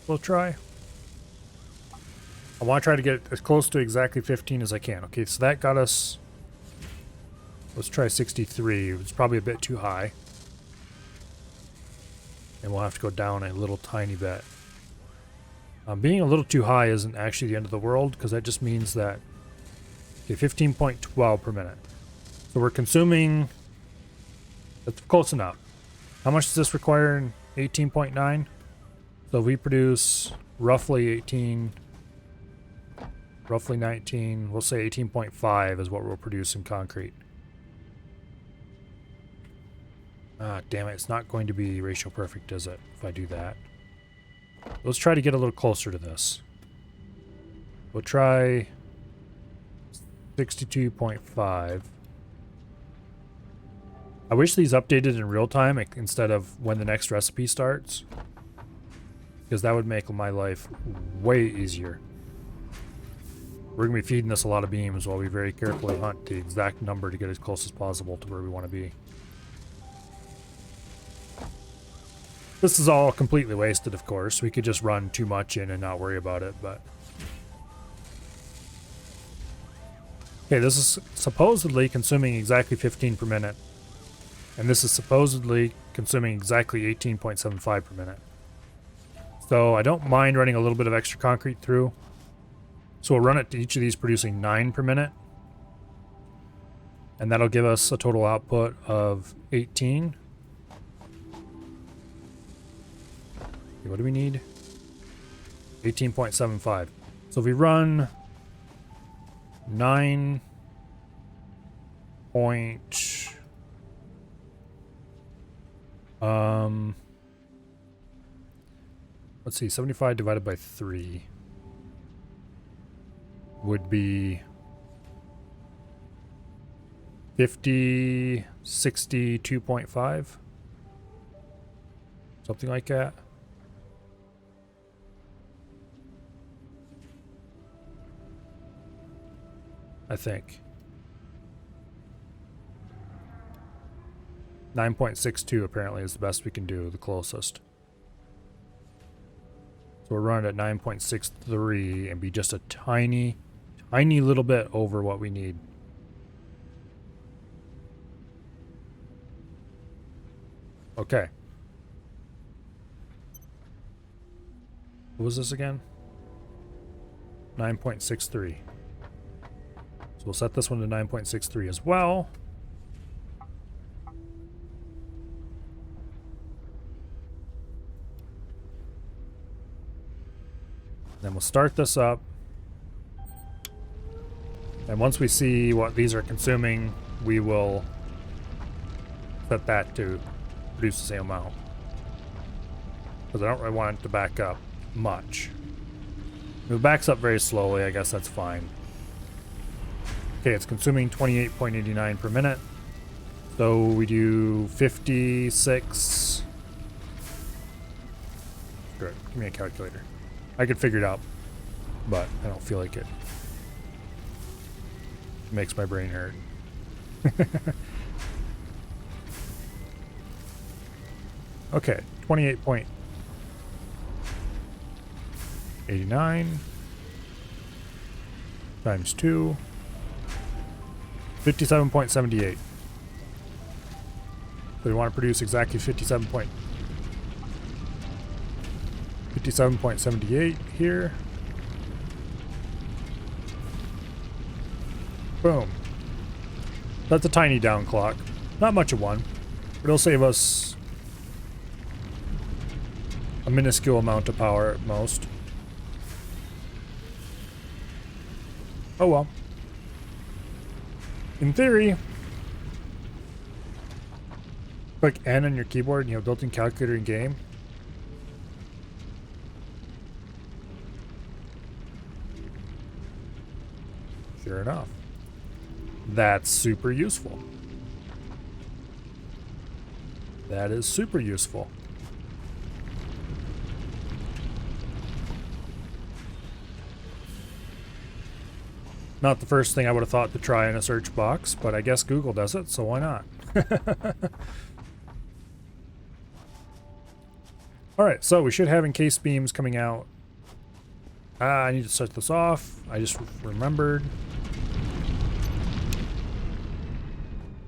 We'll try. I want to try to get as close to exactly 15 as I can. Okay, so that got us... Let's try 63. It's probably a bit too high. And we'll have to go down a little tiny bit. Being a little too high isn't actually the end of the world, because that just means that... Okay, 15.12 per minute. So we're consuming... That's close enough. How much does this require in 18.9? So we produce roughly 18... Roughly 19, we'll say 18.5 is what we'll produce in concrete. Ah, damn it, it's not going to be ratio perfect, is it, if I do that? Let's try to get a little closer to this. We'll try 62.5. I wish these updated in real time instead of when the next recipe starts, because that would make my life way easier. We're going to be feeding this a lot of beams while we very carefully hunt the exact number to get as close as possible to where we want to be. This is all completely wasted, of course. We could just run too much in and not worry about it, but... Okay, this is supposedly consuming exactly 15 per minute. And this is supposedly consuming exactly 18.75 per minute. So I don't mind running a little bit of extra concrete through. So we'll run it to each of these producing 9 per minute. And that'll give us a total output of 18. Okay, what do we need? 18.75. So if we run 9 point... let's see, 75 divided by 3 would be 50, 62.5. Something like that. I think. 9.62 apparently is the best we can do, the closest. So we're running at 9.63 and be just a tiny little bit over what we need. Okay. What was this again? 9.63. So we'll set this one to 9.63 as well. Then we'll start this up. And once we see what these are consuming, we will set that to produce the same amount. Because I don't really want it to back up much. If it backs up very slowly, I guess that's fine. Okay, it's consuming 28.89 per minute. So we do 56. Good. Give me a calculator. I could figure it out, but I don't feel like it. It makes my brain hurt. Okay, 28.89 times 2. 57.78. So we want to produce exactly 57.78 here. Boom. That's a tiny down clock. Not much of one, but it'll save us a minuscule amount of power at most. Oh well. In theory, click N on your keyboard and you have built-in calculator in game. Sure enough. That's super useful. That is super useful. Not the first thing I would have thought to try in a search box, but I guess Google does it, so why not? Alright, so we should have encased beams coming out. I need to set this off. I just remembered.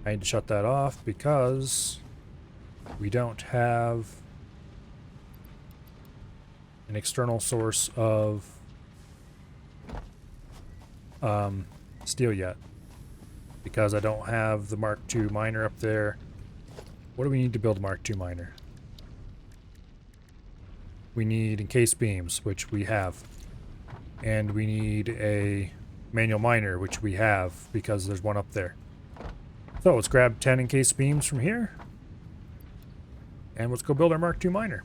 I need to shut that off because we don't have an external source of steel yet, because I don't have the Mark II miner up there. What do we need to build a Mark II miner? We need encased beams, which we have, and we need a manual miner, which we have because there's one up there. So let's grab 10 encased beams from here and let's go build our Mark II miner.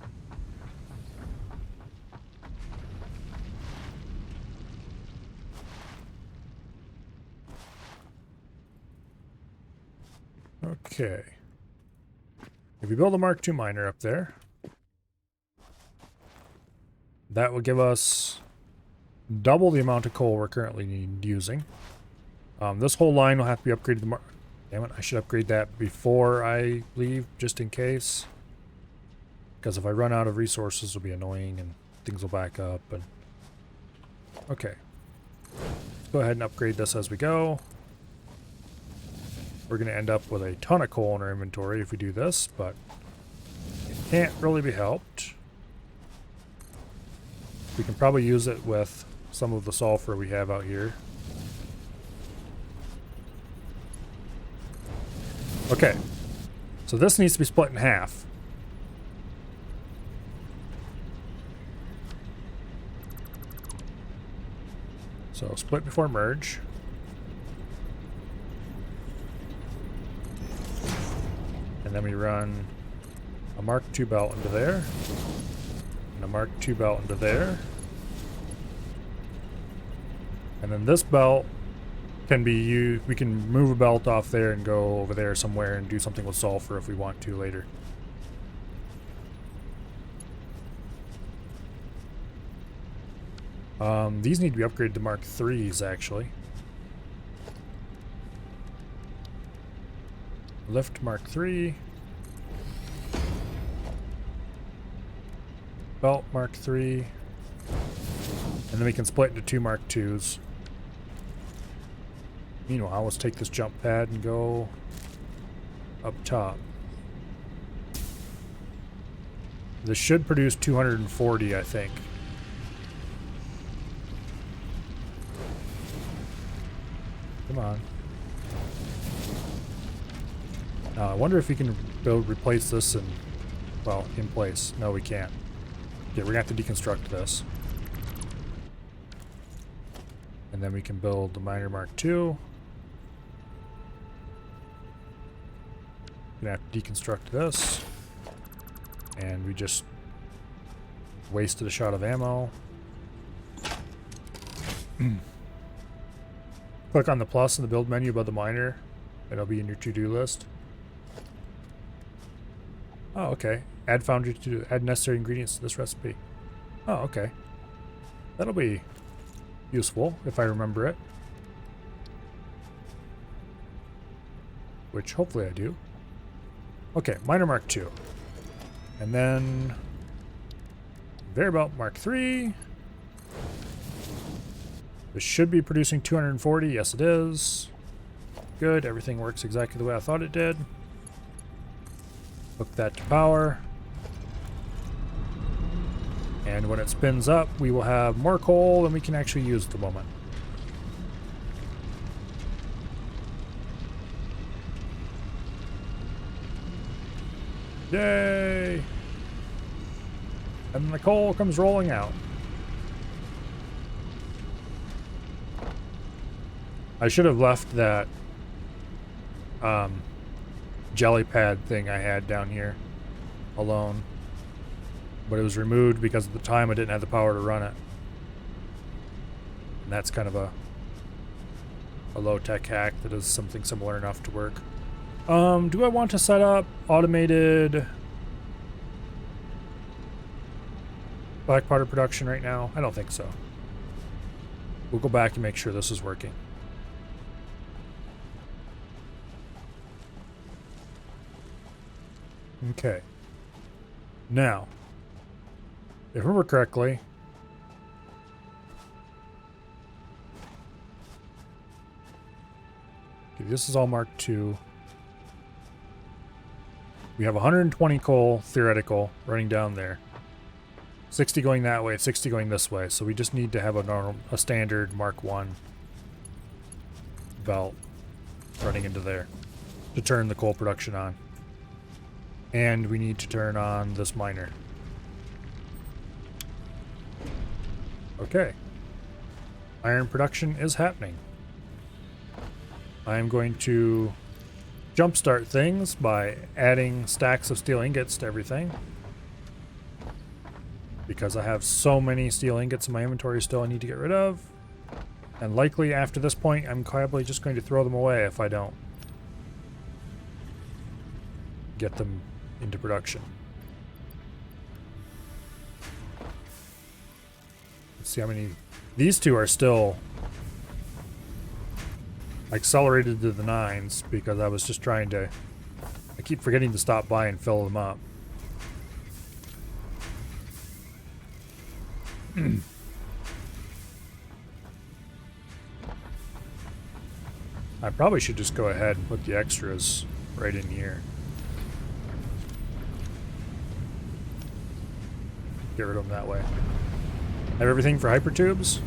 Okay. If we build a Mark II miner up there, that will give us double the amount of coal we're currently using. This whole line will have to be upgraded to damn it, I should upgrade that before I leave, just in case. Because if I run out of resources, it'll be annoying and things will back up. And okay. Let's go ahead and upgrade this as we go. We're going to end up with a ton of coal in our inventory if we do this, but it can't really be helped. We can probably use it with some of the sulfur we have out here. Okay, so this needs to be split in half. So split before merge. And then we run a Mark II belt into there. And a Mark II belt into there. And then this belt can be used. We can move a belt off there and go over there somewhere and do something with sulfur if we want to later. These need to be upgraded to Mark IIIs actually. Lift Mark III. Belt Mark III. And then we can split into 2 Mark IIs. Meanwhile, let's take this jump pad and go up top. This should produce 240, I think. Come on. Now, I wonder if we can replace this and, well, in place. No, we can't. Yeah, we're gonna have to deconstruct this. And then we can build the Miner Mark II. Gonna have to deconstruct this. And we just wasted a shot of ammo. Click on the plus in the build menu above the miner. It'll be in your to-do list. Oh, okay. Add foundry to add necessary ingredients to this recipe. Oh, okay. That'll be useful if I remember it. Which hopefully I do. Okay, Miner Mark II. And then conveyor belt Mark III. This should be producing 240. Yes, it is. Good. Everything works exactly the way I thought it did. Hook that to power. And when it spins up, we will have more coal than we can actually use at the moment. Yay! And the coal comes rolling out. I should have left that jelly pad thing I had down here alone. But it was removed because at the time I didn't have the power to run it. And that's kind of a low-tech hack that is something similar enough to work. Do I want to set up automated black powder production right now? I don't think so. We'll go back and make sure this is working. Okay. Now, if I remember correctly, okay, this is all Mark II. We have 120 coal, theoretical, running down there. 60 going that way, 60 going this way. So we just need to have a standard Mark I belt running into there to turn the coal production on. And we need to turn on this miner. Okay. Iron production is happening. I am going to jumpstart things by adding stacks of steel ingots to everything. Because I have so many steel ingots in my inventory still I need to get rid of. And likely after this point, I'm probably just going to throw them away if I don't get them into production. Let's see how many. These two are still accelerated to the 9s because I was just trying to. I keep forgetting to stop by and fill them up. I probably should just go ahead and put the extras right in here. Get rid of them that way. Have everything for hypertubes?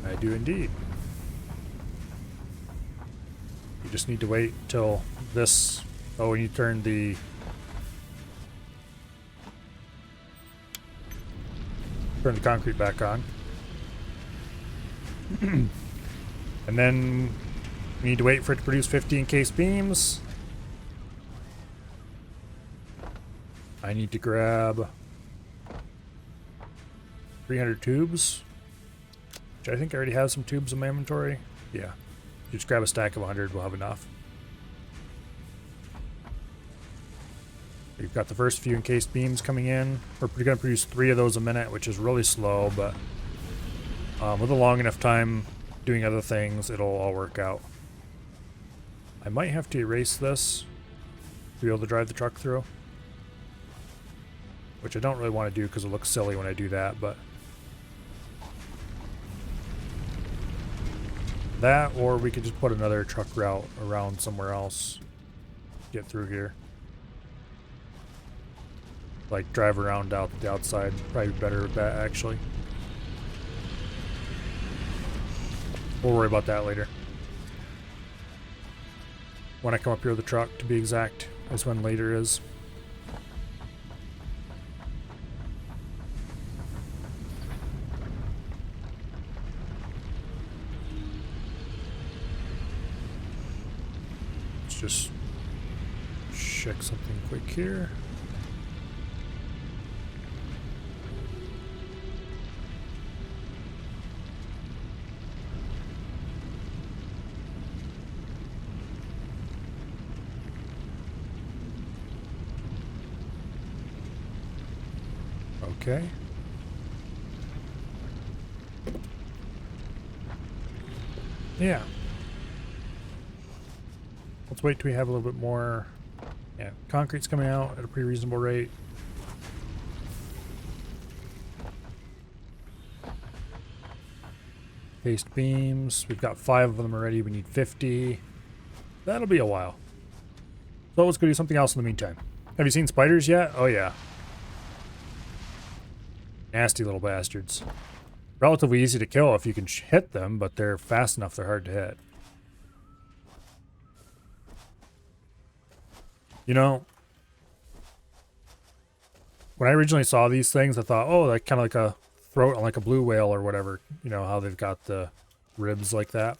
I do indeed. You just need to wait till this. Oh, when you turn the concrete back on. And then we need to wait for it to produce 50 encased beams. I need to grab 300 tubes, which I think I already have some tubes in my inventory. Yeah, just grab a stack of 100, we'll have enough. We've got the first few encased beams coming in. We're going to produce 3 of those a minute, which is really slow, but with a long enough time doing other things, it'll all work out. I might have to erase this to be able to drive the truck through, which I don't really want to do because it looks silly when I do that, but that, or we could just put another truck route around somewhere else, get through here. Like drive around out the outside, probably better with that actually. We'll worry about that later. When I come up here with the truck, to be exact, is when later is. Let's just check something quick here. Okay. Yeah. Let's wait till we have a little bit more. Yeah, concrete's coming out at a pretty reasonable rate. Paste beams. We've got 5 of them already. We need 50. That'll be a while. So let's go do something else in the meantime. Have you seen spiders yet? Oh yeah. Nasty little bastards. Relatively easy to kill if you can hit them, but they're fast enough they're hard to hit. You know, when I originally saw these things, I thought, oh, like kind of like a throat on like a blue whale or whatever. You know, how they've got the ribs like that.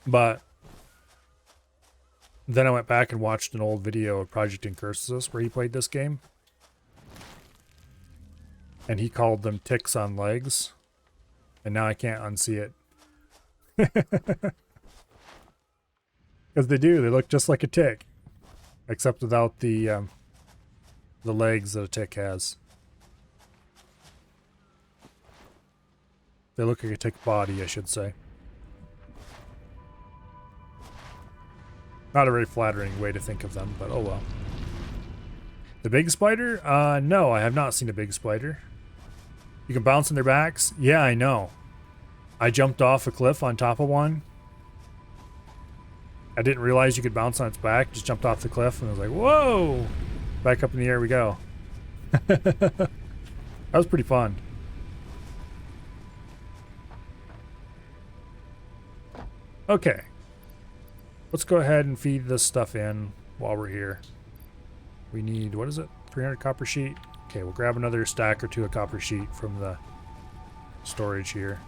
But then I went back and watched an old video of Project Incursus where he played this game. And he called them ticks on legs. And now I can't unsee it. Because they do. They look just like a tick. Except without the legs that a tick has. They look like a tick body, I should say. Not a very flattering way to think of them, but oh well. The big spider? No, I have not seen a big spider. You can bounce on their backs? Yeah, I know. I jumped off a cliff on top of one. I didn't realize you could bounce on its back. Just jumped off the cliff and I was like, whoa! Back up in the air we go. That was pretty fun. Okay. Let's go ahead and feed this stuff in while we're here. We need, what is it? 300 copper sheet? Okay, we'll grab another stack or 2 of copper sheet from the storage here.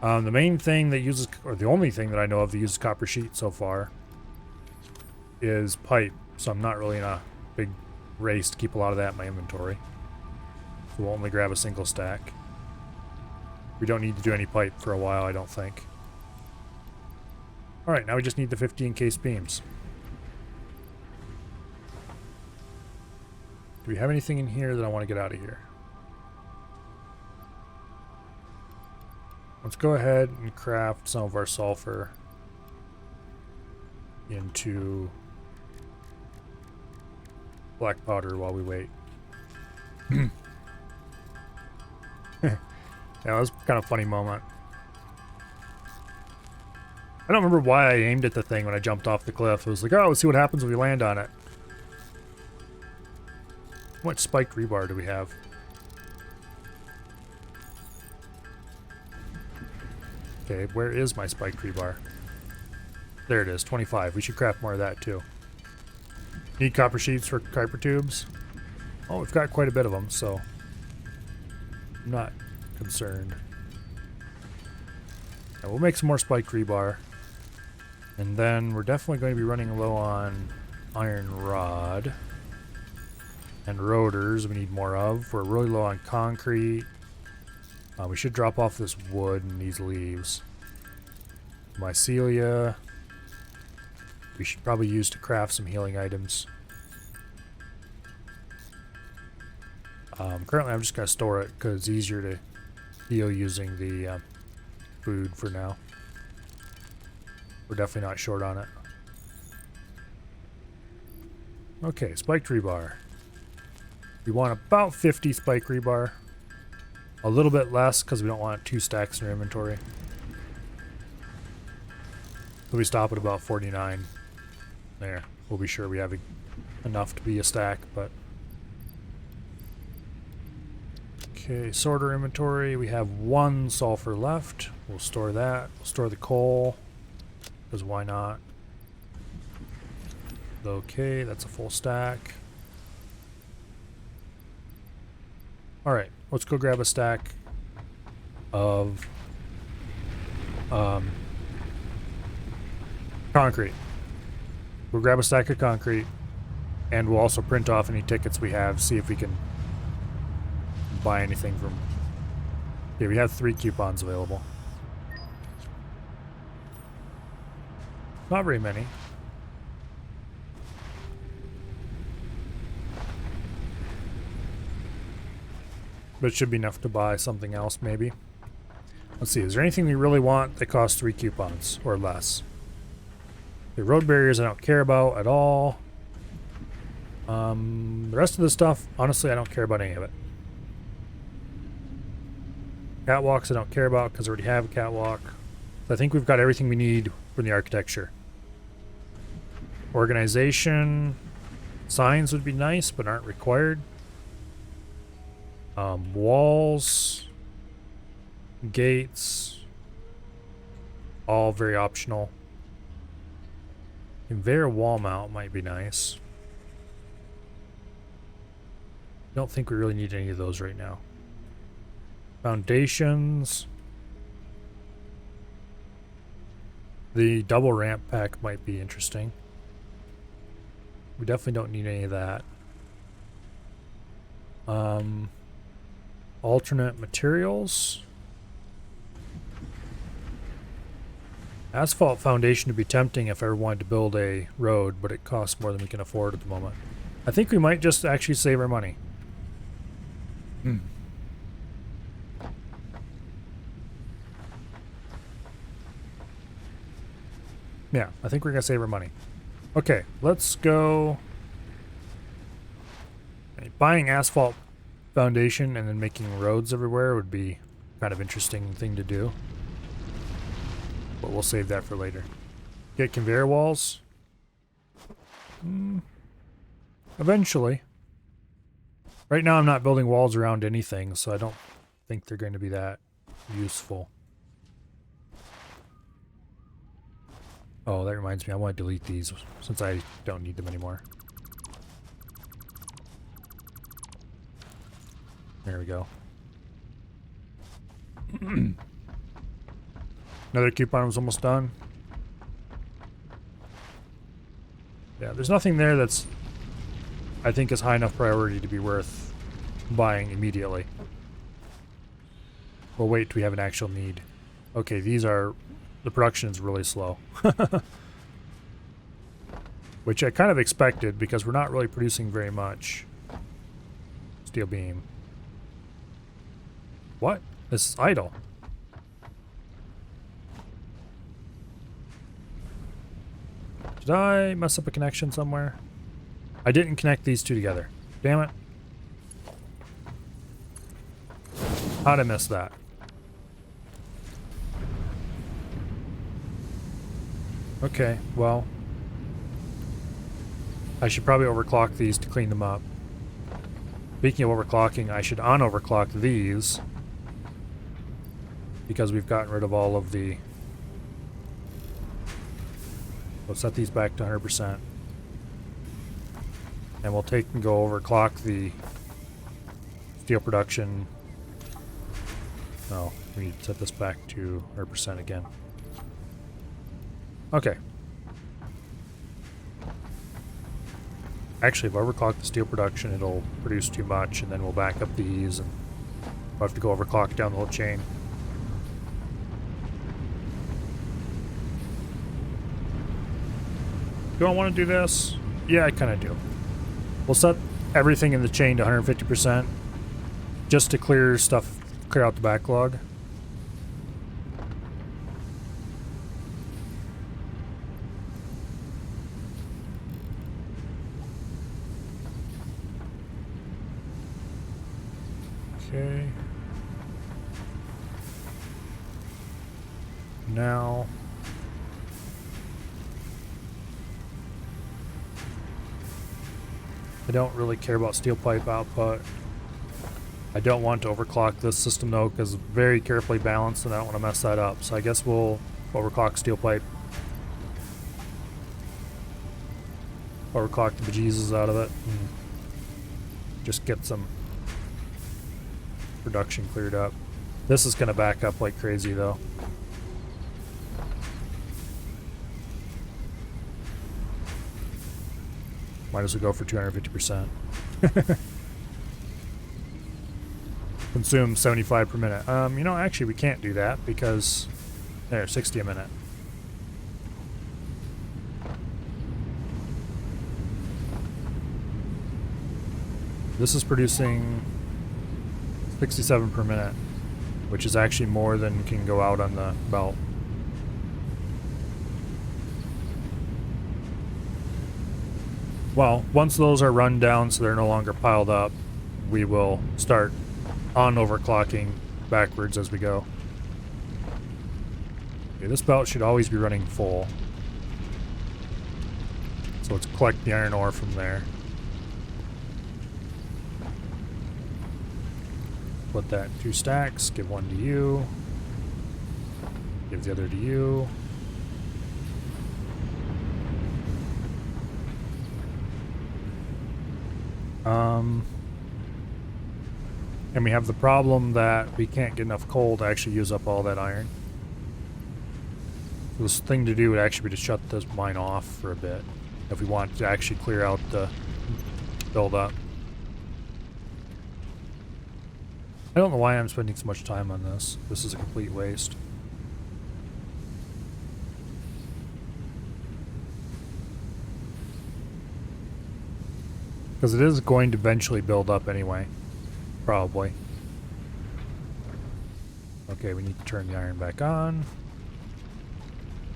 The main thing that uses, or the only thing that I know of that uses copper sheet so far is pipe. So I'm not really in a big race to keep a lot of that in my inventory. So we'll only grab a single stack. We don't need to do any pipe for a while, I don't think. Alright, now we just need the 50 encased beams. Do we have anything in here that I want to get out of here? Let's go ahead and craft some of our sulfur into black powder while we wait. Yeah, that was kind of a funny moment. I don't remember why I aimed at the thing when I jumped off the cliff. It was like, oh, let's see what happens when we land on it. How much spiked rebar do we have? Okay, where is my spiked rebar? There it is, 25. We should craft more of that too. Need copper sheets for Kuiper tubes? Oh, we've got quite a bit of them, so I'm not concerned. Now we'll make some more spiked rebar. And then we're definitely going to be running low on iron rod. And rotors we need more of. We're really low on concrete. We should drop off this wood and these leaves. Mycelia. We should probably use to craft some healing items. Currently I'm just going to store it because it's easier to heal using the food for now. We're definitely not short on it. Okay, spiked rebar. We want about 50 spike rebar. A little bit less because we don't want 2 stacks in our inventory. So we stop at about 49. There. We'll be sure we have enough to be a stack, but... Okay, sorter inventory. We have 1 sulfur left. We'll store that. We'll store the coal. Because why not? Okay, that's a full stack. Alright, let's go grab a stack of concrete. We'll grab a stack of concrete, and we'll also print off any tickets we have, see if we can buy anything from... Yeah, we have 3 coupons available. Not very many. But it should be enough to buy something else, maybe. Let's see, is there anything we really want that costs 3 coupons or less? The road barriers I don't care about at all. The rest of the stuff, honestly, I don't care about any of it. Catwalks I don't care about because I already have a catwalk. So I think we've got everything we need from the architecture. Organization. Signs would be nice, but aren't required. Walls. Gates. All very optional. Conveyor wall mount might be nice. Don't think we really need any of those right now. Foundations. The double ramp pack might be interesting. We definitely don't need any of that. Alternate materials. Asphalt foundation would be tempting if I ever wanted to build a road, but it costs more than we can afford at the moment. I think we might just actually save our money. Yeah, I think we're going to save our money. Okay, let's go. Buying asphalt foundation and then making roads everywhere would be kind of interesting thing to do. But we'll save that for later. Get conveyor walls. Eventually. Right now I'm not building walls around anything, so I don't think they're going to be that useful. Oh, that reminds me, I want to delete these since I don't need them anymore. There we go. Another coupon was almost done. Yeah, there's nothing there that's, I think, is high enough priority to be worth buying immediately. We'll wait till we have an actual need. Okay, these are... The production is really slow. Which I kind of expected because we're not really producing very much. Steel beam. What? This is idle. Did I mess up a connection somewhere? I didn't connect these two together. Damn it. How'd I miss that? Okay, well, I should probably overclock these to clean them up. Speaking of overclocking, I should unoverclock these because we've gotten rid of all of the... We'll set these back to 100%. And we'll take and go overclock the steel production. No, we need to set this back to 100% again. Okay. Actually, if I overclock the steel production, it'll produce too much, and then we'll back up these, and we'll have to go overclock down the whole chain. Do I want to do this? Yeah, I kind of do. We'll set everything in the chain to 150% just to clear out the backlog. Okay. Now I don't really care about steel pipe output. I don't want to overclock this system though, because it's very carefully balanced and I don't want to mess that up. So I guess we'll overclock steel pipe. Overclock the bejesus out of it and just get some production cleared up. This is going to back up like crazy though. Might as well go for 250%. Consume 75 per minute. You know, actually we can't do that because there, 60 a minute. This is producing 67 per minute, which is actually more than can go out on the belt. Well, once those are run down so they're no longer piled up, we will start on overclocking backwards as we go. Okay, this belt should always be running full. So let's collect the iron ore from there. Put that in 2 stacks, give 1 to you, give the other to you. And we have the problem that we can't get enough coal to actually use up all that iron. So this thing to do would actually be to shut this mine off for a bit if we want to actually clear out the build-up. I don't know why I'm spending so much time on this. This is a complete waste. Because it is going to eventually build up anyway. Probably. Okay, we need to turn the iron back on.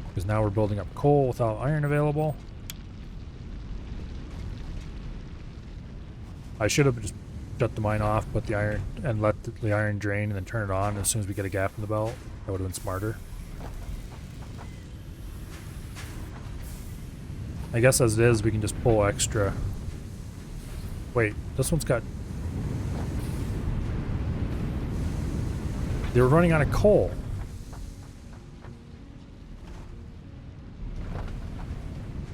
Because now we're building up coal without iron available. I should have just shut the mine off, put the iron, and let the iron drain and then turn it on as soon as we get a gap in the belt. That would have been smarter. I guess as it is, we can just pull extra. Wait, this one's got... They were running out of coal.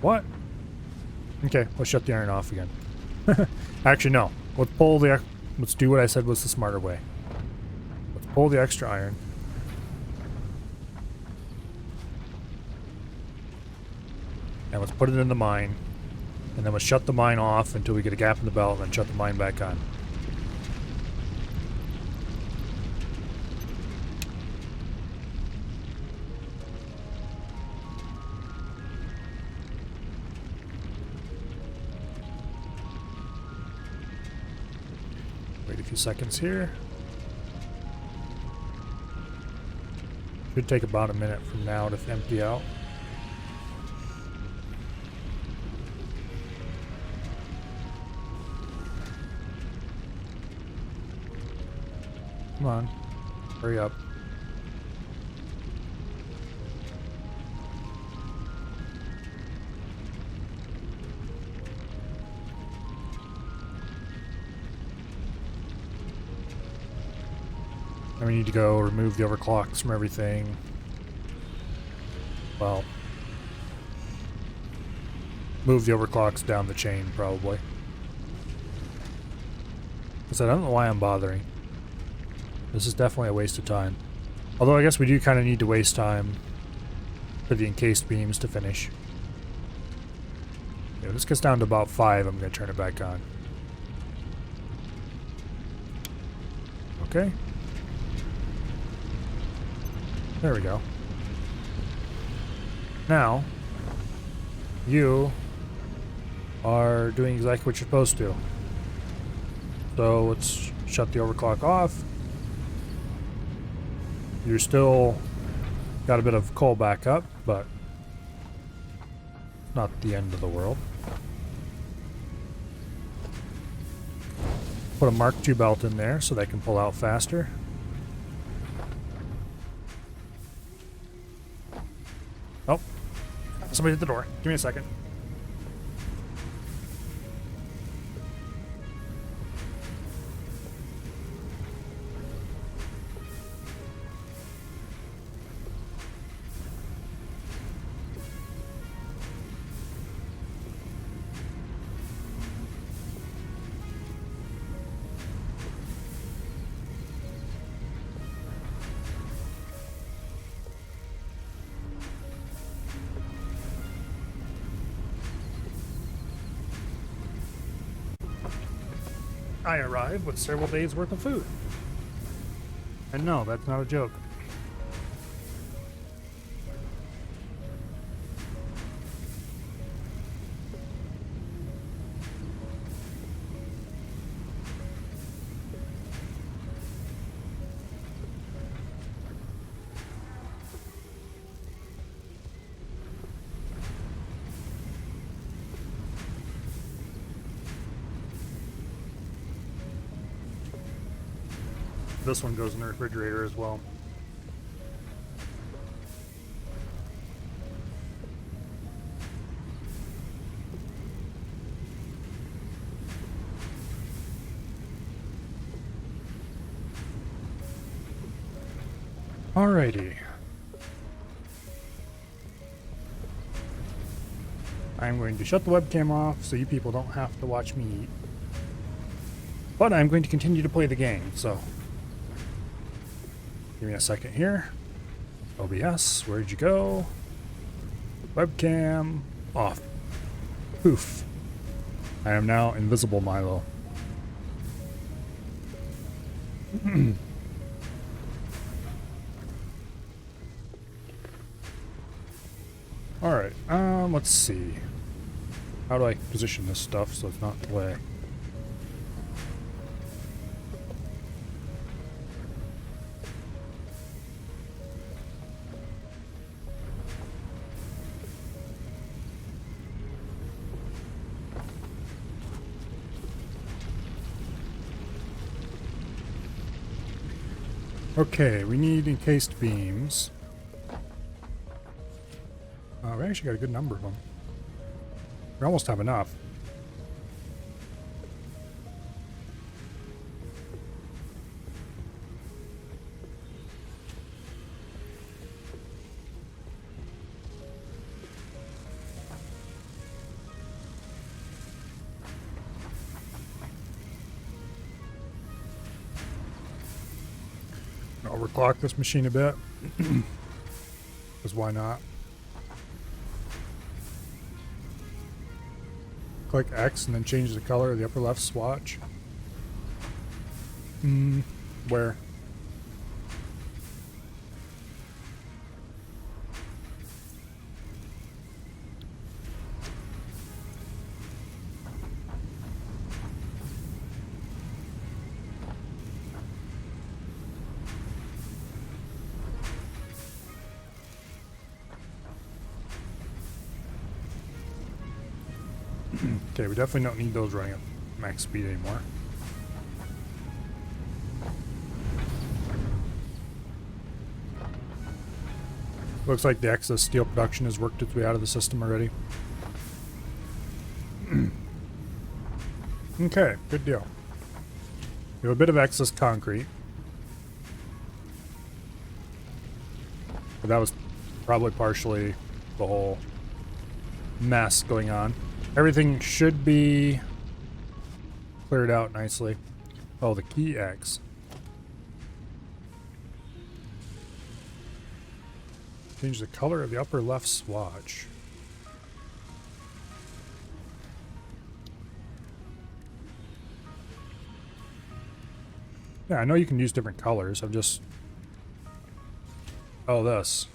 What? Okay, let's shut the iron off again. Actually, no. Let's do what I said was the smarter way. Let's pull the extra iron. And let's put it in the mine. And then let's shut the mine off until we get a gap in the belt and then shut the mine back on. Wait a few seconds here. Should take about a minute from now to empty out. Come on, hurry up. And we need to go remove the overclocks from everything. Well, move the overclocks down the chain, probably. Because I don't know why I'm bothering. This is definitely a waste of time. Although I guess we do kind of need to waste time for the encased beams to finish. Yeah, this gets down to about 5. I'm going to turn it back on. Okay. There we go. Now, you are doing exactly what you're supposed to. So let's shut the overclock off. You're still got a bit of coal back up, but not the end of the world. Put a Mark II belt in there so they can pull out faster. Oh, somebody at the door. Give me a second. I arrived with several days worth of food. And no, that's not a joke. This one goes in the refrigerator as well. Alrighty. I'm going to shut the webcam off so you people don't have to watch me eat. But I'm going to continue to play the game, so give me a second here. OBS, where'd you go? Webcam off. Poof. I am now invisible, Milo. Alright, let's see. How do I position this stuff so it's not delay? Okay, we need encased beams. We actually got a good number of them. We almost have enough. Overclock this machine a bit. Because why not? Click X and then change the color of the upper left swatch. Where? Okay, we definitely don't need those running at max speed anymore. Looks like the excess steel production has worked its way out of the system already. Okay, good deal. We have a bit of excess concrete. But that was probably partially the whole mess going on. Everything should be cleared out nicely. Oh, the key X. Change the color of the upper left swatch. Yeah, I know you can use different colors. I'm just... Oh, this.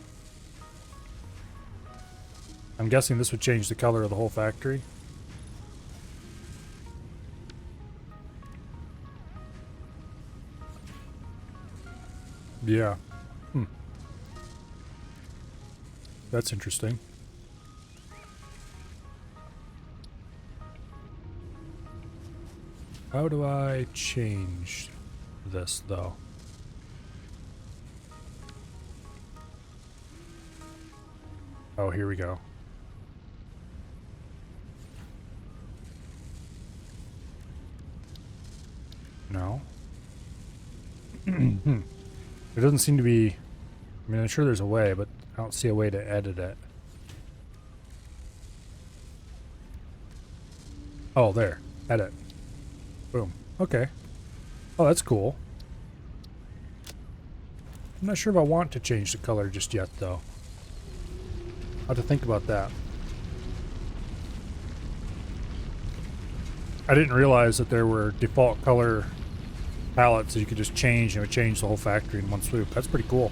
I'm guessing this would change the color of the whole factory. Yeah. Hmm. That's interesting. How do I change this, though? Oh, here we go. No. Hmm. There doesn't seem to be... I mean, I'm sure there's a way, but I don't see a way to edit it. Oh, there. Edit. Boom. Okay. Oh, that's cool. I'm not sure if I want to change the color just yet, though. I'll have to think about that. I didn't realize that there were default color palettes that you could just change, and it would change the whole factory in one swoop. That's pretty cool.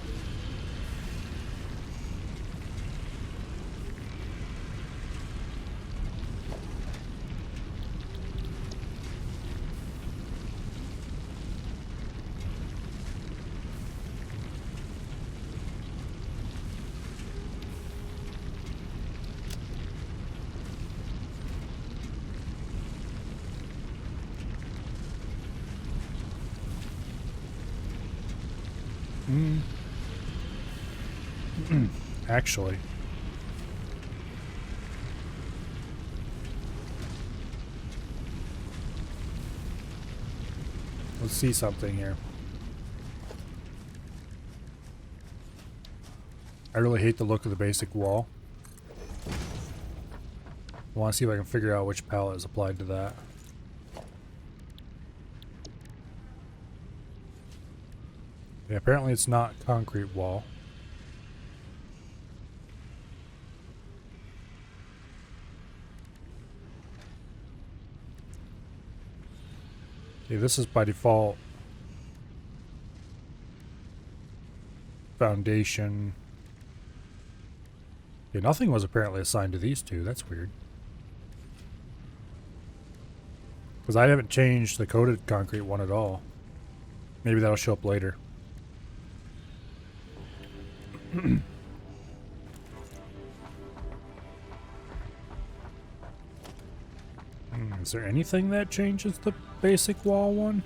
Actually. Let's see something here. I really hate the look of the basic wall. I want to see if I can figure out which palette is applied to that. Yeah, apparently it's not concrete wall. Okay, this is by default foundation. Okay, nothing was apparently assigned to these two. That's weird. Because I haven't changed the coated concrete one at all. Maybe that'll show up later. Is there anything that changes the basic wall one?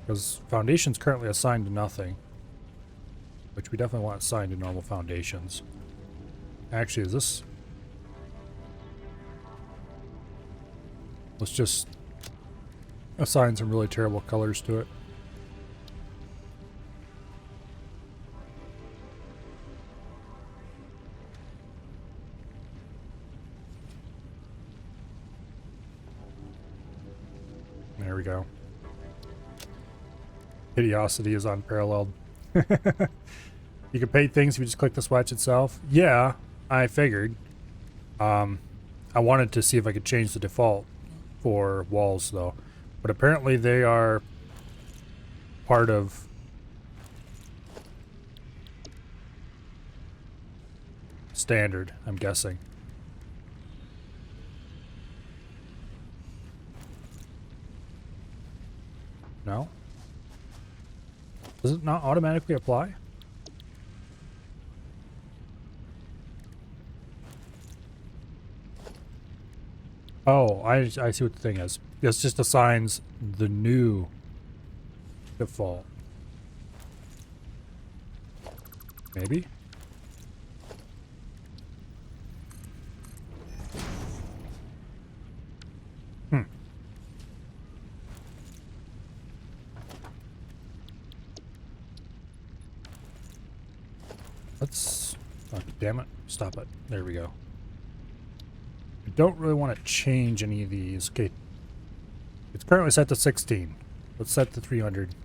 Because foundation's currently assigned to nothing. Which we definitely want assigned to normal foundations. Actually, is this... Let's just assign some really terrible colors to it. There we go. Hideosity is unparalleled. You can paint things if you just click the swatch itself. Yeah, I figured. I wanted to see if I could change the default for walls, though. But apparently they are part of... standard, I'm guessing. No? Does it not automatically apply? Oh, I see what the thing is. This just assigns the new default. Maybe? Let's... Oh, damn it. Stop it. There we go. I don't really want to change any of these. Okay. It's currently set to 16. Let's set to 300.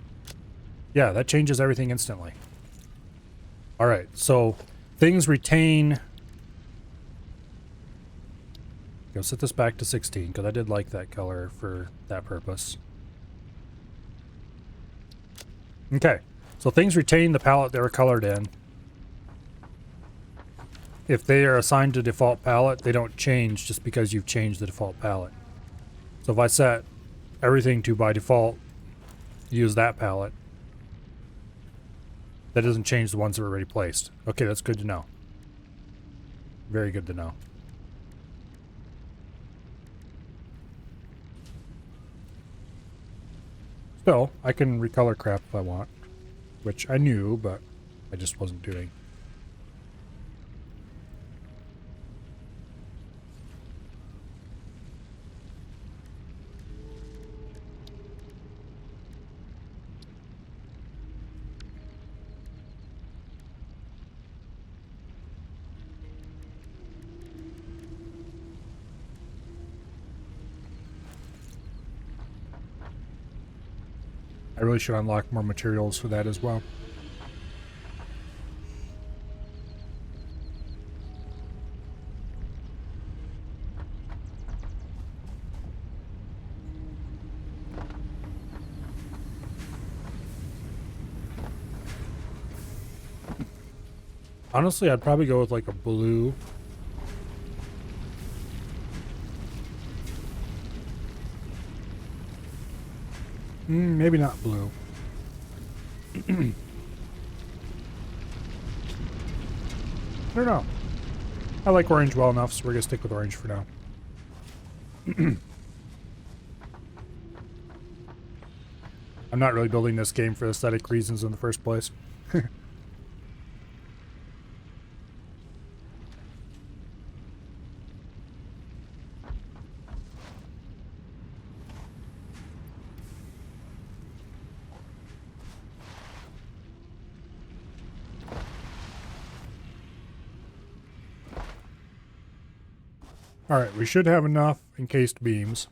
Yeah, that changes everything instantly. Alright, so things retain... I'll set this back to 16 because I did like that color for that purpose. Okay, so things retain the palette they were colored in. If they are assigned to default palette, they don't change just because you've changed the default palette. So if I set everything to by default, use that palette, that doesn't change the ones that were already placed. Okay, that's good to know. Very good to know. Still, I can recolor crap if I want, which I knew, but I just wasn't doing. I really should unlock more materials for that as well. Honestly, I'd probably go with like a blue. Maybe not blue. I don't know. I like orange well enough, so we're gonna stick with orange for now. I'm not really building this game for aesthetic reasons in the first place. Alright, we should have enough encased beams.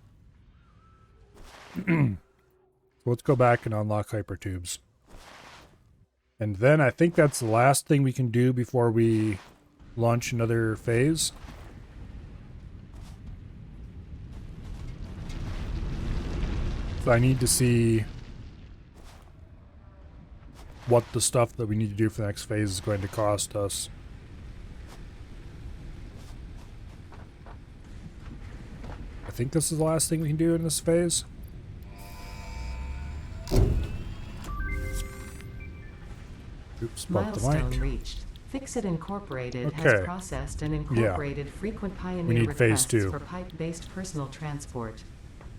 So let's go back and unlock hypertubes. And then I think that's the last thing we can do before we launch another phase. So I need to see what the stuff that we need to do for the next phase is going to cost us. I think this is the last thing we can do in this phase. Oops, bumped the Milestone mic. reached. Fixit Incorporated Okay. has processed and incorporated frequent Pioneer need phase requests 2. for pipe-based personal transport.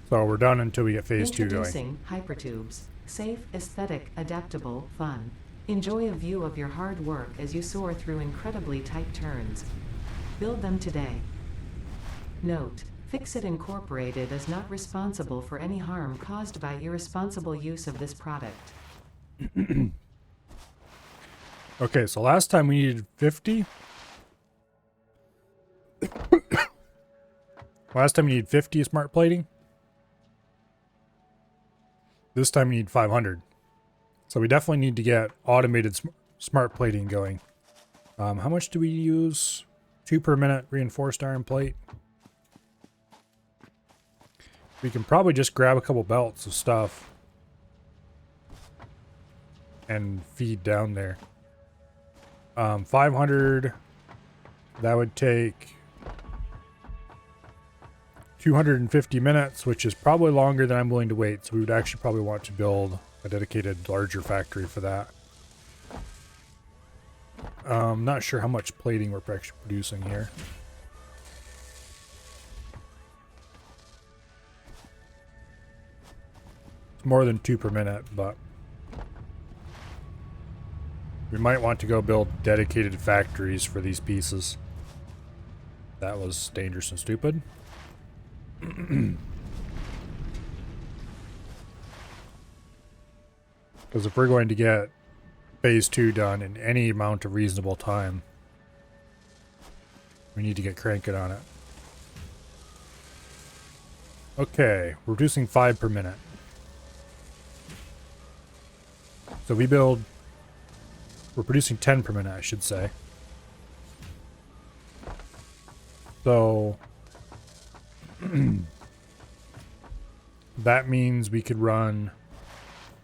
So we're done until we get phase 2 going. Introducing Hypertubes. Safe, aesthetic, adaptable, fun. Enjoy a view of your hard work as you soar through incredibly tight turns. Build them today. Note: Fixit Incorporated is not responsible for any harm caused by irresponsible use of this product. Okay, so last time we needed 50. Last time we needed 50 smart plating. This time we need 500. So we definitely need to get automated smart plating going. How much do we use? 2 per minute reinforced iron plate. We can probably just grab a couple belts of stuff and feed down there. 500, that would take 250 minutes, which is probably longer than I'm willing to wait. So we would actually probably want to build a dedicated larger factory for that. Not sure how much plating we're actually producing here. It's more than 2 per minute, but we might want to go build dedicated factories for these pieces. That was dangerous and stupid. Because if we're going to get phase 2 done in any amount of reasonable time, we need to get cranking on it. Okay, we're reducing 5 per minute. So we're producing 10 per minute, I should say. So That means we could run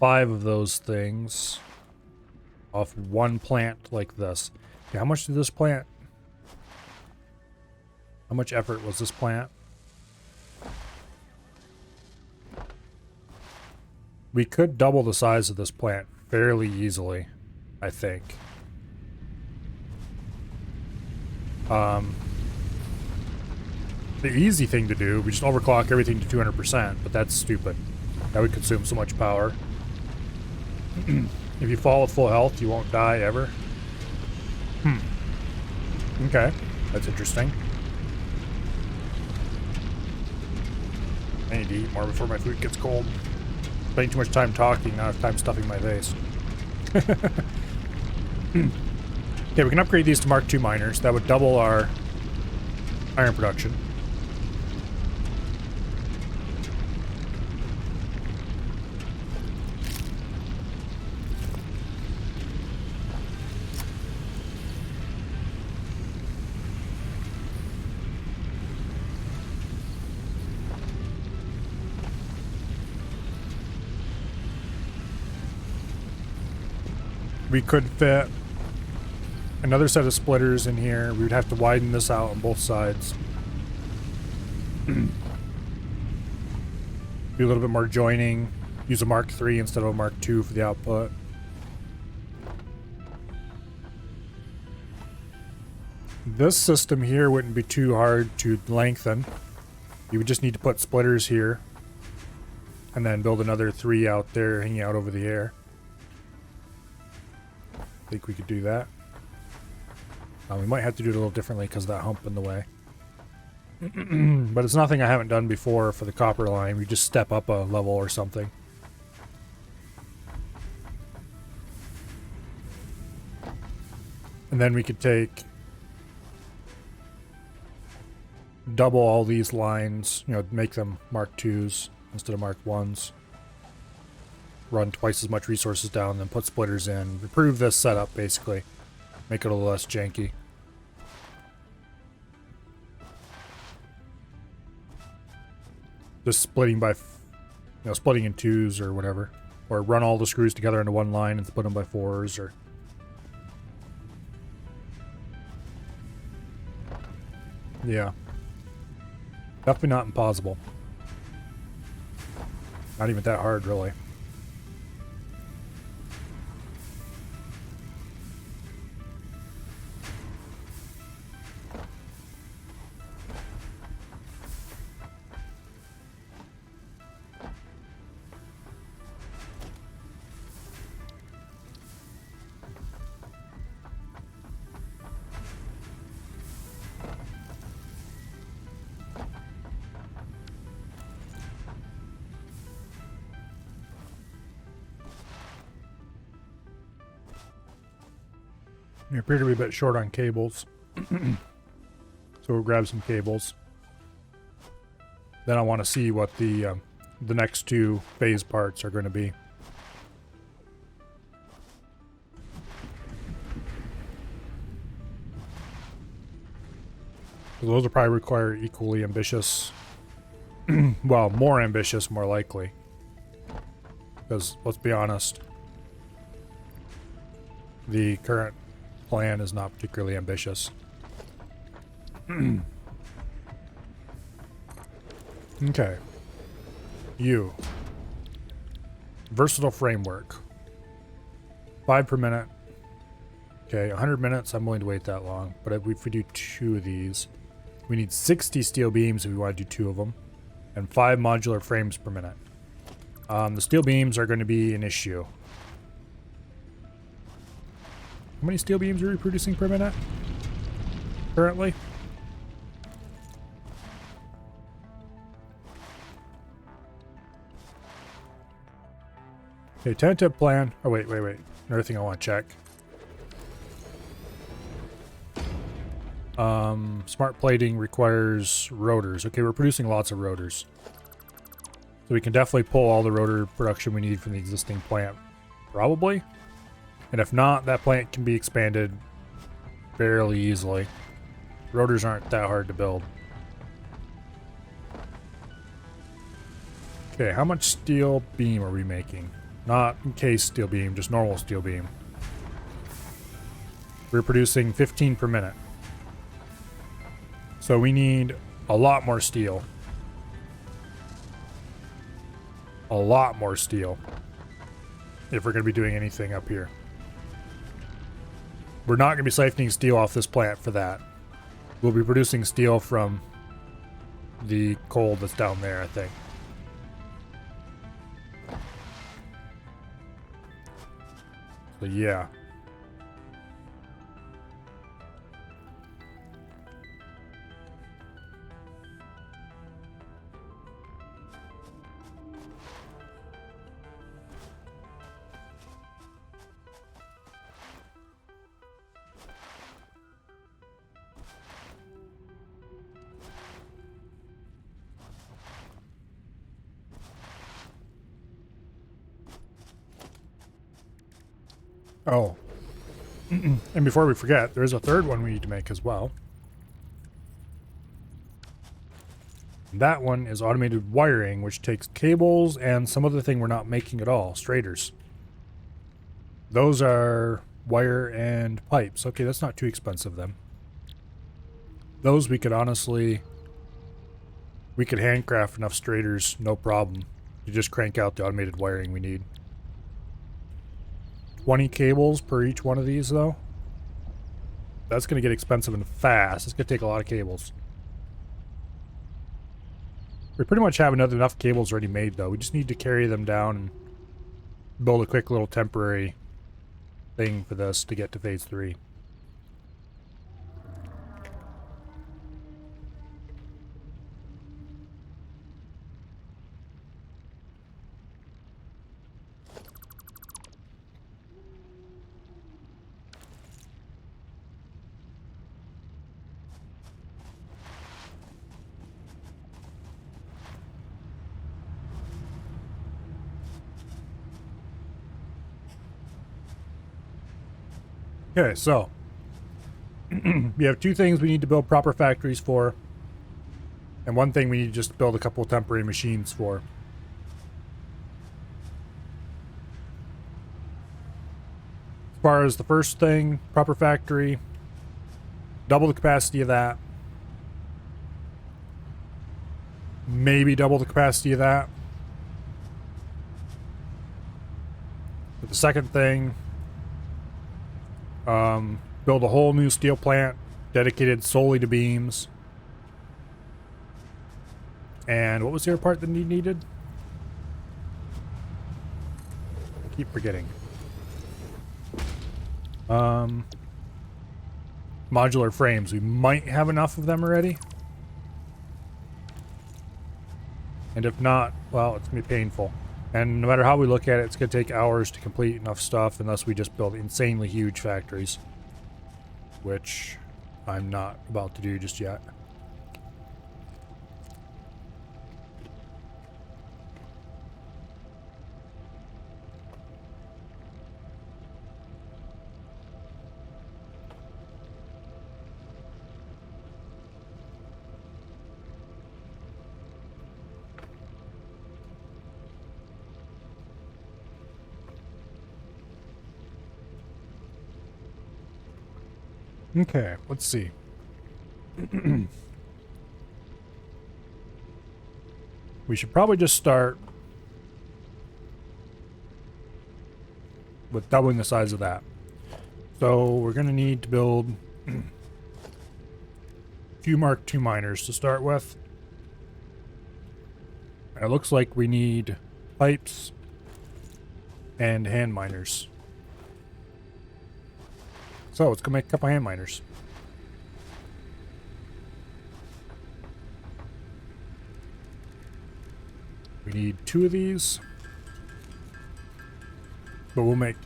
5 of those things off one plant like this. Okay, how much did this plant? How much effort was this plant? We could double the size of this plant fairly easily, I think. The easy thing to do, we just overclock everything to 200%, but that's stupid. That would consume so much power. If you fall at full health, you won't die ever. Okay, that's interesting. I need to eat more before my food gets cold. Spending too much time talking, not enough time stuffing my face. Okay, we can upgrade these to Mark II miners. That would double our iron production. We could fit another set of splitters in here. We would have to widen this out on both sides. Do a little bit more joining. Use a Mark III instead of a Mark II for the output. This system here wouldn't be too hard to lengthen. You would just need to put splitters here and then build another 3 out there hanging out over the air. I think we could do that. We might have to do it a little differently because of that hump in the way. But it's nothing I haven't done before for the copper line. We just step up a level or something. And then we could take double all these lines, you know, make them Mark IIs instead of Mark Is. Run twice as much resources down, then put splitters in. Improve this setup, basically. Make it a little less janky. Just splitting by, splitting in 2s or whatever. Or run all the screws together into one line and split them by 4s, or... Yeah. Definitely not impossible. Not even that hard, really. We appear to be a bit short on cables. So we'll grab some cables. Then I want to see what the next 2 phase parts are going to be. So those will probably require equally ambitious, well, more ambitious, more likely. Because, let's be honest, the current plan is not particularly ambitious. Okay. You. Versatile framework. 5 per minute. Okay, 100 minutes, I'm willing to wait that long. But if we do 2 of these, we need 60 steel beams if we want to do 2 of them. And 5 modular frames per minute. The steel beams are going to be an issue. How many steel beams are we producing per minute? Currently? Okay, tentative plan. Oh, wait. Another thing I want to check. Smart plating requires rotors. Okay, we're producing lots of rotors. So we can definitely pull all the rotor production we need from the existing plant. Probably. And if not, that plant can be expanded fairly easily. Rotors aren't that hard to build. Okay, how much steel beam are we making? Not encased steel beam, just normal steel beam. We're producing 15 per minute. So we need a lot more steel. A lot more steel. If we're going to be doing anything up here. We're not going to be siphoning steel off this plant for that. We'll be producing steel from the coal that's down there, I think. So yeah. Oh. And before we forget, there's a third one we need to make as well. That one is automated wiring, which takes cables and some other thing we're not making at all, straighters. Those are wire and pipes. Okay, that's not too expensive then. Those we could honestly... We could handcraft enough straighters, no problem, to just crank out the automated wiring we need. 20 cables per each one of these, though. That's going to get expensive and fast. It's going to take a lot of cables. We pretty much have enough cables already made, though. We just need to carry them down and build a quick little temporary thing for this to get to phase 3. Okay, so we have two things we need to build proper factories for, and one thing we need to just build a couple of temporary machines for. As far as the first thing, proper factory, double the capacity of that. Maybe double the capacity of that. But the second thing, build a whole new steel plant dedicated solely to beams. And what was the other part that you needed? I keep forgetting. Modular frames. We might have enough of them already. And if not, well, it's going to be painful. And no matter how we look at it, it's going to take hours to complete enough stuff unless we just build insanely huge factories. Which I'm not about to do just yet. Okay, let's see. We should probably just start with doubling the size of that. So we're going to need to build a few Mark II miners to start with. And it looks like we need pipes and hand miners. So let's go make a couple hand miners. We need 2 of these. But we'll make...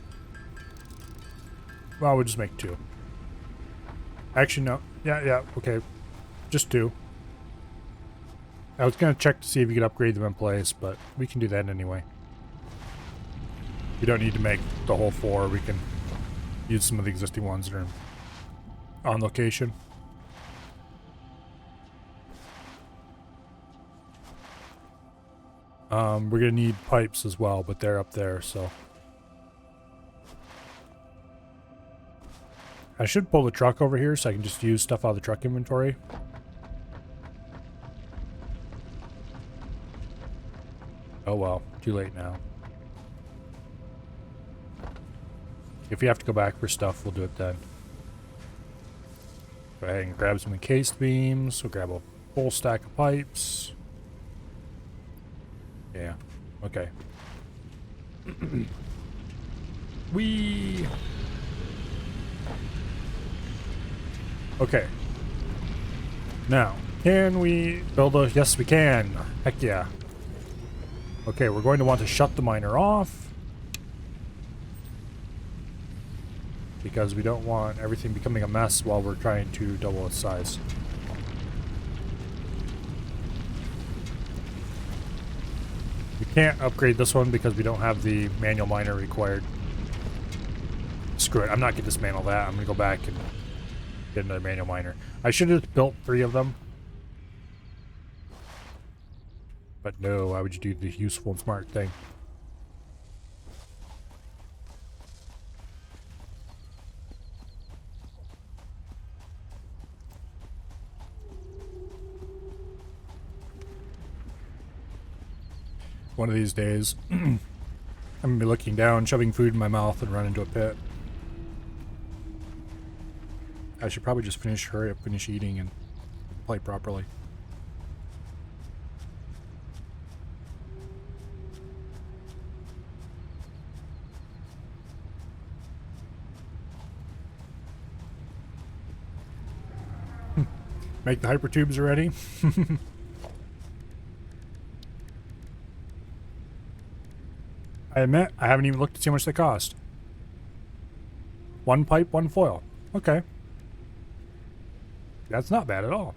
Well, we'll just make 2. Actually, no. Yeah, okay. Just 2. I was going to check to see if you could upgrade them in place, but we can do that anyway. We don't need to make the whole 4. We can use some of the existing ones that are on location. We're gonna need pipes as well, but they're up there, so. I should pull the truck over here so I can just use stuff out of the truck inventory. Oh well, too late now. If we have to go back for stuff, we'll do it then. Go ahead and grab some encased beams. We'll grab a full stack of pipes. Yeah, okay. Okay. Now, can we build a... Yes, we can. Heck yeah. Okay, we're going to want to shut the miner off. Because we don't want everything becoming a mess while we're trying to double its size. We can't upgrade this one because we don't have the manual miner required. Screw it, I'm not going to dismantle that. I'm going to go back and get another manual miner. I should have built 3 of them. But no, why would you do the useful and smart thing? One of these days, I'm going to be looking down, shoving food in my mouth, and run into a pit. I should probably just hurry up, finish eating, and play properly. Make the hypertubes ready. I admit, I haven't even looked to see how much they cost. 1 pipe, 1 foil. Okay. That's not bad at all.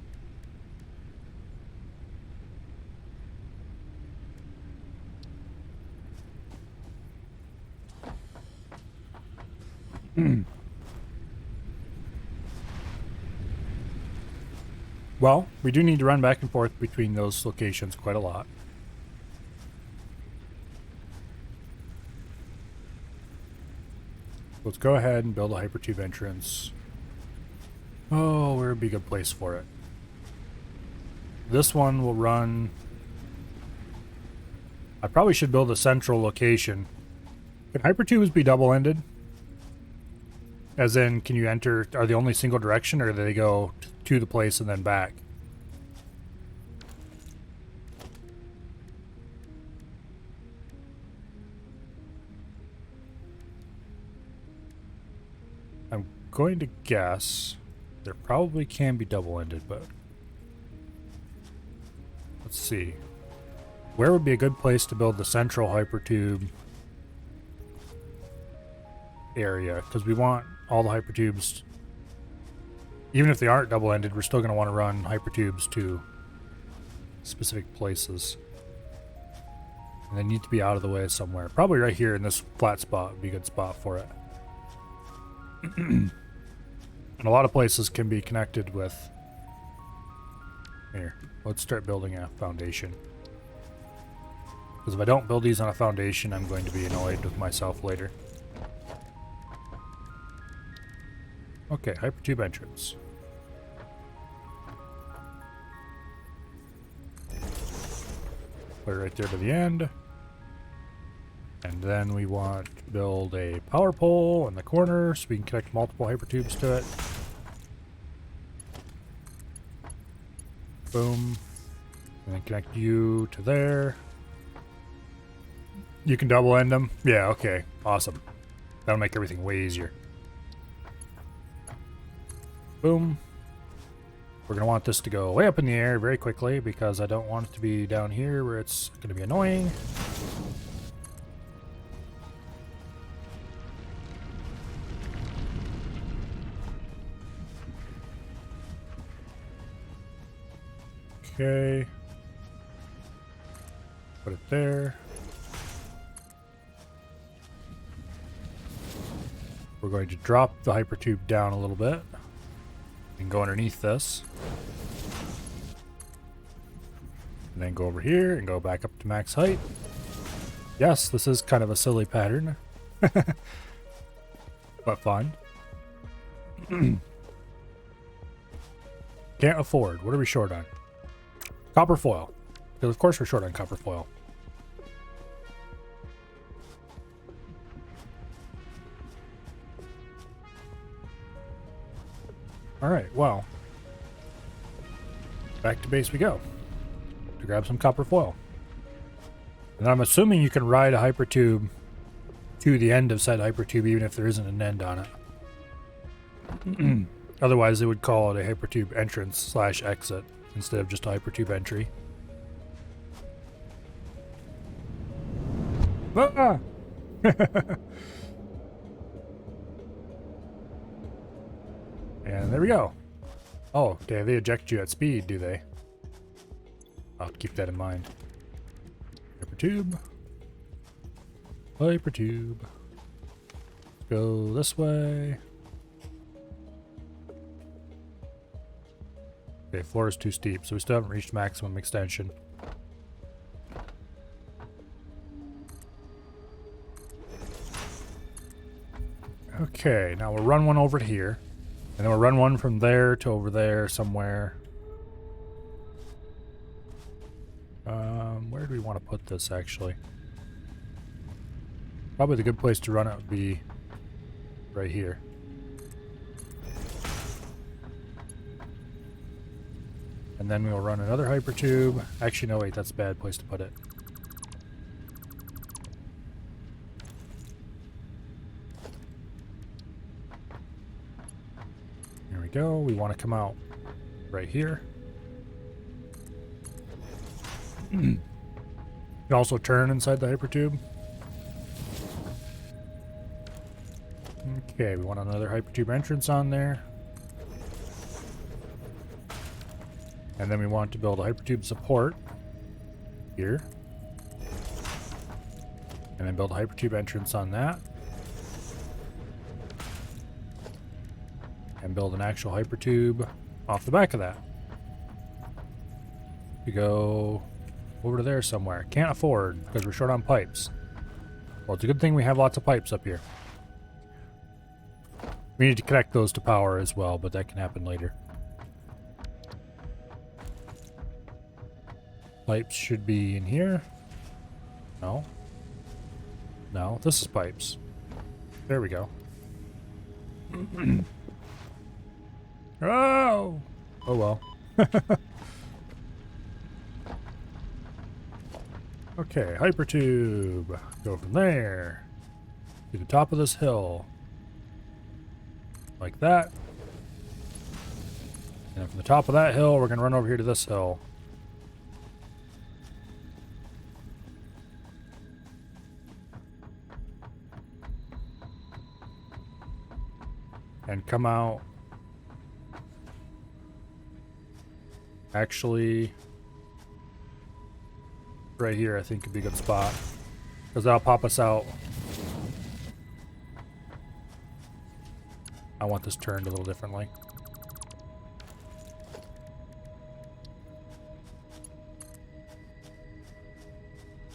Well, we do need to run back and forth between those locations quite a lot. Let's go ahead and build a hypertube entrance. Oh, where would be a good place for it? This one will run... I probably should build a central location. Can hypertubes be double-ended? As in, can you enter... Are they only single direction, or do they go to the place and then back? I'm going to guess there probably can be double-ended, but let's see. Where would be a good place to build the central hypertube area? Because we want all the hypertubes, even if they aren't double-ended, we're still going to want to run hypertubes to specific places. And they need to be out of the way somewhere. Probably right here in this flat spot would be a good spot for it. And a lot of places can be connected with... Here, let's start building a foundation. Because if I don't build these on a foundation, I'm going to be annoyed with myself later. Okay, hypertube entrance. Put it right there to the end. And then we want to build a power pole in the corner so we can connect multiple hypertubes to it. Boom. And then connect you to there. You can double end them? Yeah, okay. Awesome. That'll make everything way easier. Boom. We're going to want this to go way up in the air very quickly because I don't want it to be down here where it's going to be annoying. Okay. Put it there. We're going to drop the hypertube down a little bit and go underneath this. And then go over here and go back up to max height. Yes, this is kind of a silly pattern. But fun. Can't afford. What are we short on? Copper foil. Because of course we're short on copper foil. Alright, well. Back to base we go. To grab some copper foil. And I'm assuming you can ride a hypertube to the end of said hypertube even if there isn't an end on it. Otherwise they would call it a hypertube entrance / exit instead of just a hypertube entry. Ah! And there we go. Oh, they eject you at speed, do they? I'll keep that in mind. Hypertube. Hypertube. Go this way. Okay, floor is too steep, so we still haven't reached maximum extension. Okay, now we'll run one over to here. And then we'll run one from there to over there somewhere. Where do we want to put this, actually? Probably the good place to run it would be right here. And then we'll run another hypertube. Actually, no, wait, that's a bad place to put it. There we go. We want to come out right here. You can also turn inside the hypertube. Okay, we want another hypertube entrance on there. And then we want to build a hypertube support here. And then build a hypertube entrance on that. And build an actual hypertube off the back of that. We go over to there somewhere. Can't afford because we're short on pipes. Well, it's a good thing we have lots of pipes up here. We need to connect those to power as well, but that can happen later. Pipes should be in here. No. No, this is pipes. There we go. Oh! Oh well. Okay, hypertube. Go from there to the top of this hill. Like that. And from the top of that hill, we're going to run over here to this hill. And come out. Actually, right here I think could be a good spot. Because that'll pop us out. I want this turned a little differently.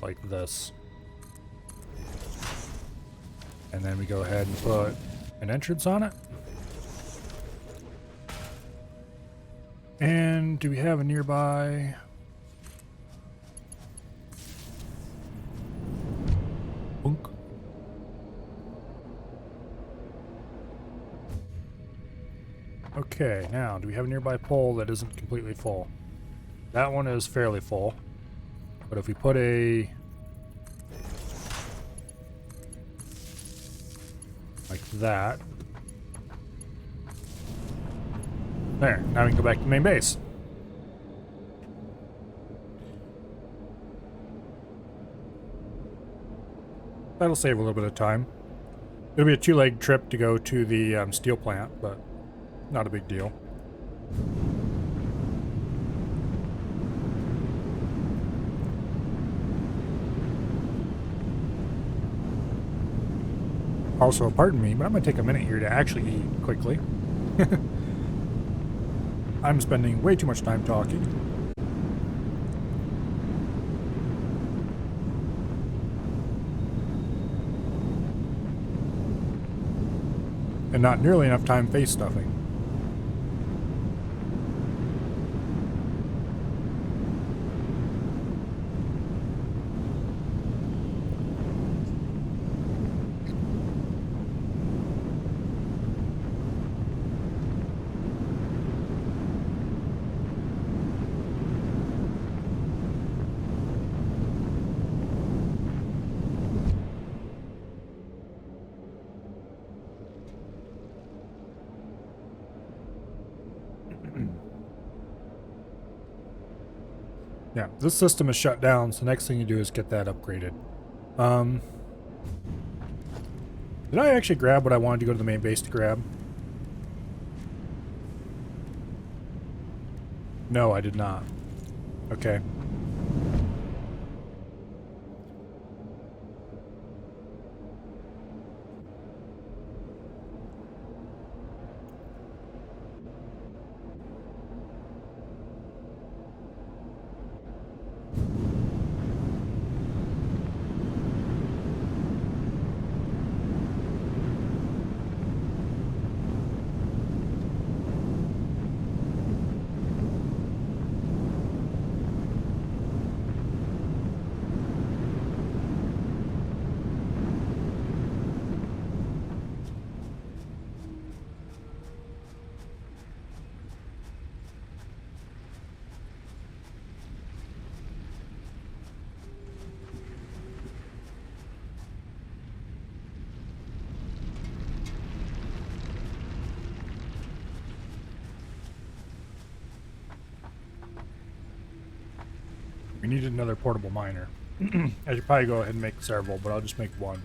Like this. And then we go ahead and put an entrance on it. And do we have a nearby? Boink. Okay, now do we have a nearby pole that isn't completely full? That one is fairly full. But if we put a like that. There, now we can go back to the main base. That'll save a little bit of time. It'll be a 2-leg trip to go to the steel plant, but not a big deal. Also, pardon me, but I'm going to take a minute here to actually eat quickly. I'm spending way too much time talking. and not nearly enough time face stuffing. Yeah, this system is shut down, so next thing you do is get that upgraded. Did I actually grab what I wanted to go to the main base to grab? No, I did not. Okay. We needed another portable miner. I should probably go ahead and make several, but I'll just make one.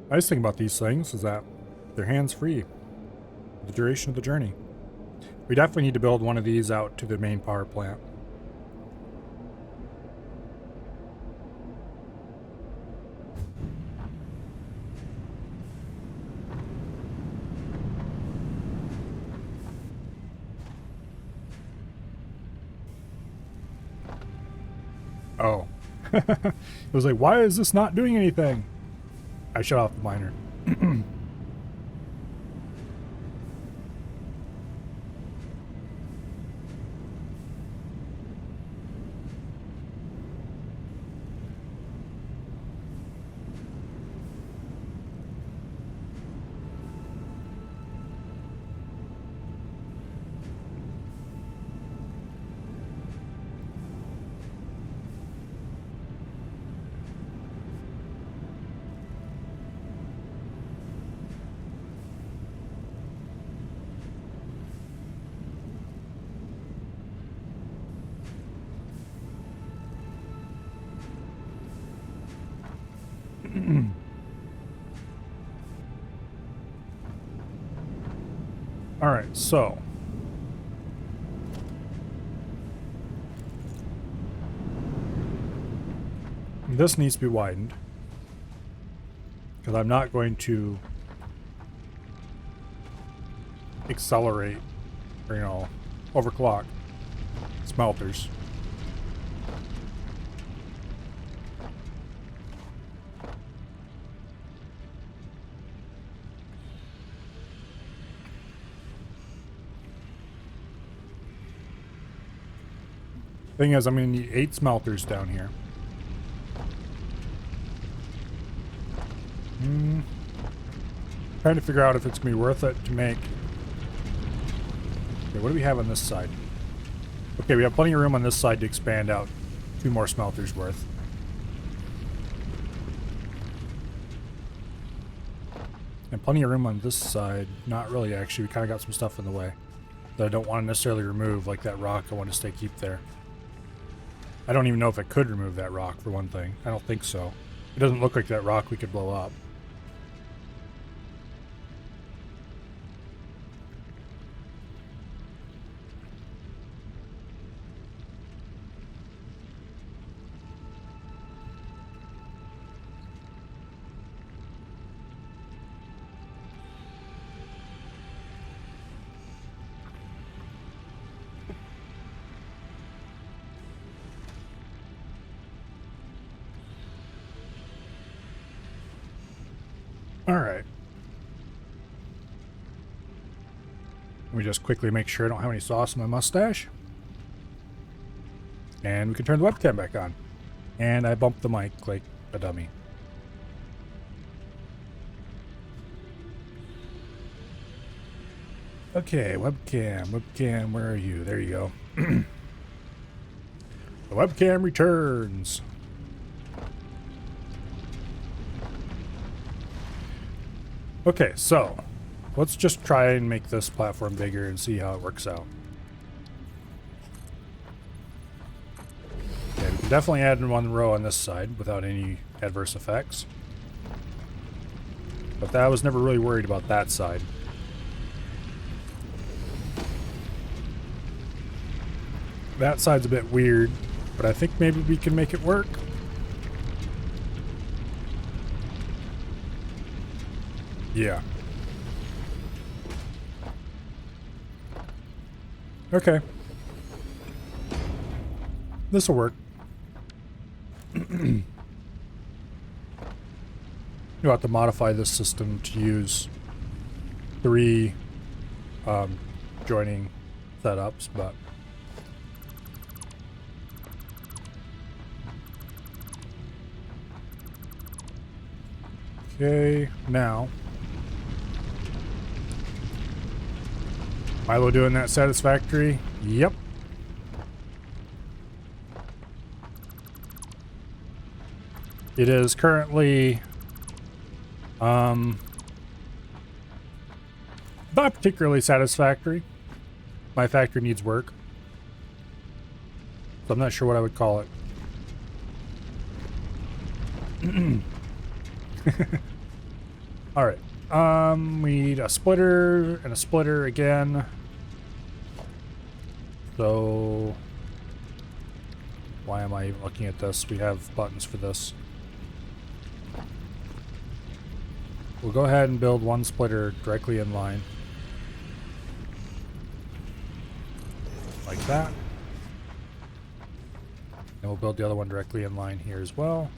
Nice thing about these things is that they're hands-free for the duration of the journey. We definitely need to build one of these out to the main power plant. Oh. It was like, why is this not doing anything? I shut off the miner. All right, so this needs to be widened because I'm not going to accelerate or, you know, overclock smelters. Thing is, I'm going to need 8 smelters down here. Trying to figure out if it's going to be worth it to make... Okay, what do we have on this side? Okay, we have plenty of room on this side to expand out 2 more smelters worth. And plenty of room on this side. Not really, actually. We kind of got some stuff in the way that I don't want to necessarily remove, like that rock I want to keep there. I don't even know if it could remove that rock, for one thing. I don't think so. It doesn't look like that rock we could blow up. Alright. Let me just quickly make sure I don't have any sauce in my mustache. And we can turn the webcam back on. And I bumped the mic like a dummy. Okay, webcam, where are you? There you go. The webcam returns. Okay, so let's just try and make this platform bigger and see how it works out. Okay, we can definitely add in one row on this side without any adverse effects. But I was never really worried about that side. That side's a bit weird, but I think maybe we can make it work. Yeah. Okay. This'll work. You'll have to modify this system to use 3 joining setups, but okay, now Milo doing that satisfactory? Yep. It is currently not particularly satisfactory. My factory needs work. So I'm not sure what I would call it. Alright. We need a splitter and a splitter again. So why am I even looking at this? We have buttons for this. We'll go ahead and build one splitter directly in line. Like that. And we'll build the other one directly in line here as well.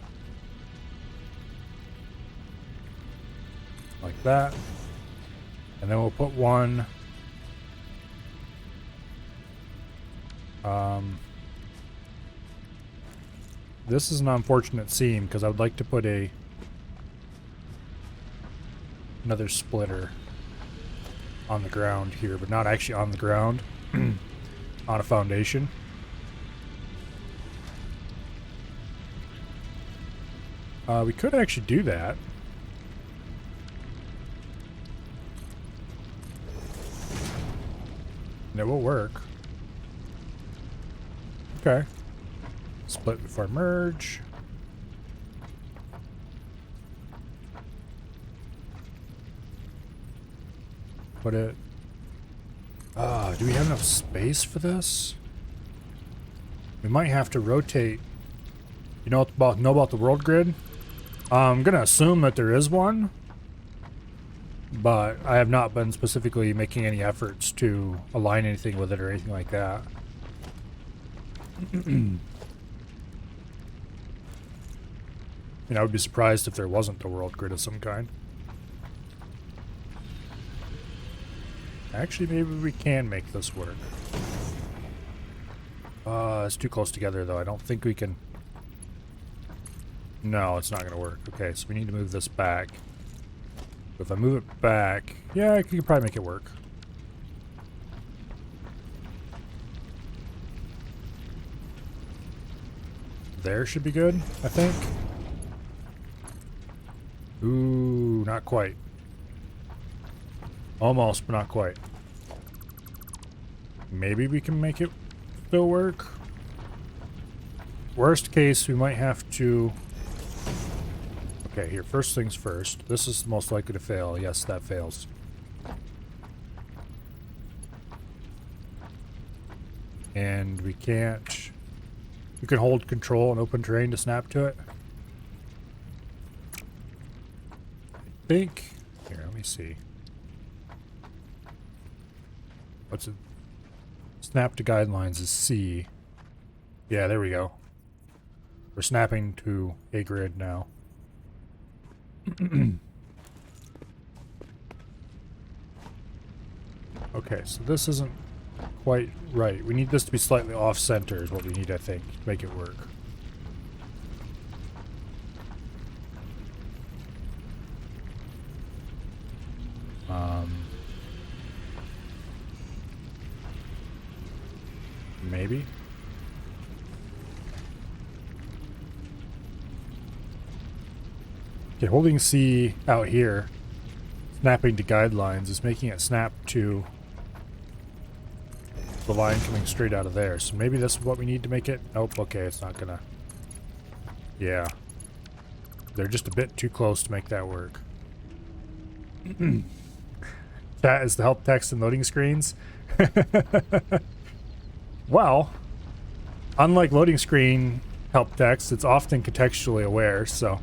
Like that. And then we'll put one this is an unfortunate seam because I would like to put another splitter on the ground here, but not actually on the ground, on a foundation. We could actually do that. And it will work. Okay. Split before merge. Put it... do we have enough space for this? We might have to rotate. You know about the world grid? I'm gonna assume that there is one, but I have not been specifically making any efforts to align anything with it or anything like that. I would be surprised if there wasn't a world grid of some kind. Actually, maybe we can make this work. It's too close together, though. I don't think we can... No, it's not going to work. Okay, so we need to move this back. If I move it back... Yeah, I could probably make it work. There should be good, I think. Ooh, not quite. Almost, but not quite. Maybe we can make it still work. Worst case, we might have to... Okay, here, first things first. This is most likely to fail. Yes, that fails. And we can't... You can hold control and open terrain to snap to it. I think... Here, let me see. What's it? Snap to guidelines is C. Yeah, there we go. We're snapping to a grid now. Okay, so this isn't quite right. We need this to be slightly off-center is what we need, I think, to make it work. Maybe. Okay, holding C out here, snapping to guidelines, is making it snap to the line coming straight out of there. So maybe this is what we need to make it. Nope, okay, it's not gonna. Yeah. They're just a bit too close to make that work. That is the help text and loading screens. Well, unlike loading screen help text, it's often contextually aware, so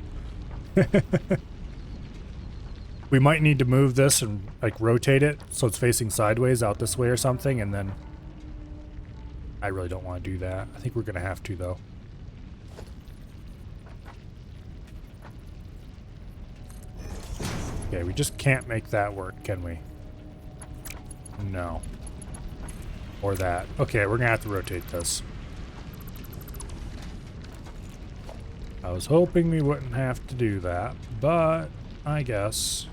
we might need to move this and like rotate it so it's facing sideways out this way or something, and then I really don't want to do that. I think we're gonna have to though. Okay, we just can't make that work, can we? No. Or that. Okay, we're gonna have to rotate this. I was hoping we wouldn't have to do that, but I guess.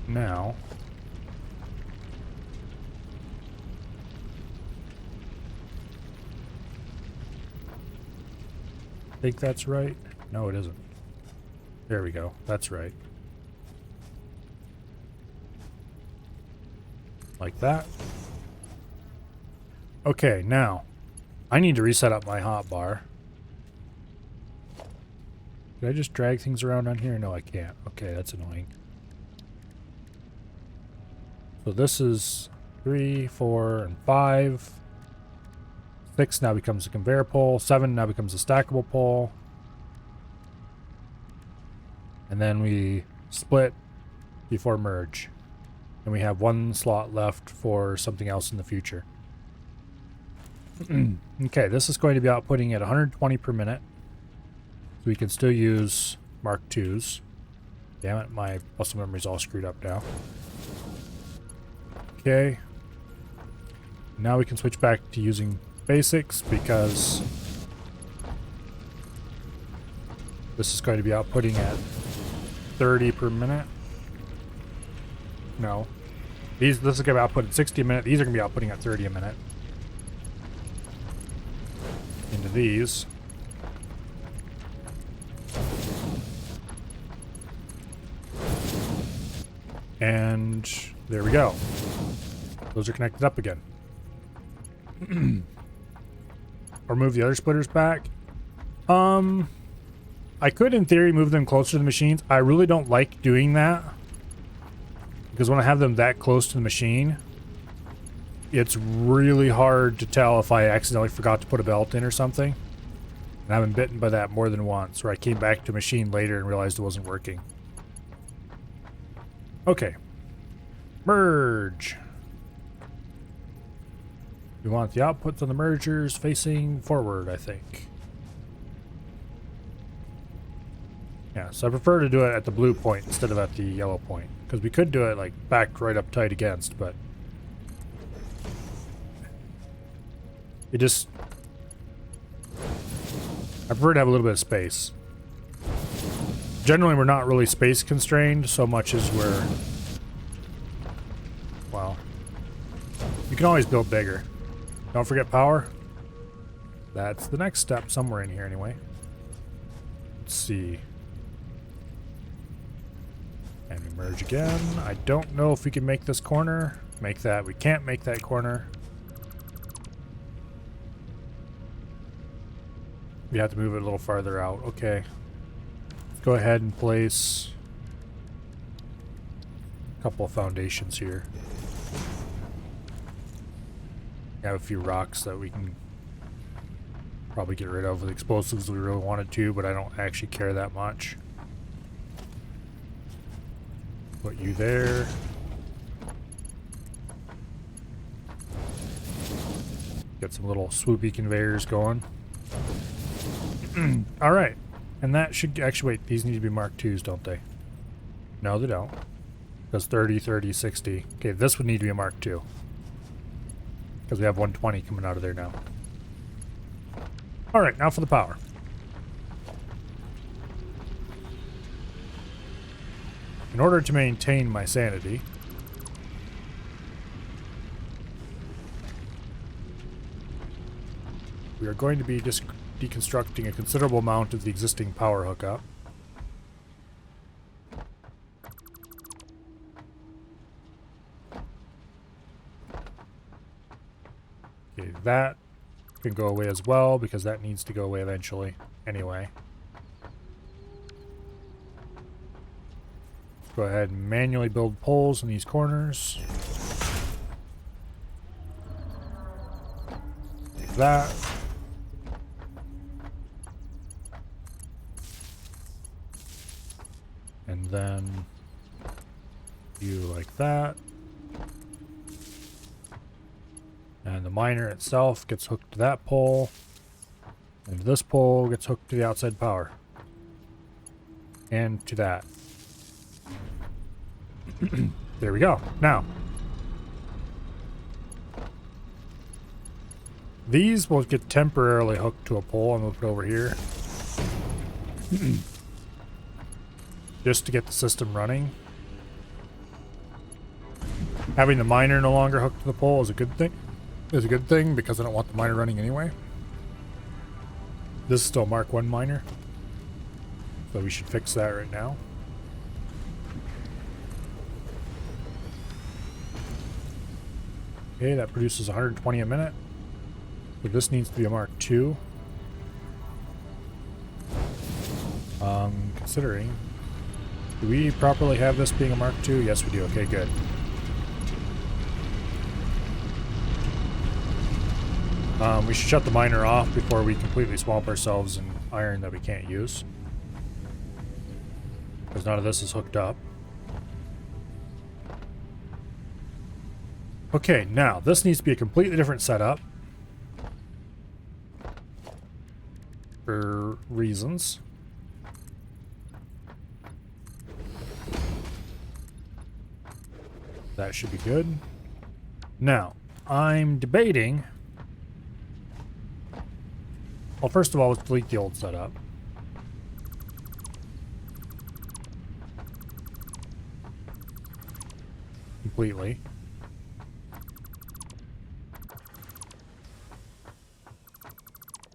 Now. I think that's right. No, it isn't. There we go. That's right. Like that. Okay, now I need to reset up my hotbar. Did I just drag things around on here? No, I can't. Okay, that's annoying. So this is 3, 4, and 5. 6 now becomes a conveyor pole. 7 now becomes a stackable pole. And then we split before merge. And we have 1 slot left for something else in the future. Okay, this is going to be outputting at 120 per minute. So we can still use Mark IIs. Damn it, my muscle memory's all screwed up now. Okay. Now we can switch back to using basics because this is going to be outputting at 30 per minute. No. This is going to be output at 60 a minute. These are going to be outputting at 30 a minute. Into these. And there we go. Those are connected up again. Or move the other splitters back. I could, in theory, move them closer to the machines. I really don't like doing that. Because when I have them that close to the machine, it's really hard to tell if I accidentally forgot to put a belt in or something. And I've been bitten by that more than once, where I came back to a machine later and realized it wasn't working. Okay. Merge. We want the outputs on the mergers facing forward, I think. Yeah, so I prefer to do it at the blue point instead of at the yellow point. Because we could do it like backed right up tight against, but it just, I prefer to have a little bit of space. Generally, we're not really space constrained so much as we're, well, you can always build bigger. Don't forget power. That's the next step somewhere in here anyway. Let's see. And we merge again. I don't know if we can make this corner. Make that. We can't make that corner. We have to move it a little farther out. Okay. Let's go ahead and place a couple of foundations here. We have a few rocks that we can probably get rid of with explosives if we really wanted to, but I don't actually care that much. Put you there. Get some little swoopy conveyors going. Alright. And that should actually, wait, these need to be Mark IIs, don't they? No, they don't. Because 30, 30, 60. Okay, this would need to be a Mark II. Because we have 120 coming out of there now. Alright, now for the power. In order to maintain my sanity, we are going to be deconstructing a considerable amount of the existing power hookup. Okay, that can go away as well because that needs to go away eventually anyway. Go ahead and manually build poles in these corners. Like that. And then you like that. And the miner itself gets hooked to that pole. And this pole gets hooked to the outside power. And to that. There we go. Now, these will get temporarily hooked to a pole. I'm going to put it over here. Just to get the system running. Having the miner no longer hooked to the pole is a good thing. Because I don't want the miner running anyway. This is still a Mark I miner. So we should fix that right now. Okay, that produces 120 a minute. So this needs to be a Mark II. Considering, do we properly have this being a Mark II? Yes, we do. Okay, good. We should shut the miner off before we completely swamp ourselves in iron that we can't use. Because none of this is hooked up. Okay, now, this needs to be a completely different setup. For reasons. That should be good. Now, I'm debating... Well, first of all, let's delete the old setup. Completely.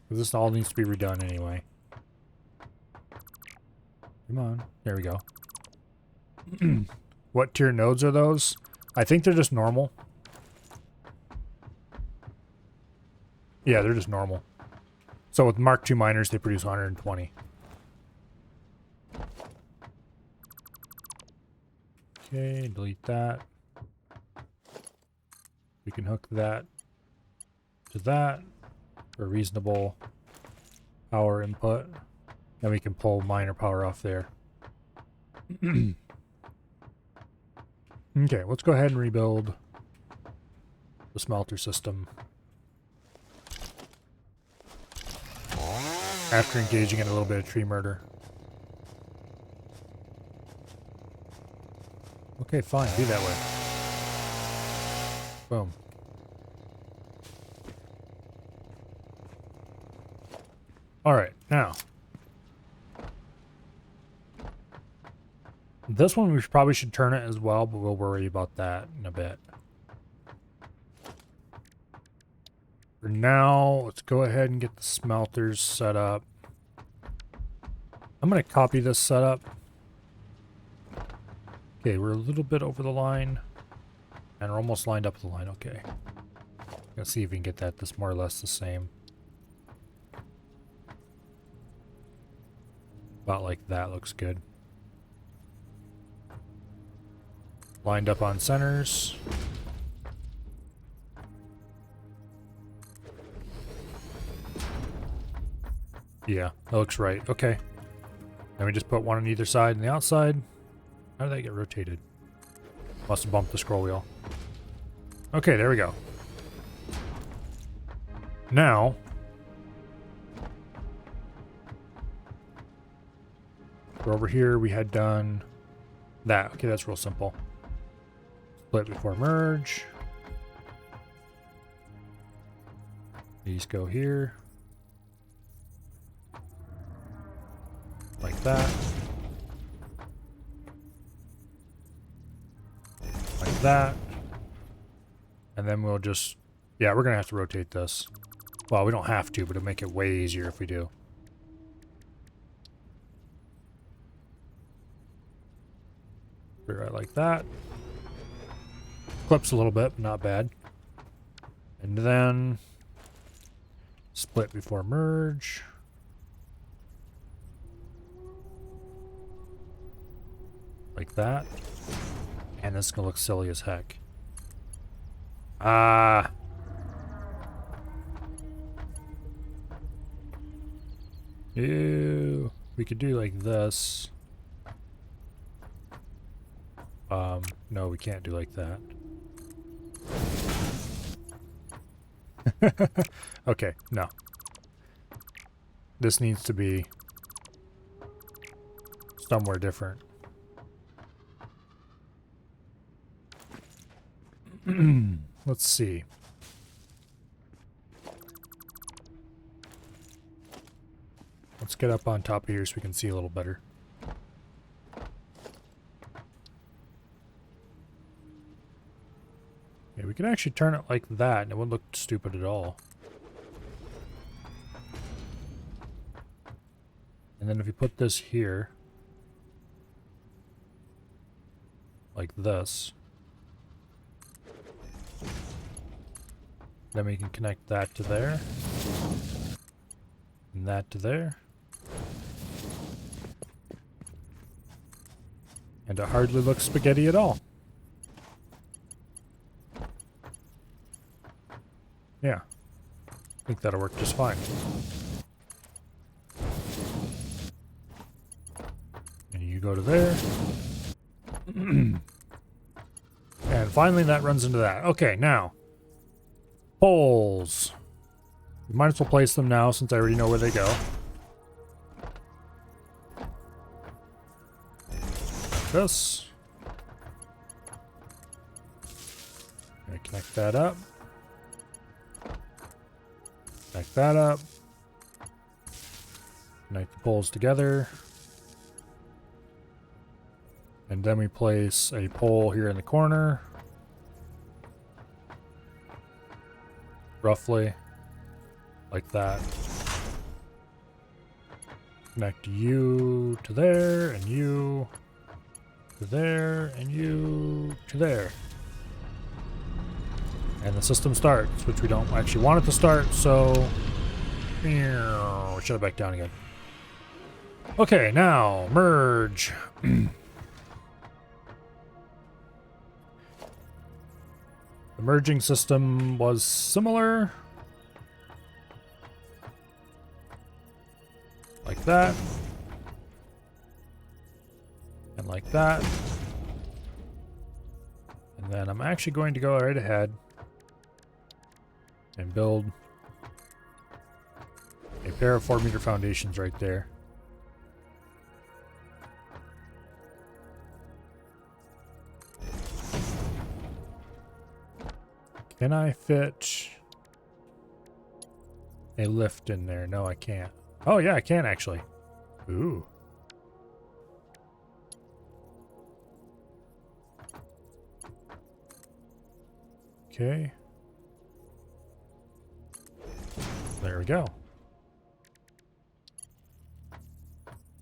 This all needs to be redone anyway. Come on. There we go. What tier nodes are those? I think they're just normal. Yeah, they're just normal. So with Mark II miners, they produce 120. Okay, delete that. We can hook that to that for reasonable power input. Then we can pull miner power off there. Okay, let's go ahead and rebuild the smelter system. After engaging in a little bit of tree murder. Okay, fine, be that way. Boom. Alright, now. This one we probably should turn it as well, but we'll worry about that in a bit. For now, let's go ahead and get the smelters set up. I'm going to copy this setup. Okay, we're a little bit over the line. And we're almost lined up the line. Okay. Let's see if we can get that this more or less the same. About like that looks good. Lined up on centers. Yeah, that looks right. Okay. Then we just put one on either side and the outside. How did that get rotated? Must have bumped the scroll wheel. Okay, there we go. Now, for over here we had done That. Okay, that's real simple. Split before merge. These go here. Like that. Like that. And then we'll just... Yeah, we're going to have to rotate this. Well, we don't have to, but it'll make it way easier if we do. Put it right like that. Clips a little bit, but not bad. And then... Split before merge. Like that. And this is going to look silly as heck. Ah. Ew. We could do like this. No, we can't do like that. Okay, no. This needs to be somewhere different. Let's see. Let's get up on top of here so we can see a little better. Yeah, we can actually turn it like that and it wouldn't look stupid at all. And then if you put this here, like this, then we can connect that to there, and that to there. And it hardly looks spaghetti at all. Yeah, I think that'll work just fine. And you go to there. And finally that runs into that. Okay, now. Poles. We might as well place them now since I already know where they go. This. I'm gonna connect that up. Connect that up. Connect the poles together. And then we place a pole here in the corner. Roughly. Like that. Connect you to there, and you to there, and you to there. And the system starts, which we don't actually want it to start, so... Shut it back down again. Okay, now, merge. The merging system was similar. Like that. And like that. And then I'm actually going to go right ahead and build a pair of 4-meter foundations right there. Can I fit a lift in there? No, I can't. Oh, yeah, I can actually. Ooh. Okay. There we go.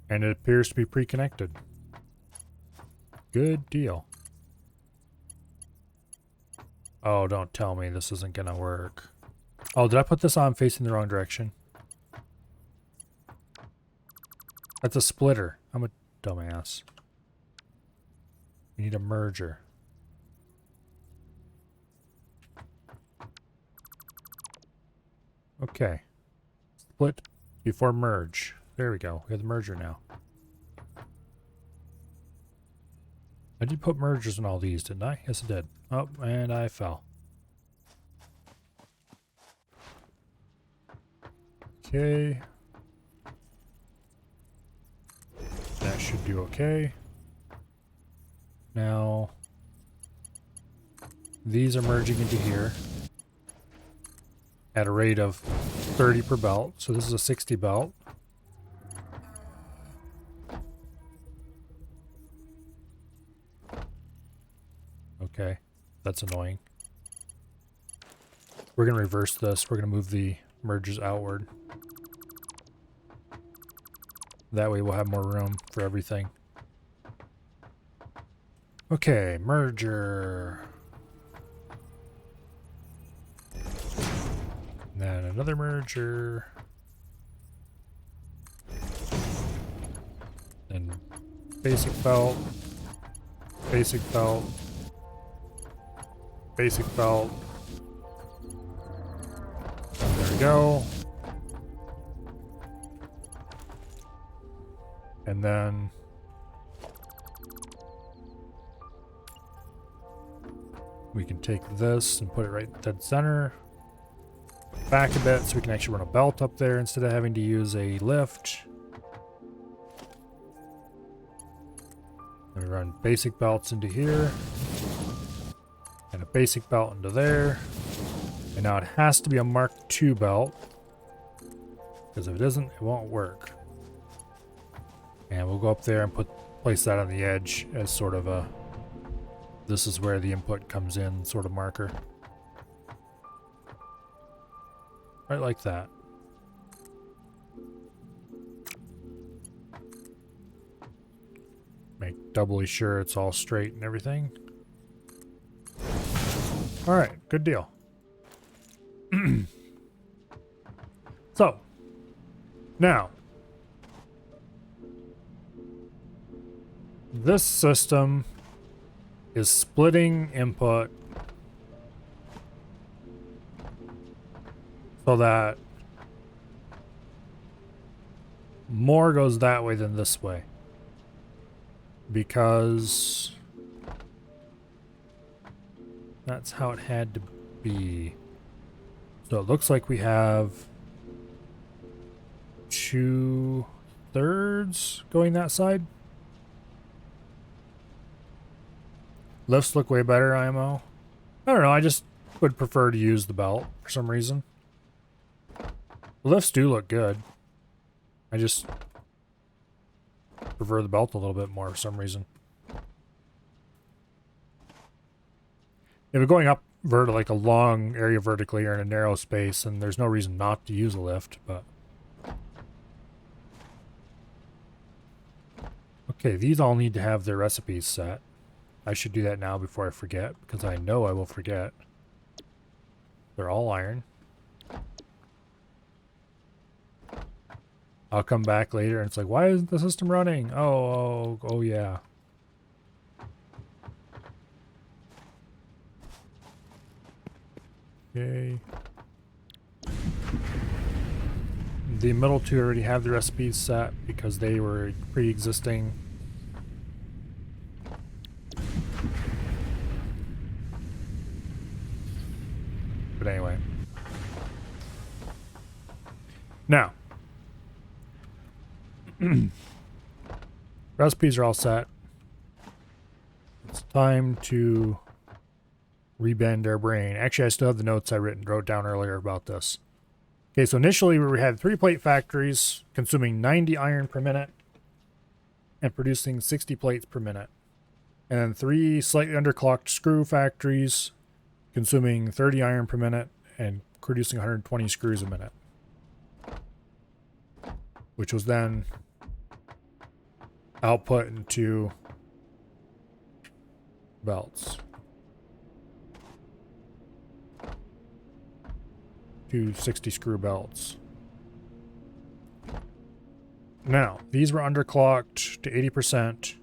And it appears to be pre-connected. Good deal. Oh, don't tell me this isn't gonna work. Oh, did I put this on facing the wrong direction? That's a splitter. I'm a dumbass. We need a merger. Okay. Split before merge. There we go. We have the merger now. I did put mergers in all these, didn't I? Yes, I did. Oh, and I fell. Okay. That should do okay. Now, these are merging into here at a rate of 30 per belt. So this is a 60 belt. Okay, that's annoying. We're going to reverse this. We're going to move the merges outward. That way we'll have more room for everything. Okay, merger. Then another merger. Then basic belt. Basic belt. Basic belt. There we go. And then we can take this and put it right dead center. Back a bit so we can actually run a belt up there instead of having to use a lift. And we run basic belts into here. And a basic belt into there. And now it has to be a Mark II belt. Because if it isn't, it won't work. And we'll go up there and place that on the edge as sort of a, this is where the input comes in sort of marker. Right like that. Make doubly sure it's all straight and everything. Alright, good deal. So, now, this system is splitting input so that more goes that way than this way. Because that's how it had to be. So it looks like we have 2/3 going that side. Lifts look way better, IMO. I don't know, I just would prefer to use the belt for some reason. The lifts do look good. I just prefer the belt a little bit more for some reason. If we're going up like a long area vertically or in a narrow space, and there's no reason not to use a lift, but okay, these all need to have their recipes set. I should do that now before I forget, because I know I will forget. They're all iron. I'll come back later and it's like, why isn't the system running? Oh yeah. Okay. The middle two already have the recipes set because they were pre-existing. But anyway. Now. Recipes are all set. It's time to rebend our brain. Actually, I still have the notes I wrote down earlier about this. Okay, so initially we had 3 plate factories consuming 90 iron per minute and producing 60 plates per minute. And then 3 slightly underclocked screw factories consuming 30 iron per minute and producing 120 screws a minute. Which was then output into belts. 2 60 screw belts. Now, these were underclocked to 80%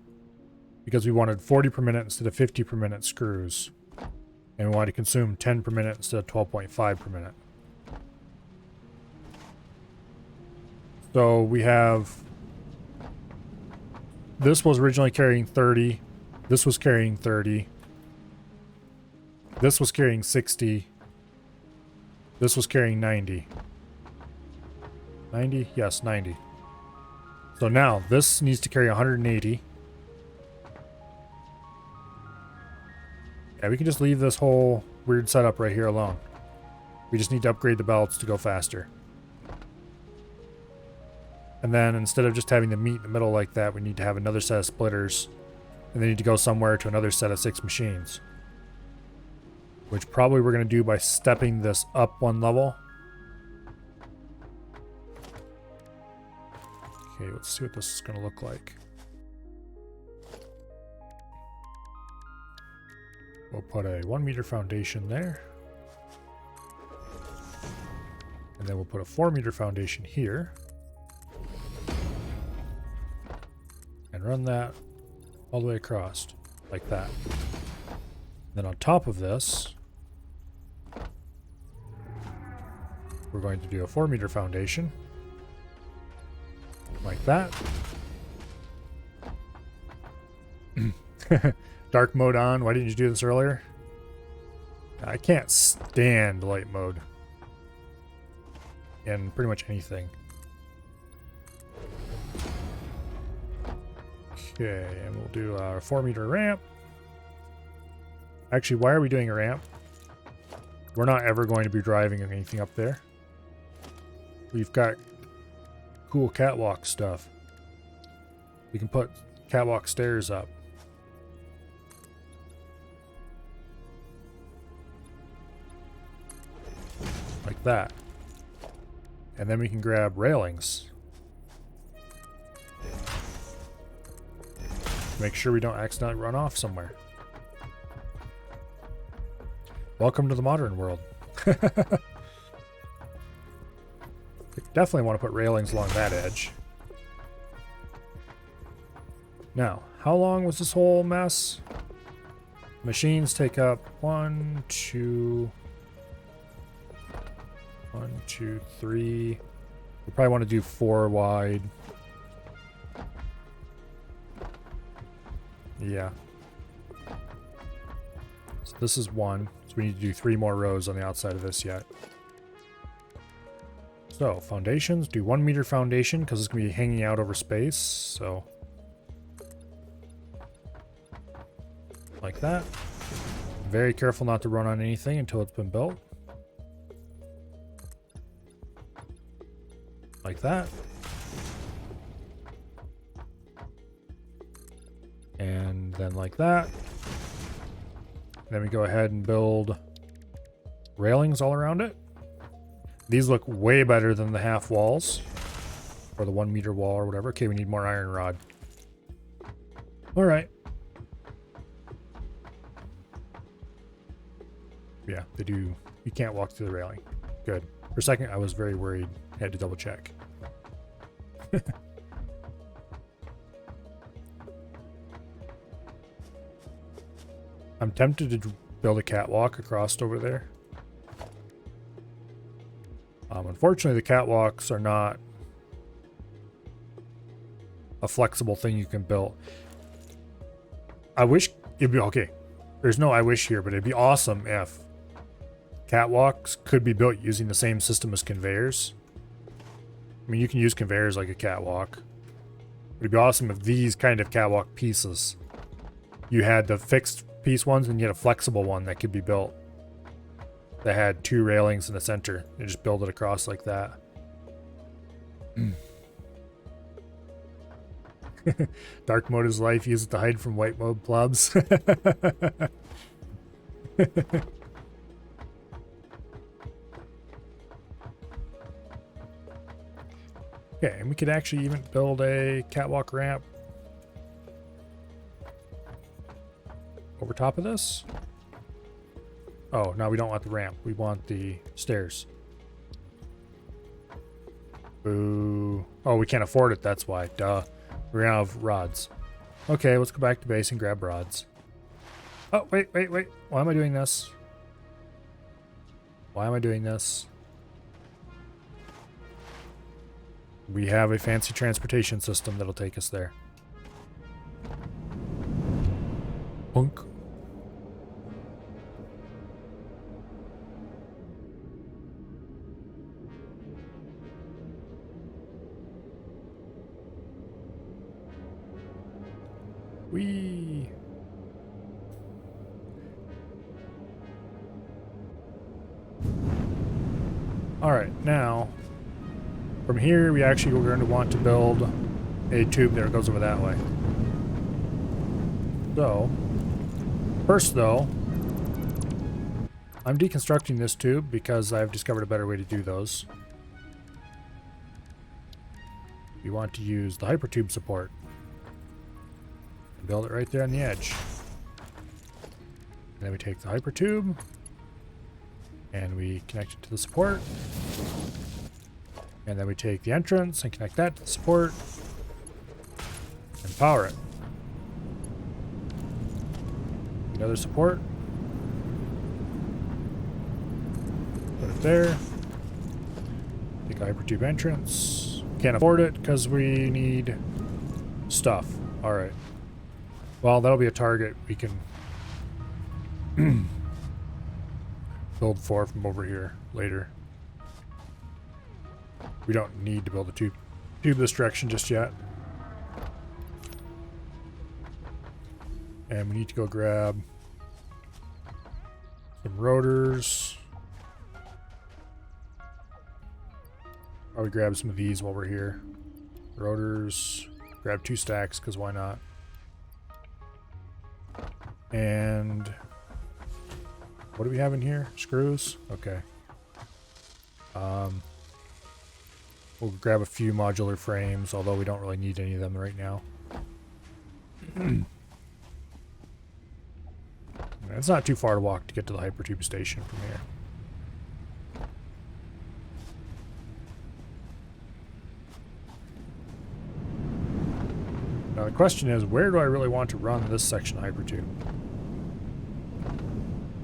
because we wanted 40 per minute instead of 50 per minute screws. And we wanted to consume 10 per minute instead of 12.5 per minute. So we have, this was originally carrying 30, this was carrying 30, this was carrying 60, this was carrying 90. 90? Yes, 90. So now this needs to carry 180. Yeah, we can just leave this whole weird setup right here alone. We just need to upgrade the belts to go faster. And then instead of just having them meet in the middle like that, we need to have another set of splitters. And they need to go somewhere to another set of 6 machines. Which probably we're going to do by stepping this up 1 level. Okay, let's see what this is going to look like. We'll put a 1 meter foundation there. And then we'll put a 4 meter foundation here. And run that all the way across, like that. Then on top of this, we're going to do a 4 meter foundation. Like that. Dark mode on. Why didn't you do this earlier? I can't stand light mode. In pretty much anything. Okay, and we'll do a 4 meter ramp. Actually, why are we doing a ramp? We're not ever going to be driving anything up there. We've got cool catwalk stuff. We can put catwalk stairs up. Like that. And then we can grab railings. Make sure we don't accidentally run off somewhere. Welcome to the modern world. Definitely want to put railings along that edge. Now, how long was this whole mess? Machines take up 1, 2, 3. We probably want to do 4 wide. Yeah. So this is 1. So we need to do 3 more rows on the outside of this yet. So foundations, do 1 meter foundation because it's going to be hanging out over space. So like that. Very careful not to run on anything until it's been built. Like that. And then like that. Then we go ahead and build railings all around it. These look way better than the half walls. Or the 1 meter wall or whatever. Okay, we need more iron rod. Alright. Yeah, they do. You can't walk through the railing. Good. For a second, I was very worried. I had to double check. I'm tempted to build a catwalk across over there. Unfortunately, the catwalks are not a flexible thing you can build. I wish it'd be okay. There's no I wish here, but it'd be awesome if catwalks could be built using the same system as conveyors. I mean, you can use conveyors like a catwalk. It'd be awesome if these kind of catwalk pieces, you had the fixed piece ones and you had a flexible one that could be built that had 2 railings in the center. You just build it across like that. Dark mode is life. Use it to hide from white mode plebs. Okay, and we could actually even build a catwalk ramp over top of this. Oh, no, we don't want the ramp. We want the stairs. Boo. Oh, we can't afford it. That's why. Duh. We're gonna have rods. Okay, let's go back to base and grab rods. Oh, wait. Why am I doing this? Why am I doing this? We have a fancy transportation system that'll take us there. Punk. Whee! Alright, now, from here we actually are going to want to build a tube that goes over that way. So, first though, I'm deconstructing this tube because I've discovered a better way to do those. You want to use the hypertube support. Build it right there on the edge. And then we take the hypertube and we connect it to the support. And then we take the entrance and connect that to the support and power it. Another support. Put it there. Take a hypertube entrance. Can't afford it because we need stuff. Alright. Well, that'll be a target we can build for from over here later. We don't need to build a tube this direction just yet. And we need to go grab some rotors. Probably grab some of these while we're here. Rotors. Grab 2 stacks, because why not? And what do we have in here? Screws? Okay. We'll grab a few modular frames, although we don't really need any of them right now. It's not too far to walk to get to the hypertube station from here. Now the question is, where do I really want to run this section of hypertube?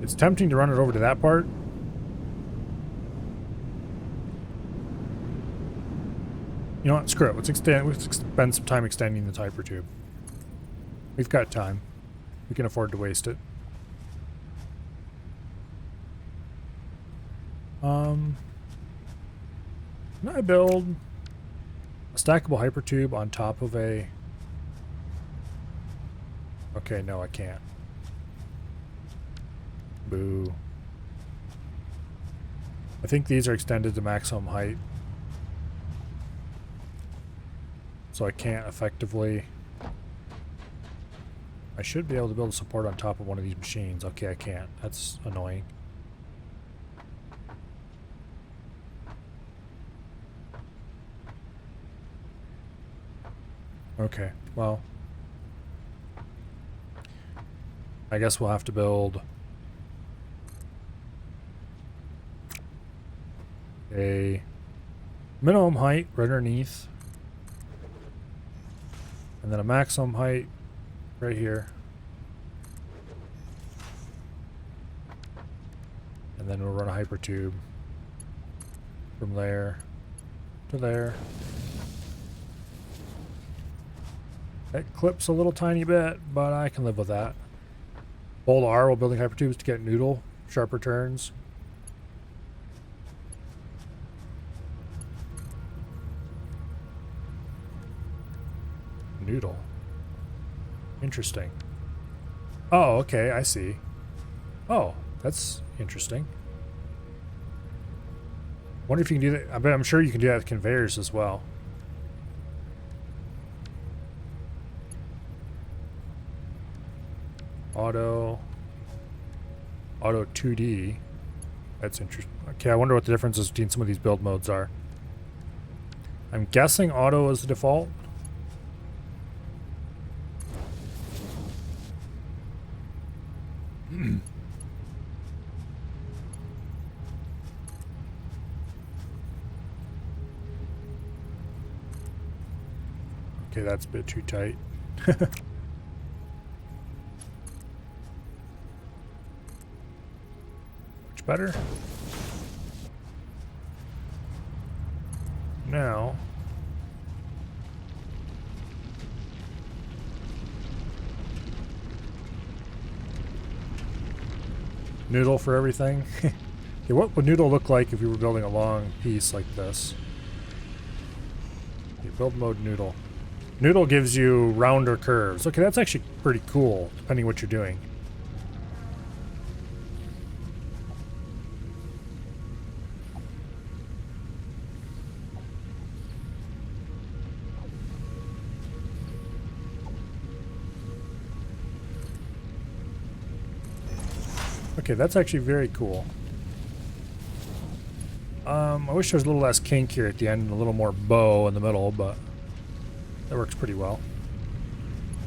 It's tempting to run it over to that part. You know what? Screw it. Let's spend some time extending this hypertube. We've got time. We can afford to waste it. Can I build a stackable hypertube on top of a... Okay, no, I can't. Boo. I think these are extended to maximum height. So I can't effectively... I should be able to build a support on top of one of these machines. Okay, I can't. That's annoying. Okay, well... I guess we'll have to build a minimum height right underneath, and then a maximum height right here, and then we'll run a hypertube from there to there. That clips a little tiny bit, but I can live with that. Hold R while building hypertubes to get noodle, sharper turns. Noodle. Interesting. Oh, okay, I see. Oh, that's interesting. Wonder if you can do that. I bet I'm sure you can do that with conveyors as well. Auto 2D. That's interesting. Okay, I wonder what the differences between some of these build modes are. I'm guessing auto is the default. Okay, that's a bit too tight. Better. Now, noodle for everything. Okay, what would noodle look like if we were building a long piece like this? Okay, build mode noodle. Noodle gives you rounder curves. Okay, that's actually pretty cool, depending what you're doing. Okay, that's actually very cool. I wish there was a little less kink here at the end and a little more bow in the middle, but that works pretty well.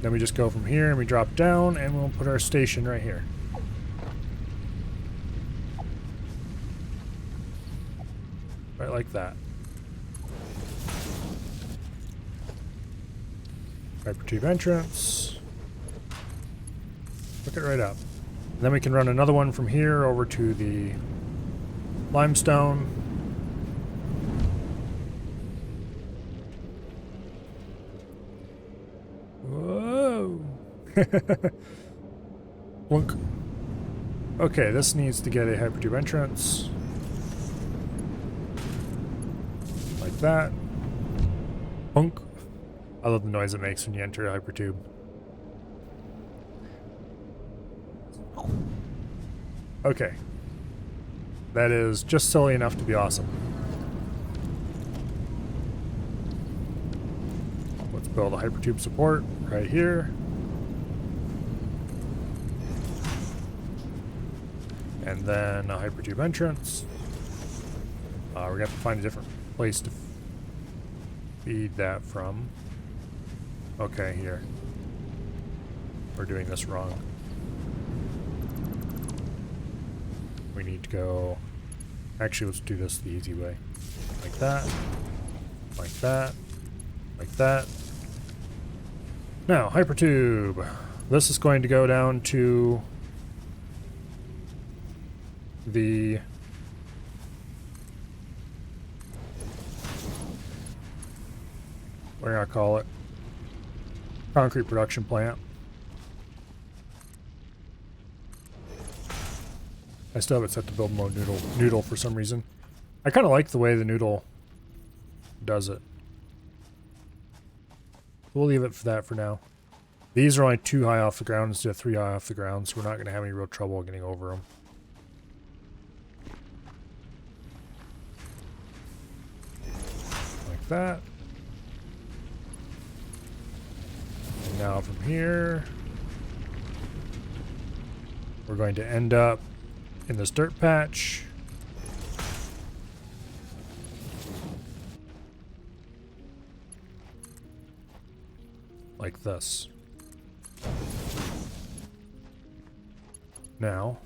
Then we just go from here and we drop down and we'll put our station right here. Right like that. Hypertube entrance. Hook it right up. And then we can run another one from here over to the limestone. Whoa! Look. Okay, this needs to get a hypertube entrance. Like that. Punk. I love the noise it makes when you enter a hypertube. Okay. That is just silly enough to be awesome. Let's build a hypertube support right here. And then a hypertube entrance. We're going to have to find a different place to feed that from. Okay, here. We're doing this wrong. We need to go... Actually, let's do this the easy way. Like that. Like that. Like that. Now, hypertube. This is going to go down to the... what do I call it? Concrete production plant. I still have it set to build mode noodle for some reason. I kind of like the way the noodle does it. We'll leave it for that for now. These are only 2 high off the ground instead of 3 high off the ground, so we're not going to have any real trouble getting over them. Like that. And now from here, we're going to end up in this dirt patch. Like this. Now,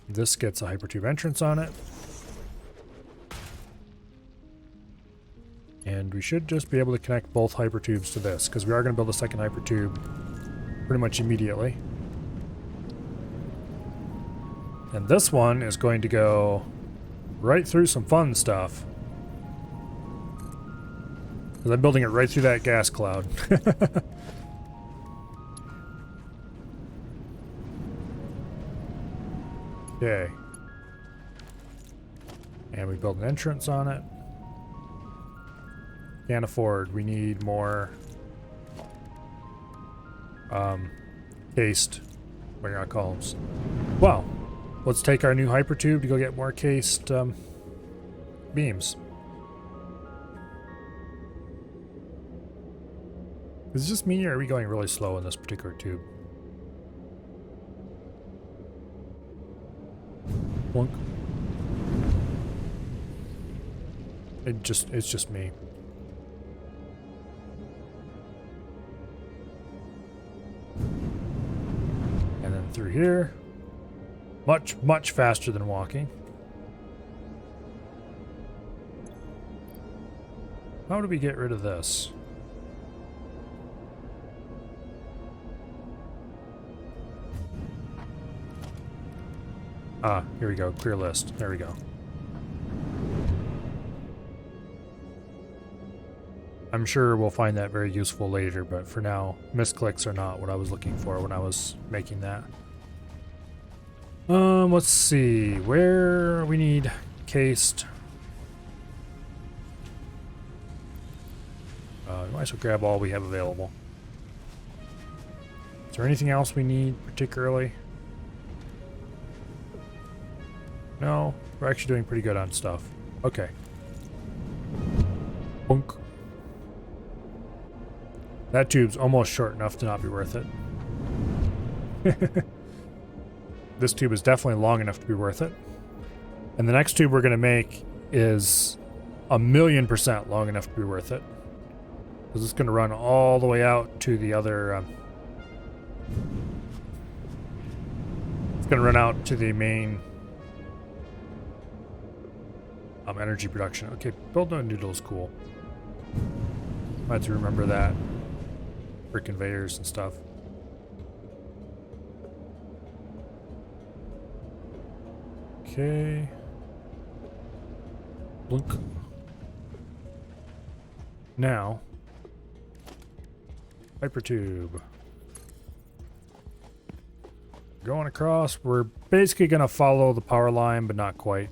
this gets a hypertube entrance on it. And we should just be able to connect both hypertubes to this, because we are going to build a second hypertube pretty much immediately. And this one is going to go right through some fun stuff. Because I'm building it right through that gas cloud. Okay. And we build an entrance on it. Can't afford. We need more cased columns. Wow. Let's take our new hypertube to go get more cased beams. Is it just me, or are we going really slow in this particular tube? Plunk. It's just me. And then through here. Much, much faster than walking. How do we get rid of this? Ah, here we go. Clear list. There we go. I'm sure we'll find that very useful later, but for now, misclicks are not what I was looking for when I was making that. Let's see. Where we need cased. We might as well grab all we have available. Is there anything else we need particularly? No, we're actually doing pretty good on stuff. Okay. Bunk. That tube's almost short enough to not be worth it. this tube is definitely long enough to be worth it. And the next tube we're going to make is 1,000,000% long enough to be worth it. Because it's going to run all the way out to the other... it's going to run out to the main energy production. Okay, build no noodle is cool. I have to remember that for conveyors and stuff. Okay. Blink. Now, hypertube. Going across, we're basically going to follow the power line, but not quite.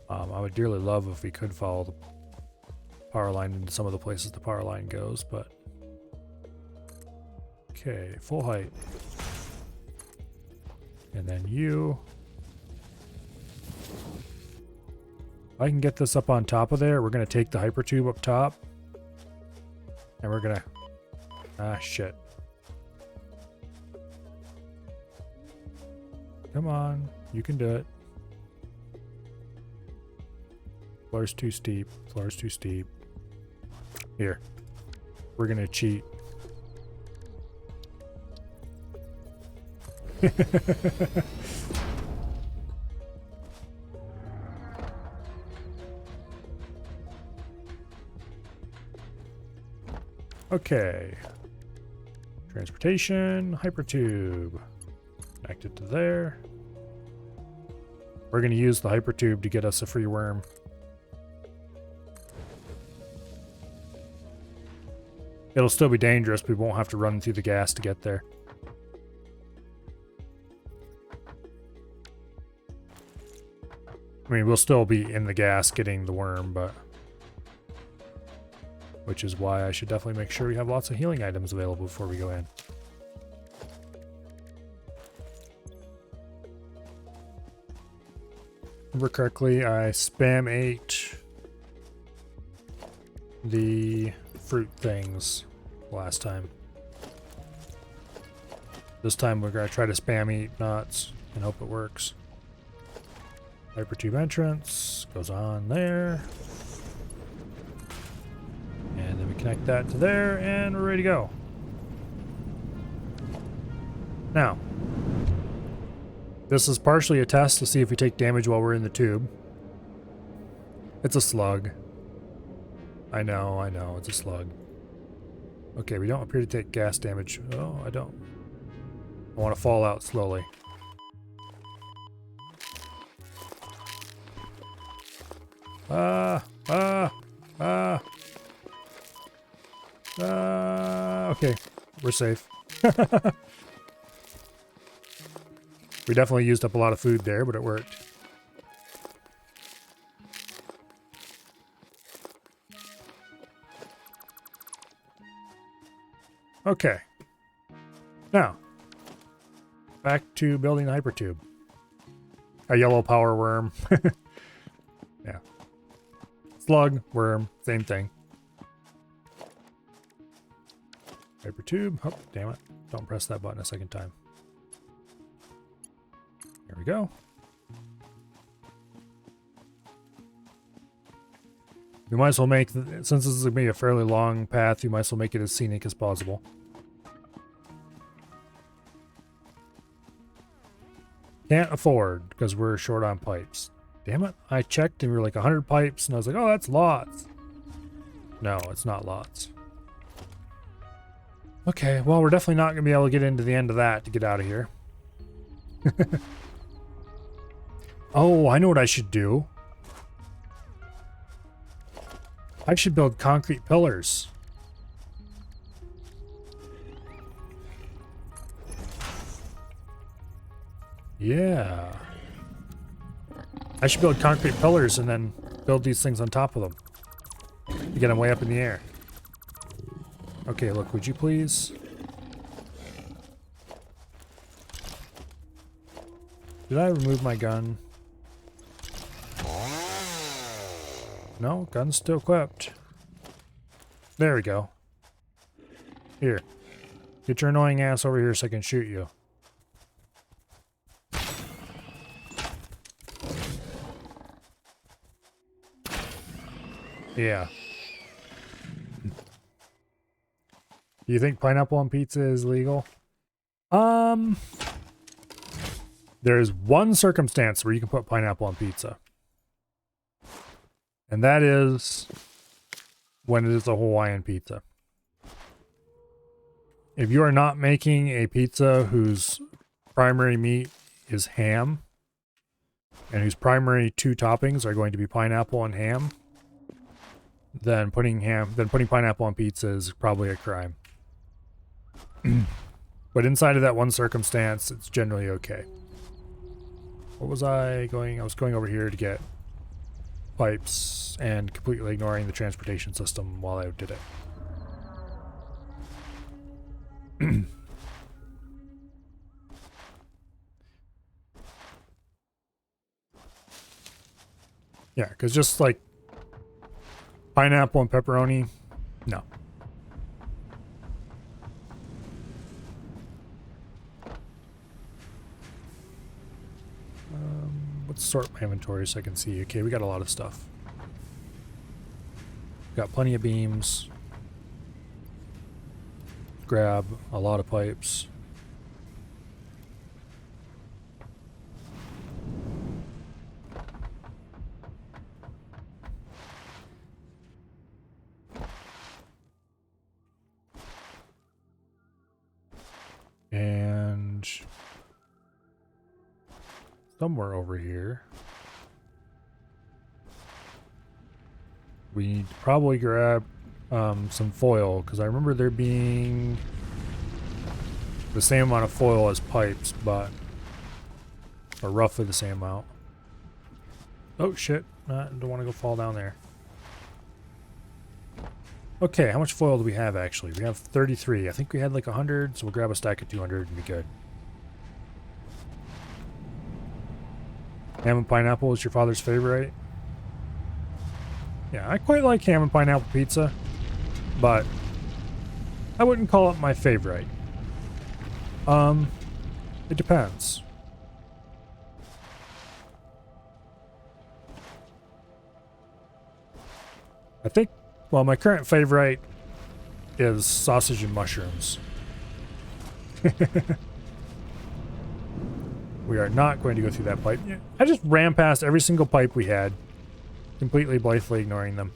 I would dearly love if we could follow the power line into some of the places the power line goes, but... Okay, full height. And then you... I can get this up on top of there. We're going to take the hypertube up top. And we're going to... Ah, shit. Come on. You can do it. Floor's too steep. Floor's too steep. Here. We're going to cheat. Okay. Transportation, hypertube. Connected to there. We're going to use the hypertube to get us a free worm. It'll still be dangerous, but we won't have to run through the gas to get there. I mean, we'll still be in the gas getting the worm, but... Which is why I should definitely make sure we have lots of healing items available before we go in. Remember correctly, I spam ate the fruit things last time. This time we're going to try to spam eat nuts and hope it works. Hypertube entrance goes on there. And then we connect that to there, and we're ready to go. Now, this is partially a test to see if we take damage while we're in the tube. It's a slug. I know, it's a slug. Okay, we don't appear to take gas damage. Oh, I don't. I want to fall out slowly. Okay, we're safe. We definitely used up a lot of food there, but it worked. Okay. Now, back to building the hypertube. A yellow power worm. Yeah. Slug, worm, same thing. Hypertube. Oh, damn it. Don't press that button a second time. There we go. We might as well make, since this is going to be a fairly long path, you might as well make it as scenic as possible. Can't afford, because we're short on pipes. Damn it. I checked and we were like 100 pipes, and I was like, oh, that's lots. No, it's not lots. Okay, well, we're definitely not going to be able to get into the end of that to get out of here. Oh, I know what I should do. I should build concrete pillars. Yeah. I should build concrete pillars and then build these things on top of them to get them way up in the air. Okay, look, would you please? Did I remove my gun? No, gun's still equipped. There we go. Here. Get your annoying ass over here so I can shoot you. Yeah. Do you think pineapple on pizza is legal? There's one circumstance where you can put pineapple on pizza. And that is when it is a Hawaiian pizza. If you are not making a pizza whose primary meat is ham, and whose primary two toppings are going to be pineapple and ham, then putting pineapple on pizza is probably a crime. But inside of that one circumstance, it's generally okay. What was I going? I was going over here to get pipes and completely ignoring the transportation system while I did it. Yeah, because just like pineapple and pepperoni, no. Let's sort my inventory so I can see. Okay, we got a lot of stuff. Got plenty of beams. Grab a lot of pipes. And somewhere over here, we need to probably grab some foil, because I remember there being the same amount of foil as pipes, or roughly the same amount. Oh shit, I don't want to go fall down there. Okay, how much foil do we have actually? We have 33. I think we had like 100, so we'll grab a stack of 200 and be good. Ham and pineapple is your father's favorite? Yeah, I quite like ham and pineapple pizza, but I wouldn't call it my favorite. It depends. I think, well, my current favorite is sausage and mushrooms. We are not going to go through that pipe. I just ran past every single pipe we had, completely blithely ignoring them.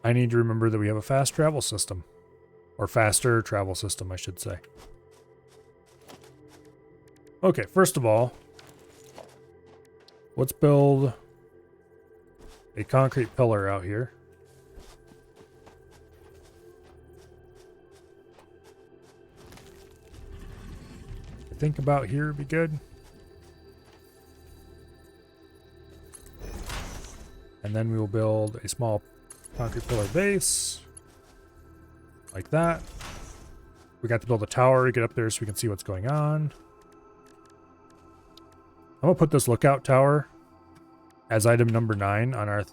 I need to remember that we have a fast travel system. Or faster travel system, I should say. Okay, first of all, let's build a concrete pillar out here. I think about here would be good. And then we will build a small concrete pillar base. Like that. We got to build a tower to get up there so we can see what's going on. I'm going to put this lookout tower as item number 9 on our...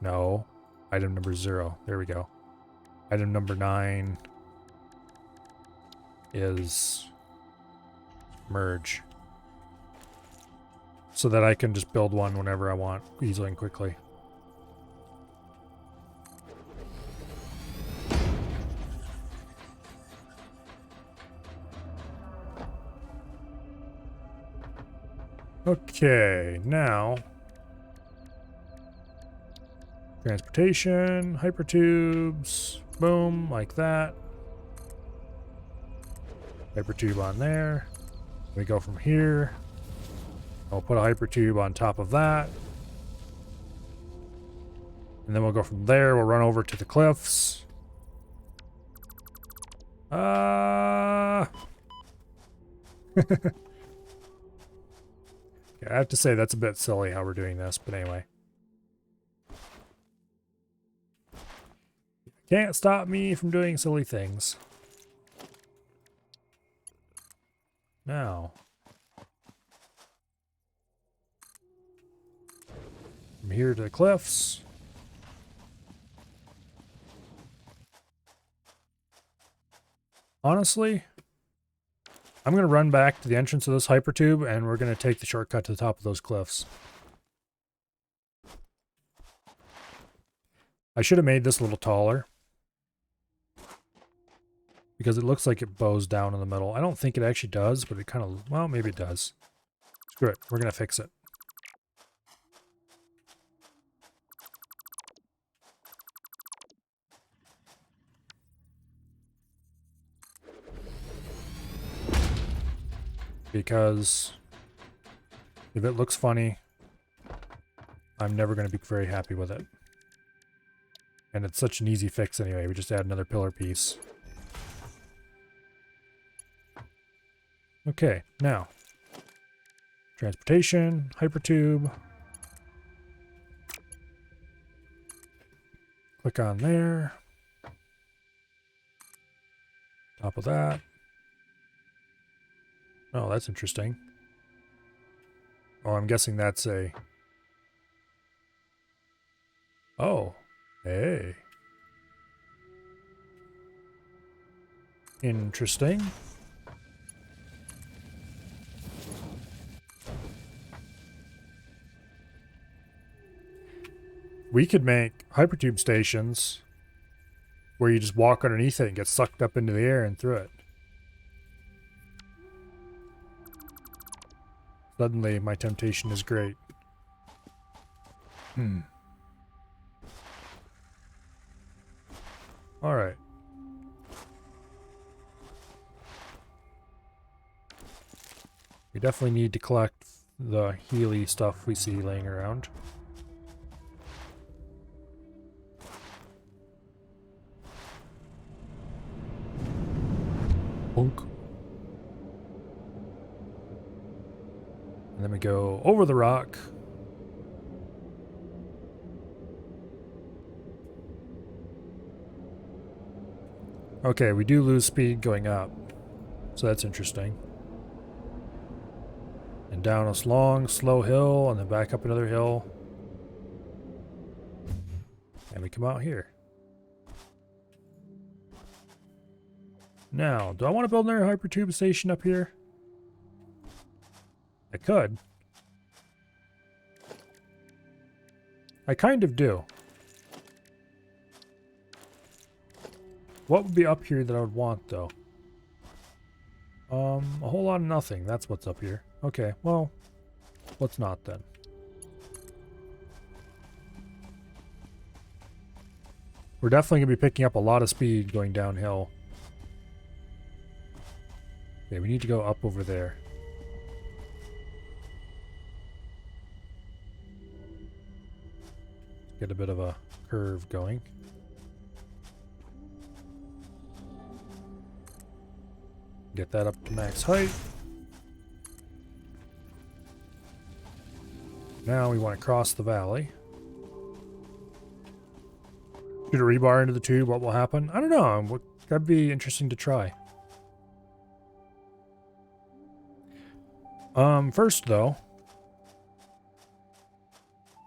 No. Item number 0. There we go. Item number 9 is merge. So that I can just build one whenever I want, easily and quickly. Okay, now transportation, hypertubes, boom, like that. Hypertube on there. We go from here. I'll put a hypertube on top of that. And then we'll go from there. We'll run over to the cliffs. I have to say that's a bit silly how we're doing this, but anyway. Can't stop me from doing silly things. Now. From here to the cliffs. Honestly, I'm going to run back to the entrance of this hypertube, and we're going to take the shortcut to the top of those cliffs. I should have made this a little taller, because it looks like it bows down in the middle. I don't think it actually does, but it kind of, well, maybe it does. Screw it. We're going to fix it. Because if it looks funny, I'm never going to be very happy with it. And it's such an easy fix anyway. We just add another pillar piece. Okay, now. Transportation, hypertube. Click on there. Top of that. Oh, that's interesting. Oh, I'm guessing that's a... Oh, hey. Interesting. We could make hypertube stations where you just walk underneath it and get sucked up into the air and through it. Suddenly, my temptation is great. Alright. We definitely need to collect the Healy stuff we see laying around. Bonk. And then we go over the rock. Okay, we do lose speed going up. So that's interesting. And down a long, slow hill, and then back up another hill. And we come out here. Now, do I want to build another hypertube station up here? I could. I kind of do. What would be up here that I would want, though? A whole lot of nothing. That's what's up here. Okay, well, let's not then. We're definitely going to be picking up a lot of speed going downhill. Okay, we need to go up over there. Get a bit of a curve going. Get that up to max height. Now we want to cross the valley. Shoot a rebar into the tube, what will happen? I don't know. That'd be interesting to try. First though,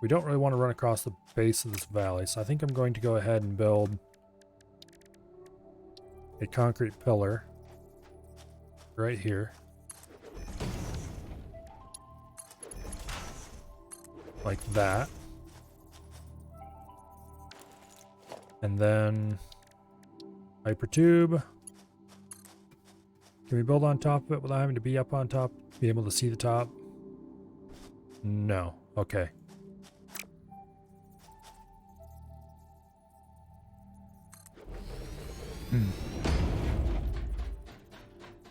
we don't really want to run across the base of this valley, so I think I'm going to go ahead and build a concrete pillar right here. Like that. And then hypertube. Can we build on top of it without having to be up on top? Be able to see the top? No. Okay.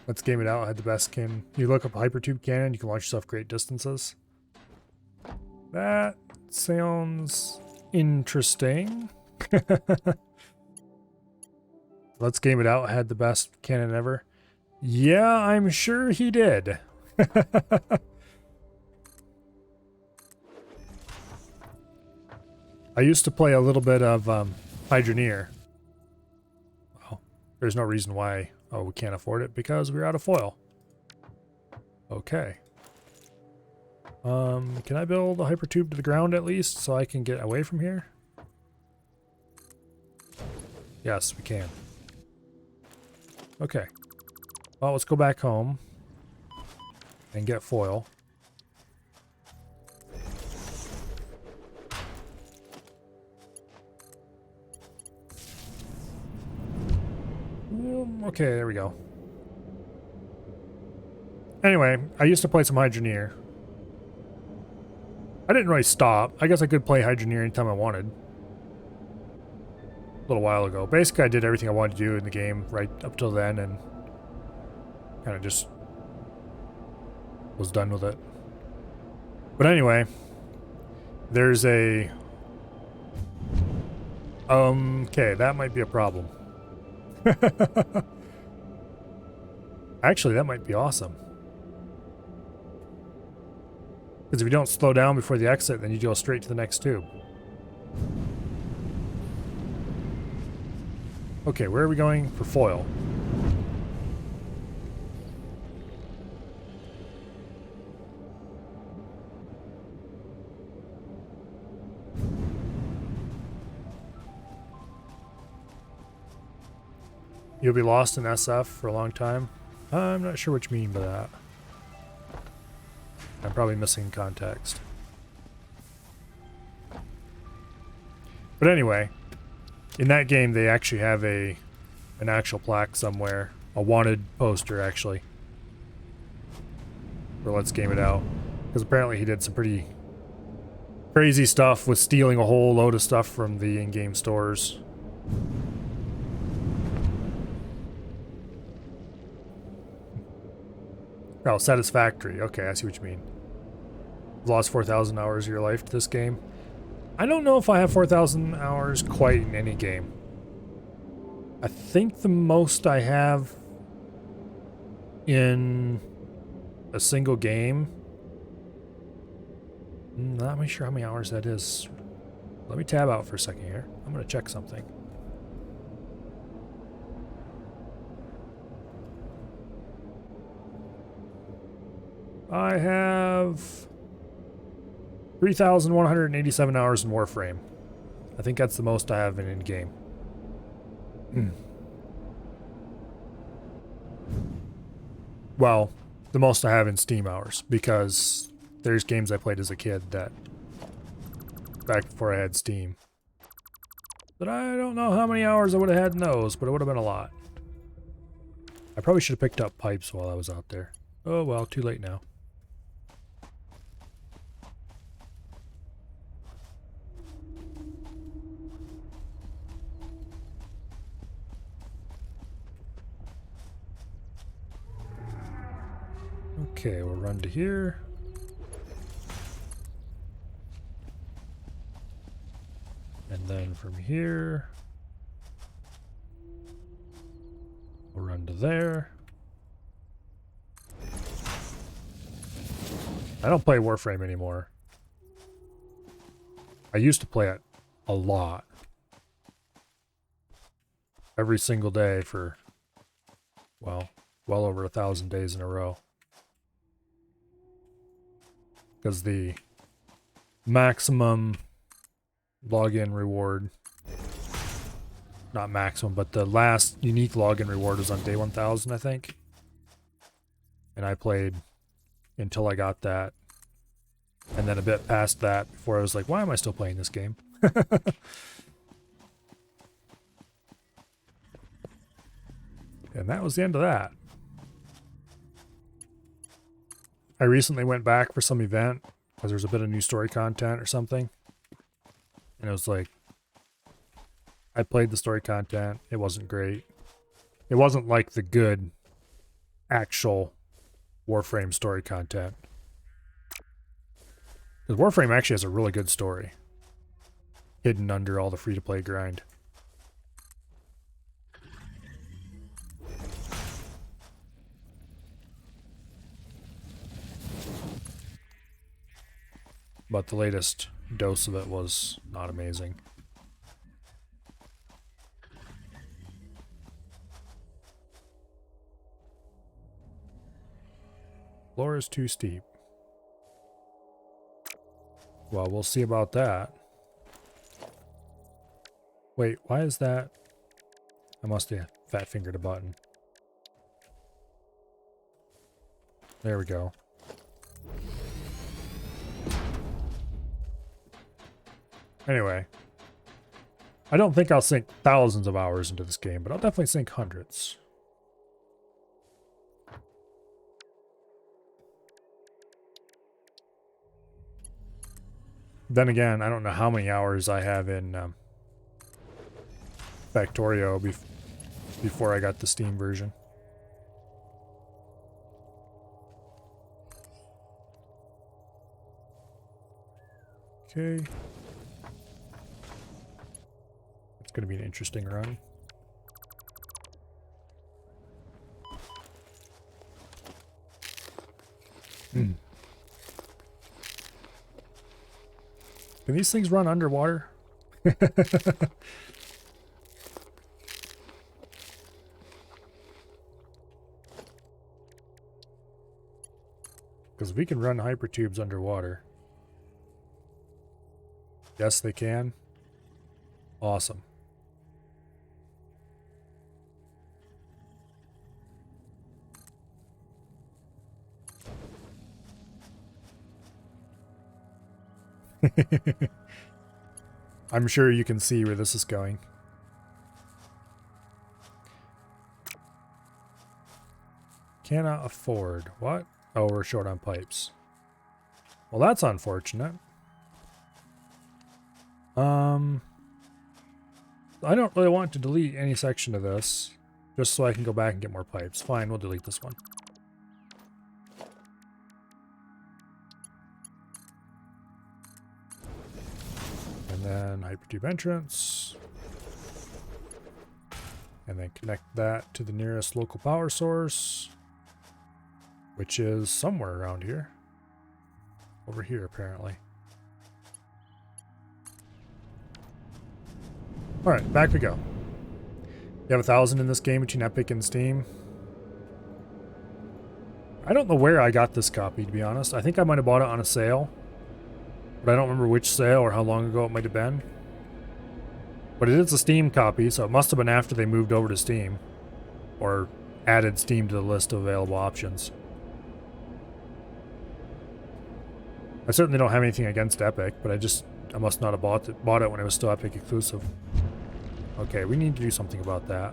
Let's game it out. I had the best cannon. You look up hypertube cannon, you can launch yourself great distances. That sounds interesting. Let's game it out. I had the best cannon ever. Yeah, I'm sure he did. I used to play a little bit of Hydroneer. Well, there's no reason why we can't afford it, because we're out of foil. Okay. Can I build a hypertube to the ground at least so I can get away from here? Yes, we can. Okay. Well, let's go back home. and get foil. Okay, there we go. Anyway, I used to play some Hydroneer. I didn't really stop. I guess I could play Hydroneer anytime I wanted. A little while ago. Basically, I did everything I wanted to do in the game right up till then and kind of just was done with it. But anyway, there's a... okay, that might be a problem. Actually, that might be awesome. Because if you don't slow down before the exit, then you go straight to the next tube. Okay, where are we going for foil? You'll be lost in SF for a long time? I'm not sure what you mean by that. I'm probably missing context. But anyway, in that game they actually have an actual plaque somewhere. A wanted poster, actually. For Let's Game It Out. Because apparently he did some pretty crazy stuff with stealing a whole load of stuff from the in-game stores. Oh, satisfactory. Okay, I see what you mean. You've lost 4,000 hours of your life to this game. I don't know if I have 4,000 hours quite in any game. I think the most I have in a single game... not really sure how many hours that is. Let me tab out for a second here. I'm going to check something. I have 3,187 hours in Warframe. I think that's the most I have in game. Well, the most I have in Steam hours, because there's games I played as a kid that, back before I had Steam, but I don't know how many hours I would have had in those, but it would have been a lot. I probably should have picked up pipes while I was out there. Oh well, too late now. Okay, we'll run to here. And then from here, we'll run to there. I don't play Warframe anymore. I used to play it a lot. Every single day for, well over 1,000 days in a row. Because the maximum login reward, not maximum, but the last unique login reward was on day 1,000, I think. And I played until I got that. And then a bit past that before I was like, why am I still playing this game? And that was the end of that. I recently went back for some event because there's a bit of new story content or something. And it was like, I played the story content. It wasn't great. It wasn't like the good actual Warframe story content. Because Warframe actually has a really good story hidden under all the free-to-play grind. But the latest dose of it was not amazing. Floor is too steep. Well, we'll see about that. Wait, why is that? I must have fat fingered a button. There we go. Anyway. I don't think I'll sink thousands of hours into this game, but I'll definitely sink hundreds. Then again, I don't know how many hours I have in Factorio before I got the Steam version. Okay. It's going to be an interesting run. Can these things run underwater? Because we can run hypertubes underwater. Yes, they can. Awesome. I'm sure you can see where this is going. Cannot afford. What? Oh, we're short on pipes. Well, that's unfortunate. I don't really want to delete any section of this, just so I can go back and get more pipes. Fine, we'll delete this one. And then hypertube entrance. And then connect that to the nearest local power source, which is somewhere around here. Over here, apparently. Alright, back we go. You have 1,000 in this game between Epic and Steam. I don't know where I got this copy, to be honest. I think I might have bought it on a sale. But I don't remember which sale or how long ago it might have been. But it is a Steam copy, so it must have been after they moved over to Steam. Or added Steam to the list of available options. I certainly don't have anything against Epic, but I must not have bought it when it was still Epic exclusive. Okay, we need to do something about that.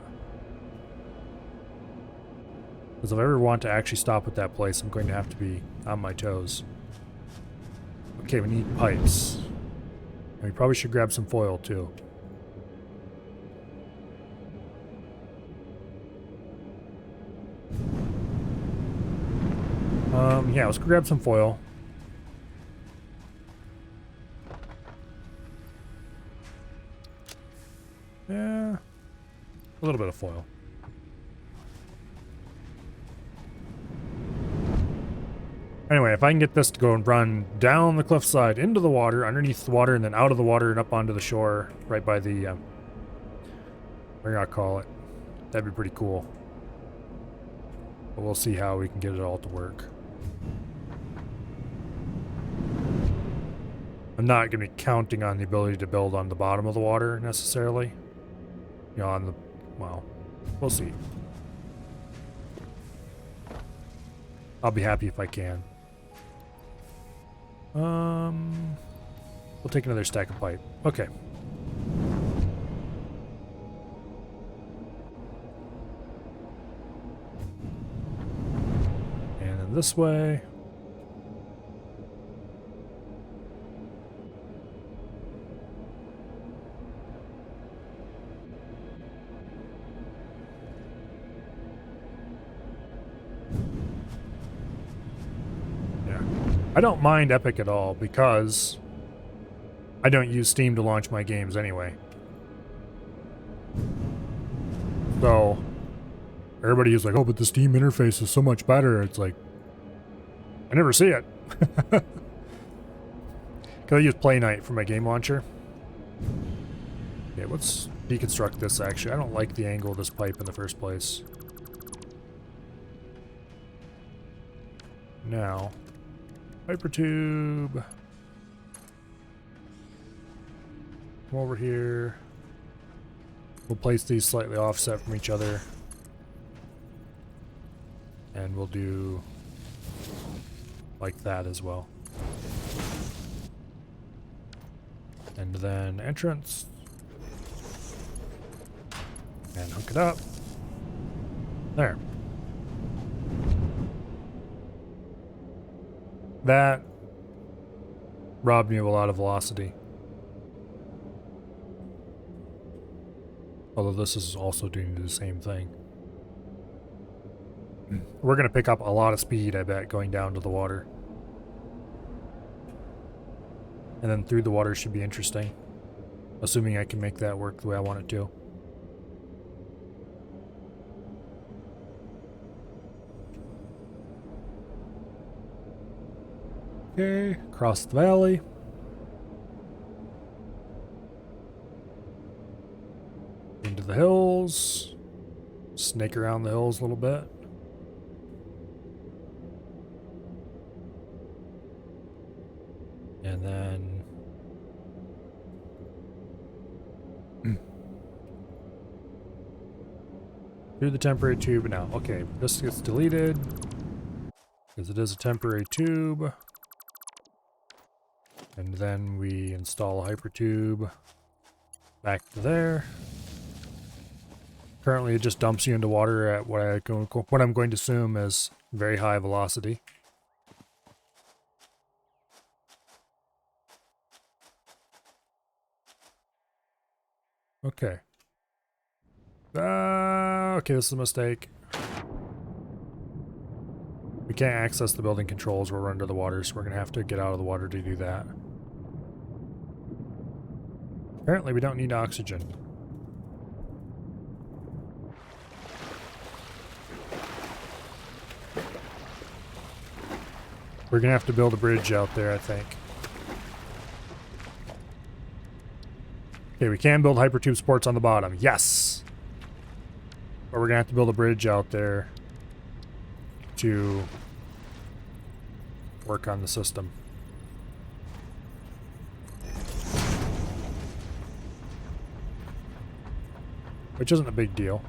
Because if I ever want to actually stop at that place, I'm going to have to be on my toes. Okay, we need pipes. And we probably should grab some foil too. Yeah, let's grab some foil. Yeah, a little bit of foil. Anyway, if I can get this to go and run down the cliffside into the water, underneath the water, and then out of the water and up onto the shore, right by the, what do you call it? That'd be pretty cool. But we'll see how we can get it all to work. I'm not going to be counting on the ability to build on the bottom of the water, necessarily. You know, on the, well, we'll see. I'll be happy if I can. We'll take another stack of pipe. Okay. And then this way. I don't mind Epic at all because I don't use Steam to launch my games anyway. So everybody is like, oh, but the Steam interface is so much better. It's like, I never see it. Because I use Play Night for my game launcher. Okay, let's deconstruct this actually. I don't like the angle of this pipe in the first place. Now, hypertube. Come over here. We'll place these slightly offset from each other. And we'll do like that as well. And then entrance. And hook it up. There. That robbed me of a lot of velocity. Although this is also doing the same thing. We're going to pick up a lot of speed, I bet, going down to the water. And then through the water should be interesting. Assuming I can make that work the way I want it to. Okay, across the valley. Into the hills. Snake around the hills a little bit. And then through the temporary tube now. Okay, this gets deleted because it is a temporary tube. And then we install a hypertube back to there. Currently it just dumps you into water at what I'm going to assume is very high velocity. Okay. Okay, this is a mistake. We can't access the building controls where we're under the water, so we're going to have to get out of the water to do that. Apparently we don't need oxygen. We're going to have to build a bridge out there, I think. Okay, we can build hypertube supports on the bottom. Yes! But we're going to have to build a bridge out there to work on the system. Which isn't a big deal.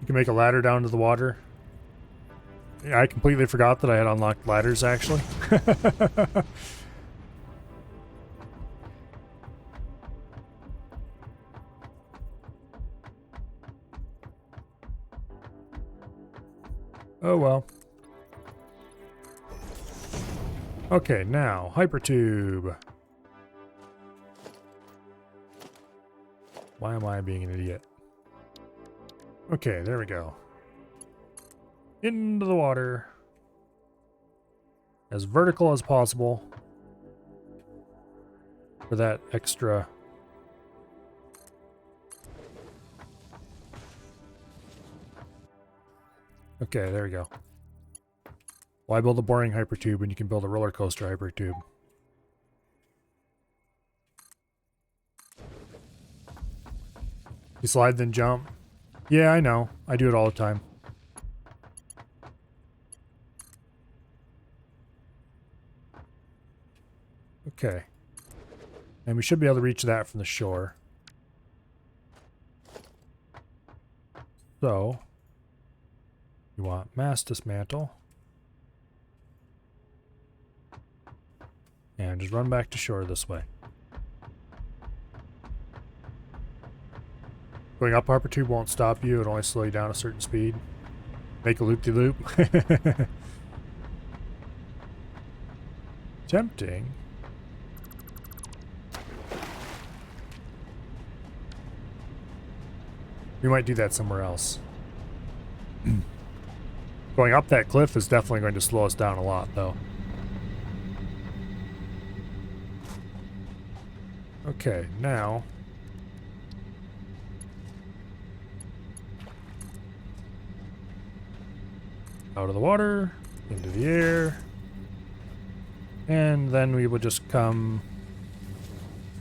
You can make a ladder down to the water. Yeah, I completely forgot that I had unlocked ladders, actually. Oh well. Okay, now, hypertube. Why am I being an idiot? Okay, there we go. Into the water. As vertical as possible. For that extra... Okay, there we go. Why build a boring hypertube when you can build a roller coaster hypertube? You slide then jump. Yeah, I know. I do it all the time. Okay. And we should be able to reach that from the shore. So, you want mass dismantle. And just run back to shore this way. Going up hypertube won't stop you, it'll only slow you down a certain speed. Make a loop-de-loop. Tempting. We might do that somewhere else. Going up that cliff is definitely going to slow us down a lot, though. Okay, now... out of the water, into the air, and then we will just come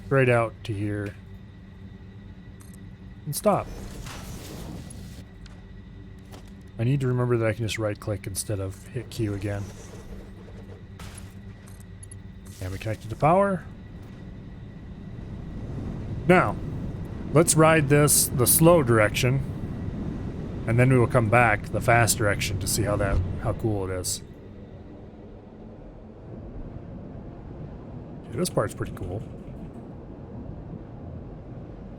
right out to here and stop. I need to remember that I can just right click instead of hit Q again. And we connected to power. Now, let's ride this the slow direction. And then we will come back the fast direction to see how cool it is. Yeah, this part's pretty cool.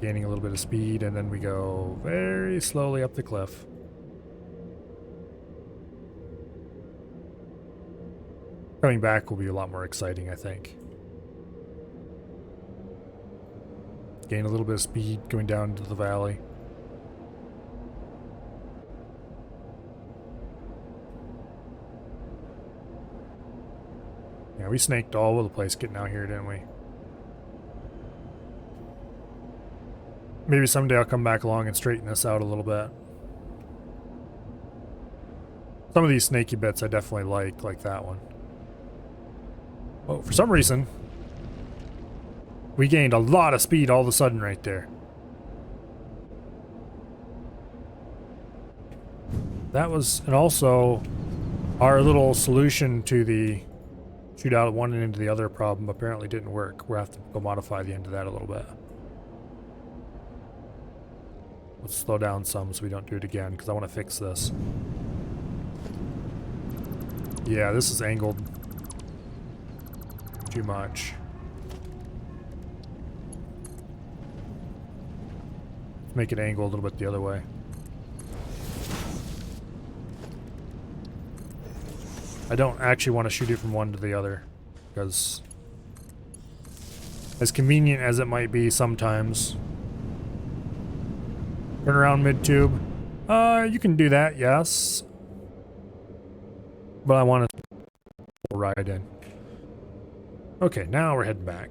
Gaining a little bit of speed, and then we go very slowly up the cliff. Coming back will be a lot more exciting, I think. Gain a little bit of speed going down into the valley. Yeah, we snaked all over the place getting out here, didn't we? Maybe someday I'll come back along and straighten this out a little bit. Some of these snaky bits I definitely like that one. Oh, for some reason, we gained a lot of speed all of a sudden right there. That was, and also our little solution to the shoot out at one end into the other problem apparently didn't work. We'll have to go modify the end of that a little bit. Let's slow down some so we don't do it again, because I want to fix this. Yeah, this is angled too much. Let's make it angle a little bit the other way. I don't actually want to shoot it from one to the other, because as convenient as it might be sometimes. Turn around mid-tube. You can do that, yes. But I want to ride in. Okay, now we're heading back.